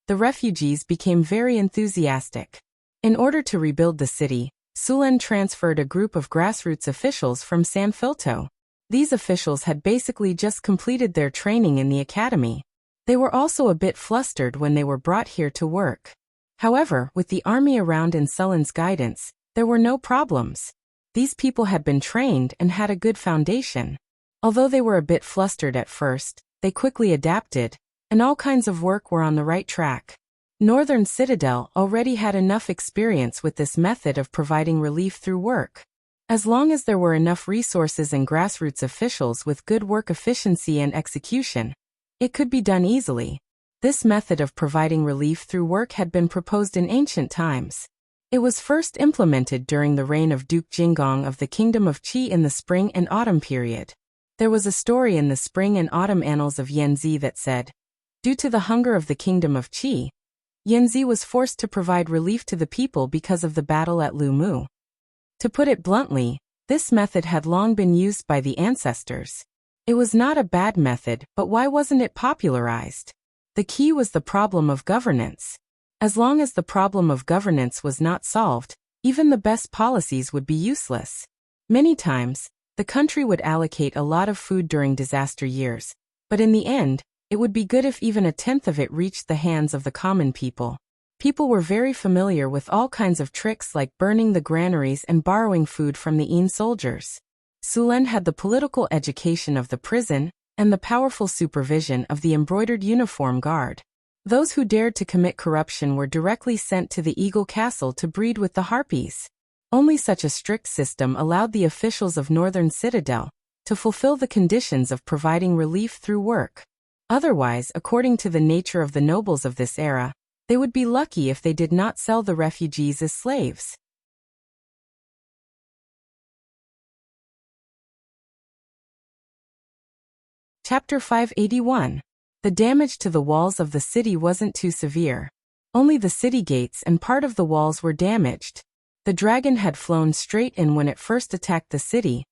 the refugees became very enthusiastic. In order to rebuild the city, Sulan transferred a group of grassroots officials from San Filto. These officials had basically just completed their training in the academy. They were also a bit flustered when they were brought here to work. However, with the army around and Sulan's guidance, there were no problems. These people had been trained and had a good foundation. Although they were a bit flustered at first, they quickly adapted, and all kinds of work were on the right track. Northern Citadel already had enough experience with this method of providing relief through work. As long as there were enough resources and grassroots officials with good work efficiency and execution, it could be done easily. This method of providing relief through work had been proposed in ancient times. It was first implemented during the reign of Duke Jingong of the Kingdom of Qi in the spring and autumn period. There was a story in the spring and autumn annals of Yanzi that said, due to the hunger of the Kingdom of Qi, Yanzi was forced to provide relief to the people because of the battle at Lu Mu. To put it bluntly, this method had long been used by the ancestors. It was not a bad method, but why wasn't it popularized? The key was the problem of governance. As long as the problem of governance was not solved, even the best policies would be useless. Many times, the country would allocate a lot of food during disaster years, but in the end, it would be good if even a tenth of it reached the hands of the common people. People were very familiar with all kinds of tricks like burning the granaries and borrowing food from the Yin soldiers. Sulan had the political education of the prison and the powerful supervision of the embroidered uniform guard. Those who dared to commit corruption were directly sent to the Eagle Castle to breed with the harpies. Only such a strict system allowed the officials of Northern Citadel to fulfill the conditions of providing relief through work. Otherwise, according to the nature of the nobles of this era, they would be lucky if they did not sell the refugees as slaves. Chapter 581. The damage to the walls of the city wasn't too severe. Only the city gates and part of the walls were damaged. The dragon had flown straight in when it first attacked the city,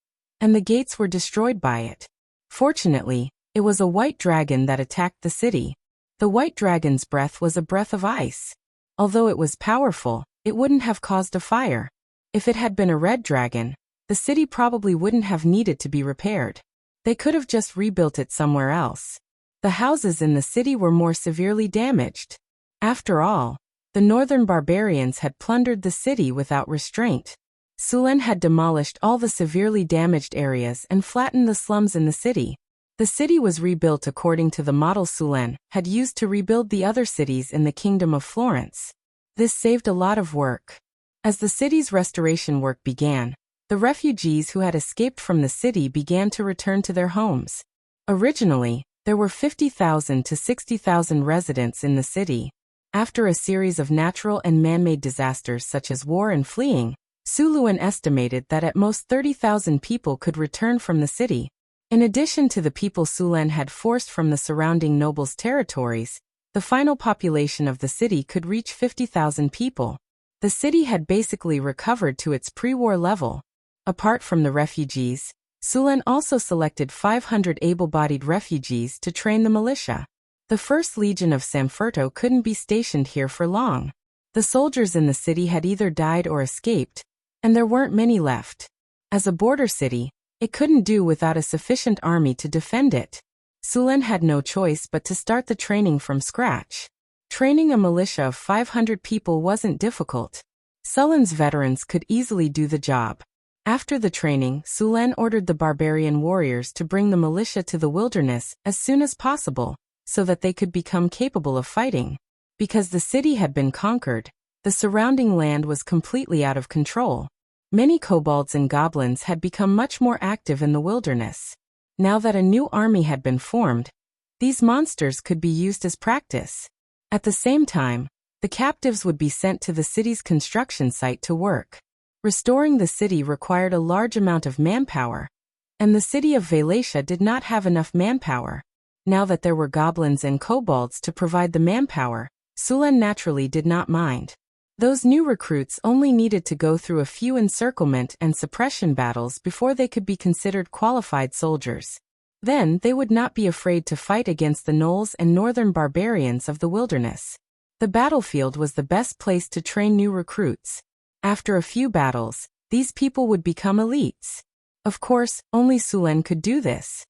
and the gates were destroyed by it. Fortunately, it was a white dragon that attacked the city. The white dragon's breath was a breath of ice. Although it was powerful, it wouldn't have caused a fire. If it had been a red dragon, the city probably wouldn't have needed to be repaired. They could have just rebuilt it somewhere else. The houses in the city were more severely damaged. After all, the northern barbarians had plundered the city without restraint. Sulan had demolished all the severely damaged areas and flattened the slums in the city. The city was rebuilt according to the model Sulan had used to rebuild the other cities in the Kingdom of Florence. This saved a lot of work. As the city's restoration work began, the refugees who had escaped from the city began to return to their homes. Originally, there were 50,000 to 60,000 residents in the city. After a series of natural and man-made disasters such as war and fleeing, Suluan estimated that at most 30,000 people could return from the city. In addition to the people Sulan had forced from the surrounding nobles' territories, the final population of the city could reach 50,000 people. The city had basically recovered to its pre-war level. Apart from the refugees, Sulen also selected 500 able-bodied refugees to train the militia. The First Legion of Samferto couldn't be stationed here for long. The soldiers in the city had either died or escaped, and there weren't many left. As a border city, it couldn't do without a sufficient army to defend it. Sulen had no choice but to start the training from scratch. Training a militia of 500 people wasn't difficult. Sulen's veterans could easily do the job. After the training, Sulen ordered the barbarian warriors to bring the militia to the wilderness as soon as possible, so that they could become capable of fighting. Because the city had been conquered, the surrounding land was completely out of control. Many kobolds and goblins had become much more active in the wilderness. Now that a new army had been formed, these monsters could be used as practice. At the same time, the captives would be sent to the city's construction site to work. Restoring the city required a large amount of manpower, and the city of Velatia did not have enough manpower. Now that there were goblins and kobolds to provide the manpower, Sulen naturally did not mind. Those new recruits only needed to go through a few encirclement and suppression battles before they could be considered qualified soldiers. Then they would not be afraid to fight against the gnolls and northern barbarians of the wilderness. The battlefield was the best place to train new recruits. After a few battles, these people would become elites. Of course, only Sulen could do this.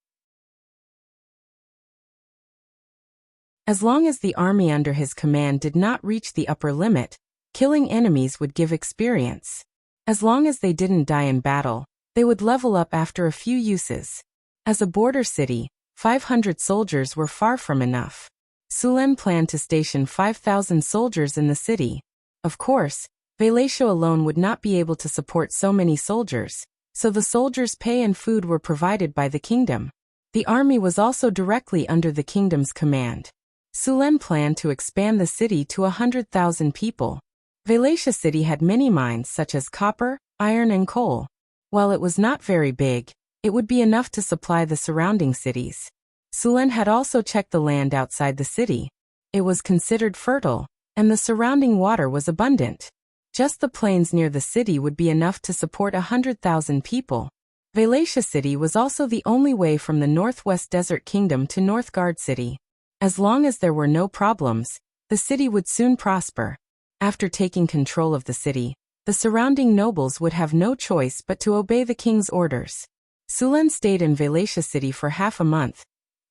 As long as the army under his command did not reach the upper limit, killing enemies would give experience. As long as they didn't die in battle, they would level up after a few uses. As a border city, 500 soldiers were far from enough. Sulen planned to station 5,000 soldiers in the city. Of course, Velatia alone would not be able to support so many soldiers, so the soldiers' pay and food were provided by the kingdom. The army was also directly under the kingdom's command. Sulen planned to expand the city to 100,000 people. Velatia city had many mines such as copper, iron and coal. While it was not very big, it would be enough to supply the surrounding cities. Sulen had also checked the land outside the city. It was considered fertile, and the surrounding water was abundant. Just the plains near the city would be enough to support 100,000 people. Velatia city was also the only way from the Northwest Desert Kingdom to Northgard city. As long as there were no problems, the city would soon prosper. After taking control of the city, the surrounding nobles would have no choice but to obey the king's orders. Sulen stayed in Velatia city for half a month,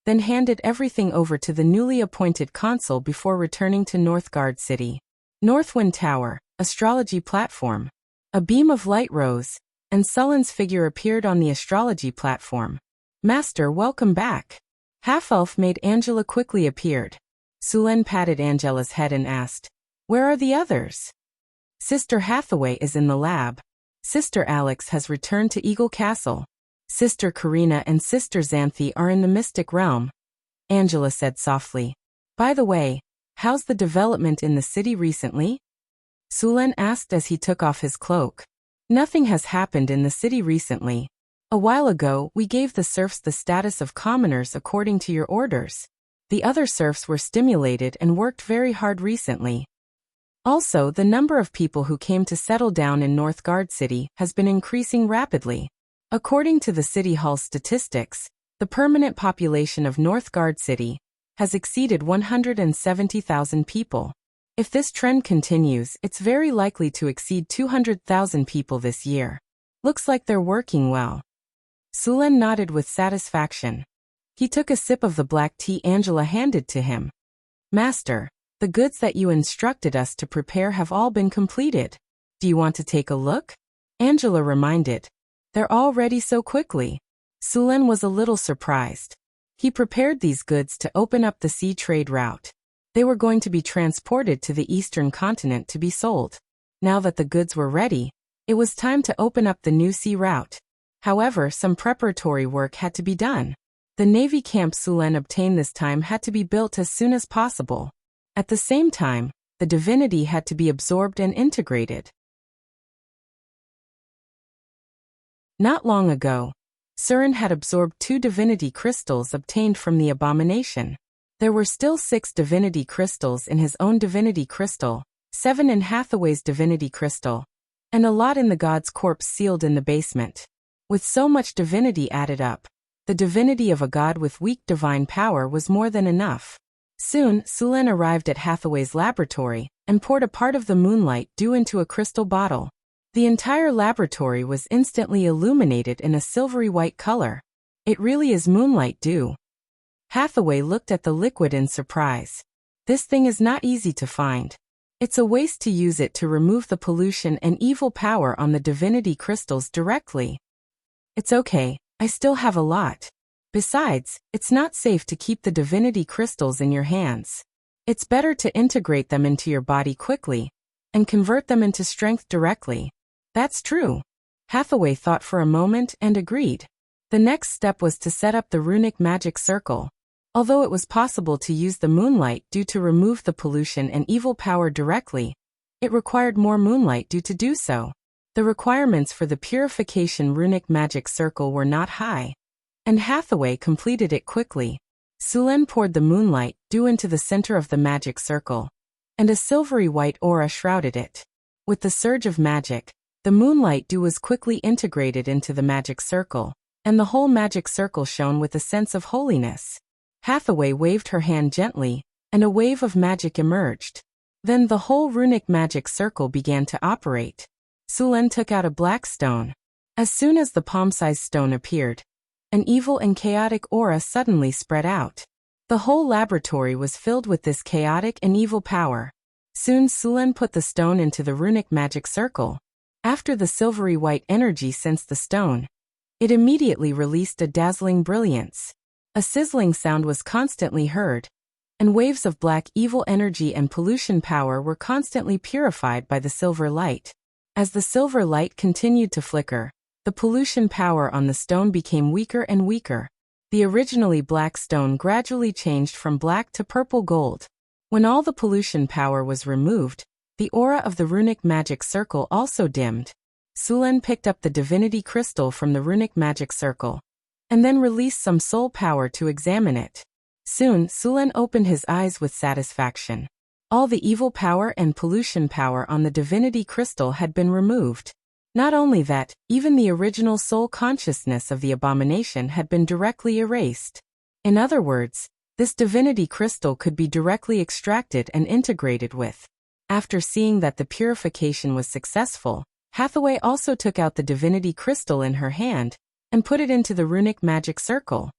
then handed everything over to the newly appointed consul before returning to Northgard city. Northwind Tower, astrology platform. A beam of light rose, and Sulen's figure appeared on the astrology platform. Master, welcome back. Half-elf maid Angela quickly appeared. Sulen patted Angela's head and asked, "Where are the others?" "Sister Hathaway is in the lab. Sister Alex has returned to Eagle Castle. Sister Karina and Sister Xanthi are in the mystic realm," Angela said softly. "By the way, how's the development in the city recently?" Sulen asked as he took off his cloak. "Nothing has happened in the city recently. A while ago, we gave the serfs the status of commoners according to your orders. The other serfs were stimulated and worked very hard recently. Also, the number of people who came to settle down in Northgard city has been increasing rapidly. According to the City Hall statistics, the permanent population of Northgard city has exceeded 170,000 people. If this trend continues, it's very likely to exceed 200,000 people this year. Looks like they're working well." Sulen nodded with satisfaction. He took a sip of the black tea Angela handed to him. "Master, the goods that you instructed us to prepare have all been completed. Do you want to take a look?" Angela reminded. "They're all ready so quickly." Sulen was a little surprised. He prepared these goods to open up the sea trade route. They were going to be transported to the eastern continent to be sold. Now that the goods were ready, it was time to open up the new sea route. However, some preparatory work had to be done. The Navy camp Sulen obtained this time had to be built as soon as possible. At the same time, the divinity had to be absorbed and integrated. Not long ago, Suren had absorbed 2 divinity crystals obtained from the abomination. There were still 6 divinity crystals in his own divinity crystal, 7 in Hathaway's divinity crystal, and a lot in the god's corpse sealed in the basement. With so much divinity added up, the divinity of a god with weak divine power was more than enough. Soon, Sulen arrived at Hathaway's laboratory and poured a part of the moonlight dew into a crystal bottle. The entire laboratory was instantly illuminated in a silvery white color. It really is moonlight dew. Hathaway looked at the liquid in surprise. This thing is not easy to find. It's a waste to use it to remove the pollution and evil power on the divinity crystals directly. It's okay, I still have a lot. Besides, it's not safe to keep the divinity crystals in your hands. It's better to integrate them into your body quickly and convert them into strength directly. That's true. Hathaway thought for a moment and agreed. The next step was to set up the runic magic circle. Although it was possible to use the moonlight dew to remove the pollution and evil power directly, it required more moonlight dew to do so. The requirements for the purification runic magic circle were not high, and Hathaway completed it quickly. Sulen poured the moonlight dew into the center of the magic circle, and a silvery white aura shrouded it. With the surge of magic, the moonlight dew was quickly integrated into the magic circle, and the whole magic circle shone with a sense of holiness. Hathaway waved her hand gently, and a wave of magic emerged. Then the whole runic magic circle began to operate. Sulen took out a black stone. As soon as the palm-sized stone appeared, an evil and chaotic aura suddenly spread out. The whole laboratory was filled with this chaotic and evil power. Soon Sulen put the stone into the runic magic circle. After the silvery white energy sensed the stone, it immediately released a dazzling brilliance. A sizzling sound was constantly heard, and waves of black evil energy and pollution power were constantly purified by the silver light. As the silver light continued to flicker, the pollution power on the stone became weaker and weaker. The originally black stone gradually changed from black to purple gold. When all the pollution power was removed, the aura of the runic magic circle also dimmed. Sulen picked up the divinity crystal from the runic magic circle, and then released some soul power to examine it. Soon, Sulen opened his eyes with satisfaction. All the evil power and pollution power on the divinity crystal had been removed. Not only that, even the original soul consciousness of the abomination had been directly erased. In other words, this divinity crystal could be directly extracted and integrated with. After seeing that the purification was successful, Hathaway also took out the divinity crystal in her hand and put it into the runic magic circle.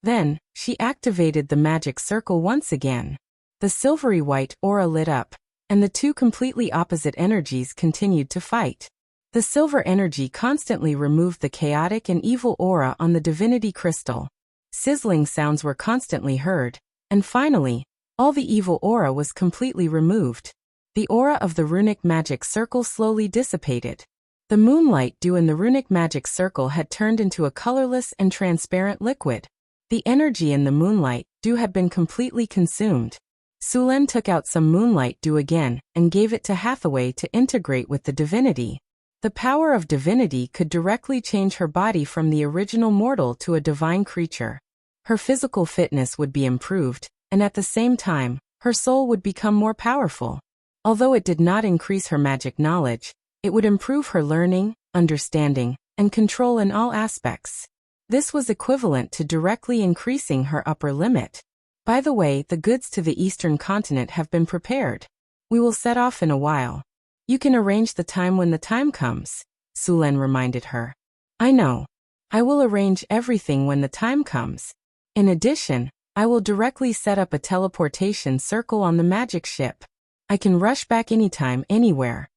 Then, she activated the magic circle once again. The silvery white aura lit up, and the two completely opposite energies continued to fight. The silver energy constantly removed the chaotic and evil aura on the divinity crystal. Sizzling sounds were constantly heard, and finally, all the evil aura was completely removed. The aura of the runic magic circle slowly dissipated. The moonlight dew in the runic magic circle had turned into a colorless and transparent liquid. The energy in the moonlight dew had been completely consumed. Sulen took out some moonlight dew again and gave it to Hathaway to integrate with the divinity. The power of divinity could directly change her body from the original mortal to a divine creature. Her physical fitness would be improved, and at the same time, her soul would become more powerful. Although it did not increase her magic knowledge, it would improve her learning, understanding, and control in all aspects. This was equivalent to directly increasing her upper limit. By the way, the goods to the eastern continent have been prepared. We will set off in a while. You can arrange the time when the time comes, Sulen reminded her. I know. I will arrange everything when the time comes. In addition, I will directly set up a teleportation circle on the magic ship. I can rush back anytime, anywhere.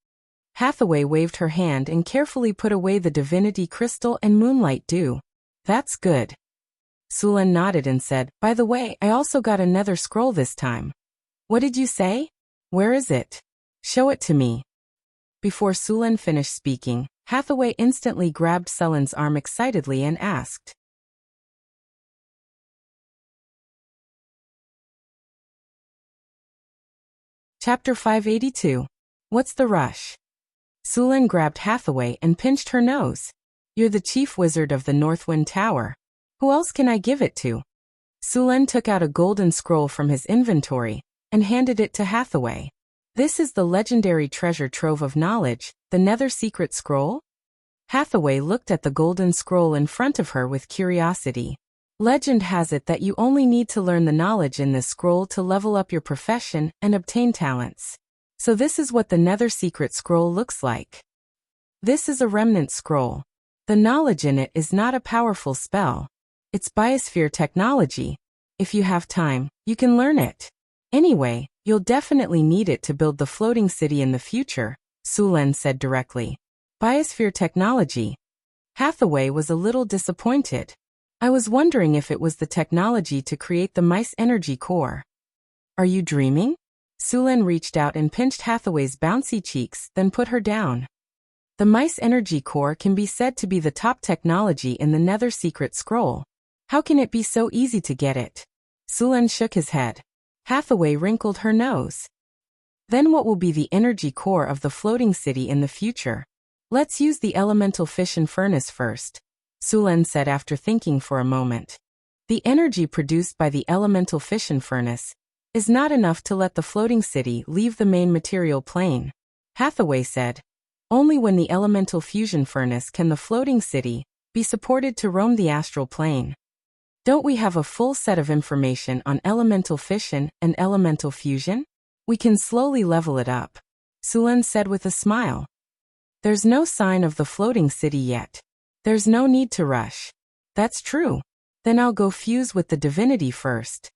Hathaway waved her hand and carefully put away the divinity crystal and moonlight dew. That's good. Sulen nodded and said, by the way, I also got another scroll this time. What did you say? Where is it? Show it to me. Before Sulen finished speaking, Hathaway instantly grabbed Sulen's arm excitedly and asked. Chapter 582. What's the rush? Sulen grabbed Hathaway and pinched her nose. You're the chief wizard of the Northwind Tower. Who else can I give it to? Sulen took out a golden scroll from his inventory and handed it to Hathaway. This is the legendary treasure trove of knowledge, the Nether Secret Scroll? Hathaway looked at the golden scroll in front of her with curiosity. Legend has it that you only need to learn the knowledge in this scroll to level up your profession and obtain talents. So this is what the Nether Secret Scroll looks like. This is a remnant scroll. The knowledge in it is not a powerful spell. It's biosphere technology. If you have time, you can learn it. Anyway, you'll definitely need it to build the floating city in the future, Sulen said directly. Biosphere technology. Hathaway was a little disappointed. I was wondering if it was the technology to create the mice energy core. Are you dreaming? Sulen reached out and pinched Hathaway's bouncy cheeks, then put her down. The mice energy core can be said to be the top technology in the Nether Secret Scroll. How can it be so easy to get it? Sulen shook his head. Hathaway wrinkled her nose. Then what will be the energy core of the floating city in the future? Let's use the elemental fission furnace first, Sulen said after thinking for a moment. The energy produced by the elemental fission furnace is not enough to let the floating city leave the main material plane, Hathaway said. Only when the elemental fusion furnace can the floating city be supported to roam the astral plane. Don't we have a full set of information on elemental fission and elemental fusion? We can slowly level it up, Sulen said with a smile. There's no sign of the floating city yet. There's no need to rush. That's true. Then I'll go fuse with the divinity first.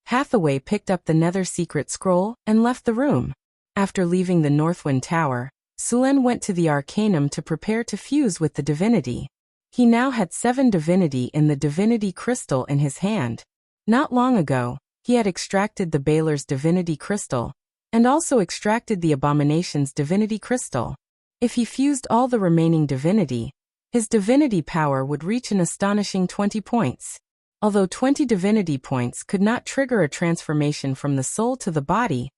Hathaway picked up the Nether Secret Scroll and left the room. After leaving the Northwind Tower, Sulen went to the Arcanum to prepare to fuse with the divinity. He now had 7 divinity in the divinity crystal in his hand. Not long ago, he had extracted the Baylor's divinity crystal, and also extracted the Abomination's divinity crystal. If he fused all the remaining divinity, his divinity power would reach an astonishing 20 points. Although 20 divinity points could not trigger a transformation from the soul to the body,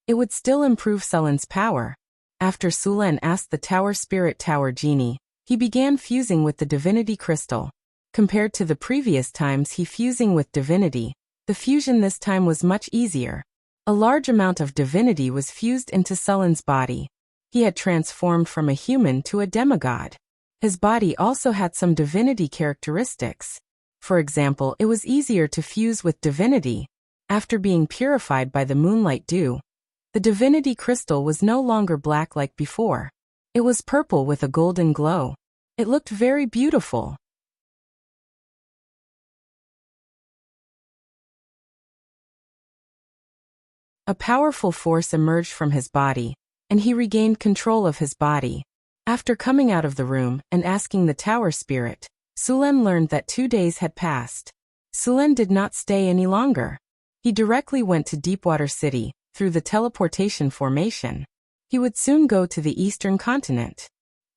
it would still improve Sulen's power. After Sulen asked the Tower Spirit Tower Genie, he began fusing with the divinity crystal. Compared to the previous times he fusing with divinity, the fusion this time was much easier. A large amount of divinity was fused into Sulen's body. He had transformed from a human to a demigod. His body also had some divinity characteristics. For example, it was easier to fuse with divinity. After being purified by the moonlight dew, the divinity crystal was no longer black like before. It was purple with a golden glow. It looked very beautiful. A powerful force emerged from his body, and he regained control of his body. After coming out of the room and asking the Tower Spirit, Sulen learned that 2 days had passed. Sulen did not stay any longer. He directly went to Deepwater City, through the teleportation formation. He would soon go to the eastern continent.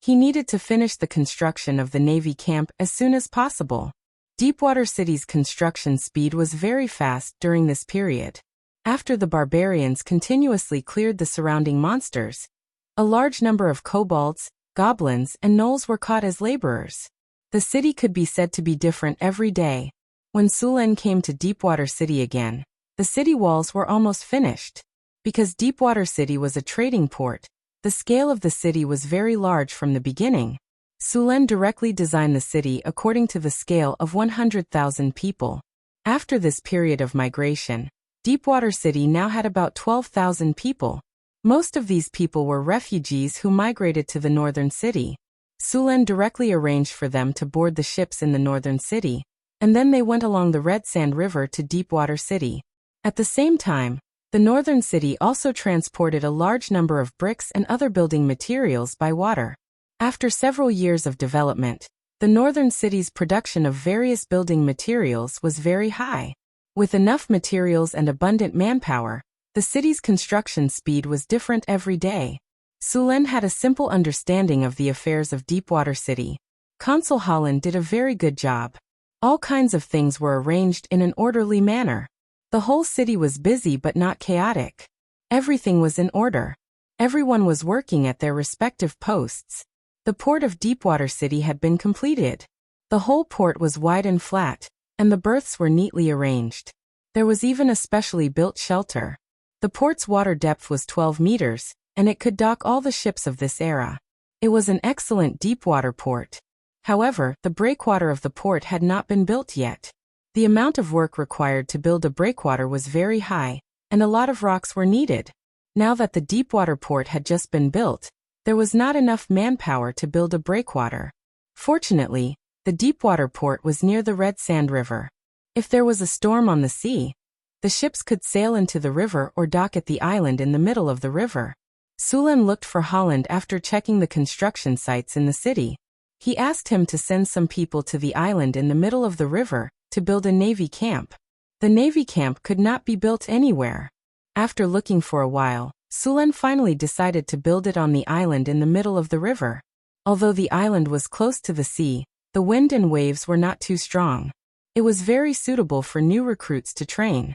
He needed to finish the construction of the Navy camp as soon as possible. Deepwater City's construction speed was very fast during this period. After the barbarians continuously cleared the surrounding monsters, a large number of kobolds, goblins, and gnolls were caught as laborers. The city could be said to be different every day. When Sulen came to Deepwater City again, the city walls were almost finished. Because Deepwater City was a trading port, the scale of the city was very large from the beginning. Sulen directly designed the city according to the scale of 100,000 people. After this period of migration, Deepwater City now had about 12,000 people. Most of these people were refugees who migrated to the northern city. Sulen directly arranged for them to board the ships in the northern city, and then they went along the Red Sand River to Deepwater City. At the same time, the northern city also transported a large number of bricks and other building materials by water. After several years of development, the northern city's production of various building materials was very high. With enough materials and abundant manpower, the city's construction speed was different every day. Sulen had a simple understanding of the affairs of Deepwater City. Consul Holland did a very good job. All kinds of things were arranged in an orderly manner. The whole city was busy but not chaotic. Everything was in order. Everyone was working at their respective posts. The port of Deepwater City had been completed. The whole port was wide and flat, and the berths were neatly arranged. There was even a specially built shelter. The port's water depth was 12 meters, and it could dock all the ships of this era. It was an excellent deep-water port. However, the breakwater of the port had not been built yet. The amount of work required to build a breakwater was very high, and a lot of rocks were needed. Now that the deep-water port had just been built, there was not enough manpower to build a breakwater. Fortunately, the deep-water port was near the Red Sand River. If there was a storm on the sea, the ships could sail into the river or dock at the island in the middle of the river. Sulen looked for Holland after checking the construction sites in the city. He asked him to send some people to the island in the middle of the river to build a navy camp. The navy camp could not be built anywhere. After looking for a while, Sulen finally decided to build it on the island in the middle of the river. Although the island was close to the sea, the wind and waves were not too strong. It was very suitable for new recruits to train.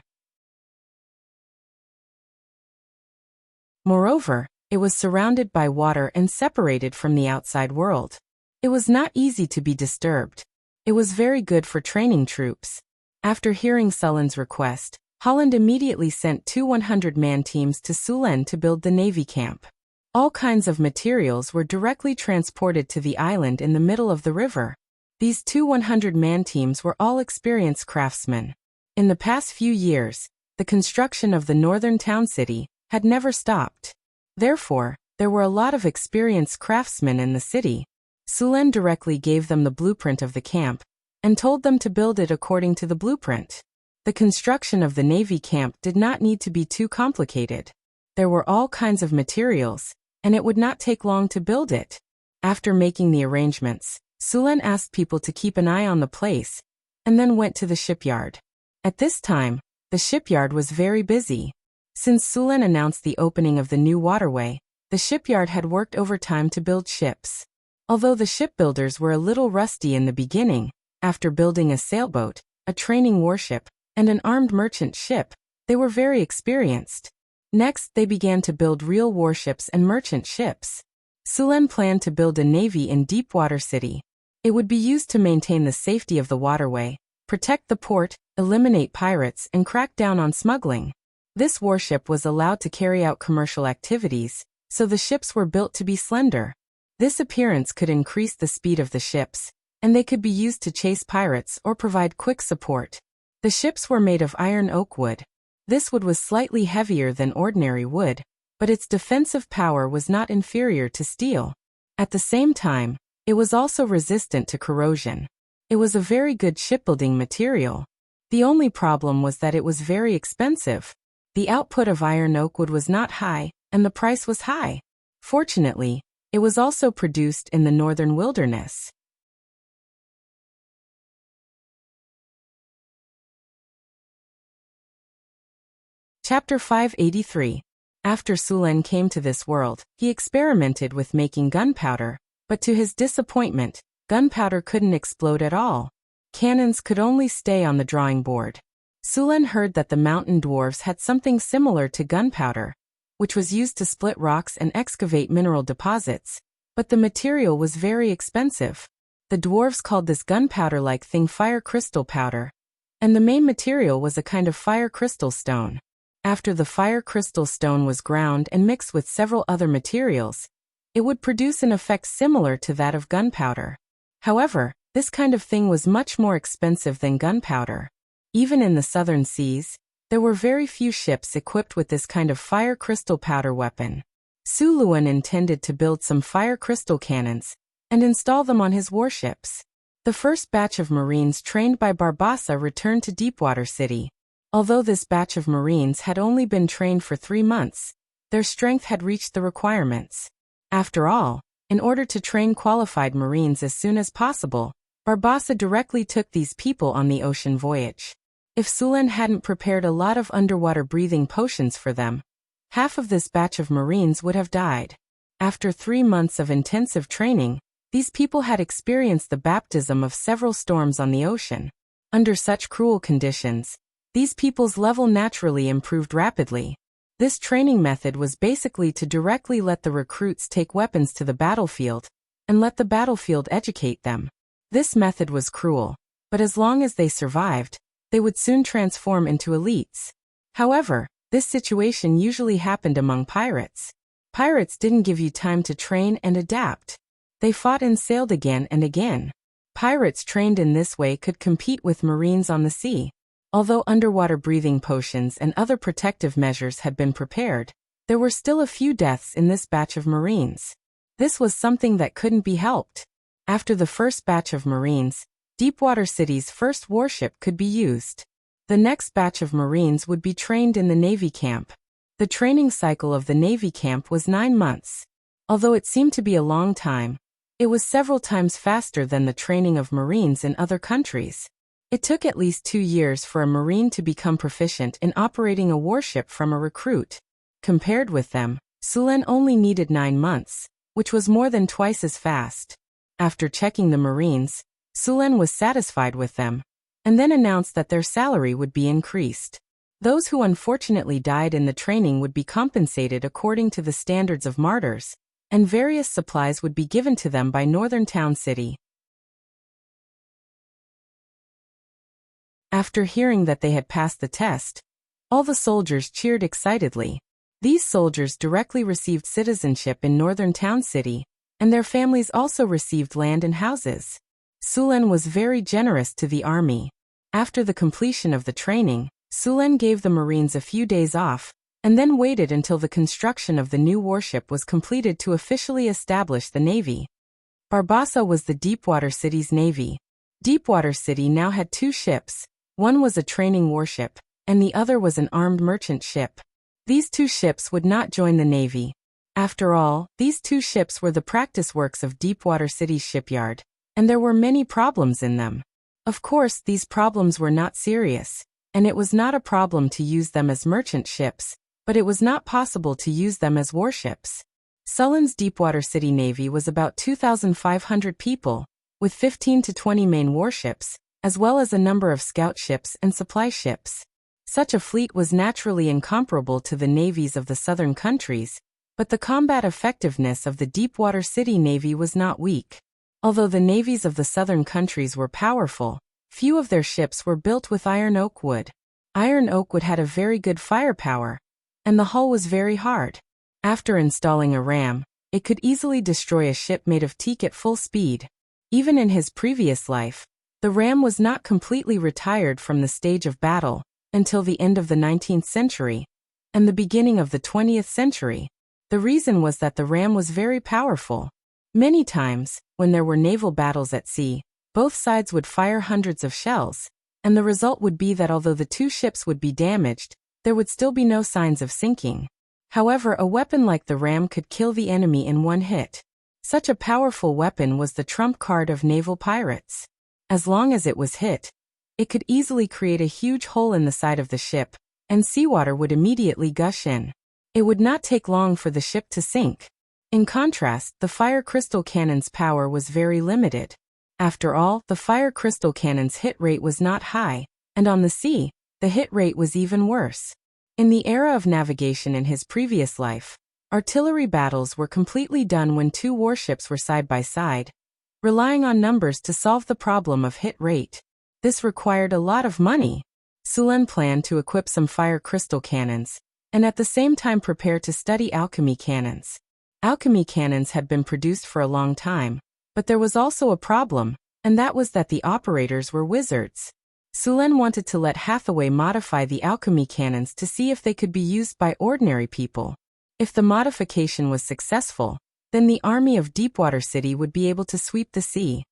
Moreover, it was surrounded by water and separated from the outside world. It was not easy to be disturbed. It was very good for training troops. After hearing Sulen's request, Holland immediately sent two 100-man teams to Sulen to build the navy camp. All kinds of materials were directly transported to the island in the middle of the river. These two 100-man teams were all experienced craftsmen. In the past few years, the construction of the northern town city had never stopped. Therefore, there were a lot of experienced craftsmen in the city. Sulen directly gave them the blueprint of the camp and told them to build it according to the blueprint. The construction of the navy camp did not need to be too complicated. There were all kinds of materials, and it would not take long to build it. After making the arrangements, Sulen asked people to keep an eye on the place, and then went to the shipyard. At this time, the shipyard was very busy. Since Sulen announced the opening of the new waterway, the shipyard had worked overtime to build ships. Although the shipbuilders were a little rusty in the beginning, after building a sailboat, a training warship, and an armed merchant ship, they were very experienced. Next, they began to build real warships and merchant ships. Sulen planned to build a navy in Deepwater City. It would be used to maintain the safety of the waterway, protect the port, eliminate pirates, and crack down on smuggling. This warship was allowed to carry out commercial activities, so the ships were built to be slender. This appearance could increase the speed of the ships, and they could be used to chase pirates or provide quick support. The ships were made of iron oak wood. This wood was slightly heavier than ordinary wood, but its defensive power was not inferior to steel. At the same time, it was also resistant to corrosion. It was a very good shipbuilding material. The only problem was that it was very expensive. The output of iron oak wood was not high, and the price was high. Fortunately, it was also produced in the northern wilderness. Chapter 583. After Sulen came to this world, he experimented with making gunpowder, but to his disappointment, gunpowder couldn't explode at all. Cannons could only stay on the drawing board. Sulen heard that the mountain dwarves had something similar to gunpowder, which was used to split rocks and excavate mineral deposits, but the material was very expensive. The dwarves called this gunpowder-like thing fire crystal powder, and the main material was a kind of fire crystal stone. After the fire crystal stone was ground and mixed with several other materials, it would produce an effect similar to that of gunpowder. However, this kind of thing was much more expensive than gunpowder. Even in the southern seas, there were very few ships equipped with this kind of fire crystal powder weapon. Sulen intended to build some fire crystal cannons and install them on his warships. The first batch of Marines trained by Barbossa returned to Deepwater City. Although this batch of Marines had only been trained for 3 months, their strength had reached the requirements. After all, in order to train qualified Marines as soon as possible, Barbossa directly took these people on the ocean voyage. If Sulen hadn't prepared a lot of underwater breathing potions for them, half of this batch of Marines would have died. After 3 months of intensive training, these people had experienced the baptism of several storms on the ocean. Under such cruel conditions, these people's level naturally improved rapidly. This training method was basically to directly let the recruits take weapons to the battlefield, and let the battlefield educate them. This method was cruel, but as long as they survived, they would soon transform into elites. However, This situation usually happened among pirates. Pirates didn't give you time to train and adapt. They fought and sailed again and again. Pirates trained in this way could compete with Marines on the sea. Although underwater breathing potions and other protective measures had been prepared, there were still a few deaths in this batch of Marines. This was something that couldn't be helped. After the first batch of Marines, Deepwater City's first warship could be used. The next batch of Marines would be trained in the Navy camp. The training cycle of the Navy camp was 9 months. Although it seemed to be a long time, it was several times faster than the training of Marines in other countries. It took at least 2 years for a Marine to become proficient in operating a warship from a recruit. Compared with them, Sulen only needed 9 months, which was more than twice as fast. After checking the Marines, Sulen was satisfied with them, and then announced that their salary would be increased. Those who unfortunately died in the training would be compensated according to the standards of martyrs, and various supplies would be given to them by Northern Town City. After hearing that they had passed the test, all the soldiers cheered excitedly. These soldiers directly received citizenship in Northern Town City, and their families also received land and houses. Sulen was very generous to the army. After the completion of the training, Sulen gave the Marines a few days off, and then waited until the construction of the new warship was completed to officially establish the Navy. Barbassa was the Deepwater City's navy. Deepwater City now had 2 ships. One was a training warship, and the other was an armed merchant ship. These 2 ships would not join the Navy. After all, these 2 ships were the practice works of Deepwater City's shipyard, and there were many problems in them. Of course, these problems were not serious, and it was not a problem to use them as merchant ships, but it was not possible to use them as warships. Sulen's Deepwater City Navy was about 2,500 people, with 15 to 20 main warships, as well as a number of scout ships and supply ships. Such a fleet was naturally incomparable to the navies of the southern countries, but the combat effectiveness of the Deepwater City Navy was not weak. Although the navies of the southern countries were powerful, few of their ships were built with iron oak wood. Iron oak wood had a very good firepower, and the hull was very hard. After installing a ram, it could easily destroy a ship made of teak at full speed. Even in his previous life, the ram was not completely retired from the stage of battle until the end of the 19th century and the beginning of the 20th century. The reason was that the ram was very powerful. Many times, when there were naval battles at sea, both sides would fire hundreds of shells, and the result would be that although the 2 ships would be damaged, there would still be no signs of sinking. However, a weapon like the ram could kill the enemy in one hit. Such a powerful weapon was the trump card of naval pirates. As long as it was hit, it could easily create a huge hole in the side of the ship, and seawater would immediately gush in. It would not take long for the ship to sink. In contrast, the fire crystal cannon's power was very limited. After all, the fire crystal cannon's hit rate was not high, and on the sea, the hit rate was even worse. In the era of navigation in his previous life, artillery battles were completely done when 2 warships were side by side, relying on numbers to solve the problem of hit rate. This required a lot of money. Sulen planned to equip some fire crystal cannons, and at the same time prepare to study alchemy cannons. Alchemy cannons had been produced for a long time, but there was also a problem, and that was that the operators were wizards. Sulen wanted to let Hathaway modify the alchemy cannons to see if they could be used by ordinary people. If the modification was successful, then the army of Deepwater City would be able to sweep the sea.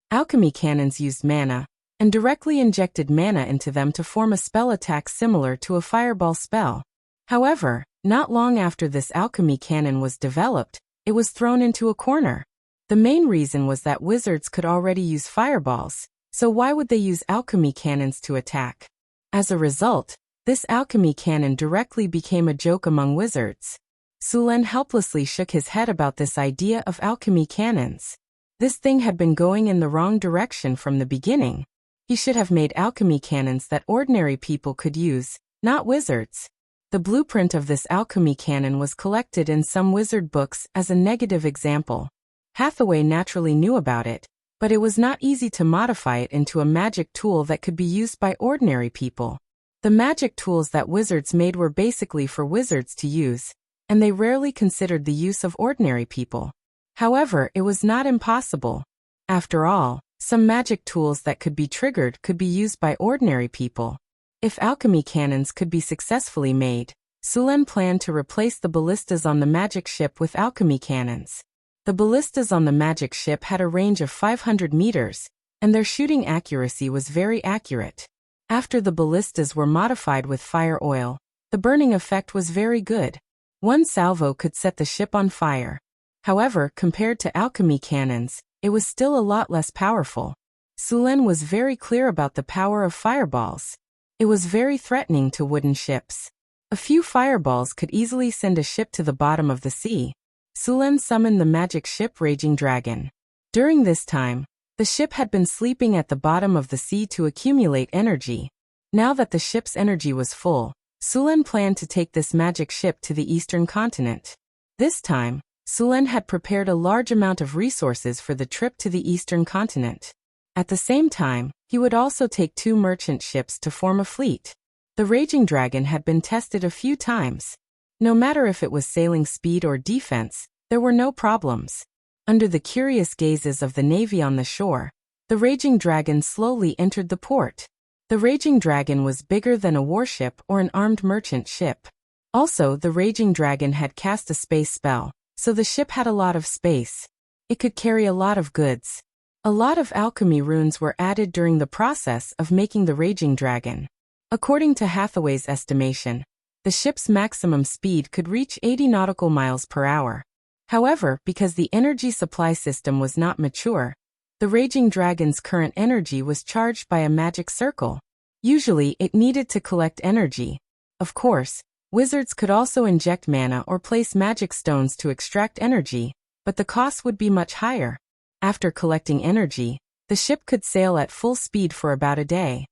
Alchemy cannons used mana, and directly injected mana into them to form a spell attack similar to a fireball spell. However, not long after this alchemy cannon was developed, it was thrown into a corner. The main reason was that wizards could already use fireballs, so why would they use alchemy cannons to attack? As a result, this alchemy cannon directly became a joke among wizards. Sulen helplessly shook his head about this idea of alchemy cannons. This thing had been going in the wrong direction from the beginning. He should have made alchemy cannons that ordinary people could use, not wizards. The blueprint of this alchemy cannon was collected in some wizard books as a negative example. Hathaway naturally knew about it, But it was not easy to modify it into a magic tool that could be used by ordinary people. The magic tools that wizards made were basically for wizards to use, and they rarely considered the use of ordinary people. However, it was not impossible. After all, some magic tools that could be triggered could be used by ordinary people. If alchemy cannons could be successfully made, Sulen planned to replace the ballistas on the magic ship with alchemy cannons. The ballistas on the magic ship had a range of 500 meters, and their shooting accuracy was very accurate. After the ballistas were modified with fire oil, the burning effect was very good. One salvo could set the ship on fire. However, compared to alchemy cannons, it was still a lot less powerful. Sulen was very clear about the power of fireballs. It was very threatening to wooden ships. A few fireballs could easily send a ship to the bottom of the sea. Sulen summoned the magic ship Raging Dragon. During this time, the ship had been sleeping at the bottom of the sea to accumulate energy. Now that the ship's energy was full, Sulen planned to take this magic ship to the eastern continent. This time, Sulen had prepared a large amount of resources for the trip to the eastern continent. At the same time, he would also take 2 merchant ships to form a fleet. The Raging Dragon had been tested a few times. No matter if it was sailing speed or defense, there were no problems. Under the curious gazes of the navy on the shore, the Raging Dragon slowly entered the port. The Raging Dragon was bigger than a warship or an armed merchant ship. Also, the Raging Dragon had cast a space spell, so the ship had a lot of space. It could carry a lot of goods. A lot of alchemy runes were added during the process of making the Raging Dragon. According to Hathaway's estimation, the ship's maximum speed could reach 80 nautical miles per hour. However, because the energy supply system was not mature, the Raging Dragon's current energy was charged by a magic circle. Usually, it needed to collect energy. Of course, wizards could also inject mana or place magic stones to extract energy, but the cost would be much higher. After collecting energy, the ship could sail at full speed for about a day.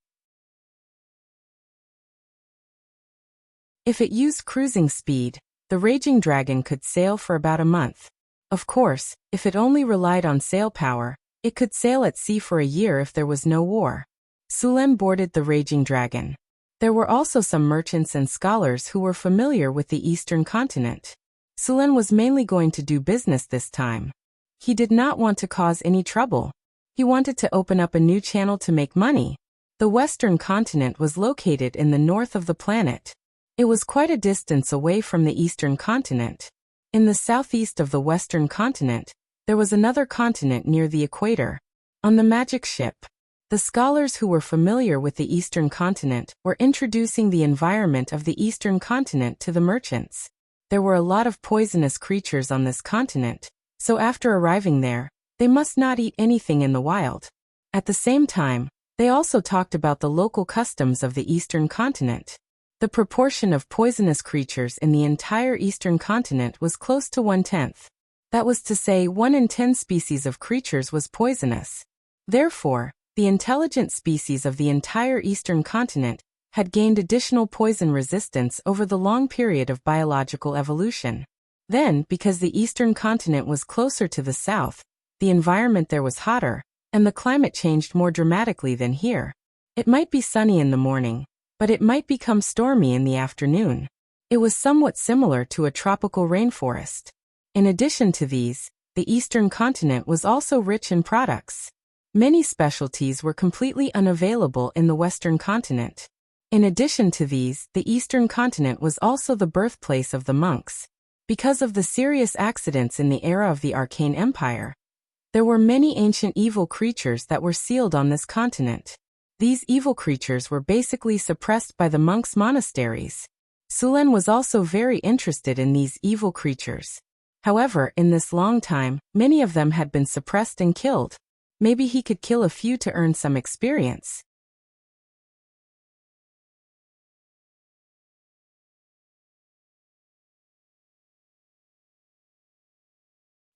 If it used cruising speed, the Raging Dragon could sail for about a month. Of course, if it only relied on sail power, it could sail at sea for a year if there was no war. Sulen boarded the Raging Dragon. There were also some merchants and scholars who were familiar with the eastern continent. Sulen was mainly going to do business this time. He did not want to cause any trouble. He wanted to open up a new channel to make money. The western continent was located in the north of the planet. It was quite a distance away from the eastern continent. In the southeast of the western continent, there was another continent near the equator. On the magic ship, the scholars who were familiar with the eastern continent were introducing the environment of the eastern continent to the merchants. There were a lot of poisonous creatures on this continent, so after arriving there, they must not eat anything in the wild. At the same time, they also talked about the local customs of the eastern continent. The proportion of poisonous creatures in the entire eastern continent was close to 1/10. That was to say 1 in 10 species of creatures was poisonous. Therefore, the intelligent species of the entire eastern continent had gained additional poison resistance over the long period of biological evolution. Then, because the eastern continent was closer to the south, the environment there was hotter, and the climate changed more dramatically than here. It might be sunny in the morning, but it might become stormy in the afternoon. It was somewhat similar to a tropical rainforest. In addition to these, the eastern continent was also rich in products. Many specialties were completely unavailable in the western continent. In addition to these, the eastern continent was also the birthplace of the monks. Because of the serious accidents in the era of the Arcane Empire, there were many ancient evil creatures that were sealed on this continent. These evil creatures were basically suppressed by the monks' monasteries. Sulen was also very interested in these evil creatures. However, in this long time, many of them had been suppressed and killed. Maybe he could kill a few to earn some experience.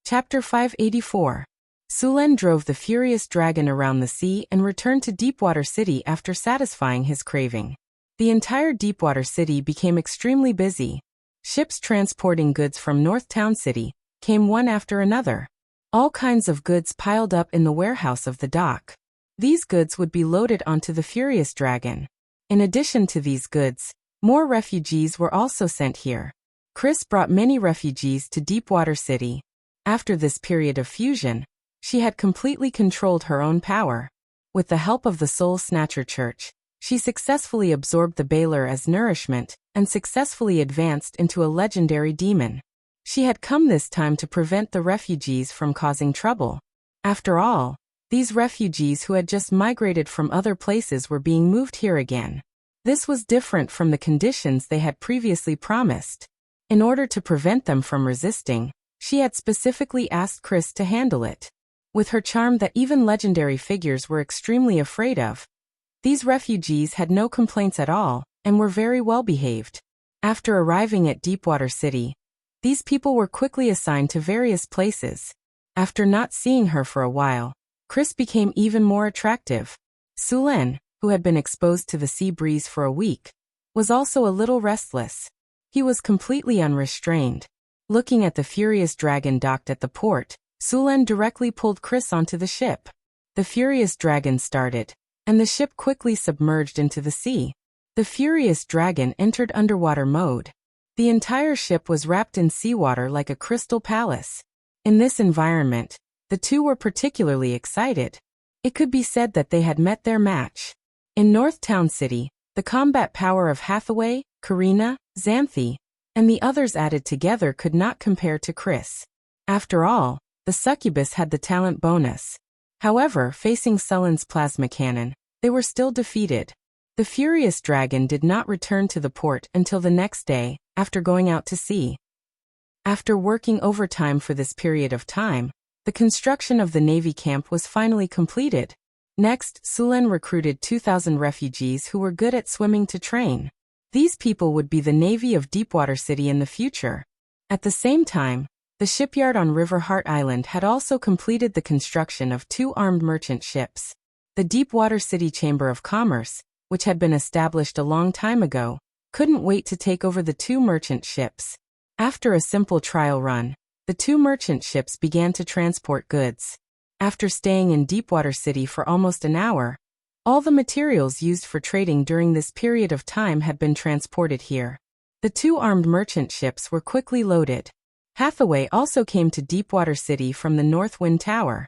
Chapter 584. Sulen drove the furious dragon around the sea and returned to Deepwater City after satisfying his craving. The entire Deepwater City became extremely busy. Ships transporting goods from North Town City came one after another. All kinds of goods piled up in the warehouse of the dock. These goods would be loaded onto the furious dragon. In addition to these goods, more refugees were also sent here. Chris brought many refugees to Deepwater City. After this period of fusion, she had completely controlled her own power. With the help of the Soul Snatcher Church, she successfully absorbed the Baylor as nourishment and successfully advanced into a legendary demon. She had come this time to prevent the refugees from causing trouble. After all, these refugees who had just migrated from other places were being moved here again. This was different from the conditions they had previously promised. In order to prevent them from resisting, she had specifically asked Chris to handle it. With her charm that even legendary figures were extremely afraid of, these refugees had no complaints at all and were very well behaved. After arriving at Deepwater City, these people were quickly assigned to various places. After not seeing her for a while, Chris became even more attractive. Sulen, who had been exposed to the sea breeze for a week, was also a little restless. He was completely unrestrained. Looking at the furious dragon docked at the port, Sulen directly pulled Chris onto the ship. The furious dragon started, and the ship quickly submerged into the sea. The furious dragon entered underwater mode. The entire ship was wrapped in seawater like a crystal palace. In this environment, the two were particularly excited. It could be said that they had met their match. In Northtown City, the combat power of Hathaway, Karina, Xanthi, and the others added together could not compare to Chris. After all, the succubus had the talent bonus. However, facing Sullen's plasma cannon, they were still defeated. The furious dragon did not return to the port until the next day, after going out to sea. After working overtime for this period of time, the construction of the Navy camp was finally completed. Next, Sulen recruited 2,000 refugees who were good at swimming to train. These people would be the Navy of Deepwater City in the future. At the same time, the shipyard on River Heart Island had also completed the construction of 2 armed merchant ships. The Deepwater City Chamber of Commerce, which had been established a long time ago, couldn't wait to take over the 2 merchant ships. After a simple trial run, the 2 merchant ships began to transport goods. After staying in Deepwater City for almost an hour, all the materials used for trading during this period of time had been transported here. The 2 armed merchant ships were quickly loaded. Hathaway also came to Deepwater City from the North Wind Tower.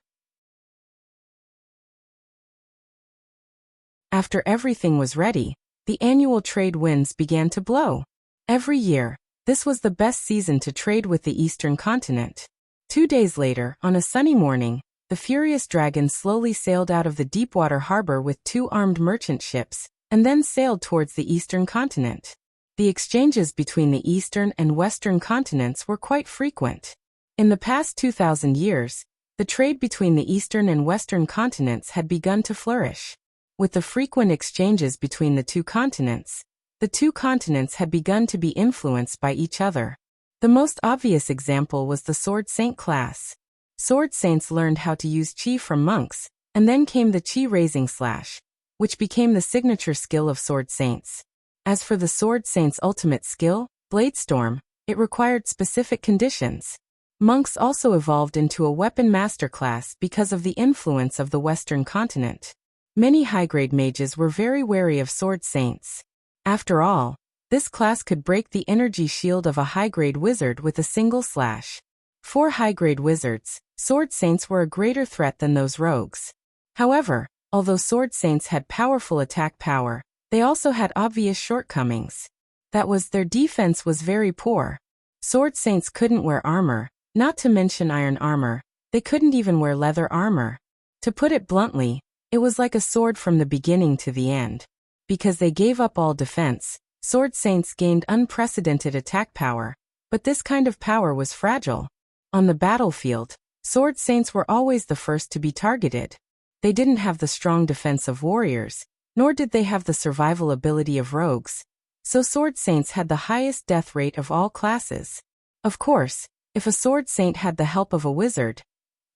After everything was ready, the annual trade winds began to blow. Every year, this was the best season to trade with the Eastern continent. 2 days later, on a sunny morning, the furious dragon slowly sailed out of the Deepwater harbor with 2 armed merchant ships, and then sailed towards the Eastern continent. The exchanges between the Eastern and Western continents were quite frequent. In the past 2,000 years, the trade between the Eastern and Western continents had begun to flourish. With the frequent exchanges between the 2 continents, the 2 continents had begun to be influenced by each other. The most obvious example was the Sword Saint class. Sword Saints learned how to use chi from monks, and then came the chi raising slash, which became the signature skill of Sword Saints. As for the Sword Saint's ultimate skill, Bladestorm, it required specific conditions. Monks also evolved into a weapon master class because of the influence of the Western continent. Many high-grade mages were very wary of Sword Saints. After all, this class could break the energy shield of a high-grade wizard with a single slash. For high-grade wizards, Sword Saints were a greater threat than those rogues. However, although Sword Saints had powerful attack power, they also had obvious shortcomings. That was, their defense was very poor. Sword Saints couldn't wear armor, not to mention iron armor. They couldn't even wear leather armor. To put it bluntly, it was like a sword from the beginning to the end. Because they gave up all defense, Sword Saints gained unprecedented attack power, but this kind of power was fragile. On the battlefield, Sword Saints were always the first to be targeted. They didn't have the strong defense of warriors, nor did they have the survival ability of rogues. So Sword Saints had the highest death rate of all classes. Of course, if a Sword Saint had the help of a wizard,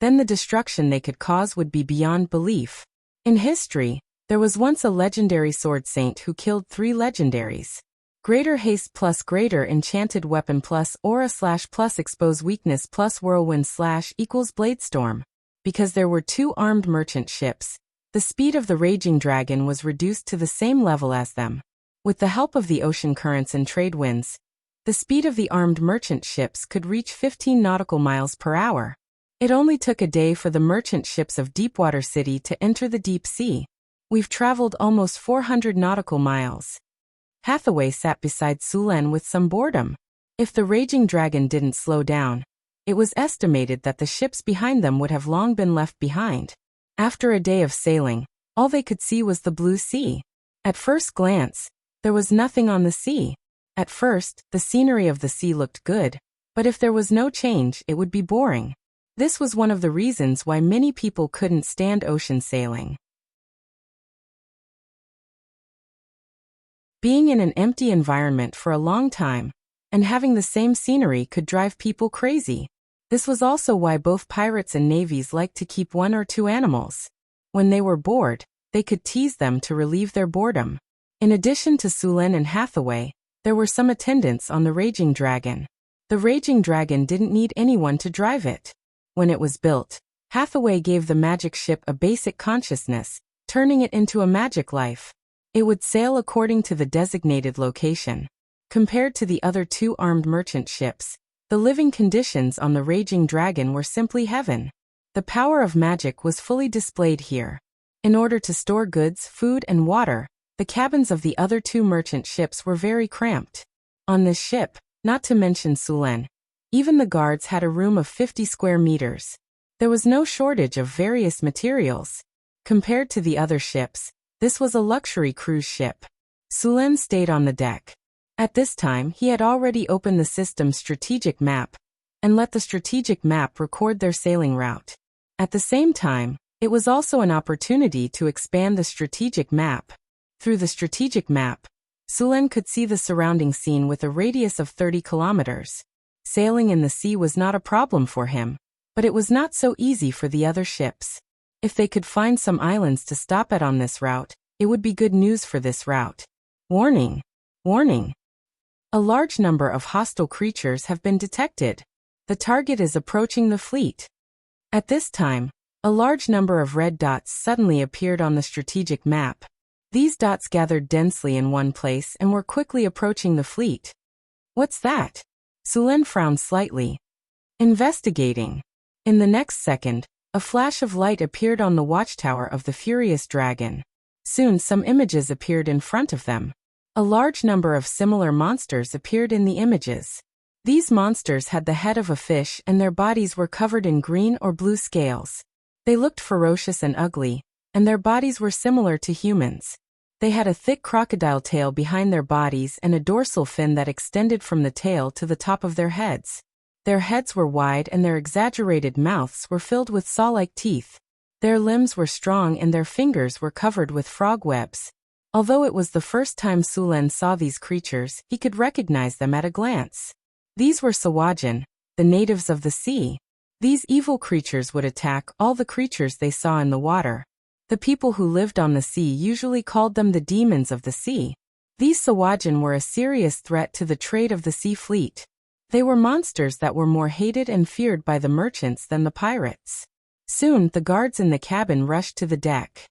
then the destruction they could cause would be beyond belief. In history, there was once a legendary Sword Saint who killed 3 legendaries. Greater haste plus greater enchanted weapon plus aura slash plus expose weakness plus whirlwind slash equals bladestorm. Because there were 2 armed merchant ships, the speed of the raging dragon was reduced to the same level as them. With the help of the ocean currents and trade winds, the speed of the armed merchant ships could reach 15 nautical miles per hour. It only took a day for the merchant ships of Deepwater City to enter the deep sea. We've traveled almost 400 nautical miles. Hathaway sat beside Sulen with some boredom. If the raging dragon didn't slow down, it was estimated that the ships behind them would have long been left behind. After a day of sailing, all they could see was the blue sea. At first glance, there was nothing on the sea. At first, the scenery of the sea looked good, but if there was no change, it would be boring. This was one of the reasons why many people couldn't stand ocean sailing. Being in an empty environment for a long time and having the same scenery could drive people crazy. This was also why both pirates and navies liked to keep 1 or 2 animals. When they were bored, they could tease them to relieve their boredom. In addition to Sulen and Hathaway, there were some attendants on the Raging Dragon. The Raging Dragon didn't need anyone to drive it. When it was built, Hathaway gave the magic ship a basic consciousness, turning it into a magic life. It would sail according to the designated location. Compared to the other 2 armed merchant ships, the living conditions on the Raging Dragon were simply heaven. The power of magic was fully displayed here. In order to store goods, food, and water, the cabins of the other 2 merchant ships were very cramped. On this ship, not to mention Sulen, even the guards had a room of 50 square meters. There was no shortage of various materials. Compared to the other ships, this was a luxury cruise ship. Sulen stayed on the deck. At this time, he had already opened the system's strategic map and let the strategic map record their sailing route. At the same time, it was also an opportunity to expand the strategic map. Through the strategic map, Sulen could see the surrounding scene with a radius of 30 kilometers. Sailing in the sea was not a problem for him, but it was not so easy for the other ships. If they could find some islands to stop at on this route, it would be good news for this route. Warning! Warning! A large number of hostile creatures have been detected. The target is approaching the fleet. At this time, a large number of red dots suddenly appeared on the strategic map. These dots gathered densely in one place and were quickly approaching the fleet. What's that? Sulen frowned slightly. Investigating. In the next second, a flash of light appeared on the watchtower of the furious dragon. Soon some images appeared in front of them. A large number of similar monsters appeared in the images. These monsters had the head of a fish and their bodies were covered in green or blue scales. They looked ferocious and ugly, and their bodies were similar to humans. They had a thick crocodile tail behind their bodies and a dorsal fin that extended from the tail to the top of their heads. Their heads were wide and their exaggerated mouths were filled with saw-like teeth. Their limbs were strong and their fingers were covered with frog webs. Although it was the first time Sulen saw these creatures, he could recognize them at a glance. These were Sawajin, the natives of the sea. These evil creatures would attack all the creatures they saw in the water. The people who lived on the sea usually called them the demons of the sea. These Sawajin were a serious threat to the trade of the sea fleet. They were monsters that were more hated and feared by the merchants than the pirates. Soon, the guards in the cabin rushed to the deck.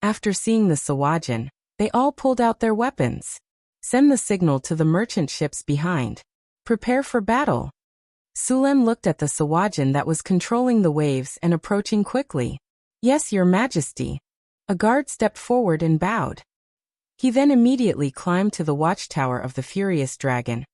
After seeing the Sawajin, they all pulled out their weapons. Send the signal to the merchant ships behind. Prepare for battle. Sulen looked at the Sawajin that was controlling the waves and approaching quickly. Yes, Your Majesty. A guard stepped forward and bowed. He then immediately climbed to the watchtower of the furious dragon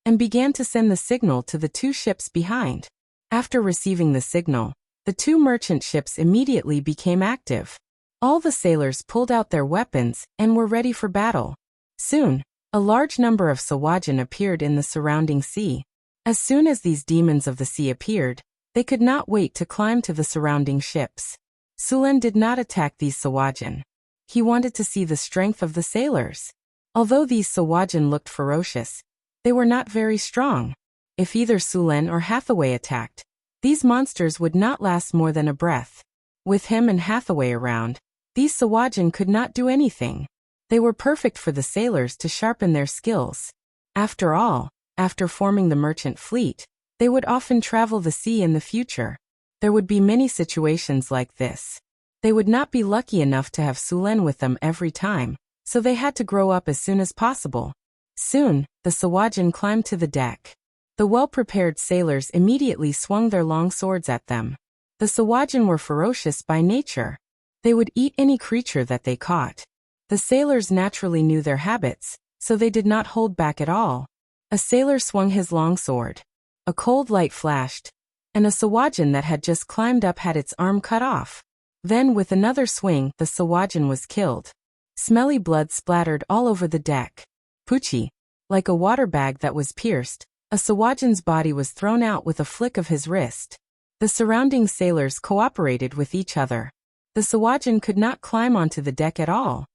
and began to send the signal to the 2 ships behind. After receiving the signal, the 2 merchant ships immediately became active. All the sailors pulled out their weapons and were ready for battle. Soon, a large number of Sawajin appeared in the surrounding sea. As soon as these demons of the sea appeared, they could not wait to climb to the surrounding ships. Sulen did not attack these Sawajin. He wanted to see the strength of the sailors. Although these Sawajin looked ferocious, they were not very strong. If either Sulen or Hathaway attacked, these monsters would not last more than a breath. With him and Hathaway around, These Sawajin could not do anything. They were perfect for the sailors to sharpen their skills. After all, after forming the merchant fleet, they would often travel the sea in the future. There would be many situations like this. They would not be lucky enough to have Sulen with them every time, so they had to grow up as soon as possible. Soon, the Sawajin climbed to the deck. The well-prepared sailors immediately swung their long swords at them. The Sawajin were ferocious by nature. They would eat any creature that they caught. The sailors naturally knew their habits, so they did not hold back at all. A sailor swung his long sword. A cold light flashed, and a Sawajin that had just climbed up had its arm cut off. Then with another swing, the Sawajin was killed. Smelly blood splattered all over the deck. Pucci, like a water bag that was pierced, a Sawajin's body was thrown out with a flick of his wrist. The surrounding sailors cooperated with each other. The Sawajin could not climb onto the deck at all.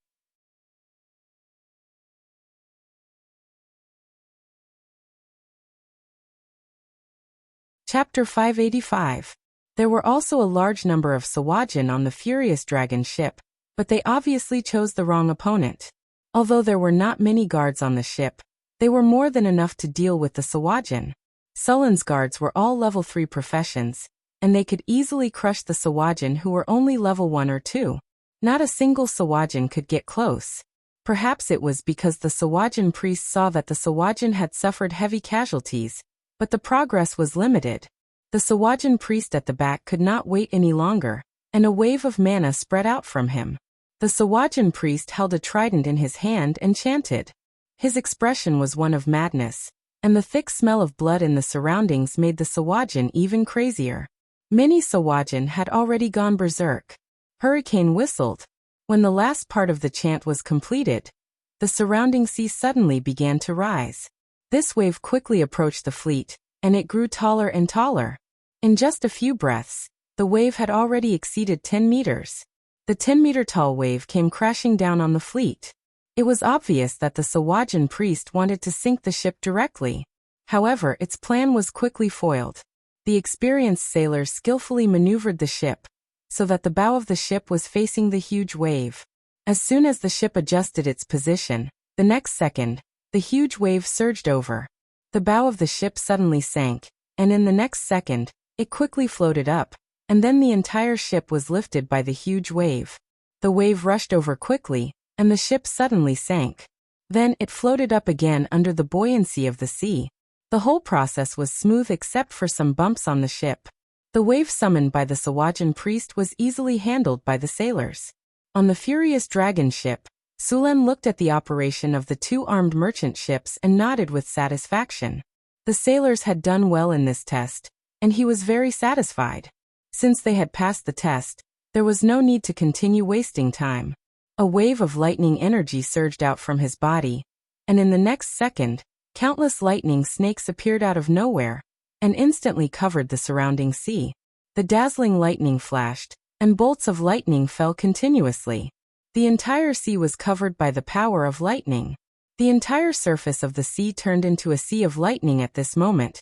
Chapter 585. There were also a large number of Sawajin on the Furious Dragon ship, but they obviously chose the wrong opponent. Although there were not many guards on the ship, they were more than enough to deal with the Sawajin. Sullen's guards were all level 3 professions, and they could easily crush the Sawajin who were only level 1 or 2. Not a single Sawajin could get close. Perhaps it was because the Sawajin priest saw that the Sawajin had suffered heavy casualties, but the progress was limited. The Sawajin priest at the back could not wait any longer, and a wave of mana spread out from him. The Sawajin priest held a trident in his hand and chanted. His expression was one of madness, and the thick smell of blood in the surroundings made the Sawajin even crazier. Many Sawajin had already gone berserk. Hurricane whistled. When the last part of the chant was completed, the surrounding sea suddenly began to rise. This wave quickly approached the fleet, and it grew taller and taller. In just a few breaths, the wave had already exceeded 10 meters. The 10-meter-tall wave came crashing down on the fleet. It was obvious that the Sawajin priest wanted to sink the ship directly. However, its plan was quickly foiled. The experienced sailors skillfully maneuvered the ship, so that the bow of the ship was facing the huge wave. As soon as the ship adjusted its position, the next second, the huge wave surged over. The bow of the ship suddenly sank, and in the next second, it quickly floated up, and then the entire ship was lifted by the huge wave. The wave rushed over quickly, and the ship suddenly sank. Then it floated up again under the buoyancy of the sea. The whole process was smooth except for some bumps on the ship. The wave summoned by the Sawajin priest was easily handled by the sailors. On the Furious Dragon ship, Sulen looked at the operation of the 2 armed merchant ships and nodded with satisfaction. The sailors had done well in this test, and he was very satisfied. Since they had passed the test, there was no need to continue wasting time. A wave of lightning energy surged out from his body, and in the next second, countless lightning snakes appeared out of nowhere, and instantly covered the surrounding sea. The dazzling lightning flashed, and bolts of lightning fell continuously. The entire sea was covered by the power of lightning. The entire surface of the sea turned into a sea of lightning at this moment,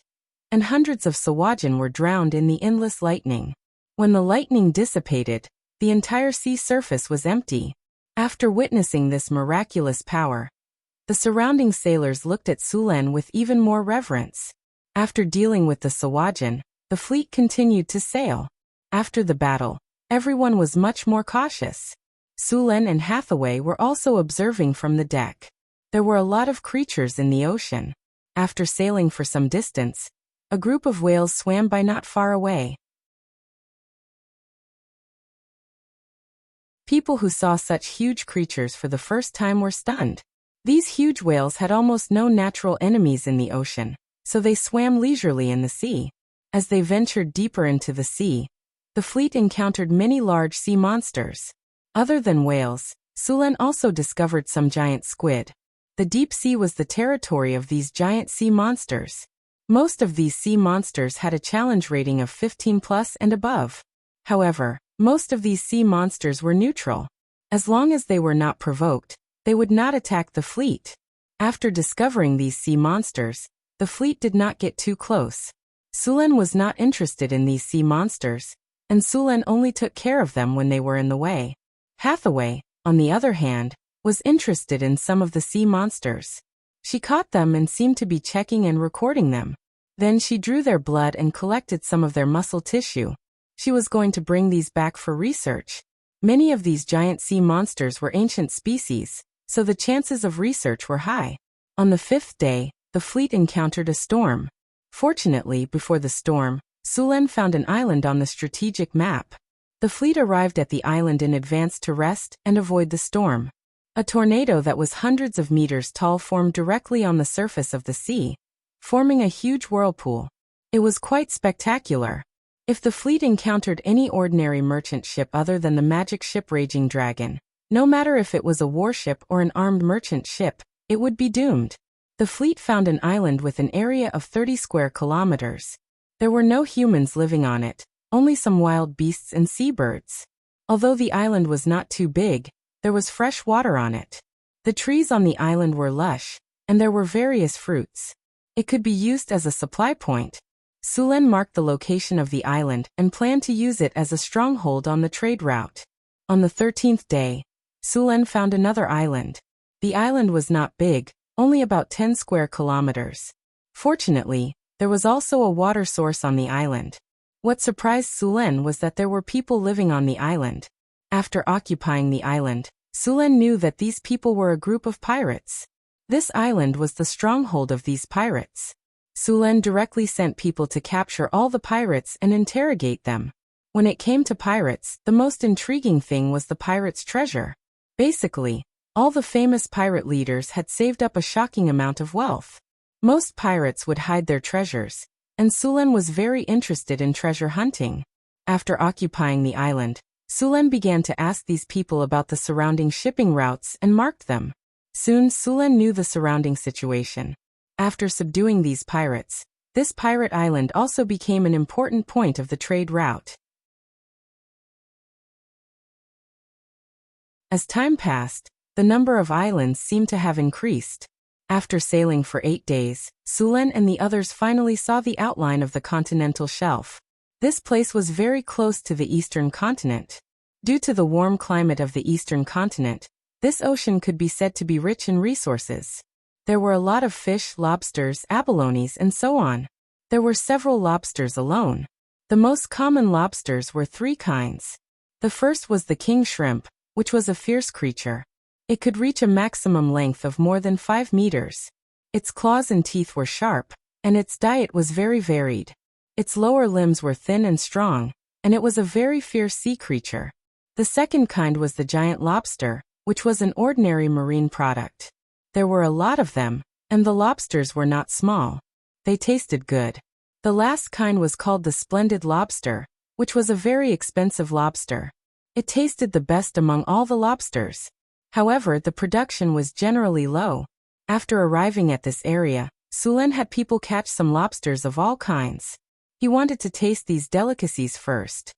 and hundreds of Sawajin were drowned in the endless lightning. When the lightning dissipated, the entire sea surface was empty. After witnessing this miraculous power, the surrounding sailors looked at Sulen with even more reverence. After dealing with the Sawajin, the fleet continued to sail. After the battle, everyone was much more cautious. Sulen and Hathaway were also observing from the deck. There were a lot of creatures in the ocean. After sailing for some distance, a group of whales swam by not far away. People who saw such huge creatures for the first time were stunned. These huge whales had almost no natural enemies in the ocean, so they swam leisurely in the sea. As they ventured deeper into the sea, the fleet encountered many large sea monsters. Other than whales, Sulen also discovered some giant squid. The deep sea was the territory of these giant sea monsters. Most of these sea monsters had a challenge rating of 15+ and above. However, most of these sea monsters were neutral. As long as they were not provoked, they would not attack the fleet. After discovering these sea monsters, the fleet did not get too close. Sulen was not interested in these sea monsters, and Sulen only took care of them when they were in the way. Hathaway, on the other hand, was interested in some of the sea monsters. She caught them and seemed to be checking and recording them. Then she drew their blood and collected some of their muscle tissue. She was going to bring these back for research. Many of these giant sea monsters were ancient species, so the chances of research were high. On the 5th day, the fleet encountered a storm. Fortunately, before the storm, Sulen found an island on the strategic map. The fleet arrived at the island in advance to rest and avoid the storm. A tornado that was hundreds of meters tall formed directly on the surface of the sea, forming a huge whirlpool. It was quite spectacular. If the fleet encountered any ordinary merchant ship other than the magic ship Raging Dragon, no matter if it was a warship or an armed merchant ship, it would be doomed. The fleet found an island with an area of 30 square kilometers. There were no humans living on it, only some wild beasts and seabirds. Although the island was not too big, there was fresh water on it. The trees on the island were lush, and there were various fruits. It could be used as a supply point. Sulen marked the location of the island and planned to use it as a stronghold on the trade route. On the 13th day, Sulen found another island. The island was not big, only about 10 square kilometers. Fortunately, there was also a water source on the island. What surprised Sulen was that there were people living on the island. After occupying the island, Sulen knew that these people were a group of pirates. This island was the stronghold of these pirates. Sulen directly sent people to capture all the pirates and interrogate them. When it came to pirates, the most intriguing thing was the pirates' treasure. Basically, all the famous pirate leaders had saved up a shocking amount of wealth. Most pirates would hide their treasures, and Sulen was very interested in treasure hunting. After occupying the island, Sulen began to ask these people about the surrounding shipping routes and marked them. Soon Sulen knew the surrounding situation. After subduing these pirates, this pirate island also became an important point of the trade route. As time passed, the number of islands seemed to have increased. After sailing for 8 days, Sulen and the others finally saw the outline of the continental shelf. This place was very close to the eastern continent. Due to the warm climate of the eastern continent, this ocean could be said to be rich in resources. There were a lot of fish, lobsters, abalones, and so on. There were several lobsters alone. The most common lobsters were 3 kinds. The first was the king shrimp, which was a fierce creature. It could reach a maximum length of more than 5 meters. Its claws and teeth were sharp, and its diet was very varied. Its lower limbs were thin and strong, and it was a very fierce sea creature. The second kind was the giant lobster, which was an ordinary marine product. There were a lot of them, and the lobsters were not small. They tasted good. The last kind was called the splendid lobster, which was a very expensive lobster. It tasted the best among all the lobsters. However, the production was generally low. After arriving at this area, Sulen had people catch some lobsters of all kinds. He wanted to taste these delicacies first.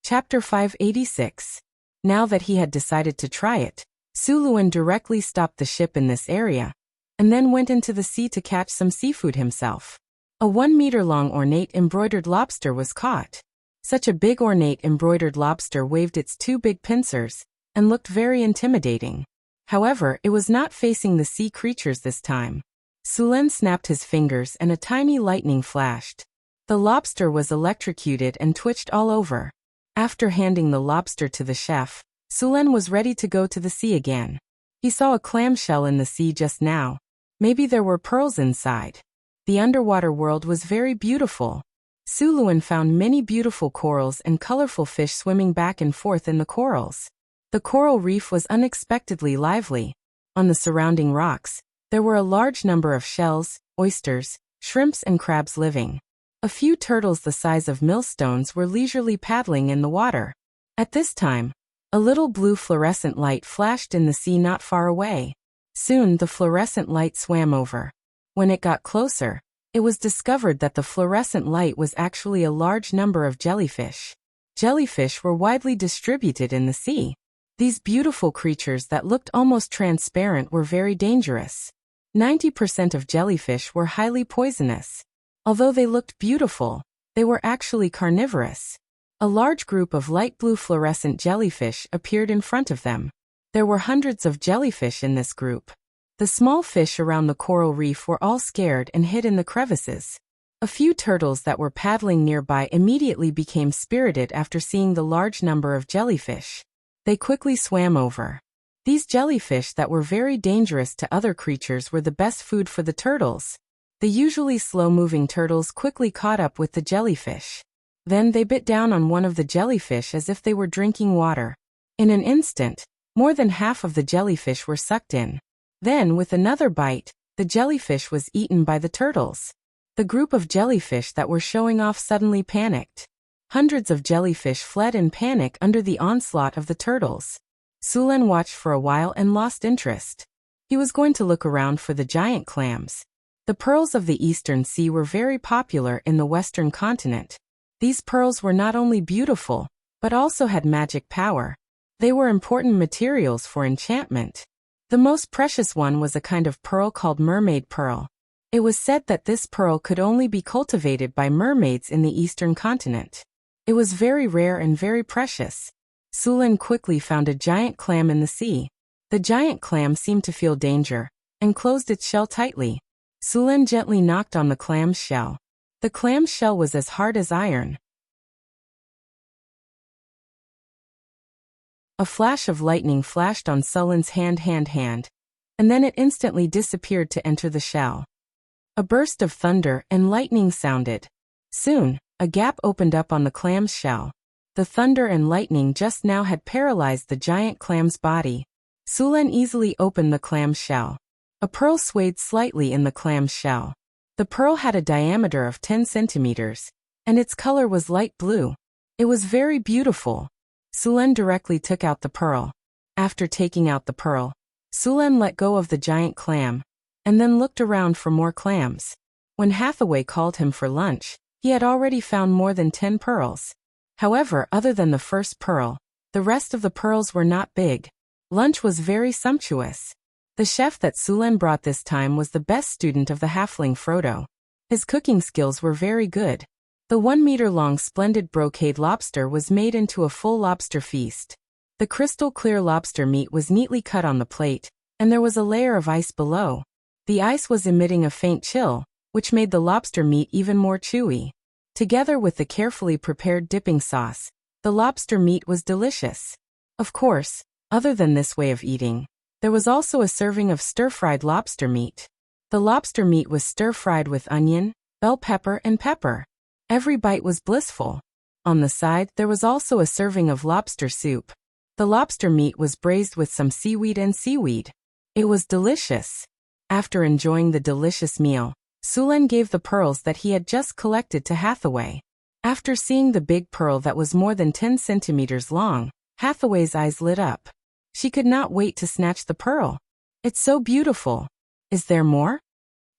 Chapter 586. Now that he had decided to try it, Suluan directly stopped the ship in this area, and then went into the sea to catch some seafood himself. A 1-meter-long ornate embroidered lobster was caught. Such a big ornate embroidered lobster waved its 2 big pincers, and looked very intimidating. However, it was not facing the sea creatures this time. Sulen snapped his fingers and a tiny lightning flashed. The lobster was electrocuted and twitched all over. After handing the lobster to the chef, Sulen was ready to go to the sea again. He saw a clamshell in the sea just now. Maybe there were pearls inside. The underwater world was very beautiful. Suluan found many beautiful corals and colorful fish swimming back and forth in the corals. The coral reef was unexpectedly lively. On the surrounding rocks, there were a large number of shells, oysters, shrimps and crabs living. A few turtles the size of millstones were leisurely paddling in the water. At this time, a little blue fluorescent light flashed in the sea not far away. Soon the fluorescent light swam over. When it got closer, it was discovered that the fluorescent light was actually a large number of jellyfish. Jellyfish were widely distributed in the sea. These beautiful creatures that looked almost transparent were very dangerous. 90% of jellyfish were highly poisonous. Although they looked beautiful, they were actually carnivorous. A large group of light blue fluorescent jellyfish appeared in front of them. There were hundreds of jellyfish in this group. The small fish around the coral reef were all scared and hid in the crevices. A few turtles that were paddling nearby immediately became spirited after seeing the large number of jellyfish. They quickly swam over. These jellyfish that were very dangerous to other creatures were the best food for the turtles. The usually slow-moving turtles quickly caught up with the jellyfish. Then they bit down on one of the jellyfish as if they were drinking water. In an instant, more than half of the jellyfish were sucked in. Then, with another bite, the jellyfish was eaten by the turtles. The group of jellyfish that were showing off suddenly panicked. Hundreds of jellyfish fled in panic under the onslaught of the turtles. Sulen watched for a while and lost interest. He was going to look around for the giant clams. The pearls of the Eastern Sea were very popular in the Western continent. These pearls were not only beautiful, but also had magic power. They were important materials for enchantment. The most precious one was a kind of pearl called mermaid pearl. It was said that this pearl could only be cultivated by mermaids in the Eastern continent. It was very rare and very precious. Sulen quickly found a giant clam in the sea. The giant clam seemed to feel danger, and closed its shell tightly. Sulen gently knocked on the clam's shell. The clam's shell was as hard as iron. A flash of lightning flashed on Sulen's hand, and then it instantly disappeared to enter the shell. A burst of thunder and lightning sounded. Soon, a gap opened up on the clam's shell. The thunder and lightning just now had paralyzed the giant clam's body. Sulen easily opened the clam's shell. A pearl swayed slightly in the clam's shell. The pearl had a diameter of 10 centimeters, and its color was light blue. It was very beautiful. Sulen directly took out the pearl. After taking out the pearl, Sulen let go of the giant clam, and then looked around for more clams. When Hathaway called him for lunch, he had already found more than 10 pearls. However, other than the first pearl, the rest of the pearls were not big. Lunch was very sumptuous. The chef that Sulen brought this time was the best student of the halfling Frodo. His cooking skills were very good. The 1-meter-long splendid brocade lobster was made into a full lobster feast. The crystal-clear lobster meat was neatly cut on the plate, and there was a layer of ice below. The ice was emitting a faint chill, which made the lobster meat even more chewy. Together with the carefully prepared dipping sauce, the lobster meat was delicious. Of course, other than this way of eating, there was also a serving of stir-fried lobster meat. The lobster meat was stir-fried with onion, bell pepper, and pepper. Every bite was blissful. On the side, there was also a serving of lobster soup. The lobster meat was braised with some seaweed and seaweed. It was delicious. After enjoying the delicious meal, Sulen gave the pearls that he had just collected to Hathaway. After seeing the big pearl that was more than 10 centimeters long, Hathaway's eyes lit up. She could not wait to snatch the pearl. "It's so beautiful. Is there more?"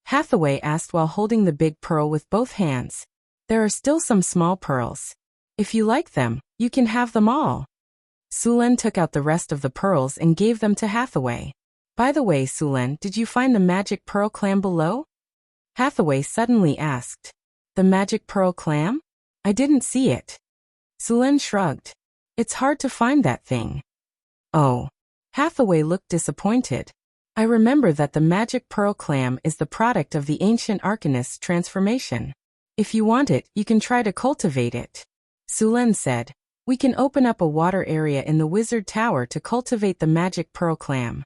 Hathaway asked while holding the big pearl with both hands. "There are still some small pearls. If you like them, you can have them all." Sulen took out the rest of the pearls and gave them to Hathaway. "By the way, Sulen, did you find the magic pearl clam below?" Hathaway suddenly asked. "The magic pearl clam? I didn't see it." Sulen shrugged. "It's hard to find that thing." "Oh." Hathaway looked disappointed. "I remember that the magic pearl clam is the product of the ancient arcanist's transformation. If you want it, you can try to cultivate it." Sulen said, "We can open up a water area in the wizard tower to cultivate the magic pearl clam."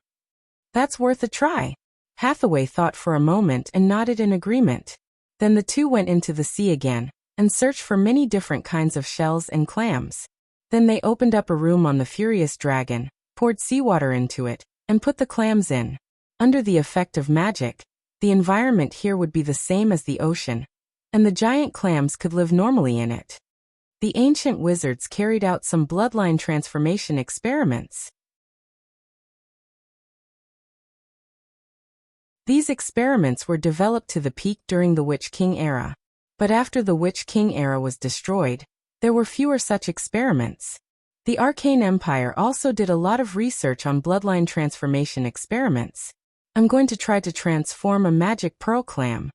"That's worth a try." Hathaway thought for a moment and nodded in agreement. Then the two went into the sea again, and searched for many different kinds of shells and clams. Then they opened up a room on the Furious Dragon, poured seawater into it, and put the clams in. Under the effect of magic, the environment here would be the same as the ocean, and the giant clams could live normally in it. The ancient wizards carried out some bloodline transformation experiments. These experiments were developed to the peak during the Witch King era. But after the Witch King era was destroyed, there were fewer such experiments. The Arcane Empire also did a lot of research on bloodline transformation experiments. "I'm going to try to transform a magic pearl clam."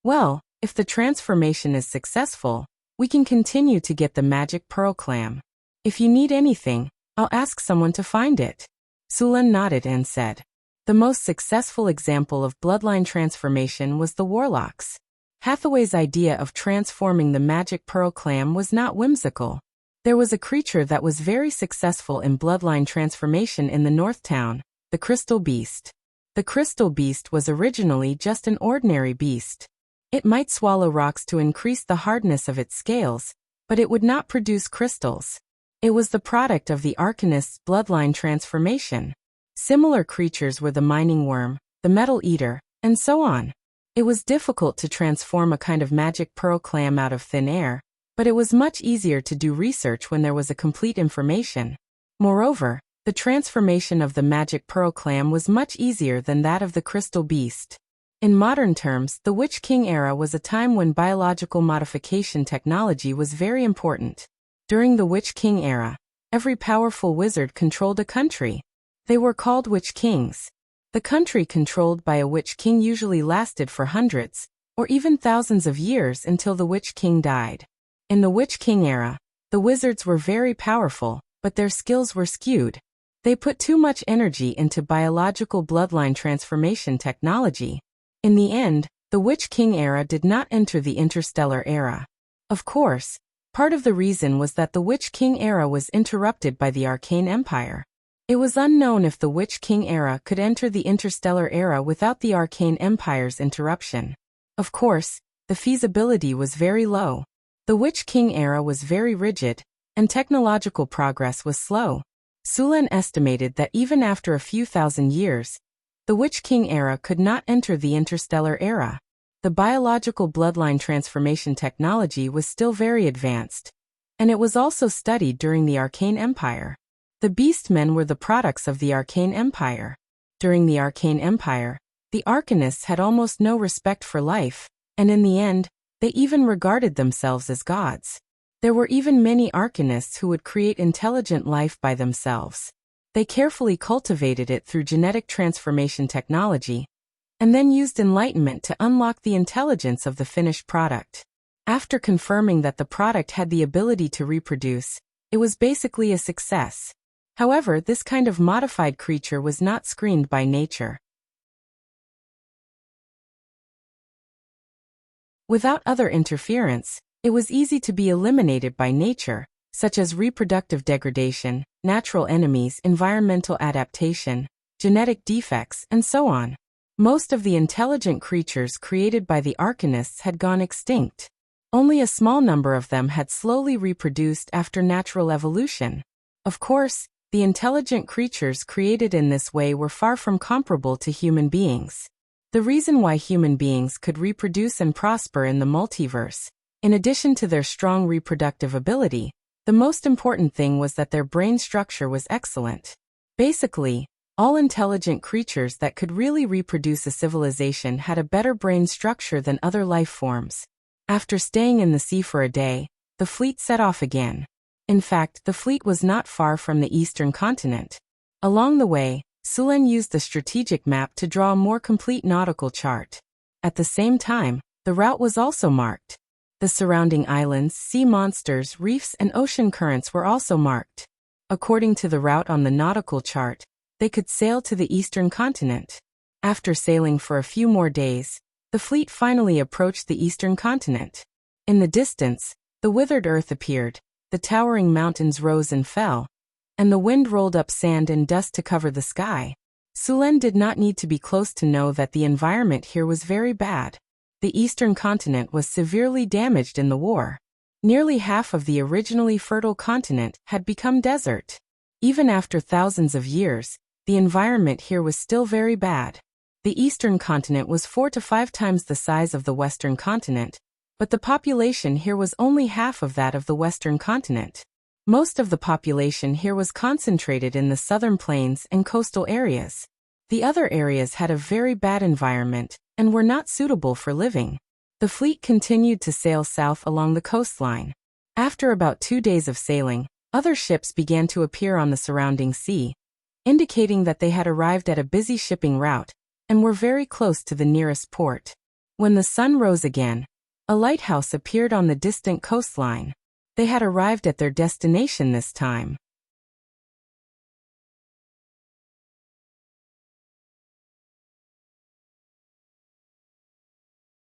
"Well, If the transformation is successful, we can continue to get the magic pearl clam. If you need anything, I'll ask someone to find it. Sulan nodded and said. The most successful example of bloodline transformation was the warlocks. Hathaway's idea of transforming the magic pearl clam was not whimsical. There was a creature that was very successful in bloodline transformation in the North Town, the Crystal Beast. The Crystal Beast was originally just an ordinary beast. It might swallow rocks to increase the hardness of its scales, but it would not produce crystals. It was the product of the Arcanist's bloodline transformation. Similar creatures were the mining worm, the metal eater, and so on. It was difficult to transform a kind of magic pearl clam out of thin air, but it was much easier to do research when there was a complete information. Moreover, the transformation of the magic pearl clam was much easier than that of the crystal beast. In modern terms, the Witch King era was a time when biological modification technology was very important. During the Witch King era, every powerful wizard controlled a country. They were called Witch Kings. The country controlled by a Witch King usually lasted for hundreds, or even thousands of years until the Witch King died. In the Witch King era, the wizards were very powerful, but their skills were skewed. They put too much energy into biological bloodline transformation technology. In the end, the Witch King era did not enter the Interstellar era. Of course, part of the reason was that the Witch King era was interrupted by the Arcane Empire. It was unknown if the Witch King era could enter the Interstellar era without the Arcane Empire's interruption. Of course, the feasibility was very low. The Witch King era was very rigid, and technological progress was slow. Sulan estimated that even after a few thousand years, the Witch King era could not enter the Interstellar era. The biological bloodline transformation technology was still very advanced, and it was also studied during the Arcane Empire. The Beastmen were the products of the Arcane Empire. During the Arcane Empire, the Arcanists had almost no respect for life, and in the end, they even regarded themselves as gods. There were even many Arcanists who would create intelligent life by themselves. They carefully cultivated it through genetic transformation technology, and then used enlightenment to unlock the intelligence of the finished product. After confirming that the product had the ability to reproduce, it was basically a success. However, this kind of modified creature was not screened by nature. Without other interference, it was easy to be eliminated by nature, such as reproductive degradation, natural enemies, environmental adaptation, genetic defects, and so on. Most of the intelligent creatures created by the Arcanists had gone extinct. Only a small number of them had slowly reproduced after natural evolution. Of course, the intelligent creatures created in this way were far from comparable to human beings. The reason why human beings could reproduce and prosper in the multiverse, in addition to their strong reproductive ability, the most important thing was that their brain structure was excellent. Basically, all intelligent creatures that could really reproduce a civilization had a better brain structure than other life forms. After staying in the sea for a day, the fleet set off again. In fact, the fleet was not far from the eastern continent. Along the way, Sulan used the strategic map to draw a more complete nautical chart. At the same time, the route was also marked. The surrounding islands, sea monsters, reefs, and ocean currents were also marked. According to the route on the nautical chart, they could sail to the eastern continent. After sailing for a few more days, the fleet finally approached the eastern continent. In the distance, the withered earth appeared, the towering mountains rose and fell, and the wind rolled up sand and dust to cover the sky. Sulan did not need to be close to know that the environment here was very bad. The eastern continent was severely damaged in the war. Nearly half of the originally fertile continent had become desert. Even after thousands of years, the environment here was still very bad. The eastern continent was 4 to 5 times the size of the western continent, but the population here was only half of that of the western continent. Most of the population here was concentrated in the southern plains and coastal areas. The other areas had a very bad environment and were not suitable for living. The fleet continued to sail south along the coastline. After about 2 days of sailing, other ships began to appear on the surrounding sea, indicating that they had arrived at a busy shipping route and were very close to the nearest port. When the sun rose again, A lighthouse appeared on the distant coastline. They had arrived at their destination this time.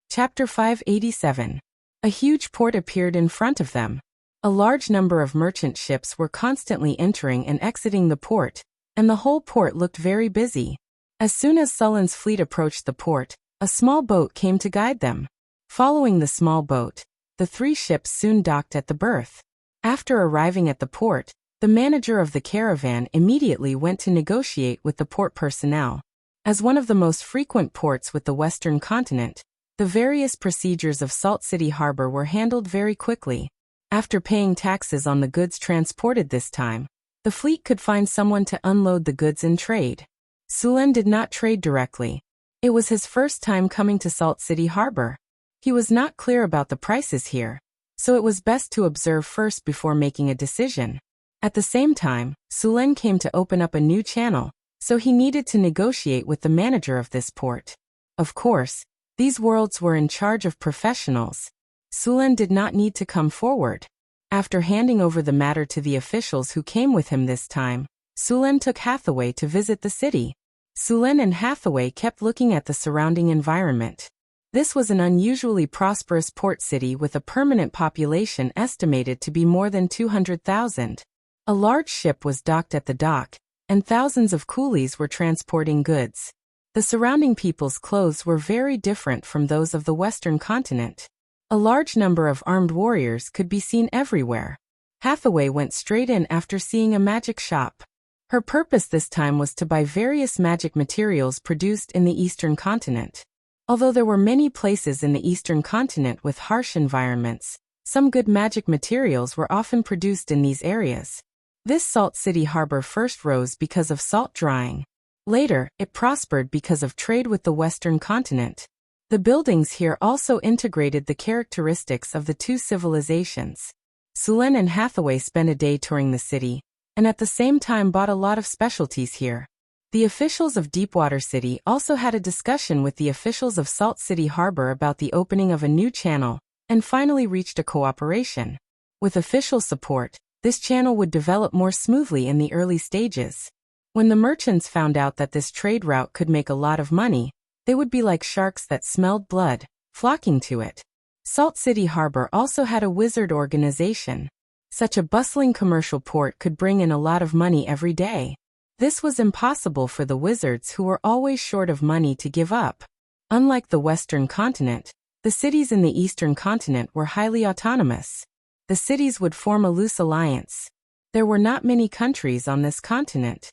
Chapter 587. A huge port appeared in front of them. A large number of merchant ships were constantly entering and exiting the port, and the whole port looked very busy. As soon as Sulan's fleet approached the port, a small boat came to guide them. Following the small boat, the 3 ships soon docked at the berth. After arriving at the port, the manager of the caravan immediately went to negotiate with the port personnel. As one of the most frequent ports with the Western continent, the various procedures of Salt City Harbor were handled very quickly. After paying taxes on the goods transported this time, the fleet could find someone to unload the goods and trade. Sulan did not trade directly. It was his first time coming to Salt City Harbor. He was not clear about the prices here, so it was best to observe first before making a decision. At the same time, Sulan came to open up a new channel, so he needed to negotiate with the manager of this port. Of course, these worlds were in charge of professionals. Sulan did not need to come forward. After handing over the matter to the officials who came with him this time, Sulan took Hathaway to visit the city. Sulan and Hathaway kept looking at the surrounding environment. This was an unusually prosperous port city with a permanent population estimated to be more than 200,000. A large ship was docked at the dock, and thousands of coolies were transporting goods. The surrounding people's clothes were very different from those of the Western continent. A large number of armed warriors could be seen everywhere. Hathaway went straight in after seeing a magic shop. Her purpose this time was to buy various magic materials produced in the Eastern continent. Although there were many places in the Eastern continent with harsh environments, some good magic materials were often produced in these areas. This Salt City Harbor first rose because of salt drying. Later, it prospered because of trade with the Western continent. The buildings here also integrated the characteristics of the 2 civilizations. Sulan and Hathaway spent a day touring the city, and at the same time bought a lot of specialties here. The officials of Deepwater City also had a discussion with the officials of Salt City Harbor about the opening of a new channel, and finally reached a cooperation. With official support, this channel would develop more smoothly in the early stages. When the merchants found out that this trade route could make a lot of money, they would be like sharks that smelled blood, flocking to it. Salt City Harbor also had a wizard organization. Such a bustling commercial port could bring in a lot of money every day. This was impossible for the wizards who were always short of money to give up. Unlike the Western continent, the cities in the Eastern continent were highly autonomous. The cities would form a loose alliance. There were not many countries on this continent.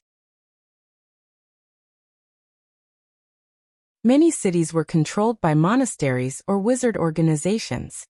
Many cities were controlled by monasteries or wizard organizations.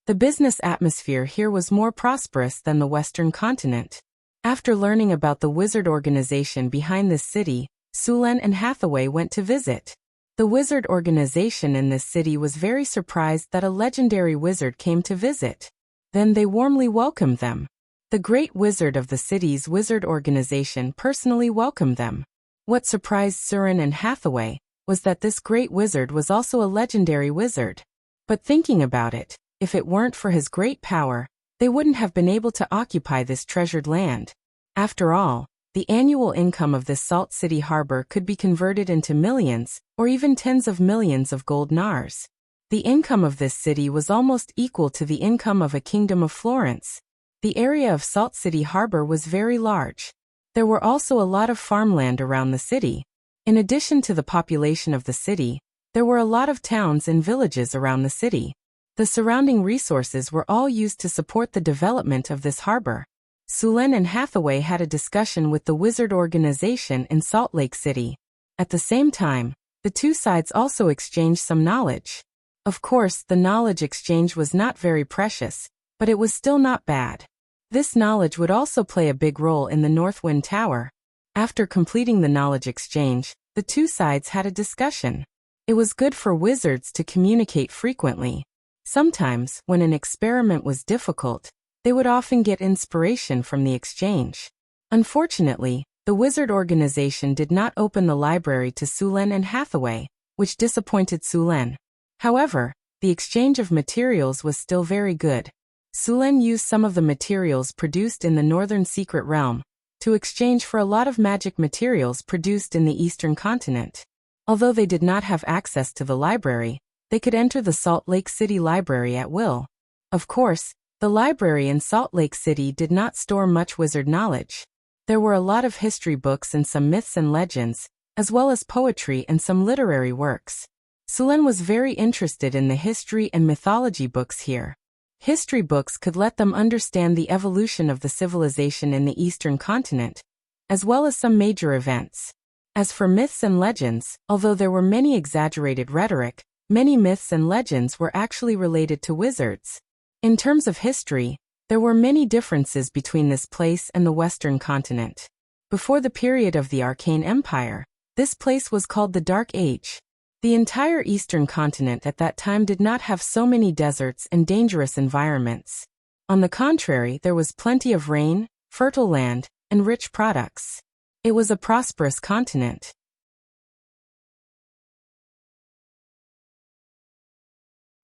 The business atmosphere here was more prosperous than the Western continent. After learning about the wizard organization behind this city, Sulan and Hathaway went to visit. The wizard organization in this city was very surprised that a legendary wizard came to visit. Then they warmly welcomed them. The great wizard of the city's wizard organization personally welcomed them. What surprised Suran and Hathaway was that this great wizard was also a legendary wizard. But thinking about it, if it weren't for his great power, they wouldn't have been able to occupy this treasured land. After all, the annual income of this Salt City Harbor could be converted into millions, or even tens of millions of gold nars. The income of this city was almost equal to the income of a kingdom of Florence. The area of Salt City Harbor was very large. There were also a lot of farmland around the city. In addition to the population of the city, there were a lot of towns and villages around the city. The surrounding resources were all used to support the development of this harbor. Sulan and Hathaway had a discussion with the wizard organization in Salt Lake City. At the same time, the 2 sides also exchanged some knowledge. Of course, the knowledge exchange was not very precious, but it was still not bad. This knowledge would also play a big role in the Northwind Tower. After completing the knowledge exchange, the 2 sides had a discussion. It was good for wizards to communicate frequently. Sometimes, when an experiment was difficult, they would often get inspiration from the exchange. Unfortunately, the wizard organization did not open the library to Sulan and Hathaway, which disappointed Sulan. However, the exchange of materials was still very good. Sulen used some of the materials produced in the northern secret realm to exchange for a lot of magic materials produced in the eastern continent. Although they did not have access to the library, they could enter the Salt Lake City library at will. Of course, the library in Salt Lake City did not store much wizard knowledge. There were a lot of history books and some myths and legends, as well as poetry and some literary works. Sulen was very interested in the history and mythology books here. History books could let them understand the evolution of the civilization in the eastern continent, as well as some major events. As for myths and legends, although there were many exaggerated rhetoric, many myths and legends were actually related to wizards. In terms of history, there were many differences between this place and the western continent. Before the period of the Arcane Empire, this place was called the Dark Age. The entire eastern continent at that time did not have so many deserts and dangerous environments. On the contrary, there was plenty of rain, fertile land, and rich products. It was a prosperous continent.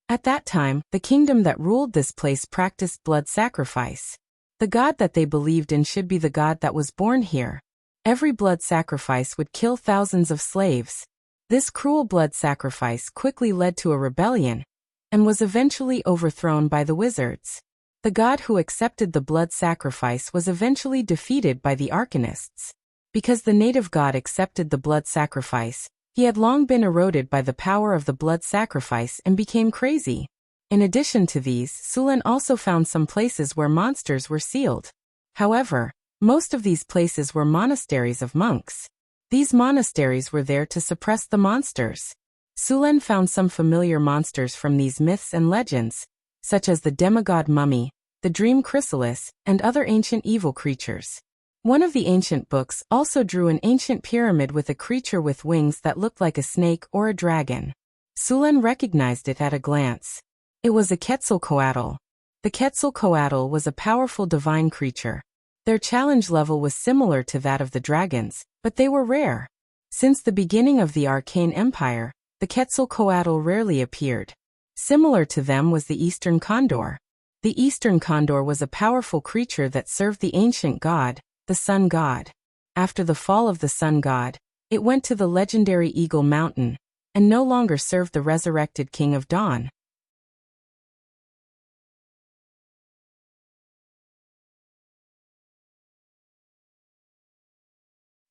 At that time, the kingdom that ruled this place practiced blood sacrifice. The god that they believed in should be the god that was born here. Every blood sacrifice would kill thousands of slaves. This cruel blood sacrifice quickly led to a rebellion, and was eventually overthrown by the wizards. The god who accepted the blood sacrifice was eventually defeated by the Arcanists. Because the native god accepted the blood sacrifice, he had long been eroded by the power of the blood sacrifice and became crazy. In addition to these, Sulen also found some places where monsters were sealed. However, most of these places were monasteries of monks. These monasteries were there to suppress the monsters. Sulen found some familiar monsters from these myths and legends, such as the demigod mummy, the dream chrysalis, and other ancient evil creatures. One of the ancient books also drew an ancient pyramid with a creature with wings that looked like a snake or a dragon. Sulen recognized it at a glance. It was a Quetzalcoatl. The Quetzalcoatl was a powerful divine creature. Their challenge level was similar to that of the dragons, but they were rare. Since the beginning of the Arcane Empire, the Quetzalcoatl rarely appeared. Similar to them was the Eastern Condor. The Eastern Condor was a powerful creature that served the ancient god, the Sun God. After the fall of the Sun God, it went to the legendary Eagle Mountain, and no longer served the resurrected King of Dawn.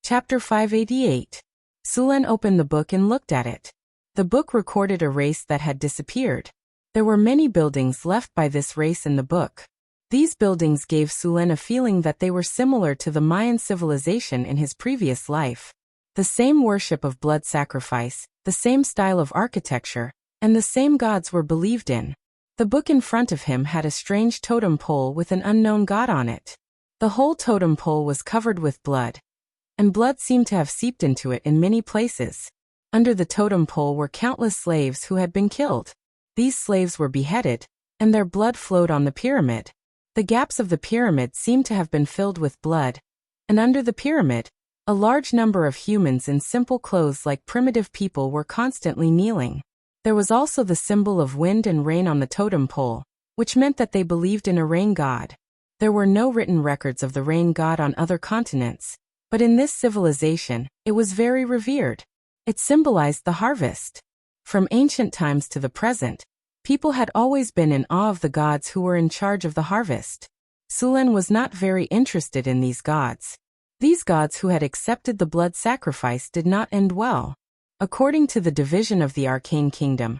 Chapter 588. Sulen opened the book and looked at it. The book recorded a race that had disappeared. There were many buildings left by this race in the book. These buildings gave Sulen a feeling that they were similar to the Mayan civilization in his previous life. The same worship of blood sacrifice, the same style of architecture, and the same gods were believed in. The book in front of him had a strange totem pole with an unknown god on it. The whole totem pole was covered with blood, and blood seemed to have seeped into it in many places. Under the totem pole were countless slaves who had been killed. These slaves were beheaded, and their blood flowed on the pyramid. The gaps of the pyramid seemed to have been filled with blood, and under the pyramid, a large number of humans in simple clothes like primitive people were constantly kneeling. There was also the symbol of wind and rain on the totem pole, which meant that they believed in a rain god. There were no written records of the rain god on other continents, but in this civilization, it was very revered. It symbolized the harvest. From ancient times to the present, people had always been in awe of the gods who were in charge of the harvest. Sulen was not very interested in these gods. These gods who had accepted the blood sacrifice did not end well. According to the division of the Arcane Kingdom,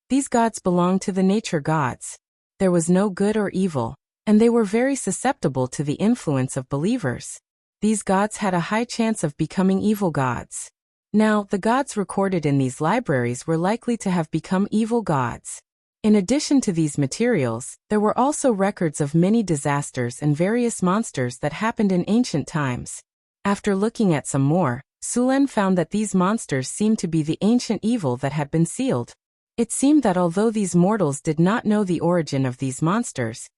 these gods belonged to the nature gods. There was no good or evil, and they were very susceptible to the influence of believers. These gods had a high chance of becoming evil gods. Now, the gods recorded in these libraries were likely to have become evil gods. In addition to these materials, there were also records of many disasters and various monsters that happened in ancient times. After looking at some more, Sulen found that these monsters seemed to be the ancient evil that had been sealed. It seemed that although these mortals did not know the origin of these monsters,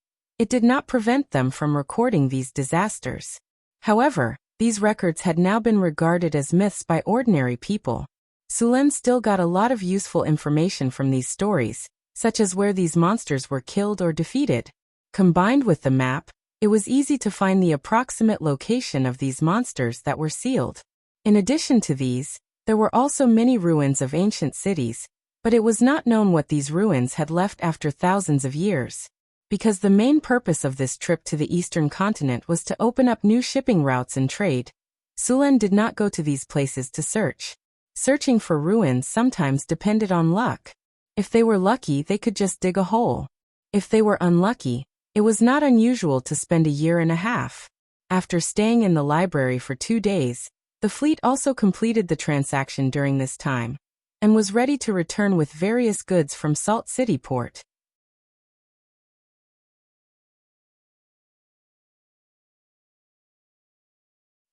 it did not prevent them from recording these disasters. However, these records had now been regarded as myths by ordinary people. Sulen still got a lot of useful information from these stories, such as where these monsters were killed or defeated. Combined with the map, it was easy to find the approximate location of these monsters that were sealed. In addition to these, there were also many ruins of ancient cities, but it was not known what these ruins had left after thousands of years. Because the main purpose of this trip to the eastern continent was to open up new shipping routes and trade, Sulen did not go to these places to search. Searching for ruins sometimes depended on luck. If they were lucky, they could just dig a hole. If they were unlucky, it was not unusual to spend a year and a half. After staying in the library for 2 days, the fleet also completed the transaction during this time, and was ready to return with various goods from Salt City Port.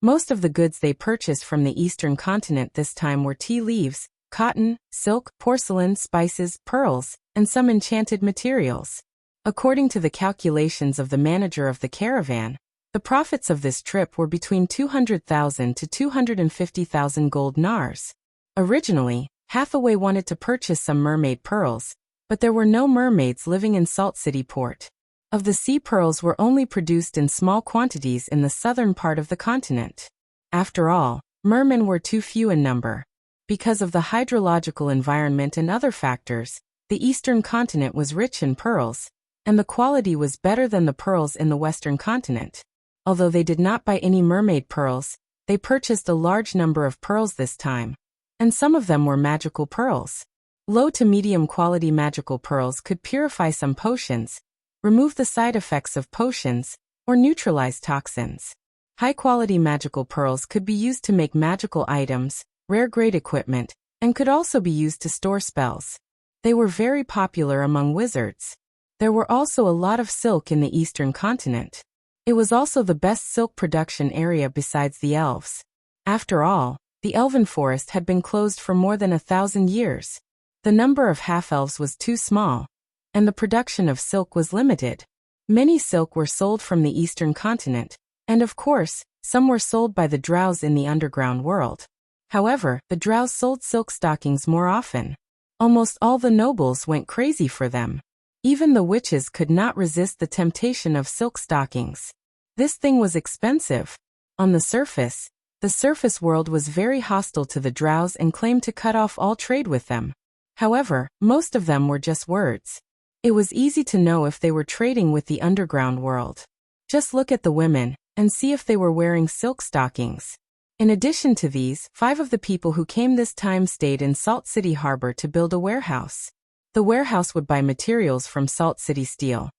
Most of the goods they purchased from the eastern continent this time were tea leaves, cotton, silk, porcelain, spices, pearls, and some enchanted materials. According to the calculations of the manager of the caravan, the profits of this trip were between 200,000 to 250,000 gold nars. Originally, Hathaway wanted to purchase some mermaid pearls, but there were no mermaids living in Salt City Port. Of the sea pearls were only produced in small quantities in the southern part of the continent. After all, mermen were too few in number. Because of the hydrological environment and other factors, the eastern continent was rich in pearls, and the quality was better than the pearls in the western continent. Although they did not buy any mermaid pearls, they purchased a large number of pearls this time, and some of them were magical pearls. Low to medium quality magical pearls could purify some potions, remove the side effects of potions, or neutralize toxins. High-quality magical pearls could be used to make magical items, rare-grade equipment, and could also be used to store spells. They were very popular among wizards. There were also a lot of silk in the eastern continent. It was also the best silk production area besides the elves. After all, the elven forest had been closed for more than 1,000 years. The number of half-elves was too small, and the production of silk was limited. Many silk were sold from the eastern continent, and of course, some were sold by the drows in the underground world. However, the drows sold silk stockings more often. Almost all the nobles went crazy for them. Even the witches could not resist the temptation of silk stockings. This thing was expensive. On the surface world was very hostile to the drows and claimed to cut off all trade with them. However, most of them were just words. It was easy to know if they were trading with the underground world. Just look at the women, and see if they were wearing silk stockings. In addition to these, 5 of the people who came this time stayed in Salt City Harbor to build a warehouse. The warehouse would buy materials from Salt City Steel,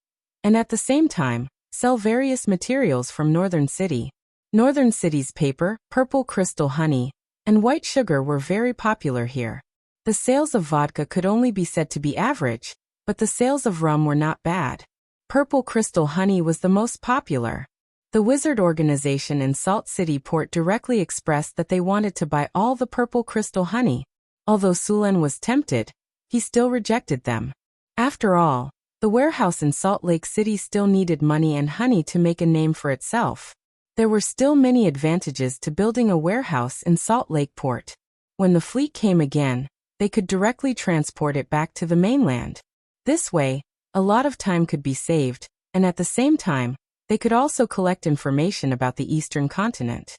and at the same time, sell various materials from Northern City. Northern City's paper, purple crystal honey, and white sugar were very popular here. The sales of vodka could only be said to be average, but the sales of rum were not bad. Purple crystal honey was the most popular. The wizard organization in Salt City Port directly expressed that they wanted to buy all the purple crystal honey. Although Sulen was tempted, he still rejected them. After all, the warehouse in Salt Lake City still needed money and honey to make a name for itself. There were still many advantages to building a warehouse in Salt Lake Port. When the fleet came again, they could directly transport it back to the mainland. This way, a lot of time could be saved, and at the same time, they could also collect information about the eastern continent.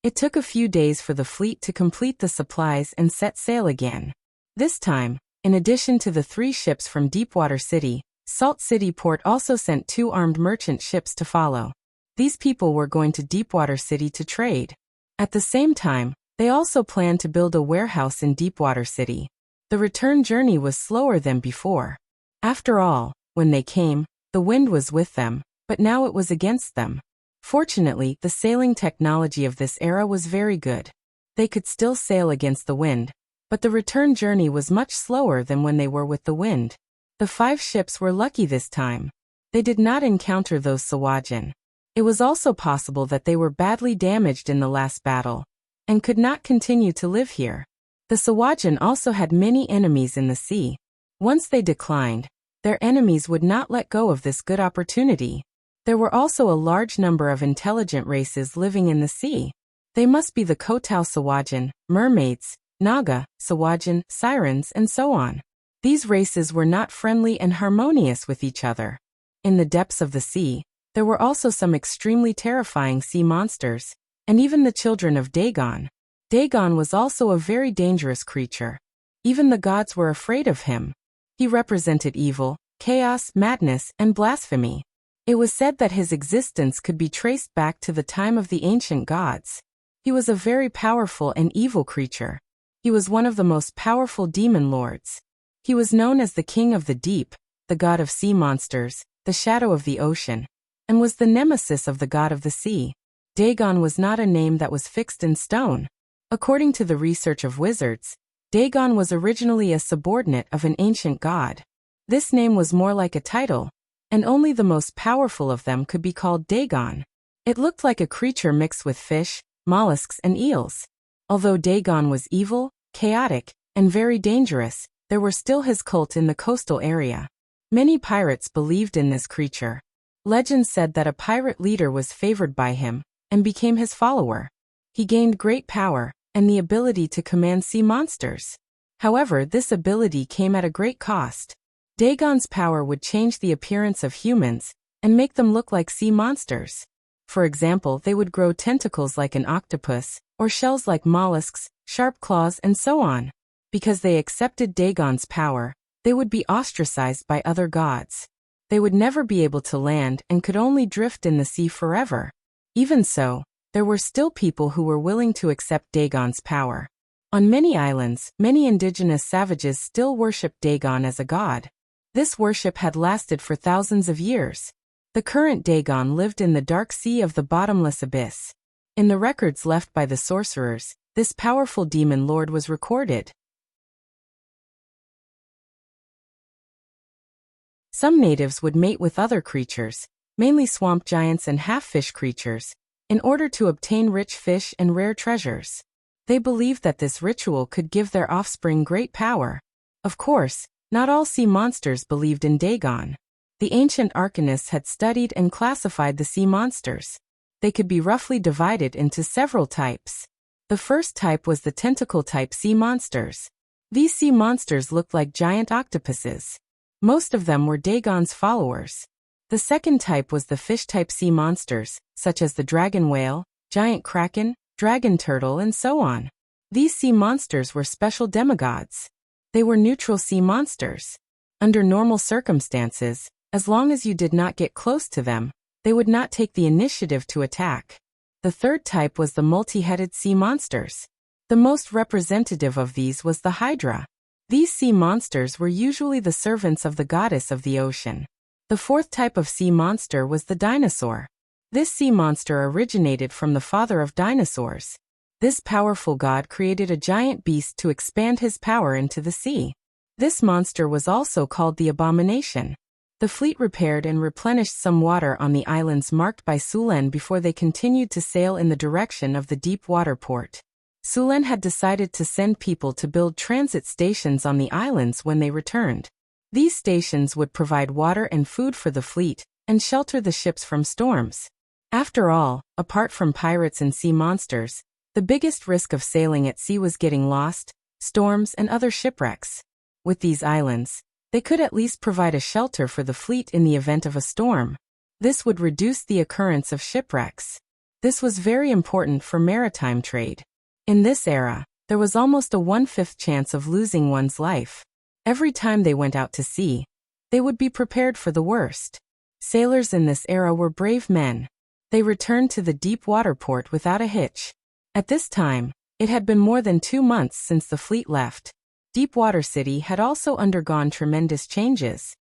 It took a few days for the fleet to complete the supplies and set sail again. This time, in addition to the 3 ships from Deepwater City, Salt City Port also sent 2 armed merchant ships to follow. These people were going to Deepwater City to trade. At the same time, they also planned to build a warehouse in Deepwater City. The return journey was slower than before. After all, when they came, the wind was with them, but now it was against them. Fortunately, the sailing technology of this era was very good. They could still sail against the wind, but the return journey was much slower than when they were with the wind. The 5 ships were lucky this time. They did not encounter those Sawajin. It was also possible that they were badly damaged in the last battle, and could not continue to live here. The Sawajin also had many enemies in the sea. Once they declined, their enemies would not let go of this good opportunity. There were also a large number of intelligent races living in the sea. They must be the Kotal Sawajin, mermaids, Naga, Sawajan, Sirens, and so on. These races were not friendly and harmonious with each other. In the depths of the sea, there were also some extremely terrifying sea monsters, and even the children of Dagon. Dagon was also a very dangerous creature. Even the gods were afraid of him. He represented evil, chaos, madness, and blasphemy. It was said that his existence could be traced back to the time of the ancient gods. He was a very powerful and evil creature. He was one of the most powerful demon lords. He was known as the King of the Deep, the god of sea monsters, the shadow of the ocean, and was the nemesis of the god of the sea. Dagon was not a name that was fixed in stone. According to the research of wizards, Dagon was originally a subordinate of an ancient god. This name was more like a title, and only the most powerful of them could be called Dagon. It looked like a creature mixed with fish, mollusks, and eels. Although Dagon was evil, chaotic, and very dangerous, there were still his cult in the coastal area. Many pirates believed in this creature. Legend said that a pirate leader was favored by him and became his follower. He gained great power and the ability to command sea monsters. However, this ability came at a great cost. Dagon's power would change the appearance of humans and make them look like sea monsters. For example, they would grow tentacles like an octopus, or shells like mollusks, sharp claws, and so on. Because they accepted Dagon's power, they would be ostracized by other gods. They would never be able to land and could only drift in the sea forever. Even so, there were still people who were willing to accept Dagon's power. On many islands, many indigenous savages still worshipped Dagon as a god. This worship had lasted for thousands of years. The current Dagon lived in the dark sea of the bottomless abyss. In the records left by the sorcerers, this powerful demon lord was recorded. Some natives would mate with other creatures, mainly swamp giants and half-fish creatures, in order to obtain rich fish and rare treasures. They believed that this ritual could give their offspring great power. Of course, not all sea monsters believed in Dagon. The ancient arcanists had studied and classified the sea monsters. They could be roughly divided into several types. The first type was the tentacle-type sea monsters. These sea monsters looked like giant octopuses. Most of them were Dagon's followers. The second type was the fish-type sea monsters, such as the dragon whale, giant kraken, dragon turtle, and so on. These sea monsters were special demigods. They were neutral sea monsters. Under normal circumstances, as long as you did not get close to them, they would not take the initiative to attack. The third type was the multi-headed sea monsters. The most representative of these was the Hydra. These sea monsters were usually the servants of the goddess of the ocean. The fourth type of sea monster was the dinosaur. This sea monster originated from the father of dinosaurs. This powerful god created a giant beast to expand his power into the sea. This monster was also called the Abomination. The fleet repaired and replenished some water on the islands marked by Sulen before they continued to sail in the direction of the deep water port. Sulen had decided to send people to build transit stations on the islands when they returned. These stations would provide water and food for the fleet, and shelter the ships from storms. After all, apart from pirates and sea monsters, the biggest risk of sailing at sea was getting lost, storms, and other shipwrecks. With these islands, they could at least provide a shelter for the fleet in the event of a storm. This would reduce the occurrence of shipwrecks. This was very important for maritime trade. In this era, there was almost a 1/5 chance of losing one's life. Every time they went out to sea, they would be prepared for the worst. Sailors in this era were brave men. They returned to the deep water port without a hitch. At this time, it had been more than 2 months since the fleet left. Deepwater City had also undergone tremendous changes.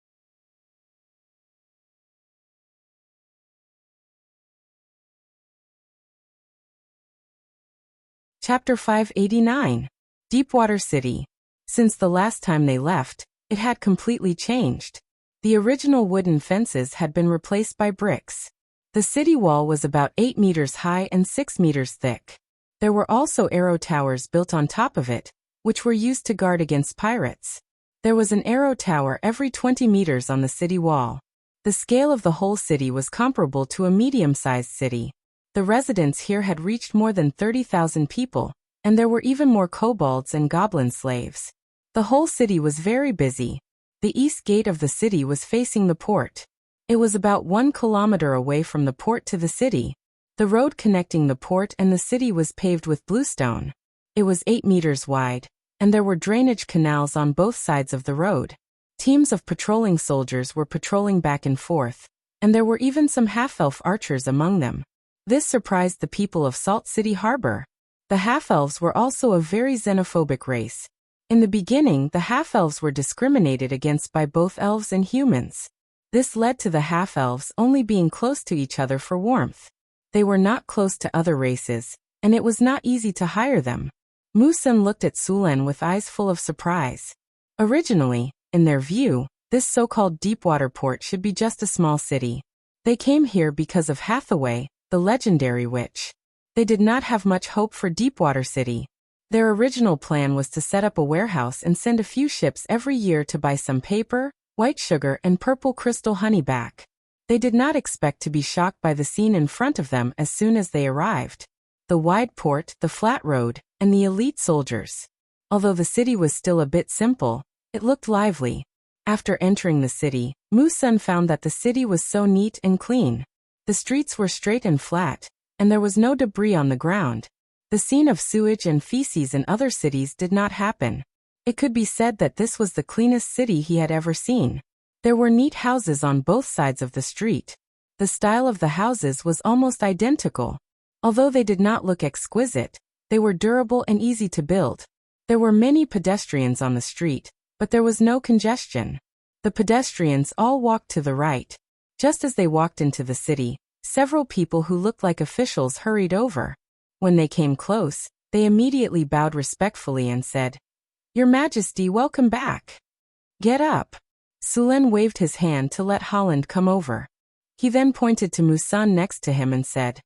Chapter 589. Deepwater City. Since the last time they left, it had completely changed. The original wooden fences had been replaced by bricks. The city wall was about 8 meters high and 6 meters thick. There were also arrow towers built on top of it, which were used to guard against pirates. There was an arrow tower every 20 meters on the city wall. The scale of the whole city was comparable to a medium-sized city. The residents here had reached more than 30,000 people, and there were even more kobolds and goblin slaves. The whole city was very busy. The east gate of the city was facing the port. It was about 1 kilometer away from the port to the city. The road connecting the port and the city was paved with bluestone. It was 8 meters wide, and there were drainage canals on both sides of the road. Teams of patrolling soldiers were patrolling back and forth, and there were even some half-elf archers among them. This surprised the people of Salt City Harbor. The half-elves were also a very xenophobic race. In the beginning, the half-elves were discriminated against by both elves and humans. This led to the half-elves only being close to each other for warmth. They were not close to other races, and it was not easy to hire them. Musen looked at Sulen with eyes full of surprise. Originally, in their view, this so-called Deepwater port should be just a small city. They came here because of Hathaway, the legendary witch. They did not have much hope for Deepwater City. Their original plan was to set up a warehouse and send a few ships every year to buy some paper, white sugar and purple crystal honey back. They did not expect to be shocked by the scene in front of them as soon as they arrived. The wide port, the flat road, and the elite soldiers. Although the city was still a bit simple, it looked lively. After entering the city, Musen found that the city was so neat and clean. The streets were straight and flat, and there was no debris on the ground. The scene of sewage and feces in other cities did not happen. It could be said that this was the cleanest city he had ever seen. There were neat houses on both sides of the street. The style of the houses was almost identical. Although they did not look exquisite, they were durable and easy to build. There were many pedestrians on the street, but there was no congestion. The pedestrians all walked to the right. Just as they walked into the city, several people who looked like officials hurried over. When they came close, they immediately bowed respectfully and said, "Your Majesty, welcome back. Get up." Sulen waved his hand to let Holland come over. He then pointed to Musan next to him and said,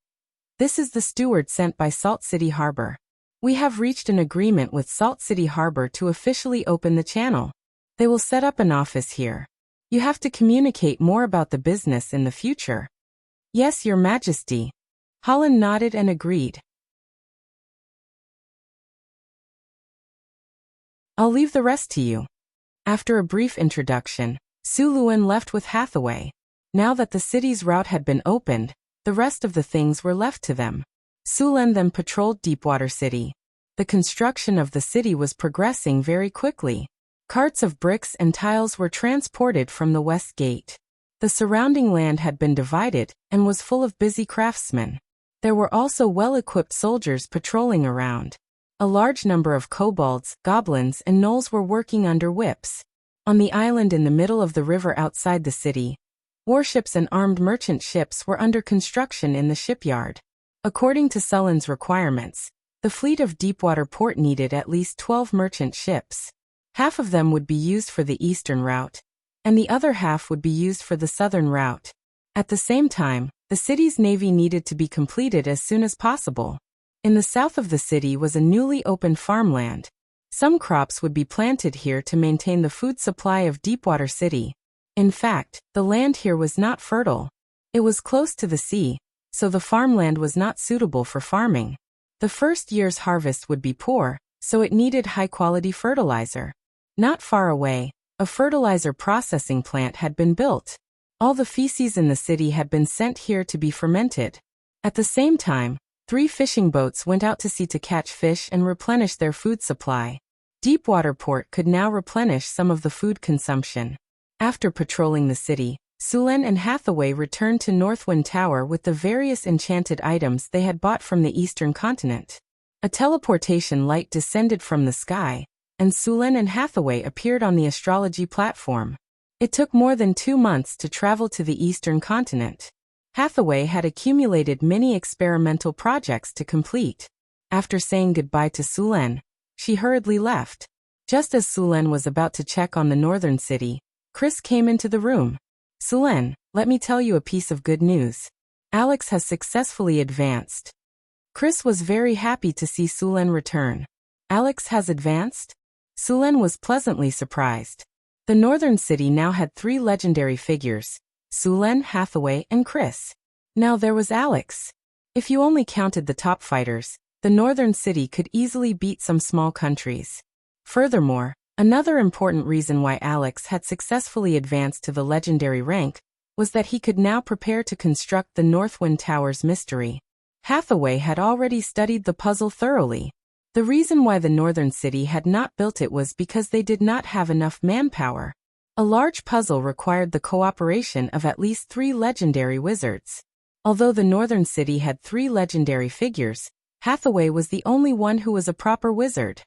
"This is the steward sent by Salt City Harbor. We have reached an agreement with Salt City Harbor to officially open the channel. They will set up an office here. You have to communicate more about the business in the future." "Yes, Your Majesty." Holland nodded and agreed. "I'll leave the rest to you." After a brief introduction, Su Luan left with Hathaway. Now that the city's route had been opened, the rest of the things were left to them. Sulen then patrolled Deepwater City. The construction of the city was progressing very quickly. Carts of bricks and tiles were transported from the west gate. The surrounding land had been divided and was full of busy craftsmen. There were also well-equipped soldiers patrolling around. A large number of kobolds, goblins, and gnolls were working under whips. On the island in the middle of the river outside the city, warships and armed merchant ships were under construction in the shipyard. According to Sullen's requirements, the fleet of Deepwater Port needed at least 12 merchant ships. Half of them would be used for the eastern route, and the other half would be used for the southern route. At the same time, the city's navy needed to be completed as soon as possible. In the south of the city was a newly opened farmland. Some crops would be planted here to maintain the food supply of Deepwater City. In fact, the land here was not fertile. It was close to the sea, so the farmland was not suitable for farming. The first year's harvest would be poor, so it needed high-quality fertilizer. Not far away, a fertilizer processing plant had been built. All the feces in the city had been sent here to be fermented. At the same time, 3 fishing boats went out to sea to catch fish and replenish their food supply. Deepwater Port could now replenish some of the food consumption. After patrolling the city, Sulen and Hathaway returned to Northwind Tower with the various enchanted items they had bought from the eastern continent. A teleportation light descended from the sky, and Sulen and Hathaway appeared on the astrology platform. It took more than 2 months to travel to the eastern continent. Hathaway had accumulated many experimental projects to complete. After saying goodbye to Sulen, she hurriedly left. Just as Sulen was about to check on the northern city, Chris came into the room. "Sulen, let me tell you a piece of good news. Alex has successfully advanced." Chris was very happy to see Sulen return. "Alex has advanced?" Sulen was pleasantly surprised. The northern city now had 3 legendary figures: Sulen, Hathaway, and Chris. Now there was Alex. If you only counted the top fighters, the northern city could easily beat some small countries. Furthermore, another important reason why Alex had successfully advanced to the legendary rank was that he could now prepare to construct the Northwind Tower's mystery. Hathaway had already studied the puzzle thoroughly. The reason why the northern city had not built it was because they did not have enough manpower. A large puzzle required the cooperation of at least 3 legendary wizards. Although the northern city had 3 legendary figures, Hathaway was the only one who was a proper wizard.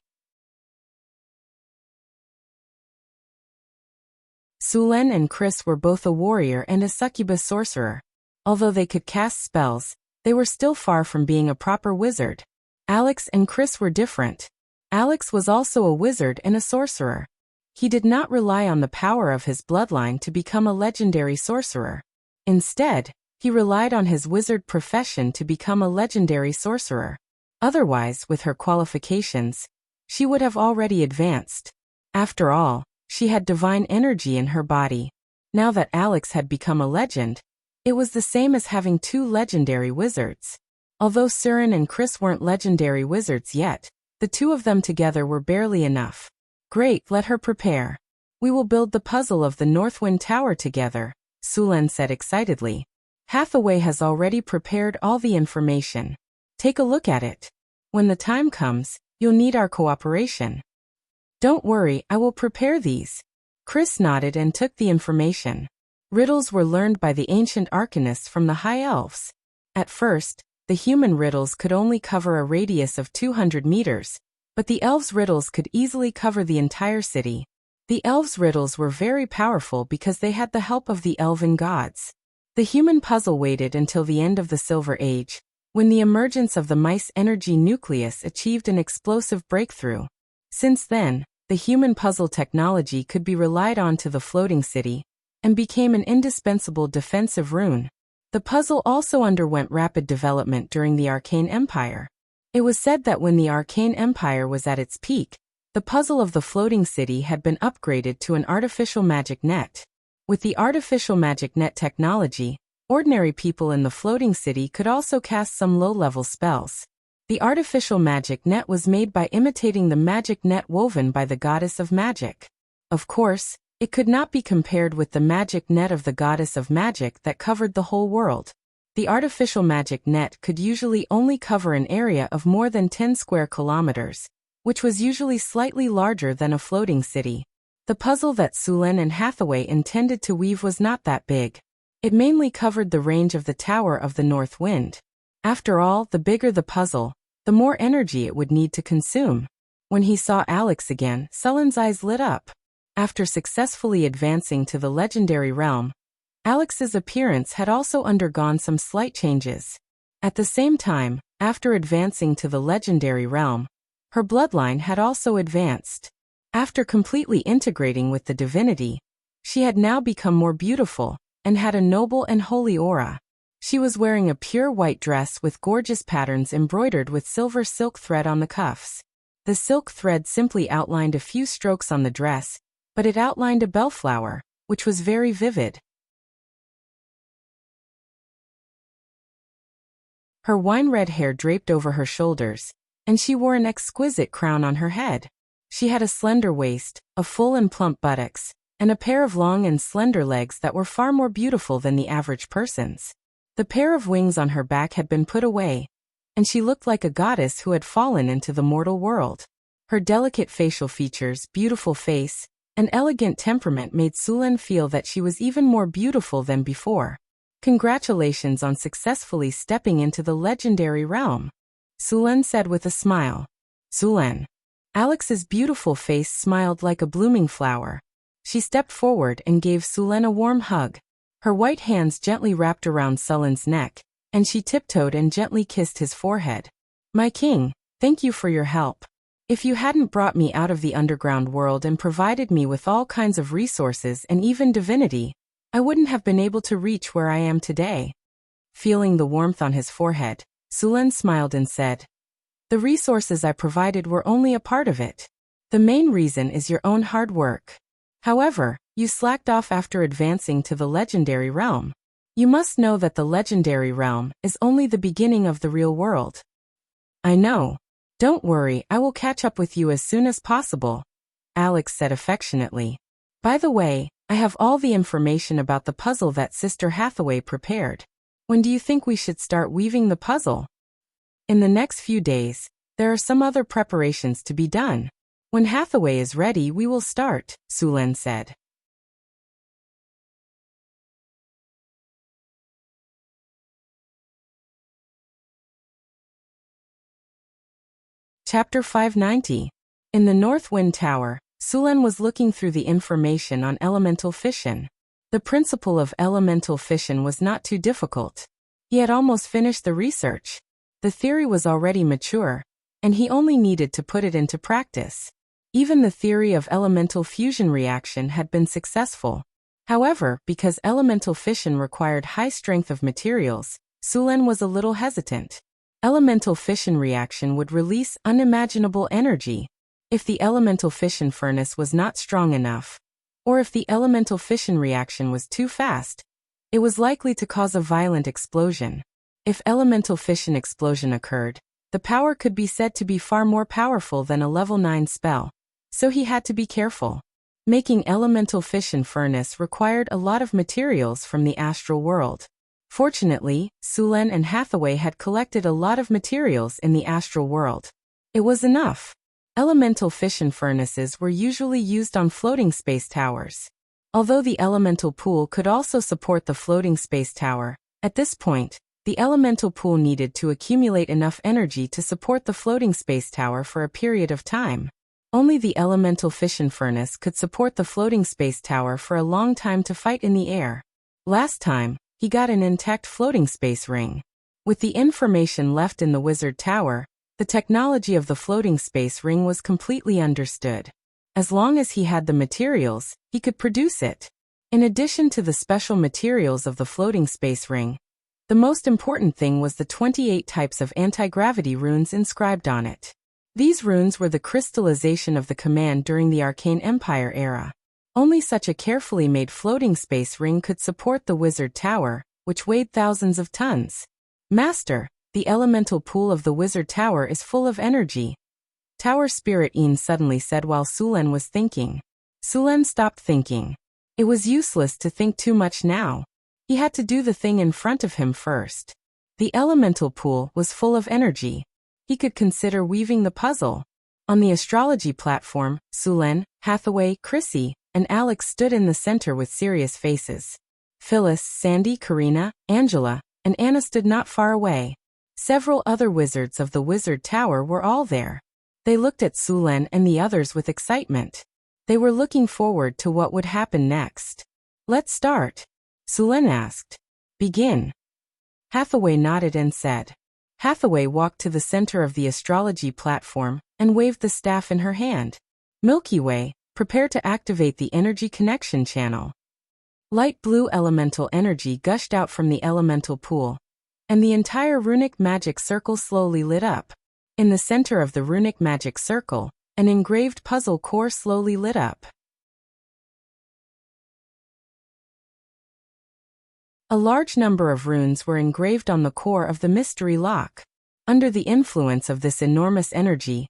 Sulen and Chris were both a warrior and a succubus sorcerer. Although they could cast spells, they were still far from being a proper wizard. Alex and Chris were different. Alex was also a wizard and a sorcerer. He did not rely on the power of his bloodline to become a legendary sorcerer. Instead, he relied on his wizard profession to become a legendary sorcerer. Otherwise, with her qualifications, she would have already advanced. After all, she had divine energy in her body. Now that Alex had become a legend, it was the same as having 2 legendary wizards. Although Suren and Chris weren't legendary wizards yet, the 2 of them together were barely enough. Great, let her prepare. We will build the puzzle of the Northwind Tower together, Sulen said excitedly. Hathaway has already prepared all the information. Take a look at it. When the time comes, you'll need our cooperation. Don't worry, I will prepare these. Chris nodded and took the information. Riddles were learned by the ancient arcanists from the High Elves. At first, the human riddles could only cover a radius of 200 meters, but the elves' riddles could easily cover the entire city. The elves' riddles were very powerful because they had the help of the elven gods. The human puzzle waited until the end of the Silver Age, when the emergence of the mice energy nucleus achieved an explosive breakthrough. Since then, the human puzzle technology could be relied on to the floating city, and became an indispensable defensive rune. The puzzle also underwent rapid development during the Arcane Empire. It was said that when the Arcane Empire was at its peak, the puzzle of the floating city had been upgraded to an artificial magic net. With the artificial magic net technology, ordinary people in the floating city could also cast some low-level spells. The artificial magic net was made by imitating the magic net woven by the goddess of magic. Of course, it could not be compared with the magic net of the goddess of magic that covered the whole world. The artificial magic net could usually only cover an area of more than 10 square kilometers, which was usually slightly larger than a floating city. The puzzle that Sulen and Hathaway intended to weave was not that big. It mainly covered the range of the Tower of the North Wind. After all, the bigger the puzzle, the more energy it would need to consume. When he saw Alex again, Sulen's eyes lit up. After successfully advancing to the legendary realm, Alex's appearance had also undergone some slight changes. At the same time, after advancing to the legendary realm, her bloodline had also advanced. After completely integrating with the divinity, she had now become more beautiful, and had a noble and holy aura. She was wearing a pure white dress with gorgeous patterns embroidered with silver silk thread on the cuffs. The silk thread simply outlined a few strokes on the dress, but it outlined a bellflower, which was very vivid. Her wine-red hair draped over her shoulders, and she wore an exquisite crown on her head. She had a slender waist, a full and plump buttocks, and a pair of long and slender legs that were far more beautiful than the average person's. The pair of wings on her back had been put away, and she looked like a goddess who had fallen into the mortal world. Her delicate facial features, beautiful face, and elegant temperament made Sulen feel that she was even more beautiful than before. Congratulations on successfully stepping into the legendary realm, Sulen said with a smile. Sulen. Alex's beautiful face smiled like a blooming flower. She stepped forward and gave Sulen a warm hug. Her white hands gently wrapped around Sulen's neck, and she tiptoed and gently kissed his forehead. My king, thank you for your help. If you hadn't brought me out of the underground world and provided me with all kinds of resources and even divinity, I wouldn't have been able to reach where I am today. Feeling the warmth on his forehead, Sulen smiled and said, The resources I provided were only a part of it. The main reason is your own hard work. However, you slacked off after advancing to the legendary realm. You must know that the legendary realm is only the beginning of the real world. I know. Don't worry, I will catch up with you as soon as possible, Alex said affectionately. By the way, I have all the information about the puzzle that Sister Hathaway prepared. When do you think we should start weaving the puzzle? In the next few days, there are some other preparations to be done. When Hathaway is ready, we will start, Sulen said. Chapter 590. In the North Wind Tower, Sulen was looking through the information on elemental fission. The principle of elemental fission was not too difficult. He had almost finished the research. The theory was already mature, and he only needed to put it into practice. Even the theory of elemental fusion reaction had been successful. However, because elemental fission required high strength of materials, Sulen was a little hesitant. Elemental fission reaction would release unimaginable energy. If the elemental fission furnace was not strong enough, or if the elemental fission reaction was too fast, it was likely to cause a violent explosion. If elemental fission explosion occurred, the power could be said to be far more powerful than a level 9 spell, so he had to be careful. Making elemental fission furnace required a lot of materials from the astral world. Fortunately, Sulen and Hathaway had collected a lot of materials in the astral world. It was enough. Elemental fission furnaces were usually used on floating space towers. Although the elemental pool could also support the floating space tower, at this point, the elemental pool needed to accumulate enough energy to support the floating space tower for a period of time. Only the elemental fission furnace could support the floating space tower for a long time to fight in the air. Last time, he got an intact floating space ring. With the information left in the wizard tower, the technology of the floating space ring was completely understood. As long as he had the materials, he could produce it. In addition to the special materials of the floating space ring, the most important thing was the 28 types of anti-gravity runes inscribed on it. These runes were the crystallization of the command during the Arcane Empire era. Only such a carefully made floating space ring could support the wizard tower, which weighed thousands of tons. Master, the elemental pool of the wizard tower is full of energy, Tower Spirit Een suddenly said while Sulen was thinking. Sulen stopped thinking. It was useless to think too much now. He had to do the thing in front of him first. The elemental pool was full of energy. He could consider weaving the puzzle. On the astrology platform, Sulen, Hathaway, Chrissy, and Alex stood in the center with serious faces. Phyllis, Sandy, Karina, Angela, and Anna stood not far away. Several other wizards of the wizard tower were all there. They looked at Sulen and the others with excitement. They were looking forward to what would happen next. Let's start, Sulen asked. Begin. Hathaway nodded and said. Hathaway walked to the center of the astrology platform and waved the staff in her hand. Milky Way, prepare to activate the energy connection channel. Light blue elemental energy gushed out from the elemental pool, and the entire runic magic circle slowly lit up. In the center of the runic magic circle, an engraved puzzle core slowly lit up. A large number of runes were engraved on the core of the mystery lock. Under the influence of this enormous energy,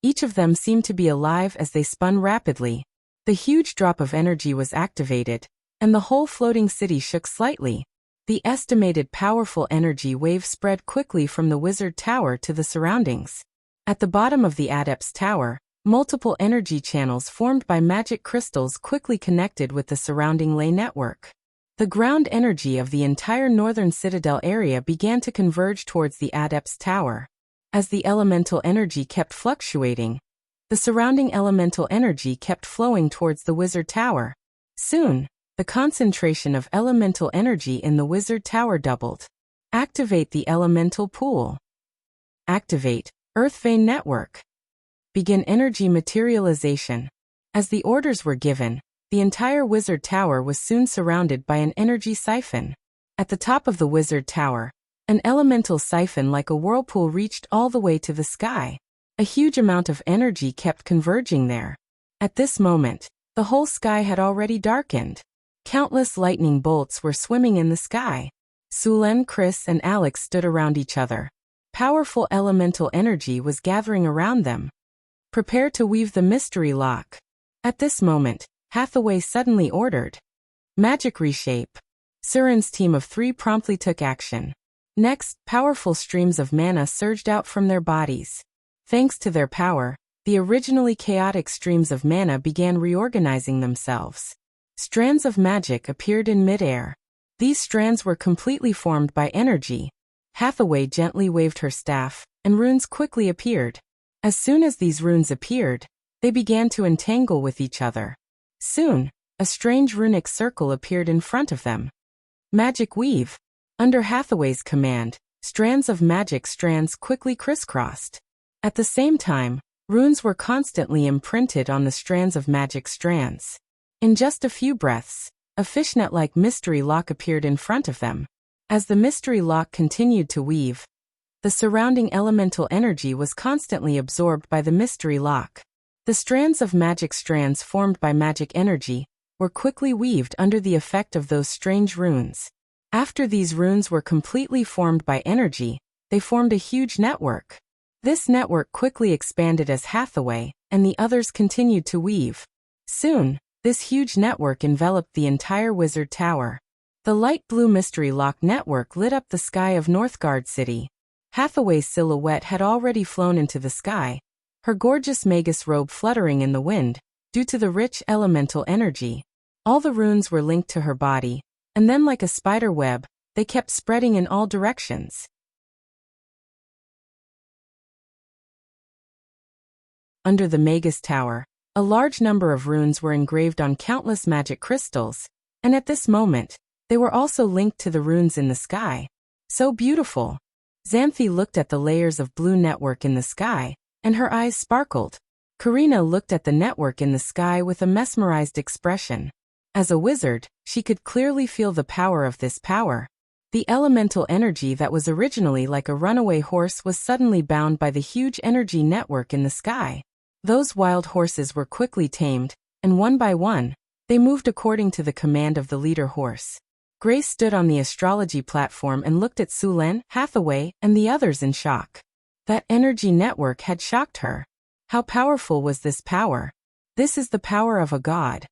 each of them seemed to be alive as they spun rapidly. The huge drop of energy was activated, and the whole floating city shook slightly. The estimated powerful energy wave spread quickly from the wizard tower to the surroundings. At the bottom of the adept's tower, multiple energy channels formed by magic crystals quickly connected with the surrounding ley network. The ground energy of the entire northern citadel area began to converge towards the adept's tower. As the elemental energy kept fluctuating, the surrounding elemental energy kept flowing towards the wizard tower. Soon, the concentration of elemental energy in the wizard tower doubled. Activate the elemental pool. Activate Earth Vein Network. Begin energy materialization. As the orders were given, the entire wizard tower was soon surrounded by an energy siphon. At the top of the wizard tower, an elemental siphon like a whirlpool reached all the way to the sky. A huge amount of energy kept converging there. At this moment, the whole sky had already darkened. Countless lightning bolts were swimming in the sky. Sulen, Chris, and Alex stood around each other. Powerful elemental energy was gathering around them. Prepare to weave the mystery lock. At this moment, Hathaway suddenly ordered. Magic reshape. Surin's team of 3 promptly took action. Next, powerful streams of mana surged out from their bodies. Thanks to their power, the originally chaotic streams of mana began reorganizing themselves. Strands of magic appeared in midair. These strands were completely formed by energy. Hathaway gently waved her staff, and runes quickly appeared. As soon as these runes appeared, they began to entangle with each other. Soon, a strange runic circle appeared in front of them. Magic weave. Under Hathaway's command, strands of magic strands quickly crisscrossed. At the same time, runes were constantly imprinted on the strands of magic strands. In just a few breaths, a fishnet-like mystery lock appeared in front of them. As the mystery lock continued to weave, the surrounding elemental energy was constantly absorbed by the mystery lock. The strands of magic strands formed by magic energy were quickly weaved under the effect of those strange runes. After these runes were completely formed by energy, they formed a huge network. This network quickly expanded as Hathaway and the others continued to weave. Soon, this huge network enveloped the entire Wizard Tower. The light blue mystery lock network lit up the sky of Northgard City. Hathaway's silhouette had already flown into the sky, her gorgeous magus robe fluttering in the wind, due to the rich elemental energy. All the runes were linked to her body, and then like a spider web, they kept spreading in all directions. Under the magus tower, a large number of runes were engraved on countless magic crystals, and at this moment, they were also linked to the runes in the sky. So beautiful. Xanthi looked at the layers of blue network in the sky, and her eyes sparkled. Karina looked at the network in the sky with a mesmerized expression. As a wizard, she could clearly feel the power of this power. The elemental energy that was originally like a runaway horse was suddenly bound by the huge energy network in the sky. Those wild horses were quickly tamed, and one by one, they moved according to the command of the leader horse. Grace stood on the astrology platform and looked at Sulen, Hathaway, and the others in shock. That energy network had shocked her. How powerful was this power? This is the power of a god.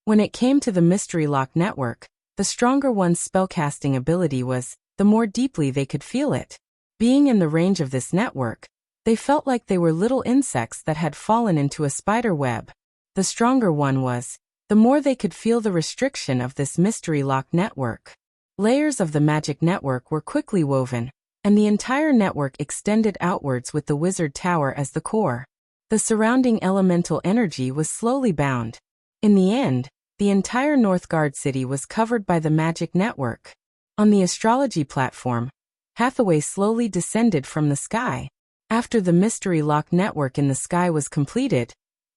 When it came to the mystery lock network, the stronger one's spellcasting ability was, the more deeply they could feel it. Being in the range of this network, they felt like they were little insects that had fallen into a spider web. The stronger one was, the more they could feel the restriction of this mystery lock network. Layers of the magic network were quickly woven, and the entire network extended outwards with the wizard tower as the core. The surrounding elemental energy was slowly bound. In the end, the entire Northgard city was covered by the magic network. On the astrology platform, Hathaway slowly descended from the sky. After the mystery lock network in the sky was completed,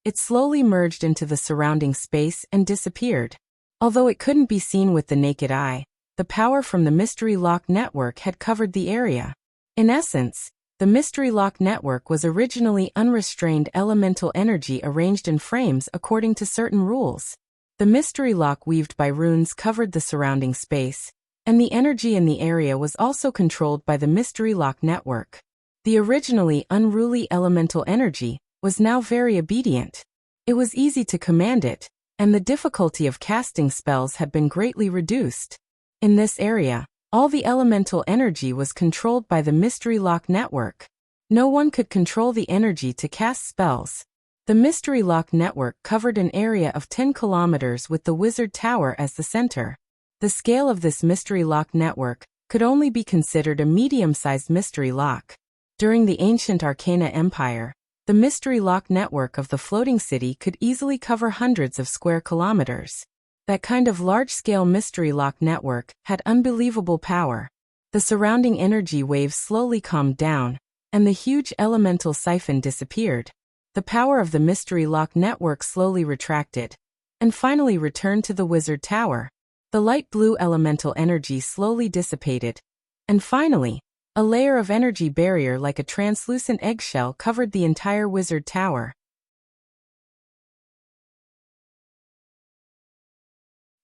it slowly merged into the surrounding space and disappeared. Although it couldn't be seen with the naked eye, the power from the mystery lock network had covered the area. In essence, the mystery lock network was originally unrestrained elemental energy arranged in frames according to certain rules. The mystery lock weaved by runes covered the surrounding space, and the energy in the area was also controlled by the mystery lock network. The originally unruly elemental energy was now very obedient. It was easy to command it, and the difficulty of casting spells had been greatly reduced. In this area, all the elemental energy was controlled by the mystery lock network. No one could control the energy to cast spells. The mystery lock network covered an area of 10 kilometers with the wizard tower as the center. The scale of this mystery lock network could only be considered a medium-sized mystery lock. During the ancient Arcana Empire, the mystery lock network of the floating city could easily cover hundreds of square kilometers. That kind of large-scale mystery lock network had unbelievable power. The surrounding energy waves slowly calmed down, and the huge elemental siphon disappeared. The power of the mystery lock network slowly retracted, and finally returned to the wizard tower. The light blue elemental energy slowly dissipated, and finally, a layer of energy barrier like a translucent eggshell covered the entire wizard tower.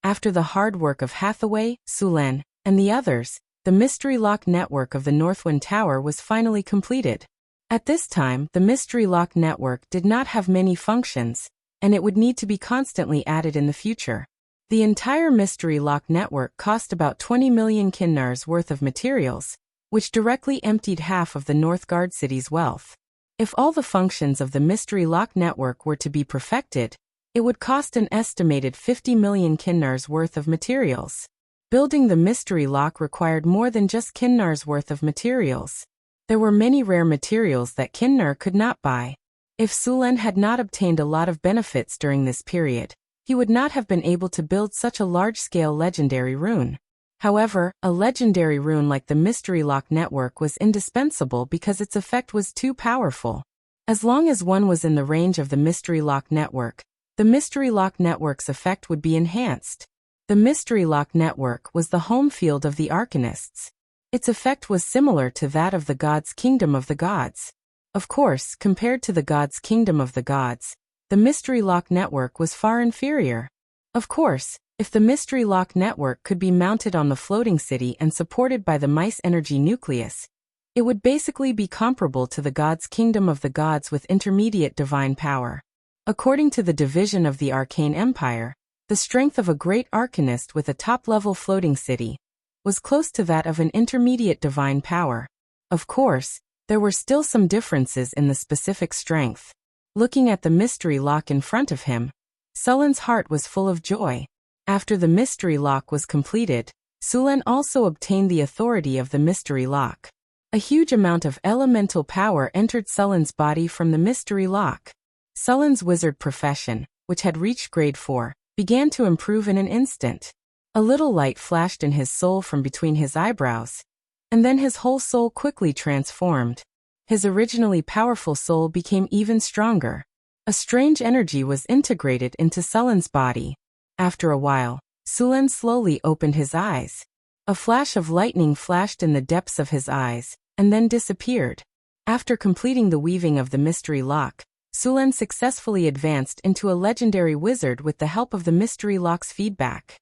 After the hard work of Hathaway, Sulen, and the others, the Mystery Lock network of the Northwind Tower was finally completed. At this time, the Mystery Lock network did not have many functions, and it would need to be constantly added in the future. The entire Mystery Lock network cost about 20 million kinnars worth of materials, which directly emptied half of the Northgard city's wealth. If all the functions of the Mystery Lock network were to be perfected, it would cost an estimated 50 million kinnars worth of materials. Building the Mystery Lock required more than just kinnars worth of materials. There were many rare materials that Kinnar could not buy. If Sulen had not obtained a lot of benefits during this period, he would not have been able to build such a large-scale legendary rune. However, a legendary rune like the Mystery Lock network was indispensable because its effect was too powerful. As long as one was in the range of the Mystery Lock network, the Mystery Lock network's effect would be enhanced. The Mystery Lock network was the home field of the Arcanists. Its effect was similar to that of the Gods' Kingdom of the Gods. Of course, compared to the Gods' Kingdom of the Gods, the Mystery Lock network was far inferior. Of course, if the Mystery Lock network could be mounted on the floating city and supported by the Mice Energy Nucleus, it would basically be comparable to the Gods' Kingdom of the Gods with intermediate divine power. According to the division of the Arcane Empire, the strength of a great Arcanist with a top-level floating city was close to that of an intermediate divine power. Of course, there were still some differences in the specific strength. Looking at the Mystery Lock in front of him, Sulen's heart was full of joy. After the Mystery Lock was completed, Sulen also obtained the authority of the Mystery Lock. A huge amount of elemental power entered Sulen's body from the Mystery Lock. Sulen's wizard profession, which had reached grade 4, began to improve in an instant. A little light flashed in his soul from between his eyebrows, and then his whole soul quickly transformed. His originally powerful soul became even stronger. A strange energy was integrated into Sulen's body. After a while, Sulen slowly opened his eyes. A flash of lightning flashed in the depths of his eyes, and then disappeared. After completing the weaving of the Mystery Lock, Sulen successfully advanced into a legendary wizard with the help of the Mystery Lock's feedback.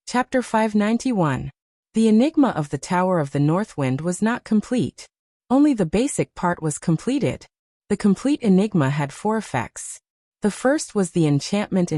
Chapter 591. The Enigma of the Tower of the Northwind was not complete. Only the basic part was completed. The complete enigma had 4 effects. The first was the enchantment.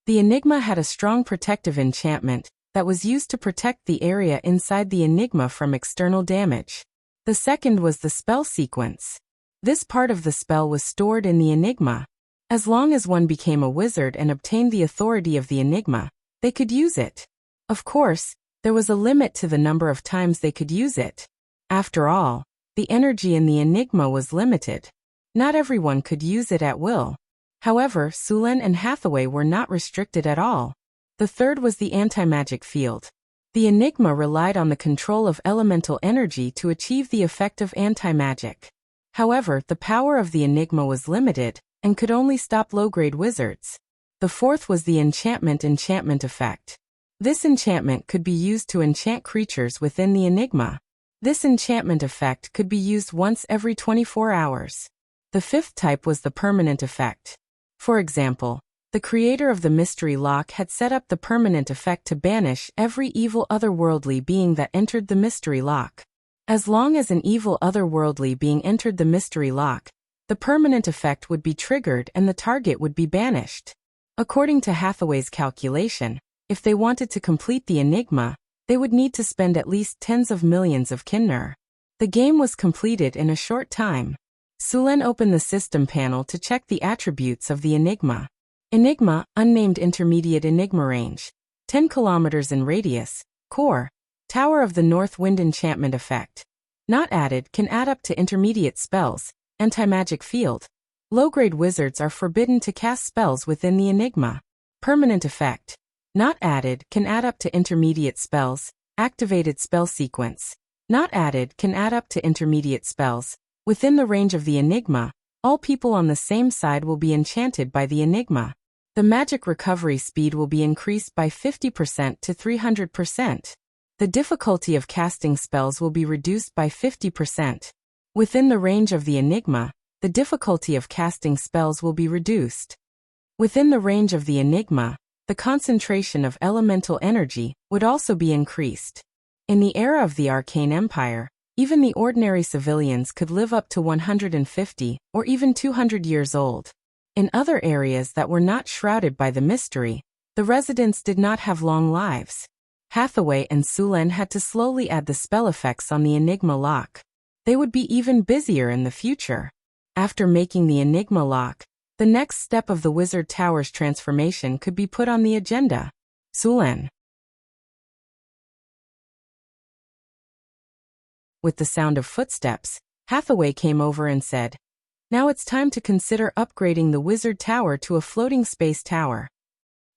The enigma had a strong protective enchantment that was used to protect the area inside the enigma from external damage. The second was the spell sequence. This part of the spell was stored in the enigma. As long as one became a wizard and obtained the authority of the enigma, they could use it. Of course, there was a limit to the number of times they could use it. After all, the energy in the enigma was limited. Not everyone could use it at will. However, Sulen and Hathaway were not restricted at all. The third was the anti-magic field. The enigma relied on the control of elemental energy to achieve the effect of anti-magic. However, the power of the enigma was limited, and could only stop low-grade wizards. The fourth was the enchantment effect. This enchantment could be used to enchant creatures within the enigma. This enchantment effect could be used once every 24 hours. The fifth type was the permanent effect. For example, the creator of the Mystery Lock had set up the permanent effect to banish every evil otherworldly being that entered the Mystery Lock. As long as an evil otherworldly being entered the Mystery Lock, the permanent effect would be triggered and the target would be banished. According to Hathaway's calculation, if they wanted to complete the enigma, they would need to spend at least tens of millions of kinnar. The game was completed in a short time. Sulen opened the system panel to check the attributes of the enigma. Enigma, unnamed intermediate enigma range, 10 kilometers in radius, core, Tower of the North Wind enchantment effect. Not added can add up to intermediate spells, anti-magic field. Low-grade wizards are forbidden to cast spells within the enigma. Permanent effect. Not added can add up to intermediate spells, activated spell sequence. Not added can add up to intermediate spells. Within the range of the enigma, all people on the same side will be enchanted by the enigma. The magic recovery speed will be increased by 50% to 300%. The difficulty of casting spells will be reduced by 50%. Within the range of the enigma, the difficulty of casting spells will be reduced. Within the range of the enigma, the concentration of elemental energy would also be increased. In the era of the Arcane Empire, even the ordinary civilians could live up to 150 or even 200 years old. In other areas that were not shrouded by the mystery, the residents did not have long lives. Hathaway and Sulen had to slowly add the spell effects on the Enigma lock. They would be even busier in the future. After making the Enigma lock, the next step of the Wizard Tower's transformation could be put on the agenda. Sulen. With the sound of footsteps, Hathaway came over and said, "Now it's time to consider upgrading the Wizard Tower to a floating space tower."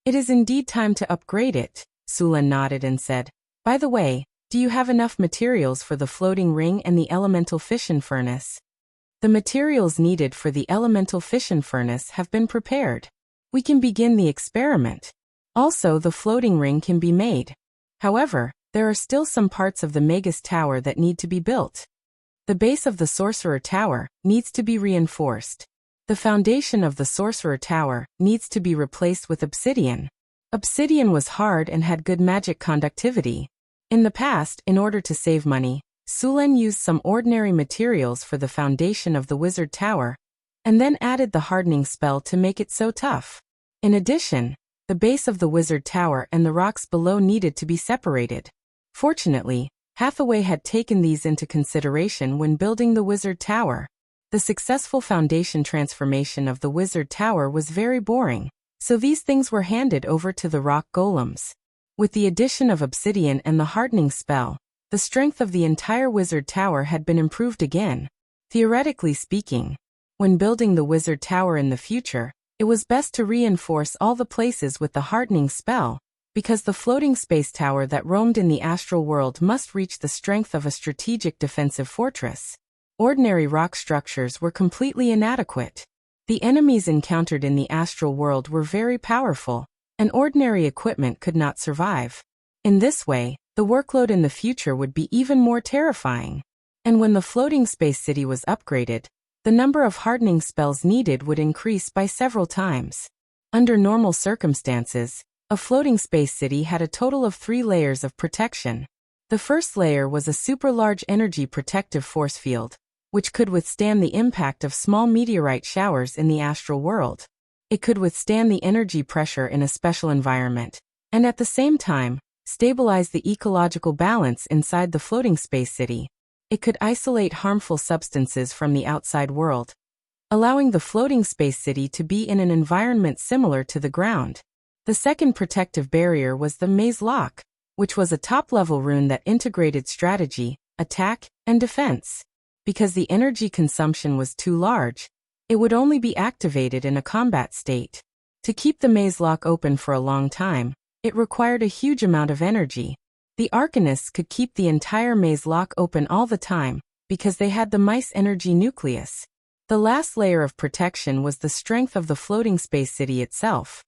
"It is indeed time to upgrade it," Sulen nodded and said, "By the way, do you have enough materials for the floating ring and the elemental fission furnace?" "The materials needed for the elemental fission furnace have been prepared. We can begin the experiment. Also, the floating ring can be made. However, there are still some parts of the Magus Tower that need to be built. The base of the Sorcerer Tower needs to be reinforced. The foundation of the Sorcerer Tower needs to be replaced with obsidian. Obsidian was hard and had good magic conductivity. In the past, in order to save money, Sulen used some ordinary materials for the foundation of the Wizard Tower, and then added the hardening spell to make it so tough. In addition, the base of the Wizard Tower and the rocks below needed to be separated. Fortunately, Hathaway had taken these into consideration when building the Wizard Tower. The successful foundation transformation of the Wizard Tower was very boring, so these things were handed over to the rock golems. With the addition of obsidian and the hardening spell, the strength of the entire Wizard Tower had been improved again. Theoretically speaking, when building the Wizard Tower in the future, it was best to reinforce all the places with the hardening spell, because the floating space tower that roamed in the astral world must reach the strength of a strategic defensive fortress. Ordinary rock structures were completely inadequate. The enemies encountered in the astral world were very powerful, and ordinary equipment could not survive. In this way, the workload in the future would be even more terrifying. And when the floating space city was upgraded, the number of hardening spells needed would increase by several times. Under normal circumstances, a floating space city had a total of 3 layers of protection. The first layer was a super-large energy protective force field, which could withstand the impact of small meteorite showers in the astral world. It could withstand the energy pressure in a special environment, and at the same time, stabilize the ecological balance inside the floating space city. It could isolate harmful substances from the outside world, allowing the floating space city to be in an environment similar to the ground. The second protective barrier was the Maze Lock, which was a top-level rune that integrated strategy, attack, and defense. Because the energy consumption was too large, it would only be activated in a combat state. To keep the Maze Lock open for a long time, it required a huge amount of energy. The Arcanists could keep the entire Maze Lock open all the time, because they had the Mice Energy Nucleus. The last layer of protection was the strength of the floating space city itself.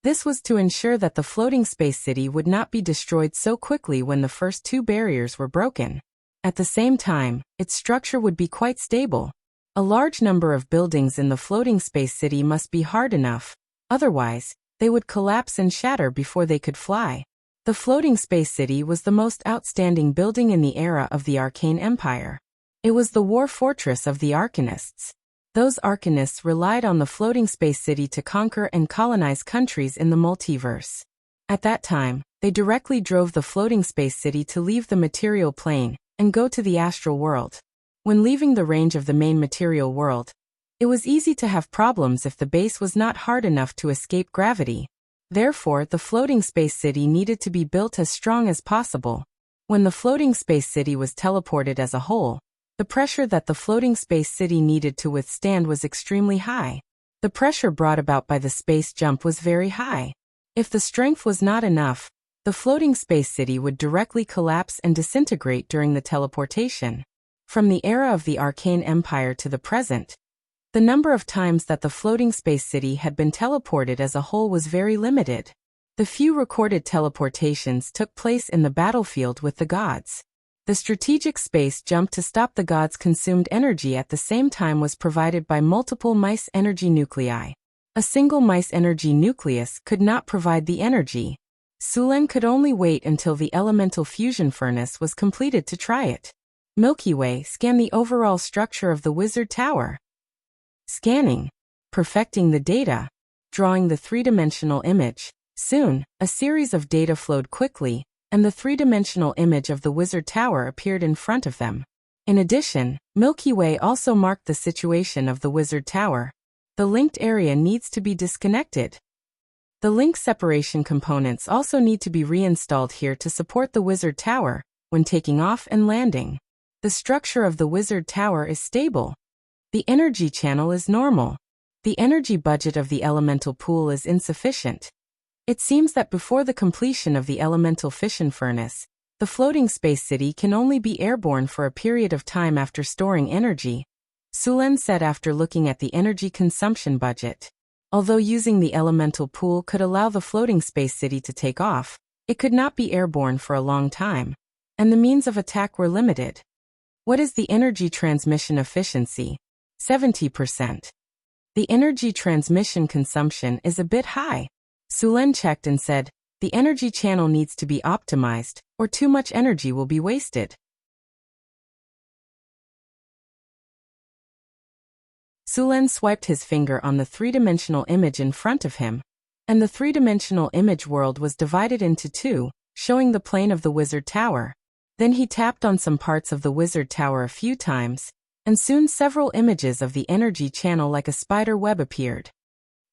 This was to ensure that the floating space city would not be destroyed so quickly when the first 2 barriers were broken. At the same time, its structure would be quite stable. A large number of buildings in the floating space city must be hard enough, otherwise, they would collapse and shatter before they could fly. The floating space city was the most outstanding building in the era of the Arcane Empire. It was the war fortress of the Arcanists. Those Arcanists relied on the floating space city to conquer and colonize countries in the multiverse. At that time, they directly drove the floating space city to leave the material plane and go to the astral world. When leaving the range of the main material world, it was easy to have problems if the base was not hard enough to escape gravity. Therefore, the floating space city needed to be built as strong as possible. When the floating space city was teleported as a whole, the pressure that the floating space city needed to withstand was extremely high. The pressure brought about by the space jump was very high. If the strength was not enough, the floating space city would directly collapse and disintegrate during the teleportation. From the era of the Arcane Empire to the present, the number of times that the floating space city had been teleported as a whole was very limited. The few recorded teleportations took place in the battlefield with the gods. The strategic space jump to stop the gods' consumed energy at the same time was provided by multiple mice energy nuclei. A single mice energy nucleus could not provide the energy. Sulen could only wait until the elemental fusion furnace was completed to try it. Milky Way, scan the overall structure of the wizard tower. Scanning. Perfecting the data. Drawing the three-dimensional image. Soon, a series of data flowed quickly, and the three-dimensional image of the wizard tower appeared in front of them. In addition, Milky Way also marked the situation of the wizard tower. The linked area needs to be disconnected. The link separation components also need to be reinstalled here to support the wizard tower when taking off and landing. The structure of the wizard tower is stable. The energy channel is normal. The energy budget of the elemental pool is insufficient. It seems that before the completion of the elemental fission furnace, the floating space city can only be airborne for a period of time after storing energy, Sulen said after looking at the energy consumption budget. Although using the elemental pool could allow the floating space city to take off, it could not be airborne for a long time, and the means of attack were limited. What is the energy transmission efficiency? 70%. The energy transmission consumption is a bit high. Sulen checked and said, the energy channel needs to be optimized, or too much energy will be wasted. Sulen swiped his finger on the three-dimensional image in front of him, and the three-dimensional image world was divided into two, showing the plane of the wizard tower. Then he tapped on some parts of the wizard tower a few times, and soon several images of the energy channel like a spider web appeared.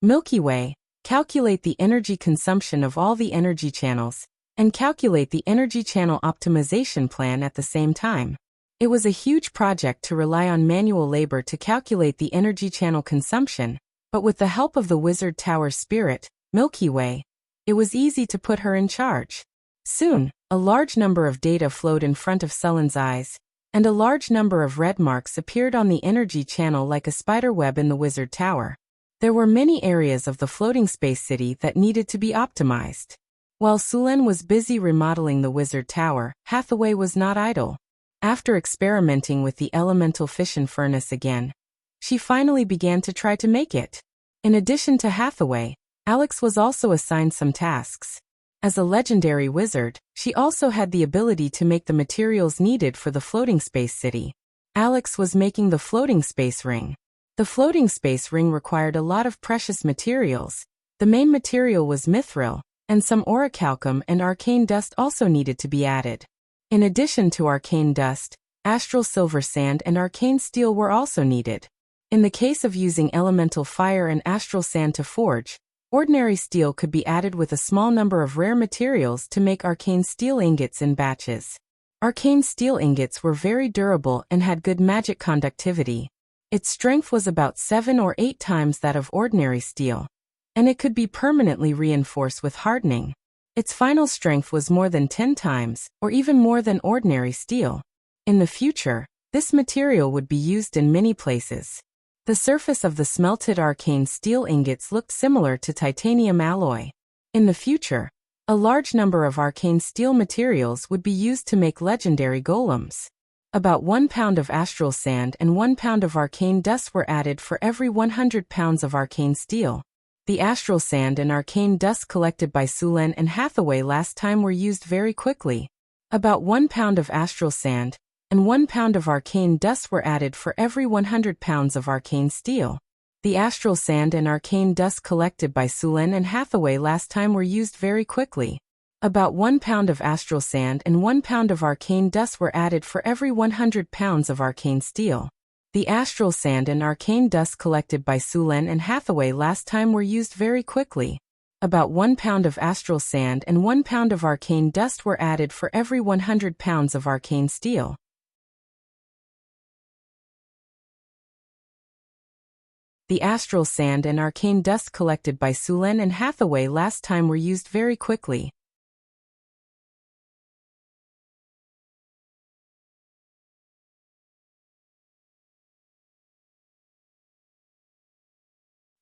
Milky Way, calculate the energy consumption of all the energy channels, and calculate the energy channel optimization plan at the same time. It was a huge project to rely on manual labor to calculate the energy channel consumption, but with the help of the wizard tower spirit, Milky Way, it was easy to put her in charge. Soon, a large number of data flowed in front of Sulen's eyes, and a large number of red marks appeared on the energy channel like a spider web in the wizard tower. There were many areas of the floating space city that needed to be optimized. While Sulen was busy remodeling the wizard tower, Hathaway was not idle. After experimenting with the elemental fission furnace again, she finally began to try to make it. In addition to Hathaway, Alex was also assigned some tasks. As a legendary wizard, she also had the ability to make the materials needed for the floating space city. Alex was making the floating space ring. The floating space ring required a lot of precious materials. The main material was mithril, and some orichalcum and arcane dust also needed to be added. In addition to arcane dust, astral silver sand and arcane steel were also needed. In the case of using elemental fire and astral sand to forge, ordinary steel could be added with a small number of rare materials to make arcane steel ingots in batches. Arcane steel ingots were very durable and had good magic conductivity. Its strength was about 7 or 8 times that of ordinary steel, and it could be permanently reinforced with hardening. Its final strength was more than 10 times, or even more than ordinary steel. In the future, this material would be used in many places. The surface of the smelted arcane steel ingots looked similar to titanium alloy. In the future, a large number of arcane steel materials would be used to make legendary golems. About 1 pound of astral sand and 1 pound of arcane dust were added for every 100 pounds of arcane steel. The astral sand and arcane dust collected by Sulen and Hathaway last time were used very quickly. About 1 pound of astral sand and 1 pound of arcane dust were added for every 100 pounds of arcane steel. The astral sand and arcane dust collected by Sulen and Hathaway last time were used very quickly. About 1 pound of astral sand and 1 pound of arcane dust were added for every 100 pounds of arcane steel. The astral sand and arcane dust collected by Sulen and Hathaway last time were used very quickly. About 1 pound of astral sand and 1 pound of arcane dust were added for every 100 pounds of arcane steel. The astral sand and arcane dust collected by Sulen and Hathaway last time were used very quickly.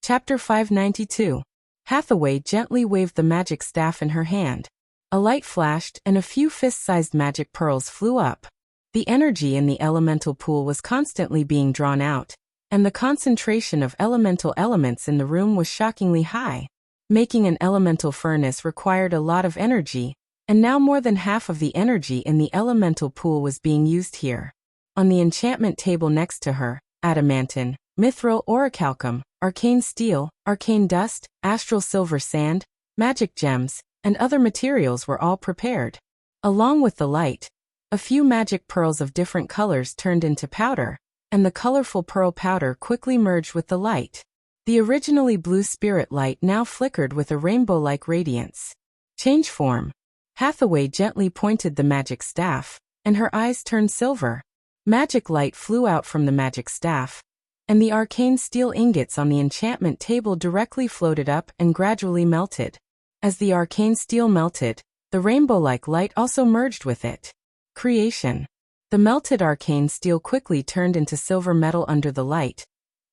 Chapter 592. Hathaway gently waved the magic staff in her hand. A light flashed and a few fist-sized magic pearls flew up. The energy in the elemental pool was constantly being drawn out, and the concentration of elemental elements in the room was shockingly high. Making an elemental furnace required a lot of energy, and now more than half of the energy in the elemental pool was being used here. On the enchantment table next to her, adamantine, mithril orichalcum, arcane steel, arcane dust, astral silver sand, magic gems, and other materials were all prepared. Along with the light, a few magic pearls of different colors turned into powder, and the colorful pearl powder quickly merged with the light. The originally blue spirit light now flickered with a rainbow-like radiance. Change form. Hathaway gently pointed the magic staff, and her eyes turned silver. Magic light flew out from the magic staff, and the arcane steel ingots on the enchantment table directly floated up and gradually melted. As the arcane steel melted, the rainbow-like light also merged with it. Creation. The melted arcane steel quickly turned into silver metal under the light,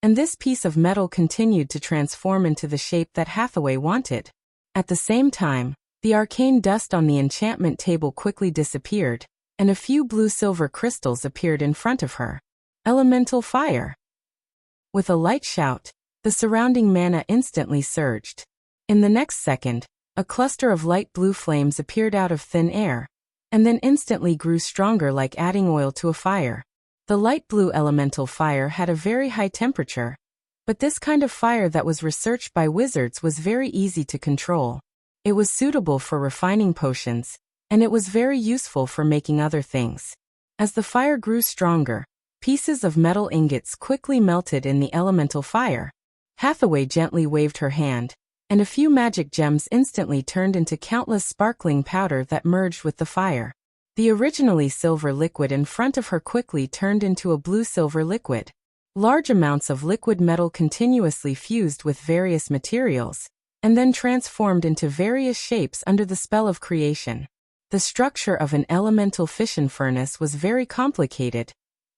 and this piece of metal continued to transform into the shape that Hathaway wanted. At the same time, the arcane dust on the enchantment table quickly disappeared, and a few blue-silver crystals appeared in front of her. Elemental fire. With a light shout, the surrounding mana instantly surged. In the next second, a cluster of light blue flames appeared out of thin air, and then instantly grew stronger like adding oil to a fire. The light blue elemental fire had a very high temperature, but this kind of fire that was researched by wizards was very easy to control. It was suitable for refining potions, and it was very useful for making other things. As the fire grew stronger, pieces of metal ingots quickly melted in the elemental fire. Hathaway gently waved her hand, and a few magic gems instantly turned into countless sparkling powder that merged with the fire. The originally silver liquid in front of her quickly turned into a blue-silver liquid. Large amounts of liquid metal continuously fused with various materials, and then transformed into various shapes under the spell of creation. The structure of an elemental fission furnace was very complicated,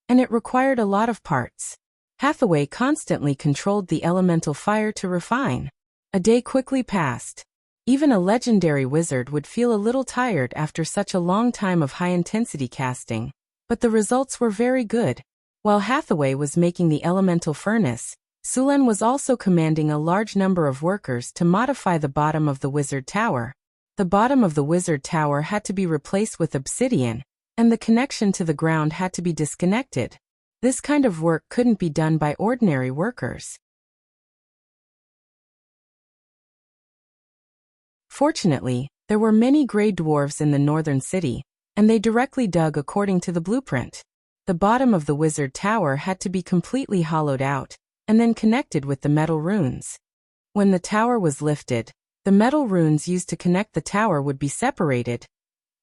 and it required a lot of parts. Hathaway constantly controlled the elemental fire to refine. A day quickly passed. Even a legendary wizard would feel a little tired after such a long time of high-intensity casting, but the results were very good. While Hathaway was making the elemental furnace, Sulen was also commanding a large number of workers to modify the bottom of the wizard tower. The bottom of the wizard tower had to be replaced with obsidian, and the connection to the ground had to be disconnected. This kind of work couldn't be done by ordinary workers. Fortunately, there were many gray dwarves in the northern city, and they directly dug according to the blueprint. The bottom of the wizard tower had to be completely hollowed out, and then connected with the metal runes. When the tower was lifted, the metal runes used to connect the tower would be separated,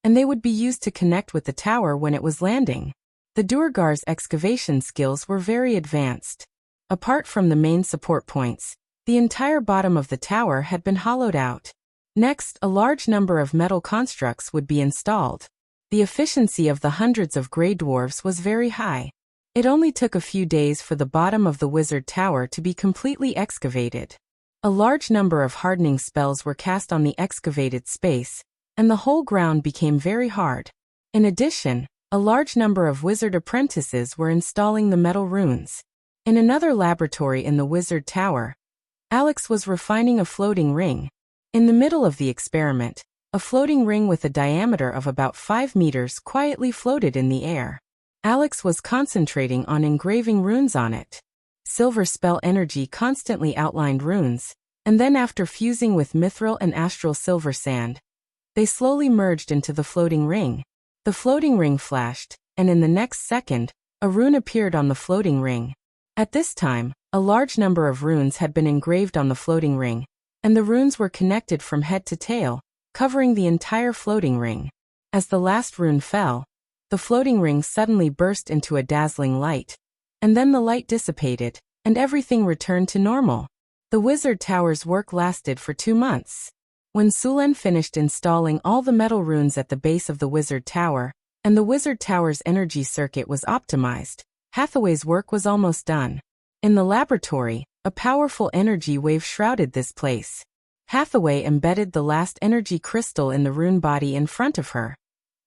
and they would be used to connect with the tower when it was landing. The Durgar's excavation skills were very advanced. Apart from the main support points, the entire bottom of the tower had been hollowed out. Next, a large number of metal constructs would be installed. The efficiency of the hundreds of gray dwarves was very high. It only took a few days for the bottom of the wizard tower to be completely excavated. A large number of hardening spells were cast on the excavated space, and the whole ground became very hard. In addition, a large number of wizard apprentices were installing the metal runes. In another laboratory in the wizard tower, Alex was refining a floating ring. In the middle of the experiment, a floating ring with a diameter of about 5 meters quietly floated in the air. Alex was concentrating on engraving runes on it. Silver spell energy constantly outlined runes, and then after fusing with mithril and astral silver sand, they slowly merged into the floating ring. The floating ring flashed, and in the next second, a rune appeared on the floating ring. At this time, a large number of runes had been engraved on the floating ring, and the runes were connected from head to tail, covering the entire floating ring. As the last rune fell, the floating ring suddenly burst into a dazzling light, and then the light dissipated, and everything returned to normal. The wizard tower's work lasted for 2 months. When Sulen finished installing all the metal runes at the base of the wizard tower, and the wizard tower's energy circuit was optimized, Hathaway's work was almost done. In the laboratory, a powerful energy wave shrouded this place. Hathaway embedded the last energy crystal in the rune body in front of her.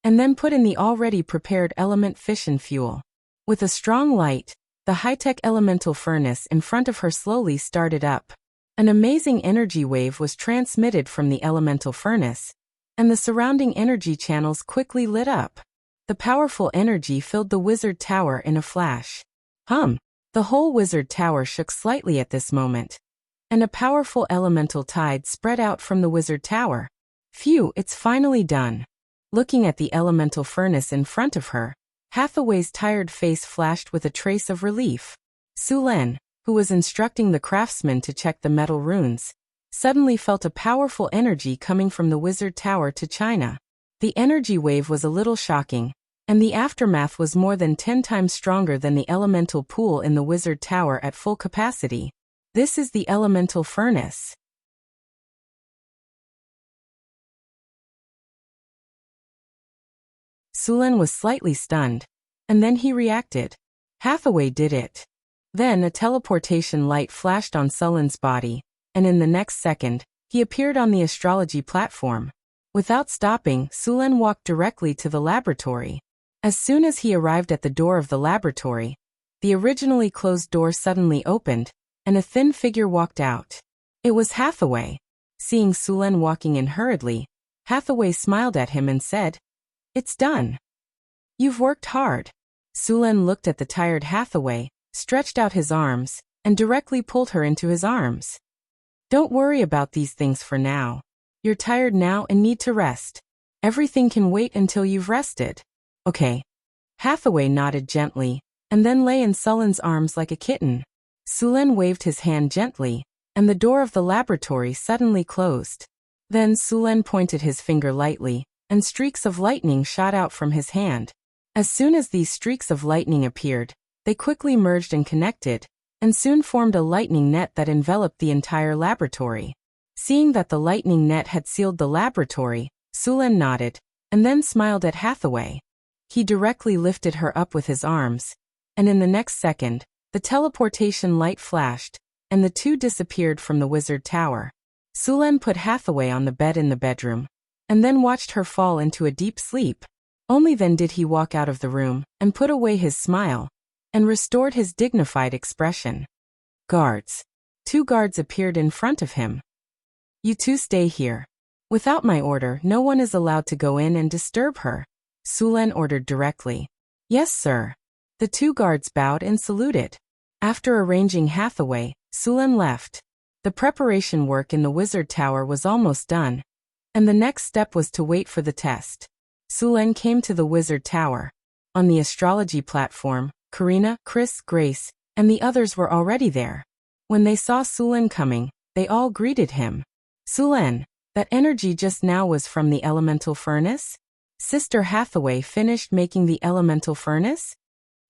and then put in the already prepared element fission fuel. With a strong light, the high-tech elemental furnace in front of her slowly started up. An amazing energy wave was transmitted from the elemental furnace, and the surrounding energy channels quickly lit up. The powerful energy filled the wizard tower in a flash. The whole wizard tower shook slightly at this moment, and a powerful elemental tide spread out from the wizard tower. Phew, it's finally done. Looking at the elemental furnace in front of her, Hathaway's tired face flashed with a trace of relief. Sulen, who was instructing the craftsman to check the metal runes, suddenly felt a powerful energy coming from the wizard tower to China. The energy wave was a little shocking, and the aftermath was more than 10 times stronger than the elemental pool in the wizard tower at full capacity. This is the elemental furnace. Sulen was slightly stunned, and then he reacted. Hathaway did it. Then a teleportation light flashed on Sulen's body, and in the next second, he appeared on the astrology platform. Without stopping, Sulen walked directly to the laboratory. As soon as he arrived at the door of the laboratory, the originally closed door suddenly opened, and a thin figure walked out. It was Hathaway. Seeing Sulen walking in hurriedly, Hathaway smiled at him and said, "It's done. You've worked hard." Sulen looked at the tired Hathaway, stretched out his arms, and directly pulled her into his arms. "Don't worry about these things for now. You're tired now and need to rest. Everything can wait until you've rested. Okay." Hathaway nodded gently, and then lay in Sulen's arms like a kitten. Sulen waved his hand gently, and the door of the laboratory suddenly closed. Then Sulen pointed his finger lightly, and streaks of lightning shot out from his hand. As soon as these streaks of lightning appeared, they quickly merged and connected, and soon formed a lightning net that enveloped the entire laboratory. Seeing that the lightning net had sealed the laboratory, Sulen nodded, and then smiled at Hathaway. He directly lifted her up with his arms, and in the next second, the teleportation light flashed, and the two disappeared from the wizard tower. Sulen put Hathaway on the bed in the bedroom, and then watched her fall into a deep sleep. Only then did he walk out of the room, and put away his smile, and restored his dignified expression. Guards. 2 guards appeared in front of him. "You two stay here. Without my order, no one is allowed to go in and disturb her," Sulen ordered directly. "Yes, sir." The 2 guards bowed and saluted. After arranging Hathaway, Sulen left. The preparation work in the wizard tower was almost done, and the next step was to wait for the test. Sulen came to the wizard tower. On the astrology platform, Karina, Chris, Grace, and the others were already there. When they saw Sulen coming, they all greeted him. "Sulen, that energy just now was from the elemental furnace? Sister Hathaway finished making the elemental furnace?"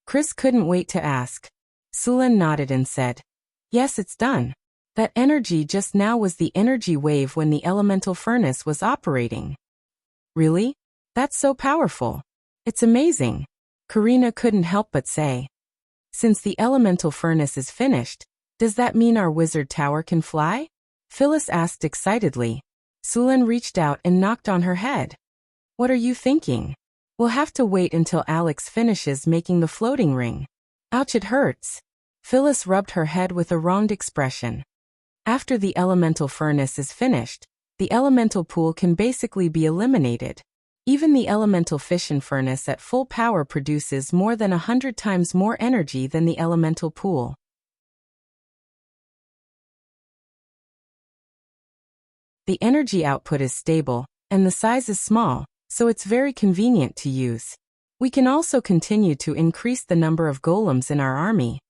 Chris couldn't wait to ask. Sulen nodded and said, "Yes, it's done. That energy just now was the energy wave when the elemental furnace was operating." "Really? That's so powerful. It's amazing," Karina couldn't help but say. "Since the elemental furnace is finished, does that mean our wizard tower can fly?" Phyllis asked excitedly. Sulen reached out and knocked on her head. "What are you thinking? We'll have to wait until Alex finishes making the floating ring." "Ouch, it hurts." Phyllis rubbed her head with a wronged expression. "After the elemental furnace is finished, the elemental pool can basically be eliminated. Even the elemental fission furnace at full power produces more than 100 times more energy than the elemental pool. The energy output is stable, and the size is small, so it's very convenient to use. We can also continue to increase the number of golems in our army.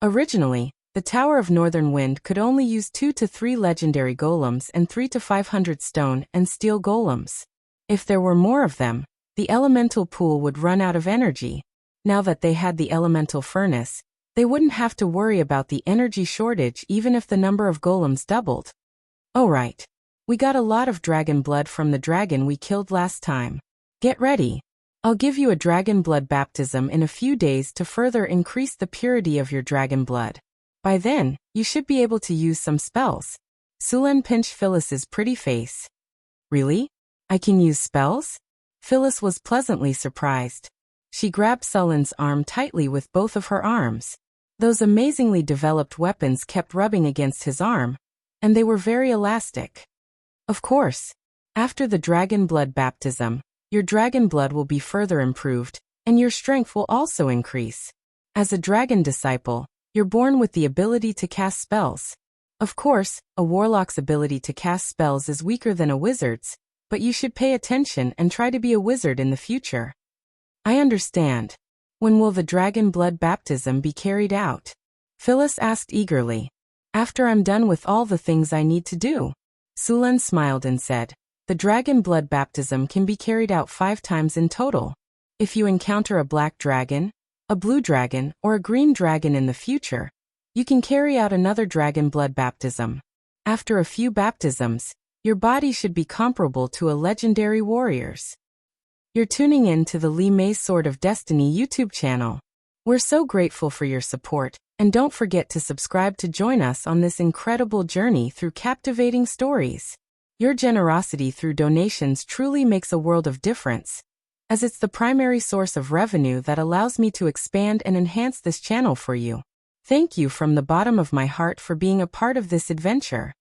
Originally, the Tower of Northern Wind could only use 2 to 3 legendary golems and 3 to 500 stone and steel golems. If there were more of them, the elemental pool would run out of energy. Now that they had the elemental furnace, they wouldn't have to worry about the energy shortage even if the number of golems doubled. "Oh right. We got a lot of dragon blood from the dragon we killed last time. Get ready. I'll give you a dragon blood baptism in a few days to further increase the purity of your dragon blood. By then, you should be able to use some spells." Sulen pinched Phyllis's pretty face. "Really? I can use spells?" Phyllis was pleasantly surprised. She grabbed Sullen's arm tightly with both of her arms. Those amazingly developed weapons kept rubbing against his arm, and they were very elastic. Of course, after the dragon blood baptism, your dragon blood will be further improved, and your strength will also increase. As a dragon disciple, you're born with the ability to cast spells. Of course, a warlock's ability to cast spells is weaker than a wizard's, but you should pay attention and try to be a wizard in the future. I understand. When will the dragon blood baptism be carried out? Phyllis asked eagerly. After I'm done with all the things I need to do. Sullen smiled and said, the dragon blood baptism can be carried out 5 times in total. If you encounter a black dragon, a blue dragon, or a green dragon in the future, you can carry out another dragon blood baptism. After a few baptisms, your body should be comparable to a legendary warrior's. You're tuning in to the Li Mei's Sword of Destiny YouTube channel. We're so grateful for your support, and don't forget to subscribe to join us on this incredible journey through captivating stories. Your generosity through donations truly makes a world of difference, as it's the primary source of revenue that allows me to expand and enhance this channel for you. Thank you from the bottom of my heart for being a part of this adventure.